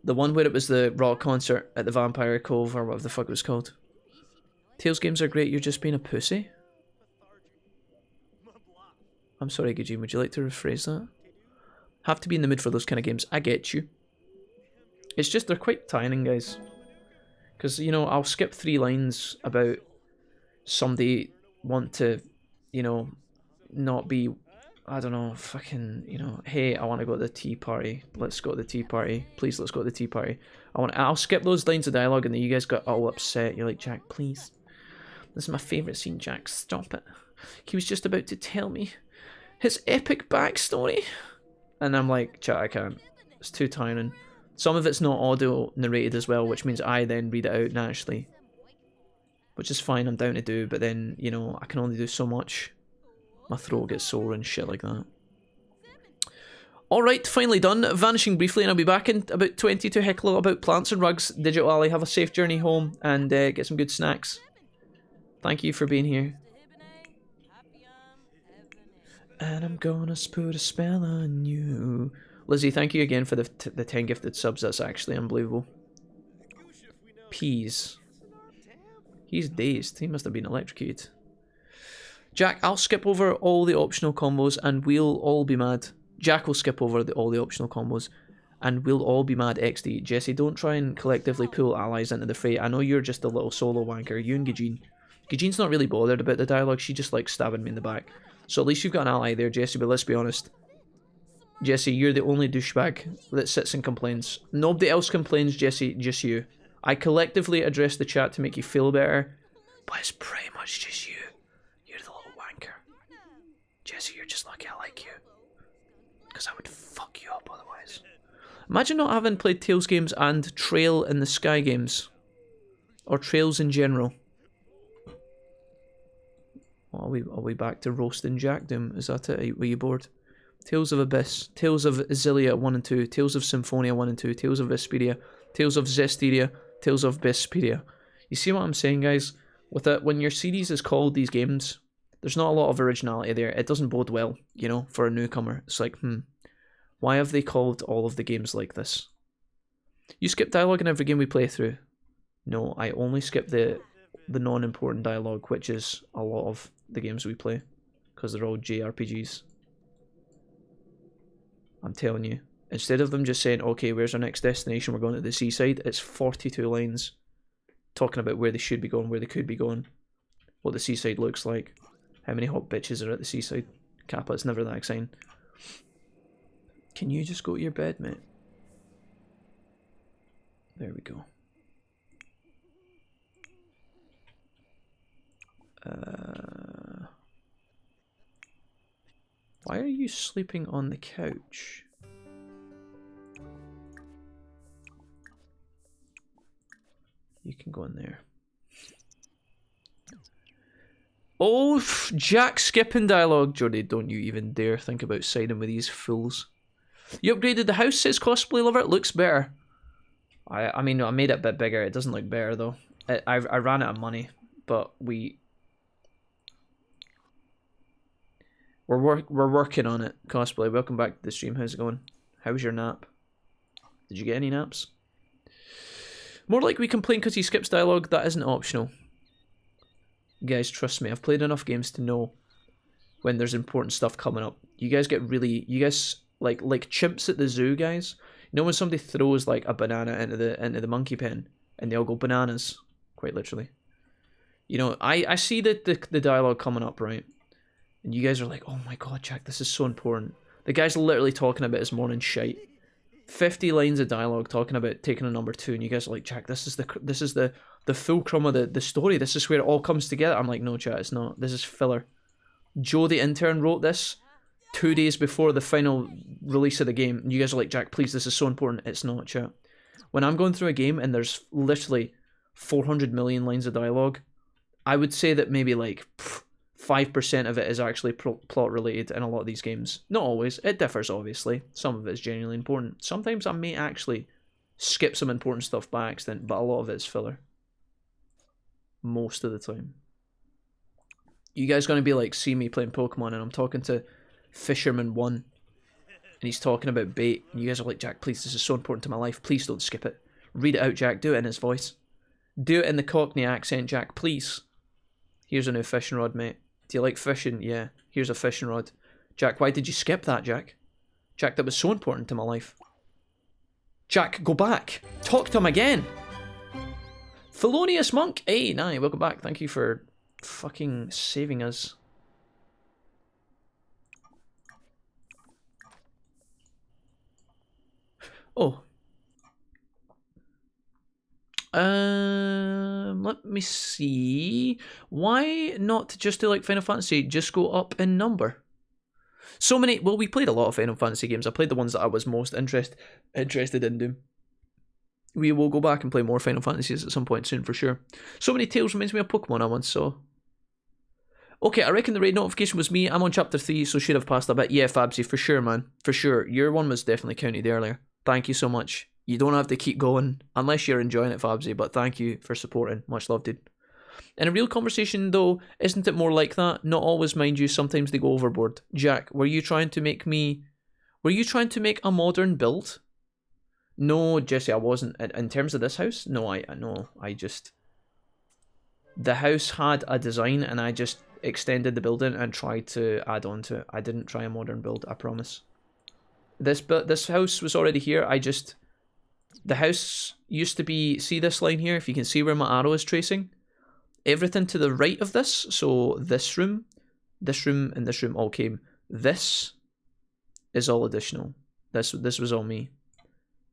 The one where it was the rock concert at the Vampire Cove, or whatever the fuck it was called. Tails games are great, you're just being a pussy? I'm sorry, Gijin, would you like to rephrase that? Have to be in the mood for those kind of games. I get you. It's just, they're quite tiring, guys. Because, you know, I'll skip 3 lines about somebody want to, you know, not be, I don't know, fucking, you know, hey, I want to go to the tea party. Let's go to the tea party. Please, let's go to the tea party. I'll skip those lines of dialogue and then you guys got all upset. You're like, Jack, please. This is my favourite scene, Jack. Stop it. He was just about to tell me his epic backstory. And I'm like, chat, I can't. It's too tiring. Some of it's not audio narrated as well, which means I then read it out naturally. Which is fine, I'm down to do, but then, you know, I can only do so much. My throat gets sore and shit like that. Alright, finally done. Vanishing briefly, and I'll be back in about 20 to heckle about plants and rugs. Digital Alley, have a safe journey home, and get some good snacks. Thank you for being here. And I'm gonna put a spell on you. Lizzie, thank you again for the 10 gifted subs. That's actually unbelievable. Peas. He's dazed. He must have been electrocuted. Jack, I'll skip over all the optional combos and we'll all be mad. Jack will skip over all the optional combos and we'll all be mad XD. Jesse, don't try and collectively pull allies into the fray. I know you're just a little solo wanker. You and Gijin. Gijin's not really bothered about the dialogue. She just likes stabbing me in the back. So at least you've got an ally there, Jesse, but let's be honest. Jesse, you're the only douchebag that sits and complains. Nobody else complains, Jesse, just you. I collectively address the chat to make you feel better, but it's pretty much just you. You're the little wanker. Jesse, you're just lucky I like you. Because I would fuck you up otherwise. Imagine not having played Tales games and Trail in the Sky games. Or Trails in general. Well, are we back to roasting Jackdoom? Is that it? Were you bored? Tales of Abyss, Tales of Xillia 1 and 2, Tales of Symphonia 1 and 2, Tales of Vesperia, Tales of Zestiria, Tales of Vesperia. You see what I'm saying, guys? With it, when your series is called these games, there's not a lot of originality there. It doesn't bode well, you know, for a newcomer. It's like, why have they called all of the games like this? You skip dialogue in every game we play through. No, I only skip the non-important dialogue, which is a lot of the games we play, because they're all JRPGs. I'm telling you. Instead of them just saying, okay, where's our next destination? We're going to the seaside. It's 42 lines talking about where they should be going, where they could be going, what the seaside looks like, how many hot bitches are at the seaside. Kappa, it's never that exciting. Can you just go to your bed, mate? There we go. Why are you sleeping on the couch? You can go in there. Oh, Jack skipping dialogue. Jordy, don't you even dare think about siding with these fools. You upgraded the house, says Cosplay Lover. It looks better. I mean, I made it a bit bigger. It doesn't look better, though. I ran out of money, but We're working on it. Cosplay, welcome back to the stream. How's it going? How's your nap? Did you get any naps? More like we complain because he skips dialogue. That isn't optional. Guys, trust me. I've played enough games to know when there's important stuff coming up. You guys get really, you guys like chimps at the zoo, guys. You know when somebody throws like a banana into the monkey pen and they all go bananas, quite literally. You know, I see the dialogue coming up, right? And you guys are like, oh my god, Jack, this is so important. The guy's literally talking about his morning shite. 50 lines of dialogue talking about taking a number 2, and you guys are like, Jack, this is the fulcrum of the story. This is where it all comes together. I'm like, no, chat, it's not. This is filler. Joe the intern wrote this 2 days before the final release of the game, and you guys are like, Jack, please, this is so important. It's not, chat. When I'm going through a game and there's literally 400 million lines of dialogue, I would say that maybe like 5% of it is actually plot related in a lot of these games. Not always. It differs, obviously. Some of it is genuinely important. Sometimes I may actually skip some important stuff by accident, but a lot of it is filler. Most of the time. You guys gonna be like, see me playing Pokemon and I'm talking to Fisherman1 and he's talking about bait, and you guys are like, Jack, please, this is so important to my life. Please don't skip it. Read it out, Jack. Do it in his voice. Do it in the Cockney accent, Jack, please. Here's a new fishing rod, mate. Do you like fishing? Yeah. Here's a fishing rod. Jack, why did you skip that, Jack? Jack, that was so important to my life. Jack, go back. Talk to him again. Felonious Monk. Hey, Nye, welcome back. Thank you for fucking saving us. Oh. Let me see. Why not just do like Final Fantasy? Just go up in number. So many. Well, we played a lot of Final Fantasy games. I played the ones that I was most interested in doing. We will go back and play more Final Fantasies at some point soon for sure. So many tales reminds me of Pokemon I once saw. Okay, I reckon the raid notification was me. I'm on chapter 3, so should have passed a bit. Yeah, Fabsy, for sure, man. For sure. Your one was definitely counted earlier. Thank you so much. You don't have to keep going, unless you're enjoying it, Fabsy, but thank you for supporting. Much love, dude. In a real conversation, though, isn't it more like that? Not always, mind you, sometimes they go overboard. Jack, were you trying to make a modern build? No, Jesse, I wasn't. In terms of this house? No, I just... The house had a design, and I just extended the building and tried to add on to it. I didn't try a modern build, I promise. This house was already here, the house used to be, see this line here, if you can see where my arrow is tracing? Everything to the right of this, so this room, and this room all came. This is all additional. This was all me.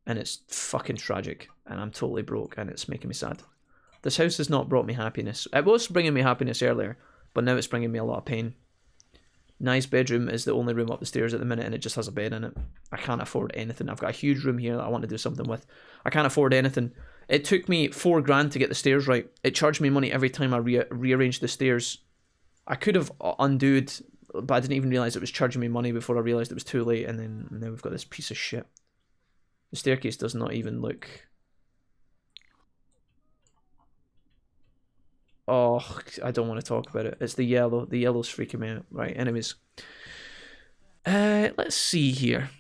And it's fucking tragic, and I'm totally broke, and it's making me sad. This house has not brought me happiness. It was bringing me happiness earlier, but now it's bringing me a lot of pain. Nye's bedroom is the only room up the stairs at the minute, and it just has a bed in it. I can't afford anything. I've got a huge room here that I want to do something with. I can't afford anything. It took me $4 grand to get the stairs right. It charged me money every time I rearranged the stairs. I could have undoed, but I didn't even realise it was charging me money before I realised it was too late, and then now we've got this piece of shit. The staircase does not even look... Oh, I don't want to talk about it. It's the yellow. The yellow's freaking me out. Right, anyways. Let's see here.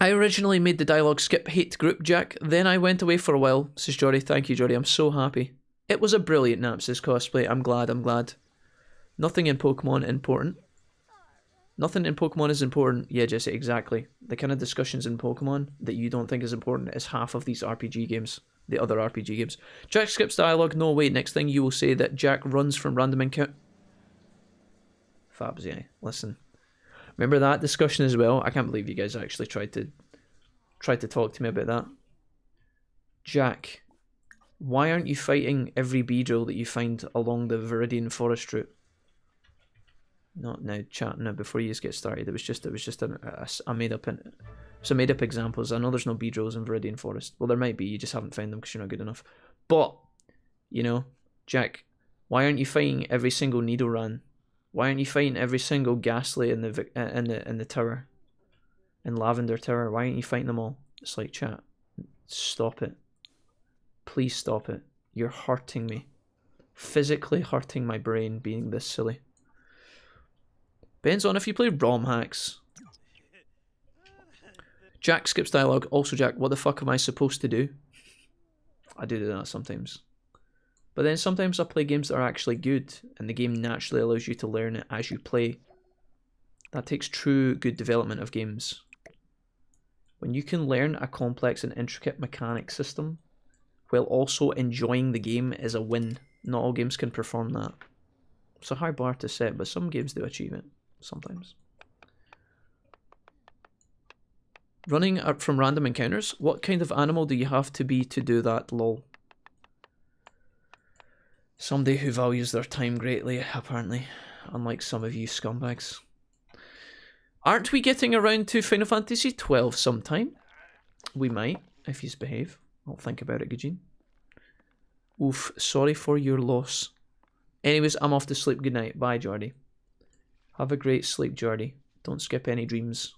I originally made the dialogue skip hate group, Jack. Then I went away for a while, says Jory. Thank you, Jory. I'm so happy. It was a brilliant Napsis cosplay. I'm glad. Nothing in Pokemon important. Nothing in Pokemon is important. Yeah, Jesse, exactly. The kind of discussions in Pokemon that you don't think is important is half of these RPG games. The other RPG games. Jack skips dialogue. No, wait. Next thing you will say that Jack runs from random encounter. Fabs, yeah. Listen. Remember that discussion as well? I can't believe you guys actually tried to talk to me about that. Jack, why aren't you fighting every Beedrill that you find along the Viridian Forest route? Not now, chat now. Before you get started, it was just a made up. Some made up examples. I know there's no Beedrills in Viridian Forest. Well, there might be. You just haven't found them because you're not good enough. But you know, Jack, why aren't you fighting every single Nidoran? Why aren't you fighting every single Ghastly in the tower, in Lavender Tower? Why aren't you fighting them all? It's like, chat, stop it. Please stop it. You're hurting me, physically hurting my brain being this silly. Depends on if you play ROM hacks. Jack skips dialogue. Also, Jack, what the fuck am I supposed to do? I do that sometimes. But then sometimes I play games that are actually good, and the game naturally allows you to learn it as you play. That takes true good development of games. When you can learn a complex and intricate mechanic system while also enjoying the game is a win. Not all games can perform that. It's a high bar to set, but some games do achieve it. Sometimes. Running up from random encounters? What kind of animal do you have to be to do that, lol? Somebody who values their time greatly, apparently. Unlike some of you scumbags. Aren't we getting around to Final Fantasy 12 sometime? We might, if you behave. I'll think about it, Gajin. Oof, sorry for your loss. Anyways, I'm off to sleep. Good night. Bye, Jordy. Have a great sleep, Jordy. Don't skip any dreams.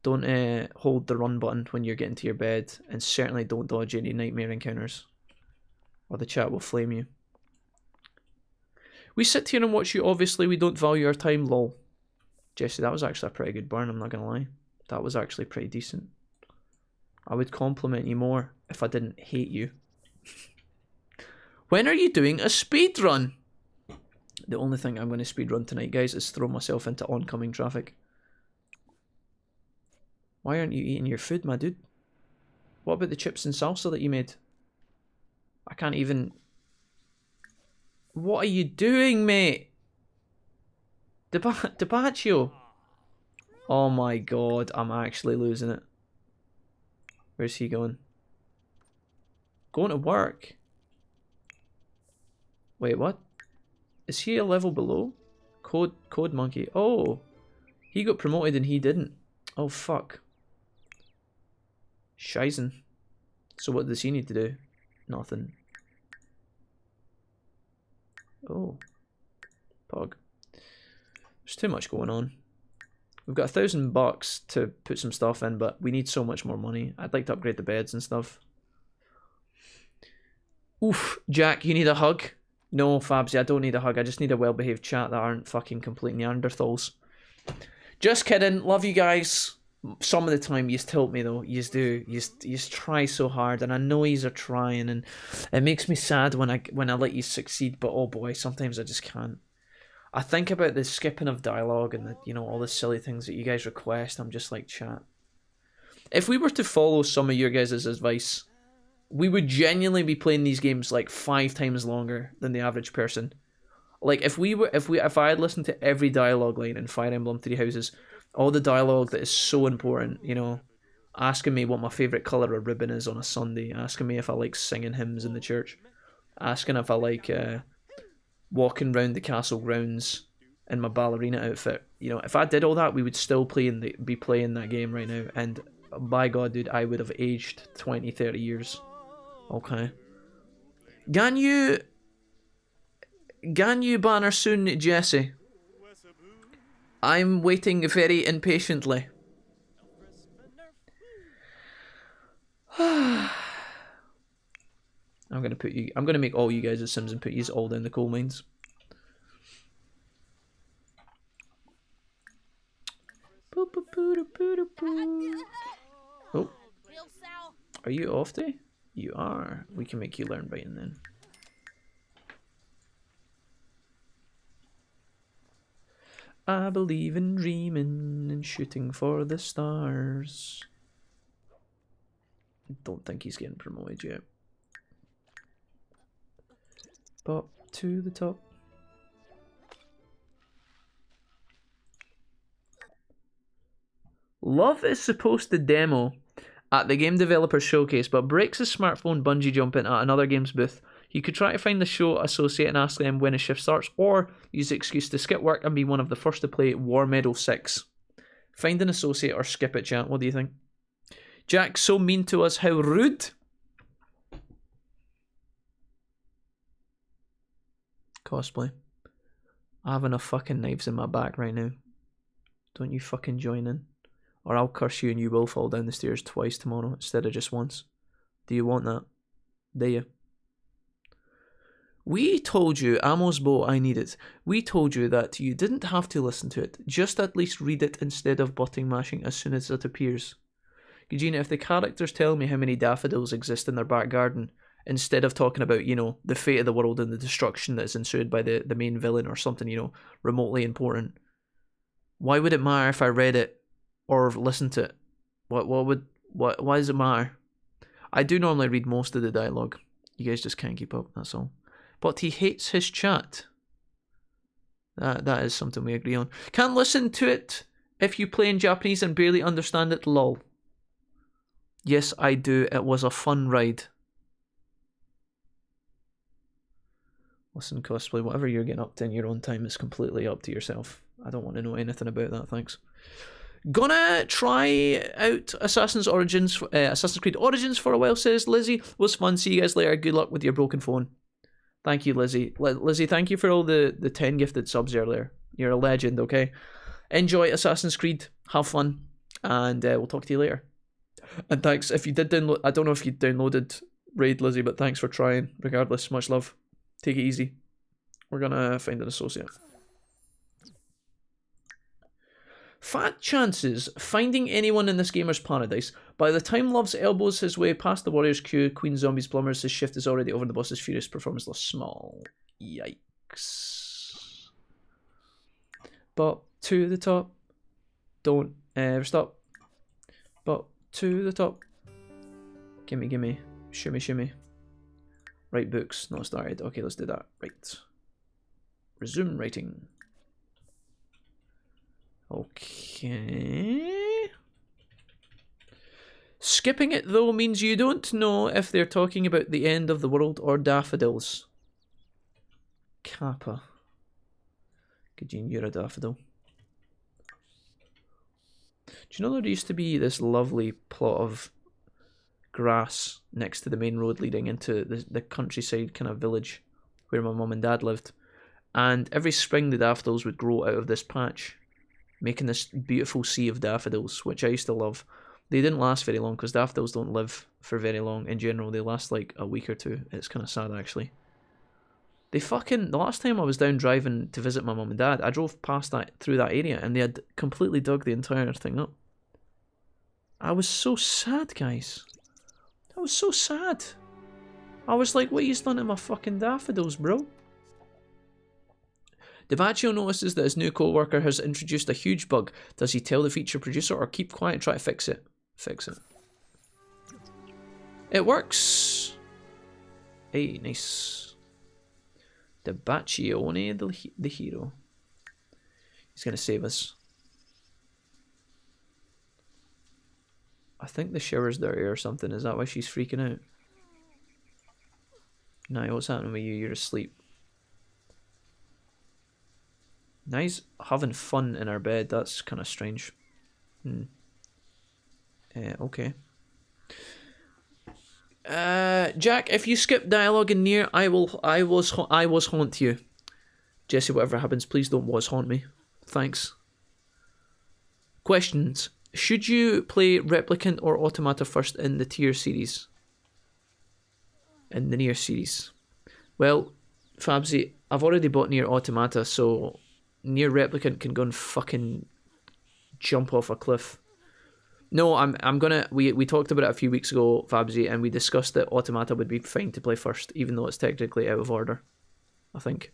Don't hold the run button when you're getting to your bed. And certainly don't dodge any nightmare encounters. Or the chat will flame you. We sit here and watch you. Obviously, we don't value our time, lol. Jesse, that was actually a pretty good burn, I'm not going to lie. That was actually pretty decent. I would compliment you more if I didn't hate you. When are you doing a speed run? The only thing I'm going to speed run tonight, guys, is throw myself into oncoming traffic. Why aren't you eating your food, my dude? What about the chips and salsa that you made? I can't even... What are you doing, mate? Patio. Oh my god, I'm actually losing it. Where's he going? Going to work? Wait, what? Is he a level below? Code monkey. Oh, he got promoted and he didn't. Oh fuck. Shizen. So what does he need to do? Nothing. Oh. Pog. There's too much going on. We've got $1,000 to put some stuff in, but we need so much more money. I'd like to upgrade the beds and stuff. Oof, Jack, you need a hug? No, Fabsy, I don't need a hug. I just need a well-behaved chat that aren't fucking complete Neanderthals. Just kidding. Love you guys. Some of the time, you tilt me though. You do. You try so hard, and I know you are trying, and it makes me sad when I let you succeed. But oh boy, sometimes I just can't. I think about the skipping of dialogue and the, all the silly things that you guys request. I'm just like, chat. If we were to follow some of your guys' advice, we would genuinely be playing these games like 5 times longer than the average person. Like if I had listened to every dialogue line in Fire Emblem Three Houses, all the dialogue that is so important, asking me what my favourite colour of ribbon is on a Sunday, asking me if I like singing hymns in the church, asking if I like walking round the castle grounds in my ballerina outfit. If I did all that, we would still be playing that game right now. And by God, dude, I would have aged 20, 30 years. Okay. Can you banner soon, Jesse? I'm waiting very impatiently. I'm gonna make all you guys as Sims and put you all down the coal mines. Oh. Are you off day? You are. We can make you learn biting then. I believe in dreaming and shooting for the stars. Don't think he's getting promoted yet. Pop to the top. Love is supposed to demo at the Game Developer Showcase, but breaks his smartphone bungee jumping at another game's booth. You could try to find the show associate and ask them when a shift starts, or use the excuse to skip work and be one of the first to play War Medal 6. Find an associate or skip it, chat. What do you think? Jack's so mean to us. How rude. Cosplay. I have enough fucking knives in my back right now. Don't you fucking join in. Or I'll curse you and you will fall down the stairs twice tomorrow instead of just once. Do you want that? Do you? We told you, Amos Bo, I need it. We told you that you didn't have to listen to it. Just at least read it instead of button mashing as soon as it appears. Eugenia, if the characters tell me how many daffodils exist in their back garden, instead of talking about, the fate of the world and the destruction that is ensued by the main villain or something, remotely important, Why would it matter if I read it or listened to it? Why does it matter? I do normally read most of the dialogue. You guys just can't keep up, that's all. But he hates his chat. That is something we agree on. Can't listen to it if you play in Japanese and barely understand it, lol. Yes, I do. It was a fun ride. Listen, cosplay, whatever you're getting up to in your own time is completely up to yourself. I don't want to know anything about that, thanks. Gonna try out Assassin's Creed Origins for a while, says Lizzie. Was fun. See you guys later. Good luck with your broken phone. Thank you, Lizzie. Lizzie, thank you for all the 10 gifted subs earlier. You're a legend, okay? Enjoy Assassin's Creed. Have fun. And we'll talk to you later. And thanks. If you did download... I don't know if you downloaded Raid, Lizzie, but thanks for trying. Regardless, much love. Take it easy. We're gonna find an associate. Fat chances finding anyone in this gamer's paradise. By the time Loves elbows his way past the warrior's queue, Queen Zombies Plumbers, his shift is already over. The boss's furious performance lost small. Yikes. But to the top. Don't ever stop. But to the top. Gimme, gimme. Shimmy, shimmy. Write books. Not started. Okay, let's do that. Right. Resume writing. Okay. Skipping it though means you don't know if they're talking about the end of the world or daffodils. Kappa. Gajin, you're a daffodil. Do you know there used to be this lovely plot of grass next to the main road leading into the countryside kind of village where my mum and dad lived? And every spring the daffodils would grow out of this patch, making this beautiful sea of daffodils, which I used to love. They didn't last very long because daffodils don't live for very long in general. They last like a week or two. It's kind of sad actually. The last time I was down driving to visit my mum and dad, I drove past through that area and they had completely dug the entire thing up. I was so sad, guys. I was so sad. I was like, what he's done to my fucking daffodils, bro? Patio notices that his new co-worker has introduced a huge bug. Does he tell the feature producer or keep quiet and try to fix it? Fix it. It works. Hey, nice. Patio, the hero. He's gonna save us. I think the shower's dirty or something. Is that why she's freaking out? Nah, what's happening with you? You're asleep. Nice having fun in our bed. That's kind of strange. Okay. Jack, if you skip dialogue in near, I was haunt you. Jesse, whatever happens, please don't was haunt me. Thanks. Questions. Should you play Replicant or Automata first in the tier series? In the Nier series. Well, Fabsy, I've already bought Nier Automata, so Nier Replicant can go and fucking jump off a cliff. No, I'm gonna... We talked about it a few weeks ago, Fabsy, and we discussed that Automata would be fine to play first, even though it's technically out of order, I think.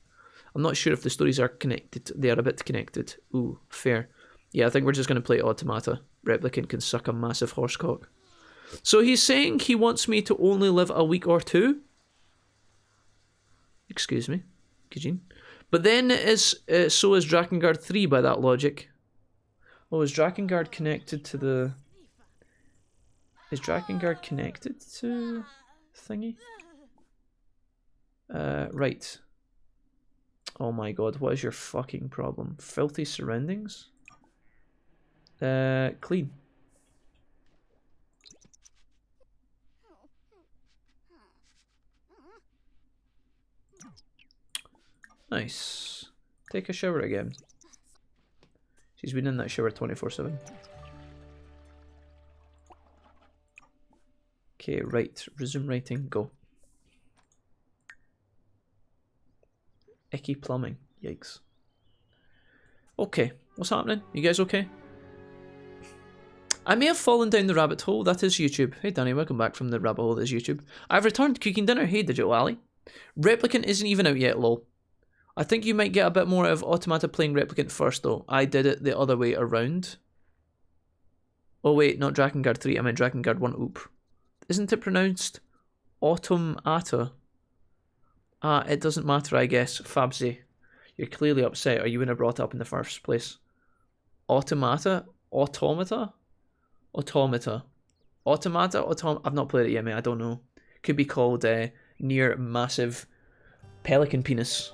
I'm not sure if the stories are connected. They are a bit connected. Ooh, fair. Yeah, I think we're just going to play Automata. Replicant can suck a massive horsecock. So he's saying he wants me to only live a week or two? Excuse me, Kijin. But then so is Drakengard 3 by that logic. Oh, is Drakengard connected to the... Is Drakengard connected to thingy? Right. Oh my god, what is your fucking problem? Filthy surroundings? Clean. Nice. Take a shower again. She's been in that shower 24/7. Okay, right. Resume writing. Go. Icky plumbing. Yikes. Okay, what's happening? You guys okay? I may have fallen down the rabbit hole. That is YouTube. Hey Danny, welcome back from the rabbit hole that is YouTube. I've returned cooking dinner. Hey Digital Alley. Replicant isn't even out yet, lol. I think you might get a bit more out of Automata playing Replicant first, though. I did it the other way around. Oh, wait, not Drakengard 3. I meant Drakengard 1. Oop. Isn't it pronounced Automata? Ah, it doesn't matter, I guess. Fabsy, you're clearly upset, or you wouldn't have brought it up in the first place. Automata? Automata? Automata. Automata? I've not played it yet, mate. I don't know. Could be called Near Massive Pelican Penis,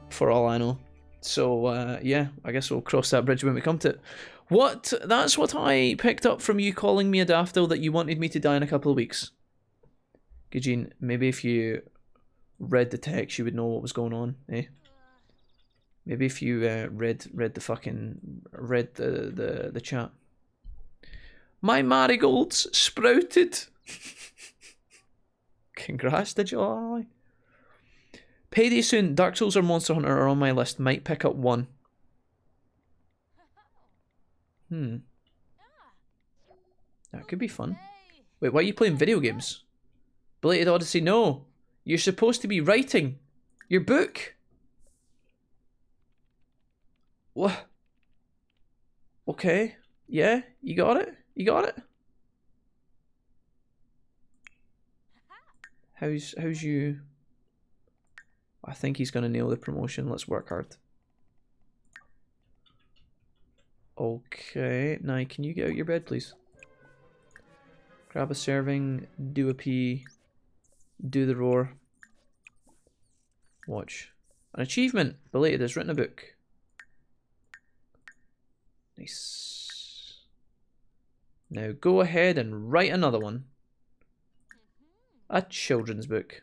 for all I know. So, yeah, I guess we'll cross that bridge when we come to it. What? That's what I picked up from you calling me a daffodil, that you wanted me to die in a couple of weeks. Gajin, maybe if you read the text, you would know what was going on, eh? Maybe if you read the chat. My marigolds sprouted. Congrats, Digital Ally. Payday soon. Dark Souls or Monster Hunter are on my list. Might pick up one. That could be fun. Wait, why are you playing video games? Belated Odyssey, no. You're supposed to be writing your book. What? Okay. Yeah, you got it? You got it? How's you? I think he's gonna nail the promotion. Let's work hard. Okay, now can you get out your bed, please? Grab a serving, do a pee, do the roar. Watch. An achievement! Belated has written a book. Nice. Now go ahead and write another one. A children's book.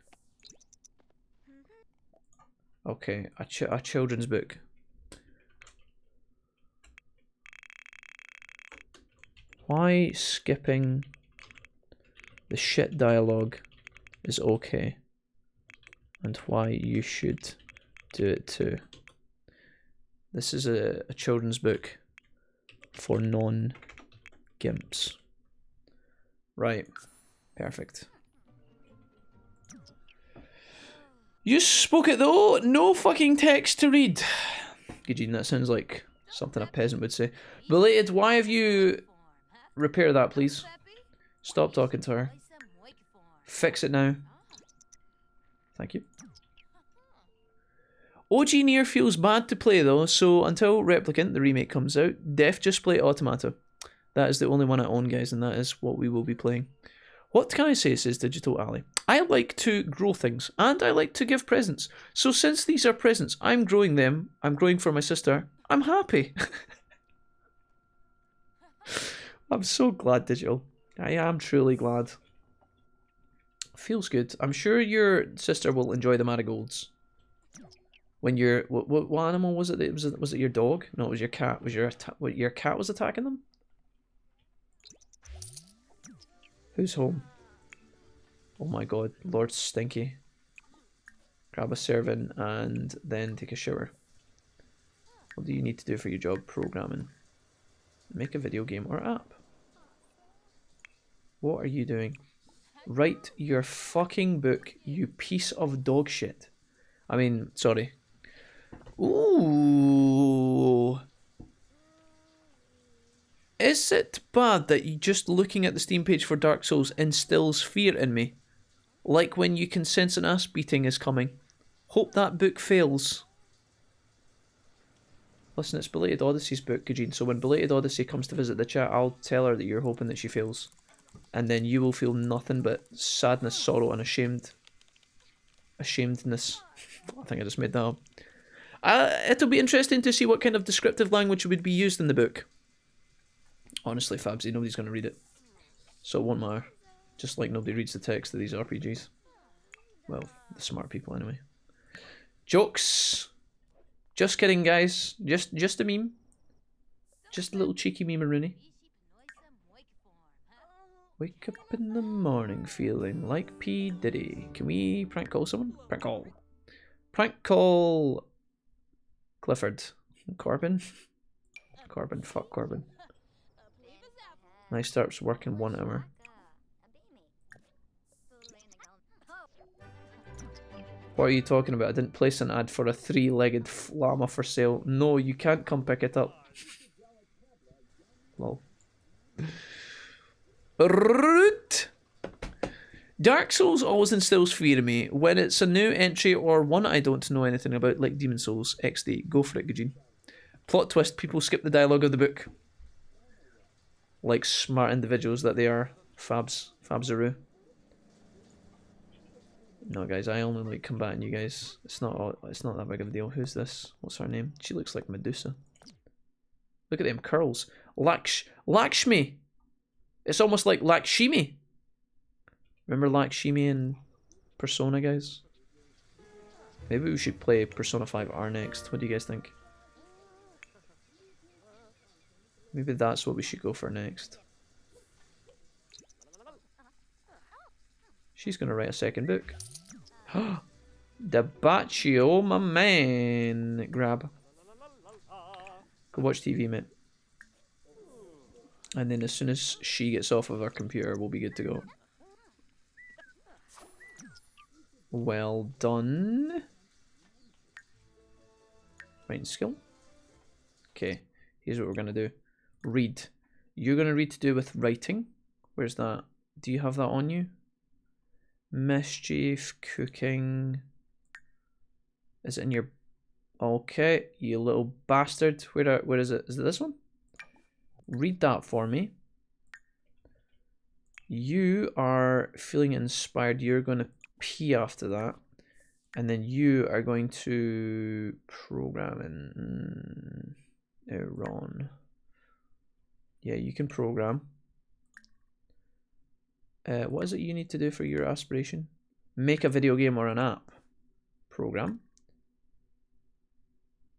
Okay, a children's book. Why skipping the shit dialogue is okay, and why you should do it too. This is a children's book for non-gimps. Right, perfect. You spoke it though, no fucking text to read. Eugene, that sounds like something a peasant would say. Belated, why have you... Repair that, please. Stop talking to her. Fix it now. Thank you. OG Nier feels bad to play though, so until Replicant, the remake, comes out, just play Automata. That is the only one I own, guys, and that is what we will be playing. What can I say, says Digital Ally? I like to grow things, and I like to give presents. So since these are presents, I'm growing them. I'm growing for my sister. I'm happy. I'm so glad, Digital. I am truly glad. Feels good. I'm sure your sister will enjoy the marigolds. When you're... What animal was it? Was it your dog? No, it was your cat. Was your cat was attacking them? Who's home? Oh my god, Lord Stinky. Grab a serving and then take a shower. What do you need to do for your job? Programming. Make a video game or app. What are you doing? Write your fucking book, you piece of dog shit. I mean, sorry. Ooh. Is it bad that you just looking at the Steam page for Dark Souls instills fear in me? Like when you can sense an ass beating is coming. Hope that book fails. Listen, it's Belated Odyssey's book, Eugene, so when Belated Odyssey comes to visit the chat, I'll tell her that you're hoping that she fails. And then you will feel nothing but sadness, sorrow, and ashamedness. I think I just made that up. It'll be interesting to see what kind of descriptive language would be used in the book. Honestly, Fabsy, nobody's going to read it. So it won't matter. Just like nobody reads the text of these RPGs. Well, the smart people anyway. Jokes! Just kidding, guys. Just a meme. Just a little cheeky meme-a-rooney. Wake up in the morning feeling like P. Diddy. Can we prank call someone? Prank call. Prank call... Clifford. Corbin? Corbin. Fuck Corbin. I starts work in 1 hour. What are you talking about? I didn't place an ad for a 3-legged llama for sale. No, you can't come pick it up. Lol. Root. Dark Souls always instills fear in me when it's a new entry or one I don't know anything about, like Demon Souls XD. Go for it, Gujin. Plot twist: people skip the dialogue of the book, like smart individuals that they are. Fabzaroo. No, guys, I only like combating you guys. It's not that big of a deal. Who's this? What's her name? She looks like Medusa. Look at them curls. Lakshmi. It's almost like Lakshmi. Remember Lakshmi in Persona, guys? Maybe we should play Persona 5R next. What do you guys think? Maybe that's what we should go for next. She's gonna write a second book. The Patio, my man. Grab. Go watch TV, mate. And then as soon as she gets off of our computer, we'll be good to go. Well done. Writing skill. Okay, here's what we're gonna do. Read. You're gonna read to do with writing. Where's that? Do you have that on you? Mischief, cooking. Is it in your... Okay, you little bastard. Where is it? Is it this one? Read that for me. You are feeling inspired. You're going to pee after that. And then you are going to program in Iran. Yeah, you can program. What is it you need to do for your aspiration? Make a video game or an app. Program.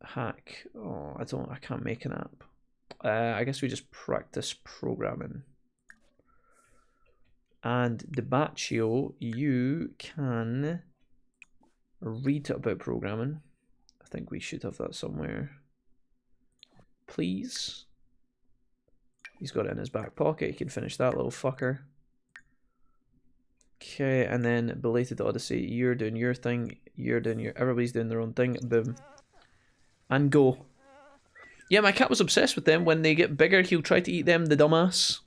Hack. Oh, I can't make an app. I guess we just practice programming. And the Patio, you can read about programming. I think we should have that somewhere. Please. He's got it in his back pocket. He can finish that little fucker. Okay, and then Belated Odyssey. You're doing your thing. You're doing your... Everybody's doing their own thing. Boom. And go. Yeah, my cat was obsessed with them. When they get bigger, he'll try to eat them, the dumbass.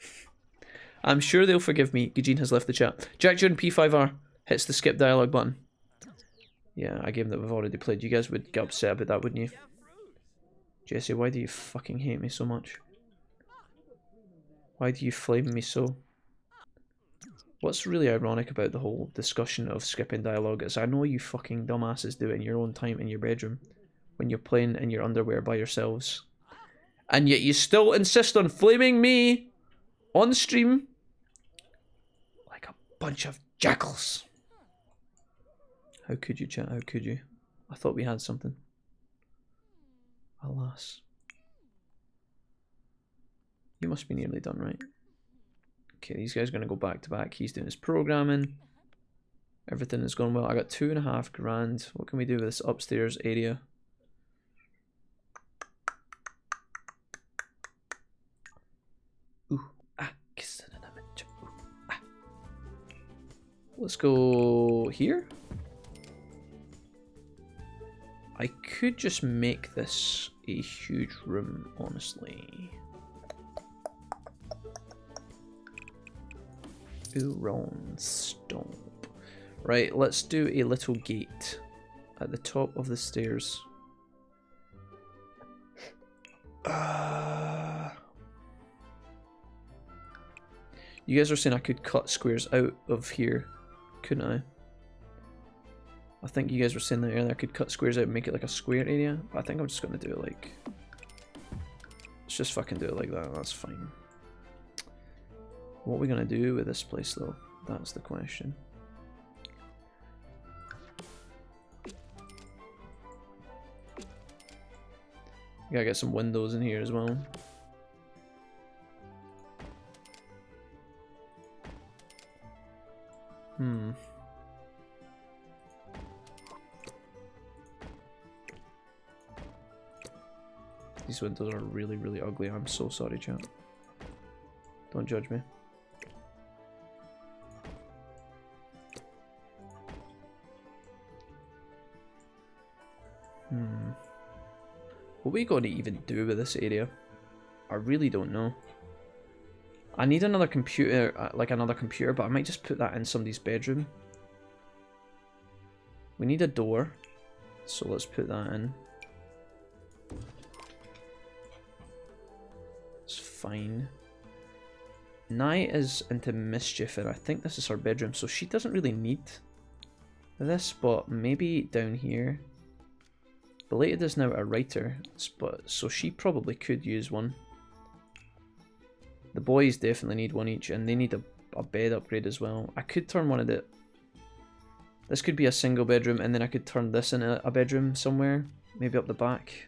I'm sure they'll forgive me. Gajin has left the chat. Jack Jordan P5R hits the skip dialogue button. Yeah, a game that we've already played. You guys would get upset about that, wouldn't you? Jesse, why do you fucking hate me so much? Why do you flame me so? What's really ironic about the whole discussion of skipping dialogue is I know you fucking dumbasses do it in your own time in your bedroom when you're playing in your underwear by yourselves. And yet you still insist on flaming me on stream like a bunch of jackals. How could you, chat? How could you? I thought we had something. Alas. You must be nearly done, right? Okay, these guys are going to go back to back. He's doing his programming. Everything is going well. I got 2.5 grand. What can we do with this upstairs area? Ooh, ah, let's go here. I could just make this a huge room, honestly. Uron stomp. Right, let's do a little gate at the top of the stairs. You guys are saying I could cut squares out of here, couldn't I? I think you guys were saying that earlier I could cut squares out and make it like a square area. But I think I'm just going to do it like... Let's just fucking do it like that, that's fine. What are we going to do with this place though? That's the question. Gotta get some windows in here as well. These windows are really, really ugly. I'm so sorry, chat. Don't judge me. What are we going to even do with this area? I really don't know. I need another computer, but I might just put that in somebody's bedroom. We need a door, so let's put that in. It's fine. Nye is into mischief, and I think this is her bedroom, so she doesn't really need this, but maybe down here. Belated is now a writer, but so she probably could use one. The boys definitely need one each, and they need a bed upgrade as well. I could turn one of the... This could be a single bedroom, and then I could turn this into a bedroom somewhere. Maybe up the back.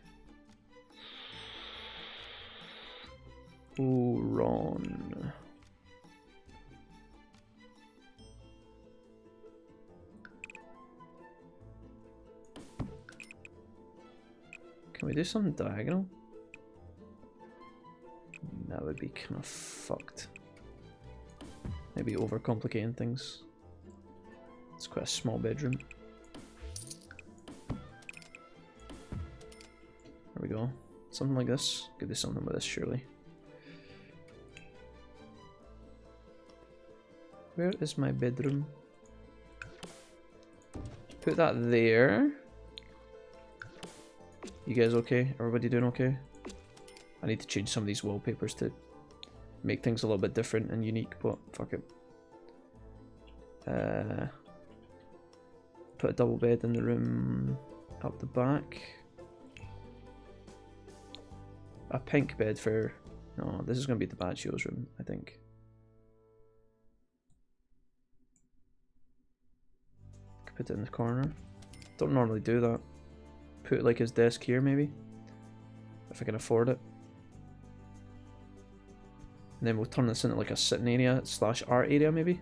Oh, Ron. Can we do something diagonal? That would be kind of fucked. Maybe overcomplicating things. It's quite a small bedroom. There we go. Something like this. Could do something with this, surely. Where is my bedroom? Put that there. You guys okay? Everybody doing okay? I need to change some of these wallpapers to make things a little bit different and unique, but fuck it. Put a double bed in the room up the back. A pink bed for... No, this is going to be the Patio's room, I think. Could put it in the corner. Don't normally do that. Put like his desk here, maybe. If I can afford it. And then we'll turn this into like a sitting area / art area, maybe.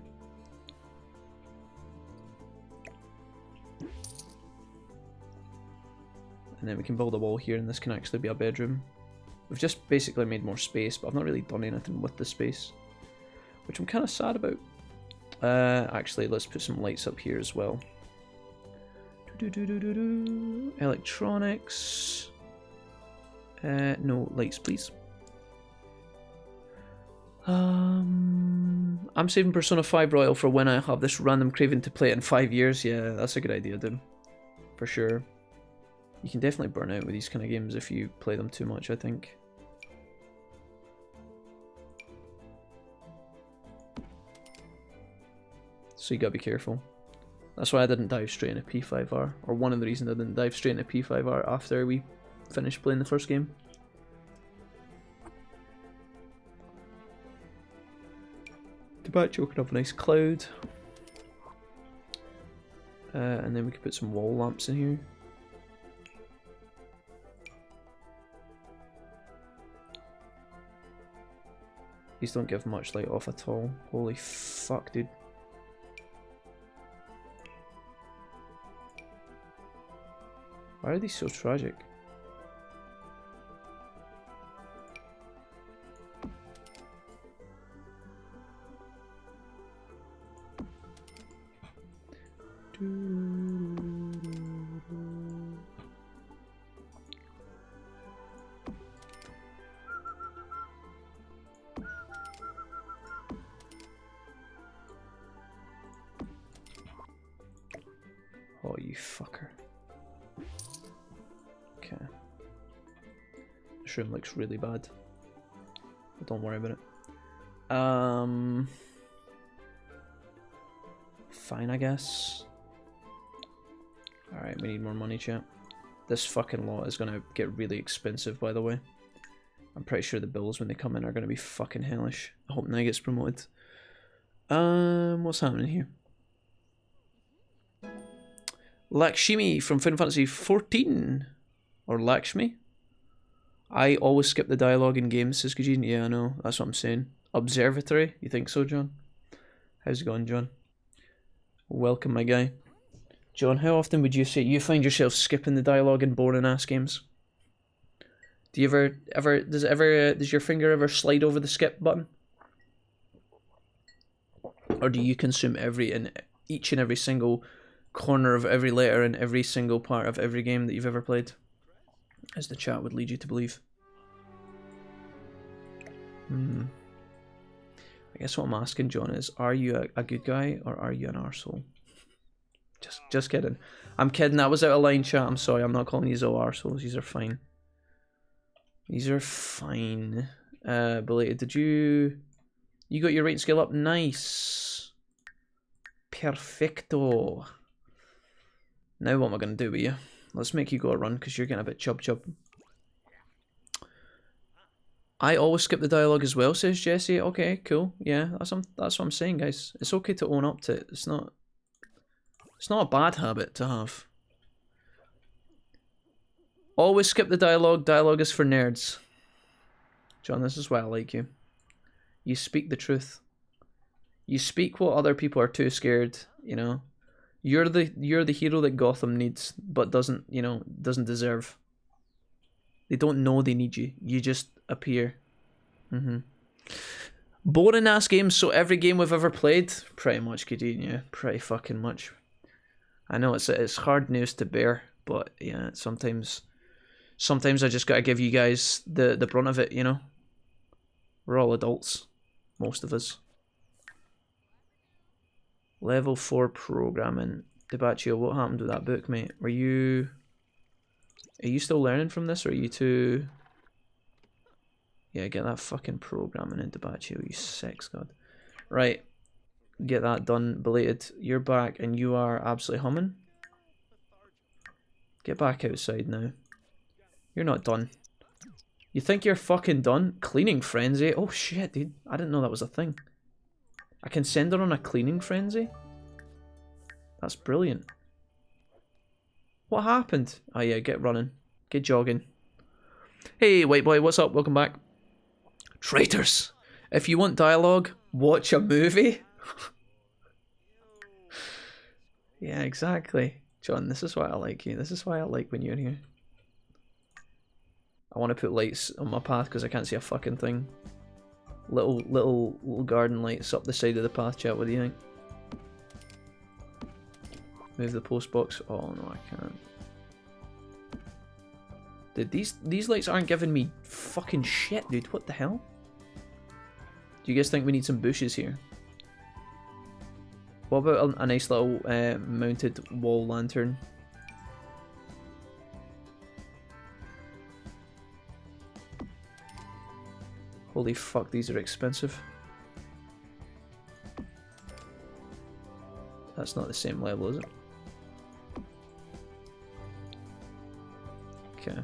And then we can build a wall here, and this can actually be a bedroom. We've just basically made more space, but I've not really done anything with the space, which I'm kind of sad about. Actually, let's put some lights up here as well. Electronics. No lights, please. I'm saving Persona 5 Royal for when I have this random craving to play it in 5 years. Yeah, that's a good idea, dude. For sure. You can definitely burn out with these kind of games if you play them too much, I think. So you gotta be careful. That's why I didn't dive straight into P5R, or one of the reasons I didn't dive straight into P5R after we finished playing the first game. The Patio can have a nice cloud. And then we could put some wall lamps in here. These don't give much light off at all. Holy fuck, dude. Why are these so tragic? Oh, you fucker. Okay. This room looks really bad. But don't worry about it. Fine, I guess. Alright, we need more money, chat. This fucking lot is gonna get really expensive, by the way. I'm pretty sure the bills when they come in are gonna be fucking hellish. I hope Nye gets promoted. What's happening here? Lakshmi from Final Fantasy 14. Or Lakshmi? I always skip the dialogue in games, says Kajin. Yeah, I know. That's what I'm saying. Observatory? You think so, John? How's it going, John? Welcome, my guy. John, how often would you say you find yourself skipping the dialogue in boring ass games? Do you does your finger ever slide over the skip button? Or do you consume each and every single corner of every letter in every single part of every game that you've ever played? as the chat would lead you to believe. I guess what I'm asking, John, is are you a good guy or are you an arsehole? Just kidding. I'm kidding. That was out of line, chat. I'm sorry. I'm not calling these all arseholes. These are fine. These are fine. Belated, did you got your rate scale up? Nice. Perfecto. Now what am I going to do with you? Let's make you go a run because you're getting a bit chub. I always skip the dialogue as well, says Jesse. Okay, cool. Yeah, that's what I'm saying, guys. It's okay to own up to it. It's not a bad habit to have. Always skip the dialogue. Dialogue is for nerds. John, this is why I like you. You speak the truth. You speak what other people are too scared, you know. You're the hero that Gotham needs, but doesn't deserve. They don't know they need you. You just appear. Boring ass games. So every game we've ever played, pretty much, Gideon. Yeah, pretty fucking much. I know it's hard news to bear, but yeah, sometimes I just gotta give you guys the brunt of it. You know, we're all adults, most of us. Level 4 programming. Debaccio, what happened with that book, mate? Are you still learning from this, or are you too... Yeah, get that fucking programming in, Debaccio, you sex god. Right, get that done. Belated, you're back and you are absolutely humming. Get back outside now. You're not done. You think you're fucking done? Cleaning frenzy? Oh shit, dude. I didn't know that was a thing. I can send her on a cleaning frenzy? That's brilliant. What happened? Oh yeah, get running. Get jogging. Hey, white boy, what's up? Welcome back. Traitors! If you want dialogue, watch a movie? Yeah, exactly. John, this is why I like you. This is why I like when you're here. I want to put lights on my path because I can't see a fucking thing. Little garden lights up the side of the path, chat. What do you think? Move the post box. Oh no, I can't. Dude, these lights aren't giving me fucking shit, dude. What the hell? Do you guys think we need some bushes here? What about a nice little mounted wall lantern? Holy fuck, these are expensive. That's not the same level, is it? Okay.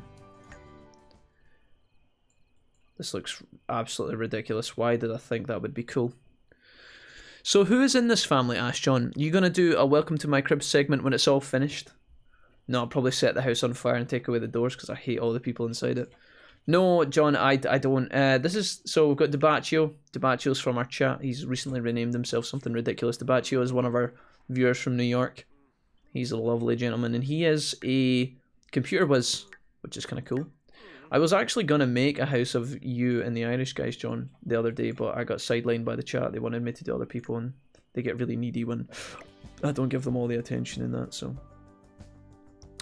This looks absolutely ridiculous. Why did I think that would be cool? So who is in this family, Ash John? You gonna do a welcome to my crib segment when it's all finished? No, I'll probably set the house on fire and take away the doors because I hate all the people inside it. No, John, I don't. This is, so we've got Debaccio. Debaccio's from our chat. He's recently renamed himself something ridiculous. Debaccio is one of our viewers from New York. He's a lovely gentleman, and he is a computer whiz, which is kind of cool. I was actually going to make a house of you and the Irish guys, John, the other day, but I got sidelined by the chat. They wanted me to do other people, and they get really needy when I don't give them all the attention in that, so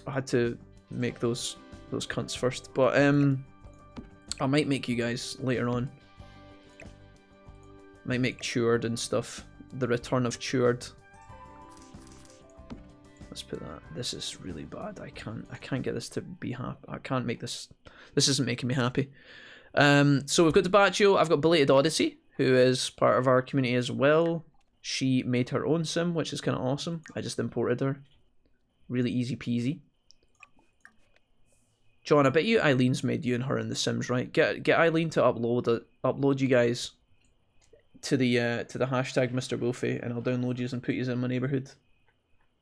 I had to make those cunts first. But I might make you guys later on. Might make Cheward and stuff. The return of Cheward. Let's put that. This is really bad. I can't get this to be happy. I can't make this. This isn't making me happy. So we've got Debaccio. I've got Belated Odyssey, who is part of our community as well. She made her own sim, which is kind of awesome. I just imported her. Really easy peasy. John, I bet you Eileen's made you and her in the Sims, right? Get Eileen to upload you guys to the hashtag Mr. Wolfie, and I'll download you and put you in my neighborhood.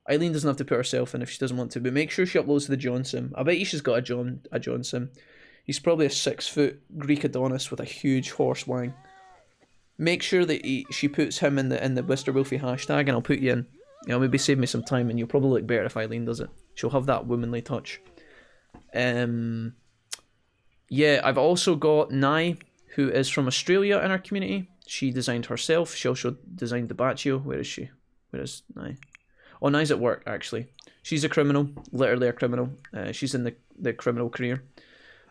Eileen doesn't have to put herself in if she doesn't want to, but make sure she uploads to the John sim. I bet you she's got a John sim. He's probably a 6-foot Greek Adonis with a huge horse wang. Make sure that she puts him in the Mr. Wolfie hashtag, and I'll put you in. You know, maybe save me some time, and you'll probably look better if Eileen does it. She'll have that womanly touch. Yeah, I've also got Nye, who is from Australia in our community. She designed herself. She also designed Debaccio. Where is she? Where is Nye? Oh, Nye's at work, actually. She's a criminal, literally a criminal. She's in the criminal career.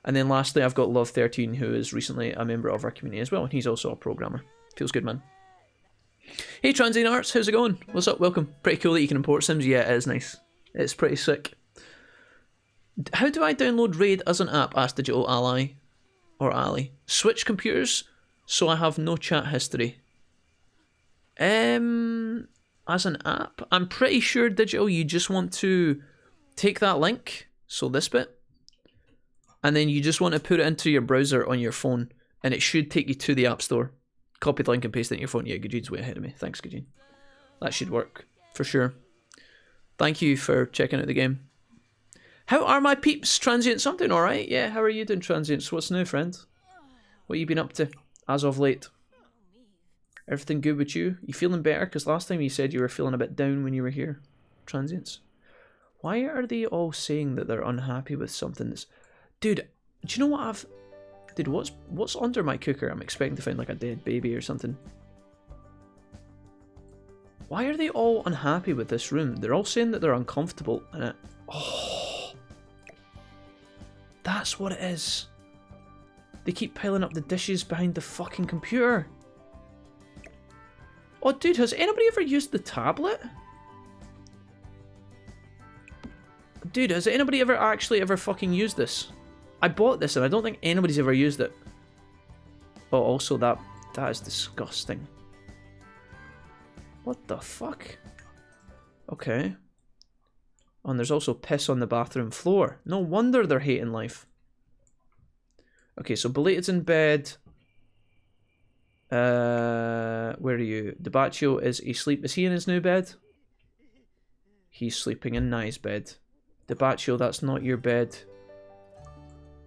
And then lastly, I've got Love13, who is recently a member of our community as well, and he's also a programmer. Feels good, man. Hey, Transient Arts, how's it going? What's up? Welcome. Pretty cool that you can import Sims. Yeah, it is nice. It's pretty sick. How do I download Raid as an app? Asked Digital Ally. Or Ali. Switch computers, so I have no chat history. As an app? I'm pretty sure, Digital, you just want to take that link, so this bit, and then you just want to put it into your browser on your phone, and it should take you to the App Store. Copy the link and paste it in your phone. Yeah, Gajine's way ahead of me. Thanks, Gajine. That should work, for sure. Thank you for checking out the game. How are my peeps? Transient, something alright? Yeah, how are you doing, Transients? What's new, friend? What you been up to, as of late? Everything good with you? You feeling better? Because last time you said you were feeling a bit down when you were here. Transients. Why are they all saying that they're unhappy with something that's... Dude, do you know what I've... Dude, what's under my cooker? I'm expecting to find like a dead baby or something. Why are they all unhappy with this room? They're all saying that they're uncomfortable and it... Oh... That's what it is. They keep piling up the dishes behind the fucking computer. Oh, dude, has anybody ever used the tablet? Dude, has anybody ever fucking used this? I bought this and I don't think anybody's ever used it. Oh, also that is disgusting. What the fuck? Okay. Oh, and there's also piss on the bathroom floor. No wonder they're hating life. Okay, so Belated's in bed. Where are you? DeBaccio is asleep. Is he in his new bed? He's sleeping in Nye's bed. DeBaccio, that's not your bed.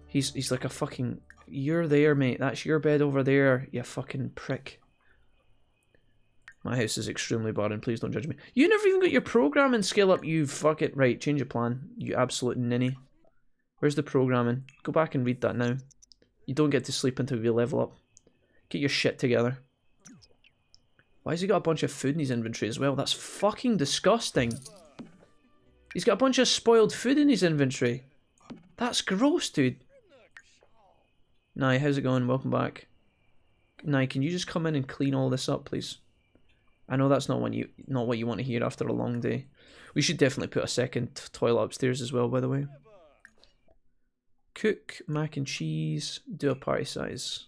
He's like a fucking... You're there, mate. That's your bed over there, you fucking prick. My house is extremely boring. Please don't judge me. You never even got your programming skill up, you fuck it. Right, change your plan. You absolute ninny. Where's the programming? Go back and read that now. You don't get to sleep until you level up. Get your shit together. Why has he got a bunch of food in his inventory as well? That's fucking disgusting. He's got a bunch of spoiled food in his inventory. That's gross, dude. Nye, how's it going? Welcome back. Nye, can you just come in and clean all this up, please? I know that's not what you want to hear after a long day. We should definitely put a second toilet upstairs as well, by the way. Cook, mac and cheese, do a party size.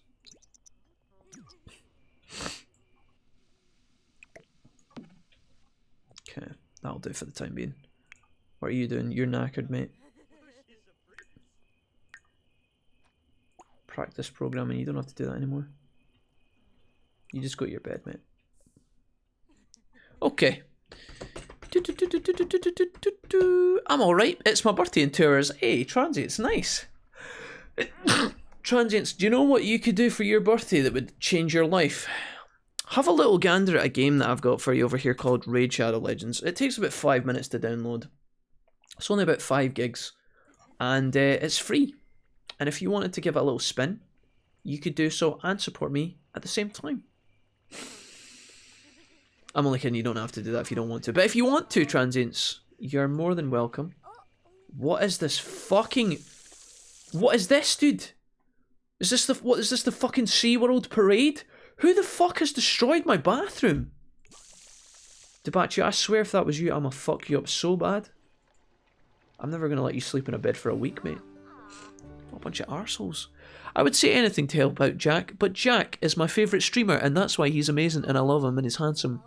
Okay, that'll do for the time being. What are you doing? You're knackered, mate. Practice programming, you don't have to do that anymore. You just go to your bed, mate. Okay. I'm alright. It's my birthday in 2 hours. Hey, Transient's nice. Transients, do you know what you could do for your birthday that would change your life? Have a little gander at a game that I've got for you over here called Raid Shadow Legends. It takes about 5 minutes to download. It's only about 5 gigs. And it's free. And if you wanted to give it a little spin, you could do so and support me at the same time. I'm only kidding, you don't have to do that if you don't want to. But if you want to, Transients, you're more than welcome. What is this fucking... What is this, dude? Is this the... What is this, the fucking SeaWorld parade? Who the fuck has destroyed my bathroom? DeBaccio, I swear if that was you, I'ma fuck you up so bad. I'm never gonna let you sleep in a bed for a week, mate. What a bunch of arseholes. I would say anything to help out Jack, but Jack is my favourite streamer, and that's why he's amazing, and I love him, and he's handsome.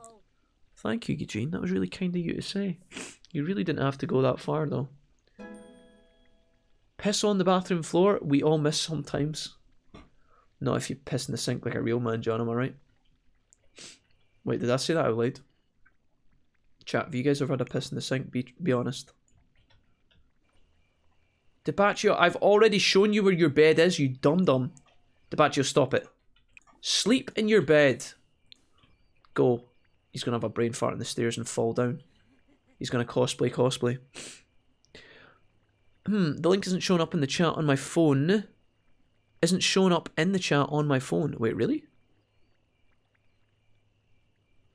Thank you, Eugene. That was really kind of you to say. You really didn't have to go that far, though. Piss on the bathroom floor, we all miss sometimes. Not if you piss in the sink like a real man, John, am I right? Wait, did I say that out loud? Chat, have you guys ever had a piss in the sink? Be honest. DeBaccio, I've already shown you where your bed is, you dum-dum. DeBaccio, stop it. Sleep in your bed. Go. He's going to have a brain fart on the stairs and fall down. He's going to cosplay. The link isn't showing up in the chat on my phone. Isn't showing up in the chat on my phone. Wait, really?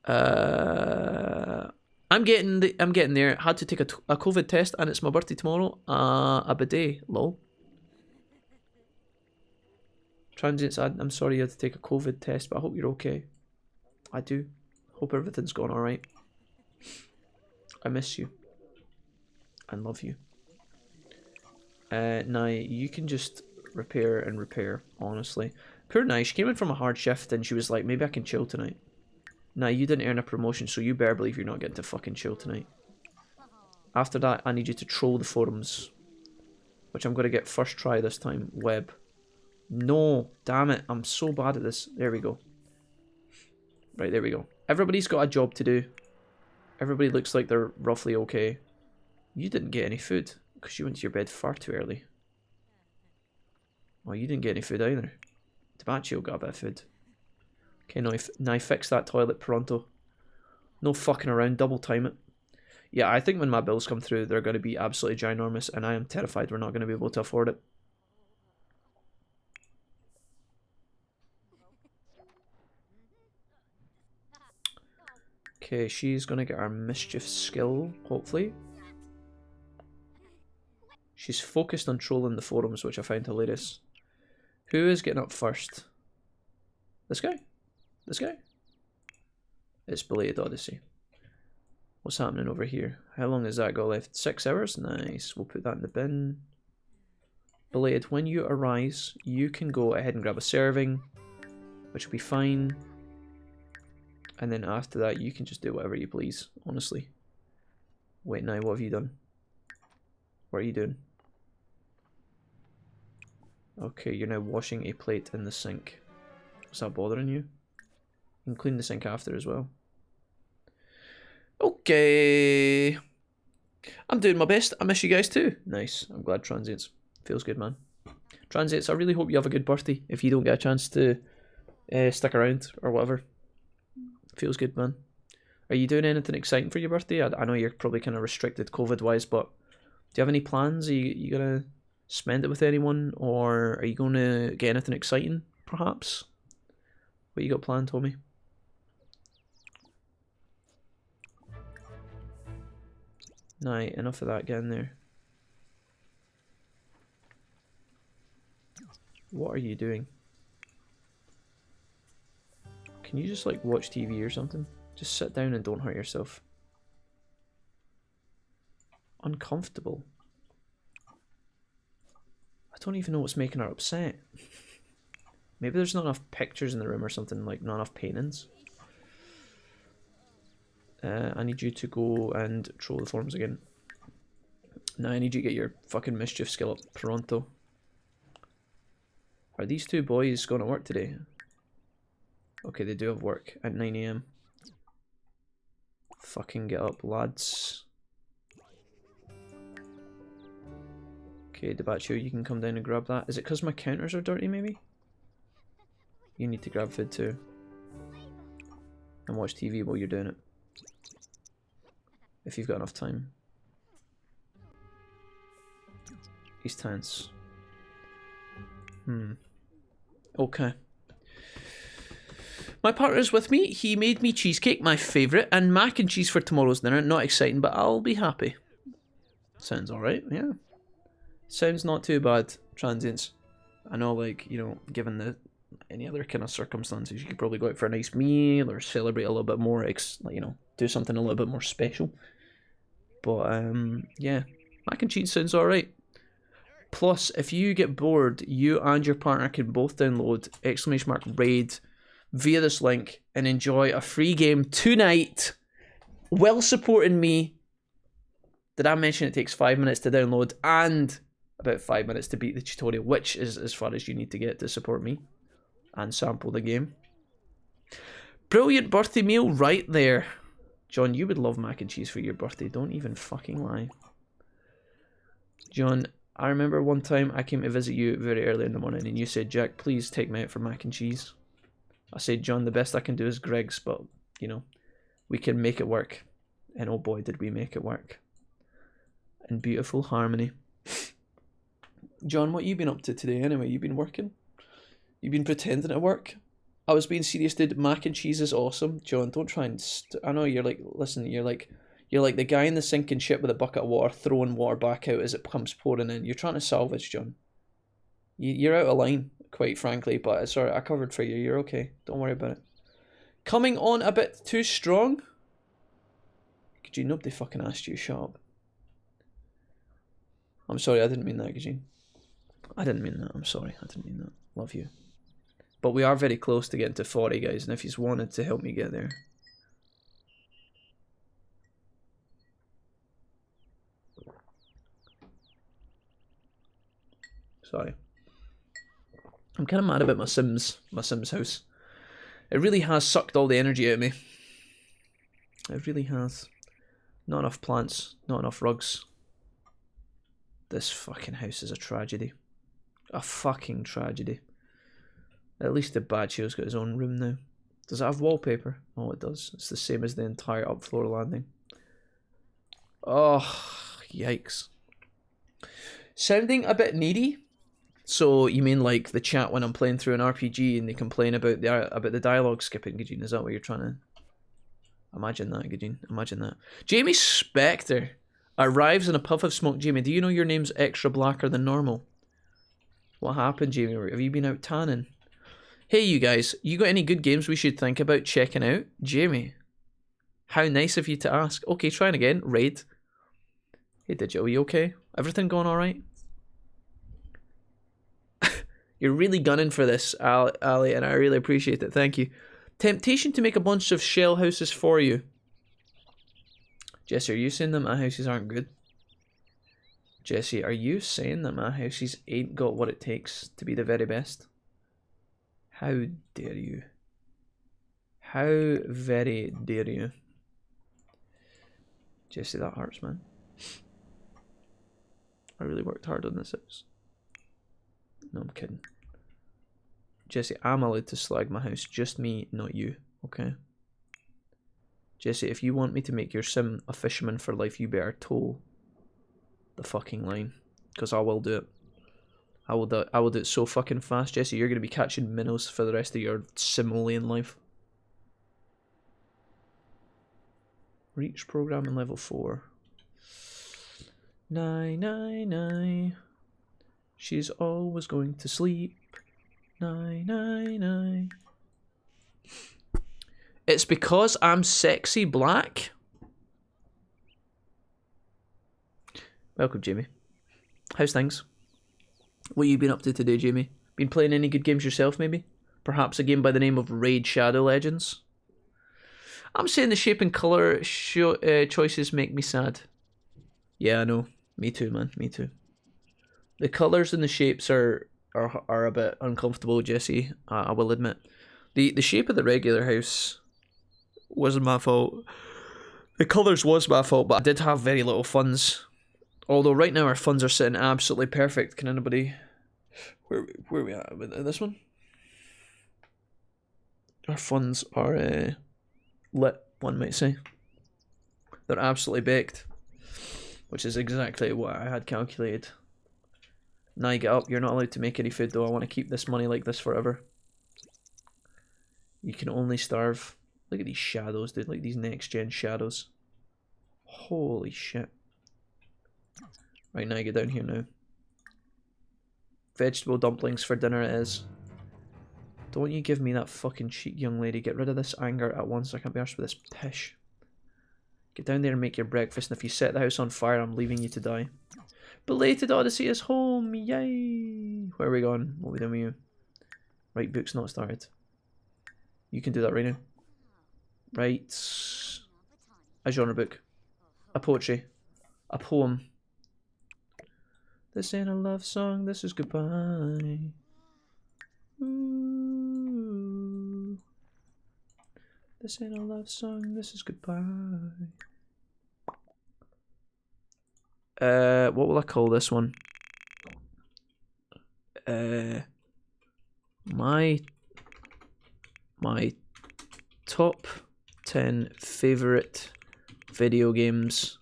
I'm getting there. Had to take a COVID test and it's my birthday tomorrow. A bidet, lol. Transients, I'm sorry you had to take a COVID test, but I hope you're okay. I do. Hope everything's going alright. I miss you. And love you. Now, you can just repair and repair, honestly. Poor Nye, she came in from a hard shift and she was like, maybe I can chill tonight. Now, you didn't earn a promotion, so you better believe you're not getting to fucking chill tonight. After that, I need you to troll the forums. Which I'm going to get first try this time. Web. No, damn it. I'm so bad at this. There we go. Right, there we go. Everybody's got a job to do. Everybody looks like they're roughly okay. You didn't get any food because you went to your bed far too early. Oh, you didn't get any food either. Patio got a bit of food. Okay, now fix that toilet pronto. No fucking around, double time it. Yeah, I think when my bills come through, they're going to be absolutely ginormous, and I am terrified we're not going to be able to afford it. Okay, she's going to get our mischief skill, hopefully. She's focused on trolling the forums, which I find hilarious. Who is getting up first? This guy? This guy? It's Belated Odyssey. What's happening over here? How long has that got left? 6 hours? Nice. We'll put that in the bin. Belated, when you arise, you can go ahead and grab a serving, which will be fine. And then after that, you can just do whatever you please, honestly. Wait, now, what have you done? What are you doing? Okay, you're now washing a plate in the sink. Is that bothering you? You can clean the sink after as well. Okay. I'm doing my best. I miss you guys too. Nice. I'm glad Transients. Feels good, man. Transients, I really hope you have a good birthday if you don't get a chance to stick around or whatever. Feels good, man. Are you doing anything exciting for your birthday? I know you're probably kind of restricted COVID-wise, but do you have any plans? Are you going to spend it with anyone? Or are you going to get anything exciting, perhaps? What you got planned, Tommy? Nah, enough of that, get in there. What are you doing? Can you just like watch TV or something? Just sit down and don't hurt yourself. Uncomfortable. I don't even know what's making her upset. Maybe there's not enough pictures in the room or something, like not enough paintings. I need you to go and troll the forums again. Now I need you to get your fucking mischief skill up pronto. Are these two boys going to work today? Okay, they do have work at 9 AM. Fucking get up, lads. Okay, Patio, you can come down and grab that. Is it because my counters are dirty, maybe? You need to grab food too. And watch TV while you're doing it. If you've got enough time. He's tense. Okay. My partner's with me. He made me cheesecake, my favourite, and mac and cheese for tomorrow's dinner. Not exciting, but I'll be happy. Sounds alright, yeah. Sounds not too bad, Transients. I know, like, you know, given the any other kind of circumstances, you could probably go out for a nice meal or celebrate a little bit more, you know, do something a little bit more special. But, yeah, mac and cheese sounds alright. Plus, if you get bored, you and your partner can both download !raid via this link and enjoy a free game tonight while supporting me. Did I mention it takes 5 minutes to download and about 5 minutes to beat the tutorial, which is as far as you need to get to support me and sample the game. Brilliant birthday meal right there. John, you would love mac and cheese for your birthday. Don't even fucking lie. John, I remember one time I came to visit you very early in the morning and you said, Jack, please take me out for mac and cheese. I said, John, the best I can do is Greg's, but, you know, we can make it work. And oh boy, did we make it work. In beautiful harmony. John, what you been up to today anyway? You been working? You been pretending to work? I was being serious, dude. Mac and cheese is awesome. John, don't try and... I know you're like... Listen, you're like the guy in the sinking ship with a bucket of water, throwing water back out as it comes pouring in. You're trying to salvage, John. You're out of line. quite frankly, but it's alright. I covered for you. You're okay. Don't worry about it. Coming on a bit too strong? Gajeen, nobody fucking asked you. Shut up. I'm sorry, I didn't mean that, Gajeen. I didn't mean that. I'm sorry. I didn't mean that. Love you. But we are very close to getting to 40, guys, and if you wanted to help me get there. Sorry. I'm kind of mad about my Sims house. It really has sucked all the energy out of me. It really has. Not enough plants, not enough rugs. This fucking house is a tragedy. A fucking tragedy. At least the Patio's got his own room now. Does it have wallpaper? Oh, it does. It's the same as the entire upfloor landing. Oh, yikes. Sounding a bit needy? So you mean like the chat when I'm playing through an RPG and they complain about the dialogue skipping, Gajeen? Is that what you're trying to... Imagine that, Gajeen. Imagine that. Jamie Spectre arrives in a puff of smoke. Jamie, do you know your name's extra blacker than normal? What happened, Jamie? Have you been out tanning? Hey, you guys. You got any good games we should think about checking out? Jamie. How nice of you to ask. Okay, trying again. Raid. Hey, Digital, you okay? Everything going alright? You're really gunning for this, Ali, and I really appreciate it. Thank you. Temptation to make a bunch of shell houses for you. Jesse, are you saying that my houses aren't good? Jesse, are you saying that my houses ain't got what it takes to be the very best? How dare you? How very dare you? Jesse, that hurts, man. I really worked hard on this house. No, I'm kidding. Jesse, I'm allowed to slag my house. Just me, not you. Okay? Jesse, if you want me to make your sim a fisherman for life, you better toe the fucking line. Because I will do it. I will do it so fucking fast, Jesse. You're going to be catching minnows for the rest of your Simoleon life. Reach program in level 4. 999. She's always going to sleep. 999. It's because I'm sexy black. Welcome, Jamie. How's things? What you been up to today, Jamie? Been playing any good games yourself, maybe? Perhaps a game by the name of Raid Shadow Legends? I'm saying the shape and colour choices make me sad. Yeah, I know. Me too, man. Me too. The colours and the shapes are a bit uncomfortable, Jesse. I will admit. The shape of the regular house wasn't my fault. The colours was my fault, but I did have very little funds. Although right now our funds are sitting absolutely perfect. Can anybody... Where are we at with this one? Our funds are lit, one might say. They're absolutely baked. Which is exactly what I had calculated. Now get up. You're not allowed to make any food though. I want to keep this money like this forever. You can only starve. Look at these shadows, dude. Like these next gen shadows. Holy shit. Right, now get down here now. Vegetable dumplings for dinner it is. Don't you give me that fucking cheek, young lady. Get rid of this anger at once. I can't be arsed with this pish. Get down there and make your breakfast, and if you set the house on fire, I'm leaving you to die. Belated Odyssey is home, yay! Where are we going? What are we doing with you? Right, book's not started. You can do that right now. Right. A genre book. A poetry. A poem. This ain't a love song, this is goodbye. Ooh. This ain't a love song, this is goodbye. What will I call this one? My top 10 favorite video games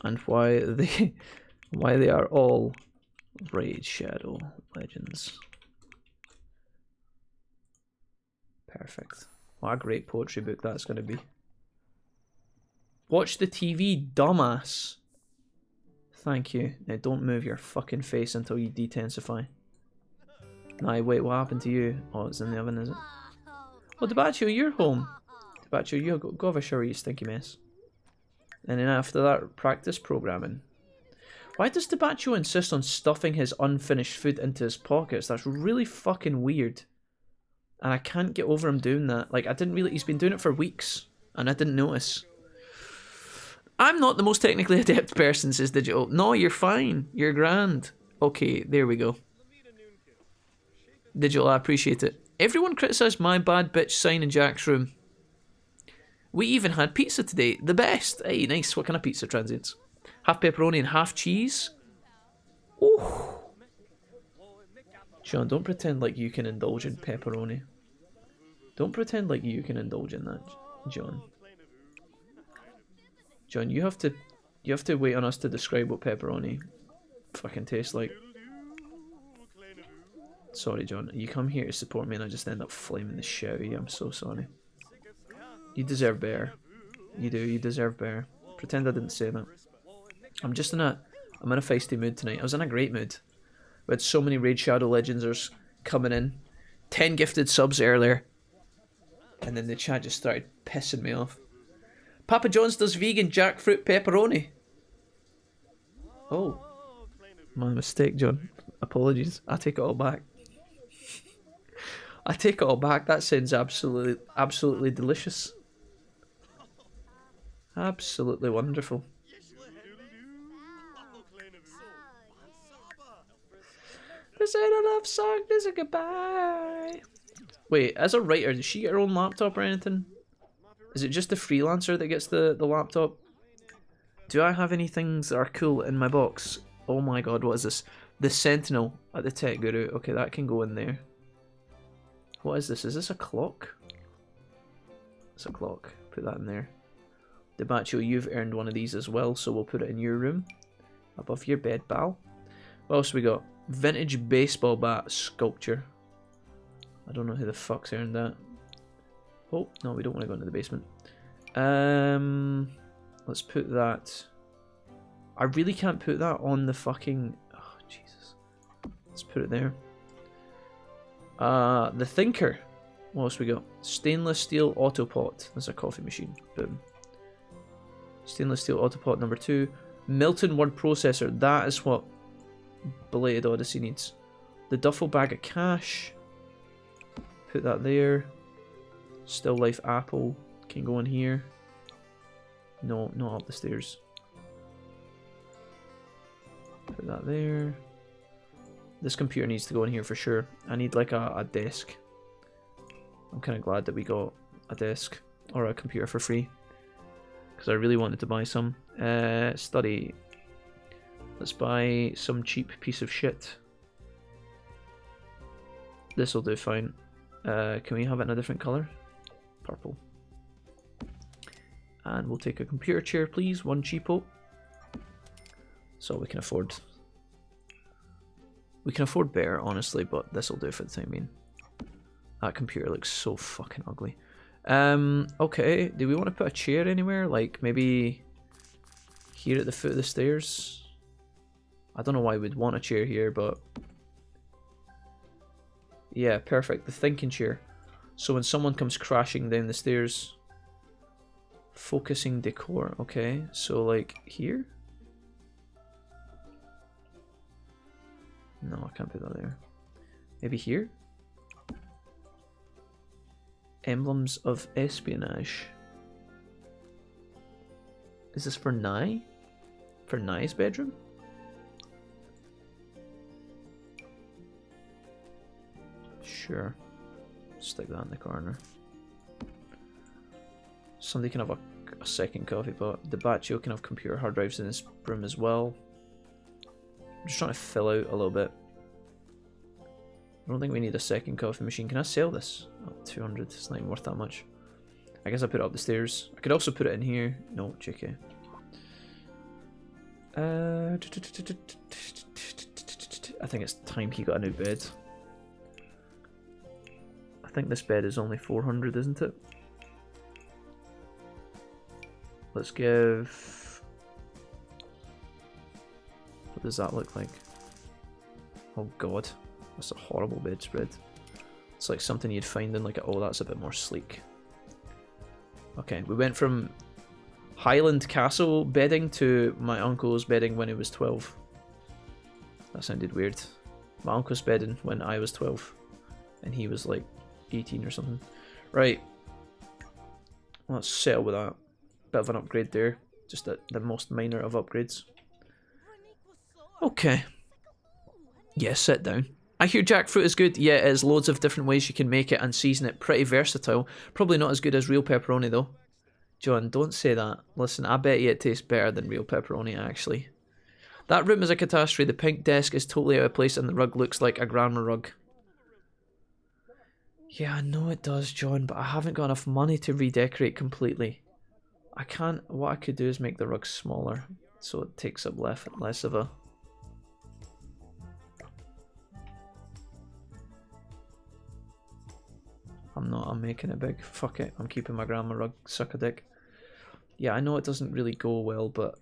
and why they are all Raid Shadow Legends. Perfect. What a great poetry book that's going to be. Watch the TV, dumbass. Thank you. Now don't move your fucking face until you detensify. Nah, wait, what happened to you? Oh, it's in the oven, is it? Oh, Patio, you're home. Patio, you go have a shower, you stinky mess. And then after that, practice programming. Why does Patio insist on stuffing his unfinished food into his pockets? That's really fucking weird. And I can't get over him doing that. Like, I didn't really... He's been doing it for weeks. And I didn't notice. I'm not the most technically adept person, says Digital. No, you're fine. You're grand. Okay, there we go. Digital, I appreciate it. Everyone criticised my bad bitch sign in Jack's room. We even had pizza today. The best. Hey, nice. What kind of pizza, transients? Half pepperoni and half cheese? Ooh. John, don't pretend like you can indulge in pepperoni. Don't pretend like you can indulge in that, John. John, you have to wait on us to describe what pepperoni fucking tastes like. Sorry, John. You come here to support me and I just end up flaming the shit out of you. I'm so sorry. You deserve better. You do. You deserve better. Pretend I didn't say that. I'm in a feisty mood tonight. I was in a great mood. We had so many Raid Shadow Legendsers coming in. 10 gifted subs earlier. And then the chat just started pissing me off. Papa John's does vegan jackfruit pepperoni. Oh. My mistake, John. Apologies. I take it all back. I take it all back. That sounds absolutely delicious. Absolutely wonderful. This ain't a love song, this is a goodbye. Wait, as a writer, does she get her own laptop or anything? Is it just the freelancer that gets the laptop? Do I have any things that are cool in my box? Oh my god, what is this? The Sentinel at the Tech Guru. Okay, that can go in there. What is this? Is this a clock? It's a clock. Put that in there. Debacho, you've earned one of these as well, so we'll put it in your room. Above your bed, pal. What else we got? Vintage baseball bat sculpture. I don't know who the fuck's earned that. Oh, no, we don't want to go into the basement. Let's put that... I really can't put that on the fucking... Oh, Jesus. Let's put it there. The Thinker. What else we got? Stainless steel autopot. That's a coffee machine. Boom. Stainless steel autopot number 2. Milton word processor. That is what Belated Odyssey needs. The duffel bag of cash. Put that there. Still life apple. Can go in here. No, not up the stairs. Put that there. This computer needs to go in here for sure. I need like a desk. I'm kind of glad that we got a desk or a computer for free. Because I really wanted to buy some. Study. Let's buy some cheap piece of shit. This will do fine. Can we have it in a different colour? Purple. And we'll take a computer chair, please. One cheapo. That's all we can afford. We can afford better, honestly, but this will do for the time being. That computer looks so fucking ugly. Okay, do we want to put a chair anywhere? Like, maybe here at the foot of the stairs? I don't know why we'd want a chair here, but... yeah, perfect. The thinking chair. So when someone comes crashing down the stairs... Focusing decor. Okay, so like here? No, I can't put that there. Maybe here? Emblems of espionage. Is this for Nye? For Nye's bedroom? Sure. Stick that in the corner. Somebody can have a second coffee pot. Debacho can have computer hard drives in his room as well. I'm just trying to fill out a little bit. I don't think we need a second coffee machine. Can I sell this? Oh, 200. It's not even worth that much. I guess I put it up the stairs. I could also put it in here. No, JK. I think it's time he got a new bed. I think this bed is only 400, isn't it? Let's give... what does that look like? Oh god. That's a horrible bedspread. It's like something you'd find in like a, oh, that's a bit more sleek. Okay, we went from Highland Castle bedding to my uncle's bedding when he was 12. That sounded weird. My uncle's bedding when I was 12 and he was like 18 or something. Right, let's settle with that. Bit of an upgrade there, just the most minor of upgrades. Okay. Yeah, sit down. I hear jackfruit is good. Yeah, it is. Loads of different ways you can make it and season it. Pretty versatile. Probably not as good as real pepperoni though. John, don't say that. Listen, I bet you it tastes better than real pepperoni actually. That room is a catastrophe. The pink desk is totally out of place and the rug looks like a grandma rug. Yeah, I know it does, John, but I haven't got enough money to redecorate completely. I can't... What I could do is make the rug smaller so it takes up less of a... I'm making it big. Fuck it. I'm keeping my grandma rug. Suck a dick. Yeah, I know it doesn't really go well, but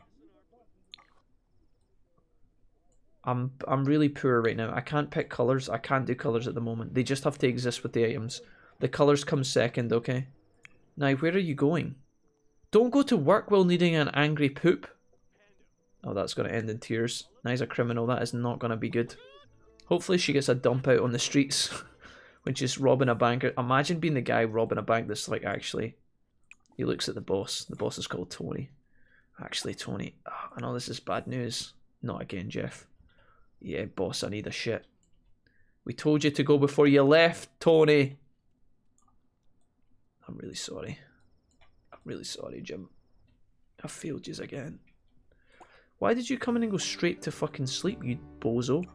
I'm really poor right now. I can't pick colours. I can't do colours at the moment. They just have to exist with the items. The colours come second, okay? Now, where are you going? Don't go to work while needing an angry poop. Oh, that's going to end in tears. Nye's a criminal. That is not going to be good. Hopefully she gets a dump out on the streets. When she's robbing a bank. Imagine being the guy robbing a bank that's like actually... He looks at the boss. The boss is called Tony. Actually, Tony. Oh, I know this is bad news. Not again, Jeff. Yeah, boss, I need a shit. We told you to go before you left, Tony. I'm really sorry. I'm really sorry, Jim. I failed yous again. Why did you come in and go straight to fucking sleep, you bozo?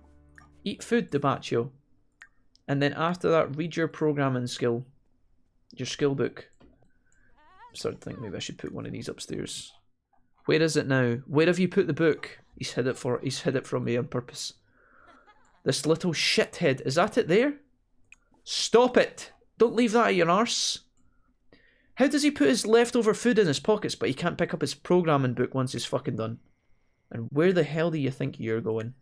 Eat food, Patio. And then after that, read your programming skill. Your skill book. I'm starting to think maybe I should put one of these upstairs. Where is it now? Where have you put the book? He's hid it from me on purpose. This little shithead. Is that it there? Stop it! Don't leave that at your arse. How does he put his leftover food in his pockets but he can't pick up his programming book once he's fucking done? And where the hell do you think you're going?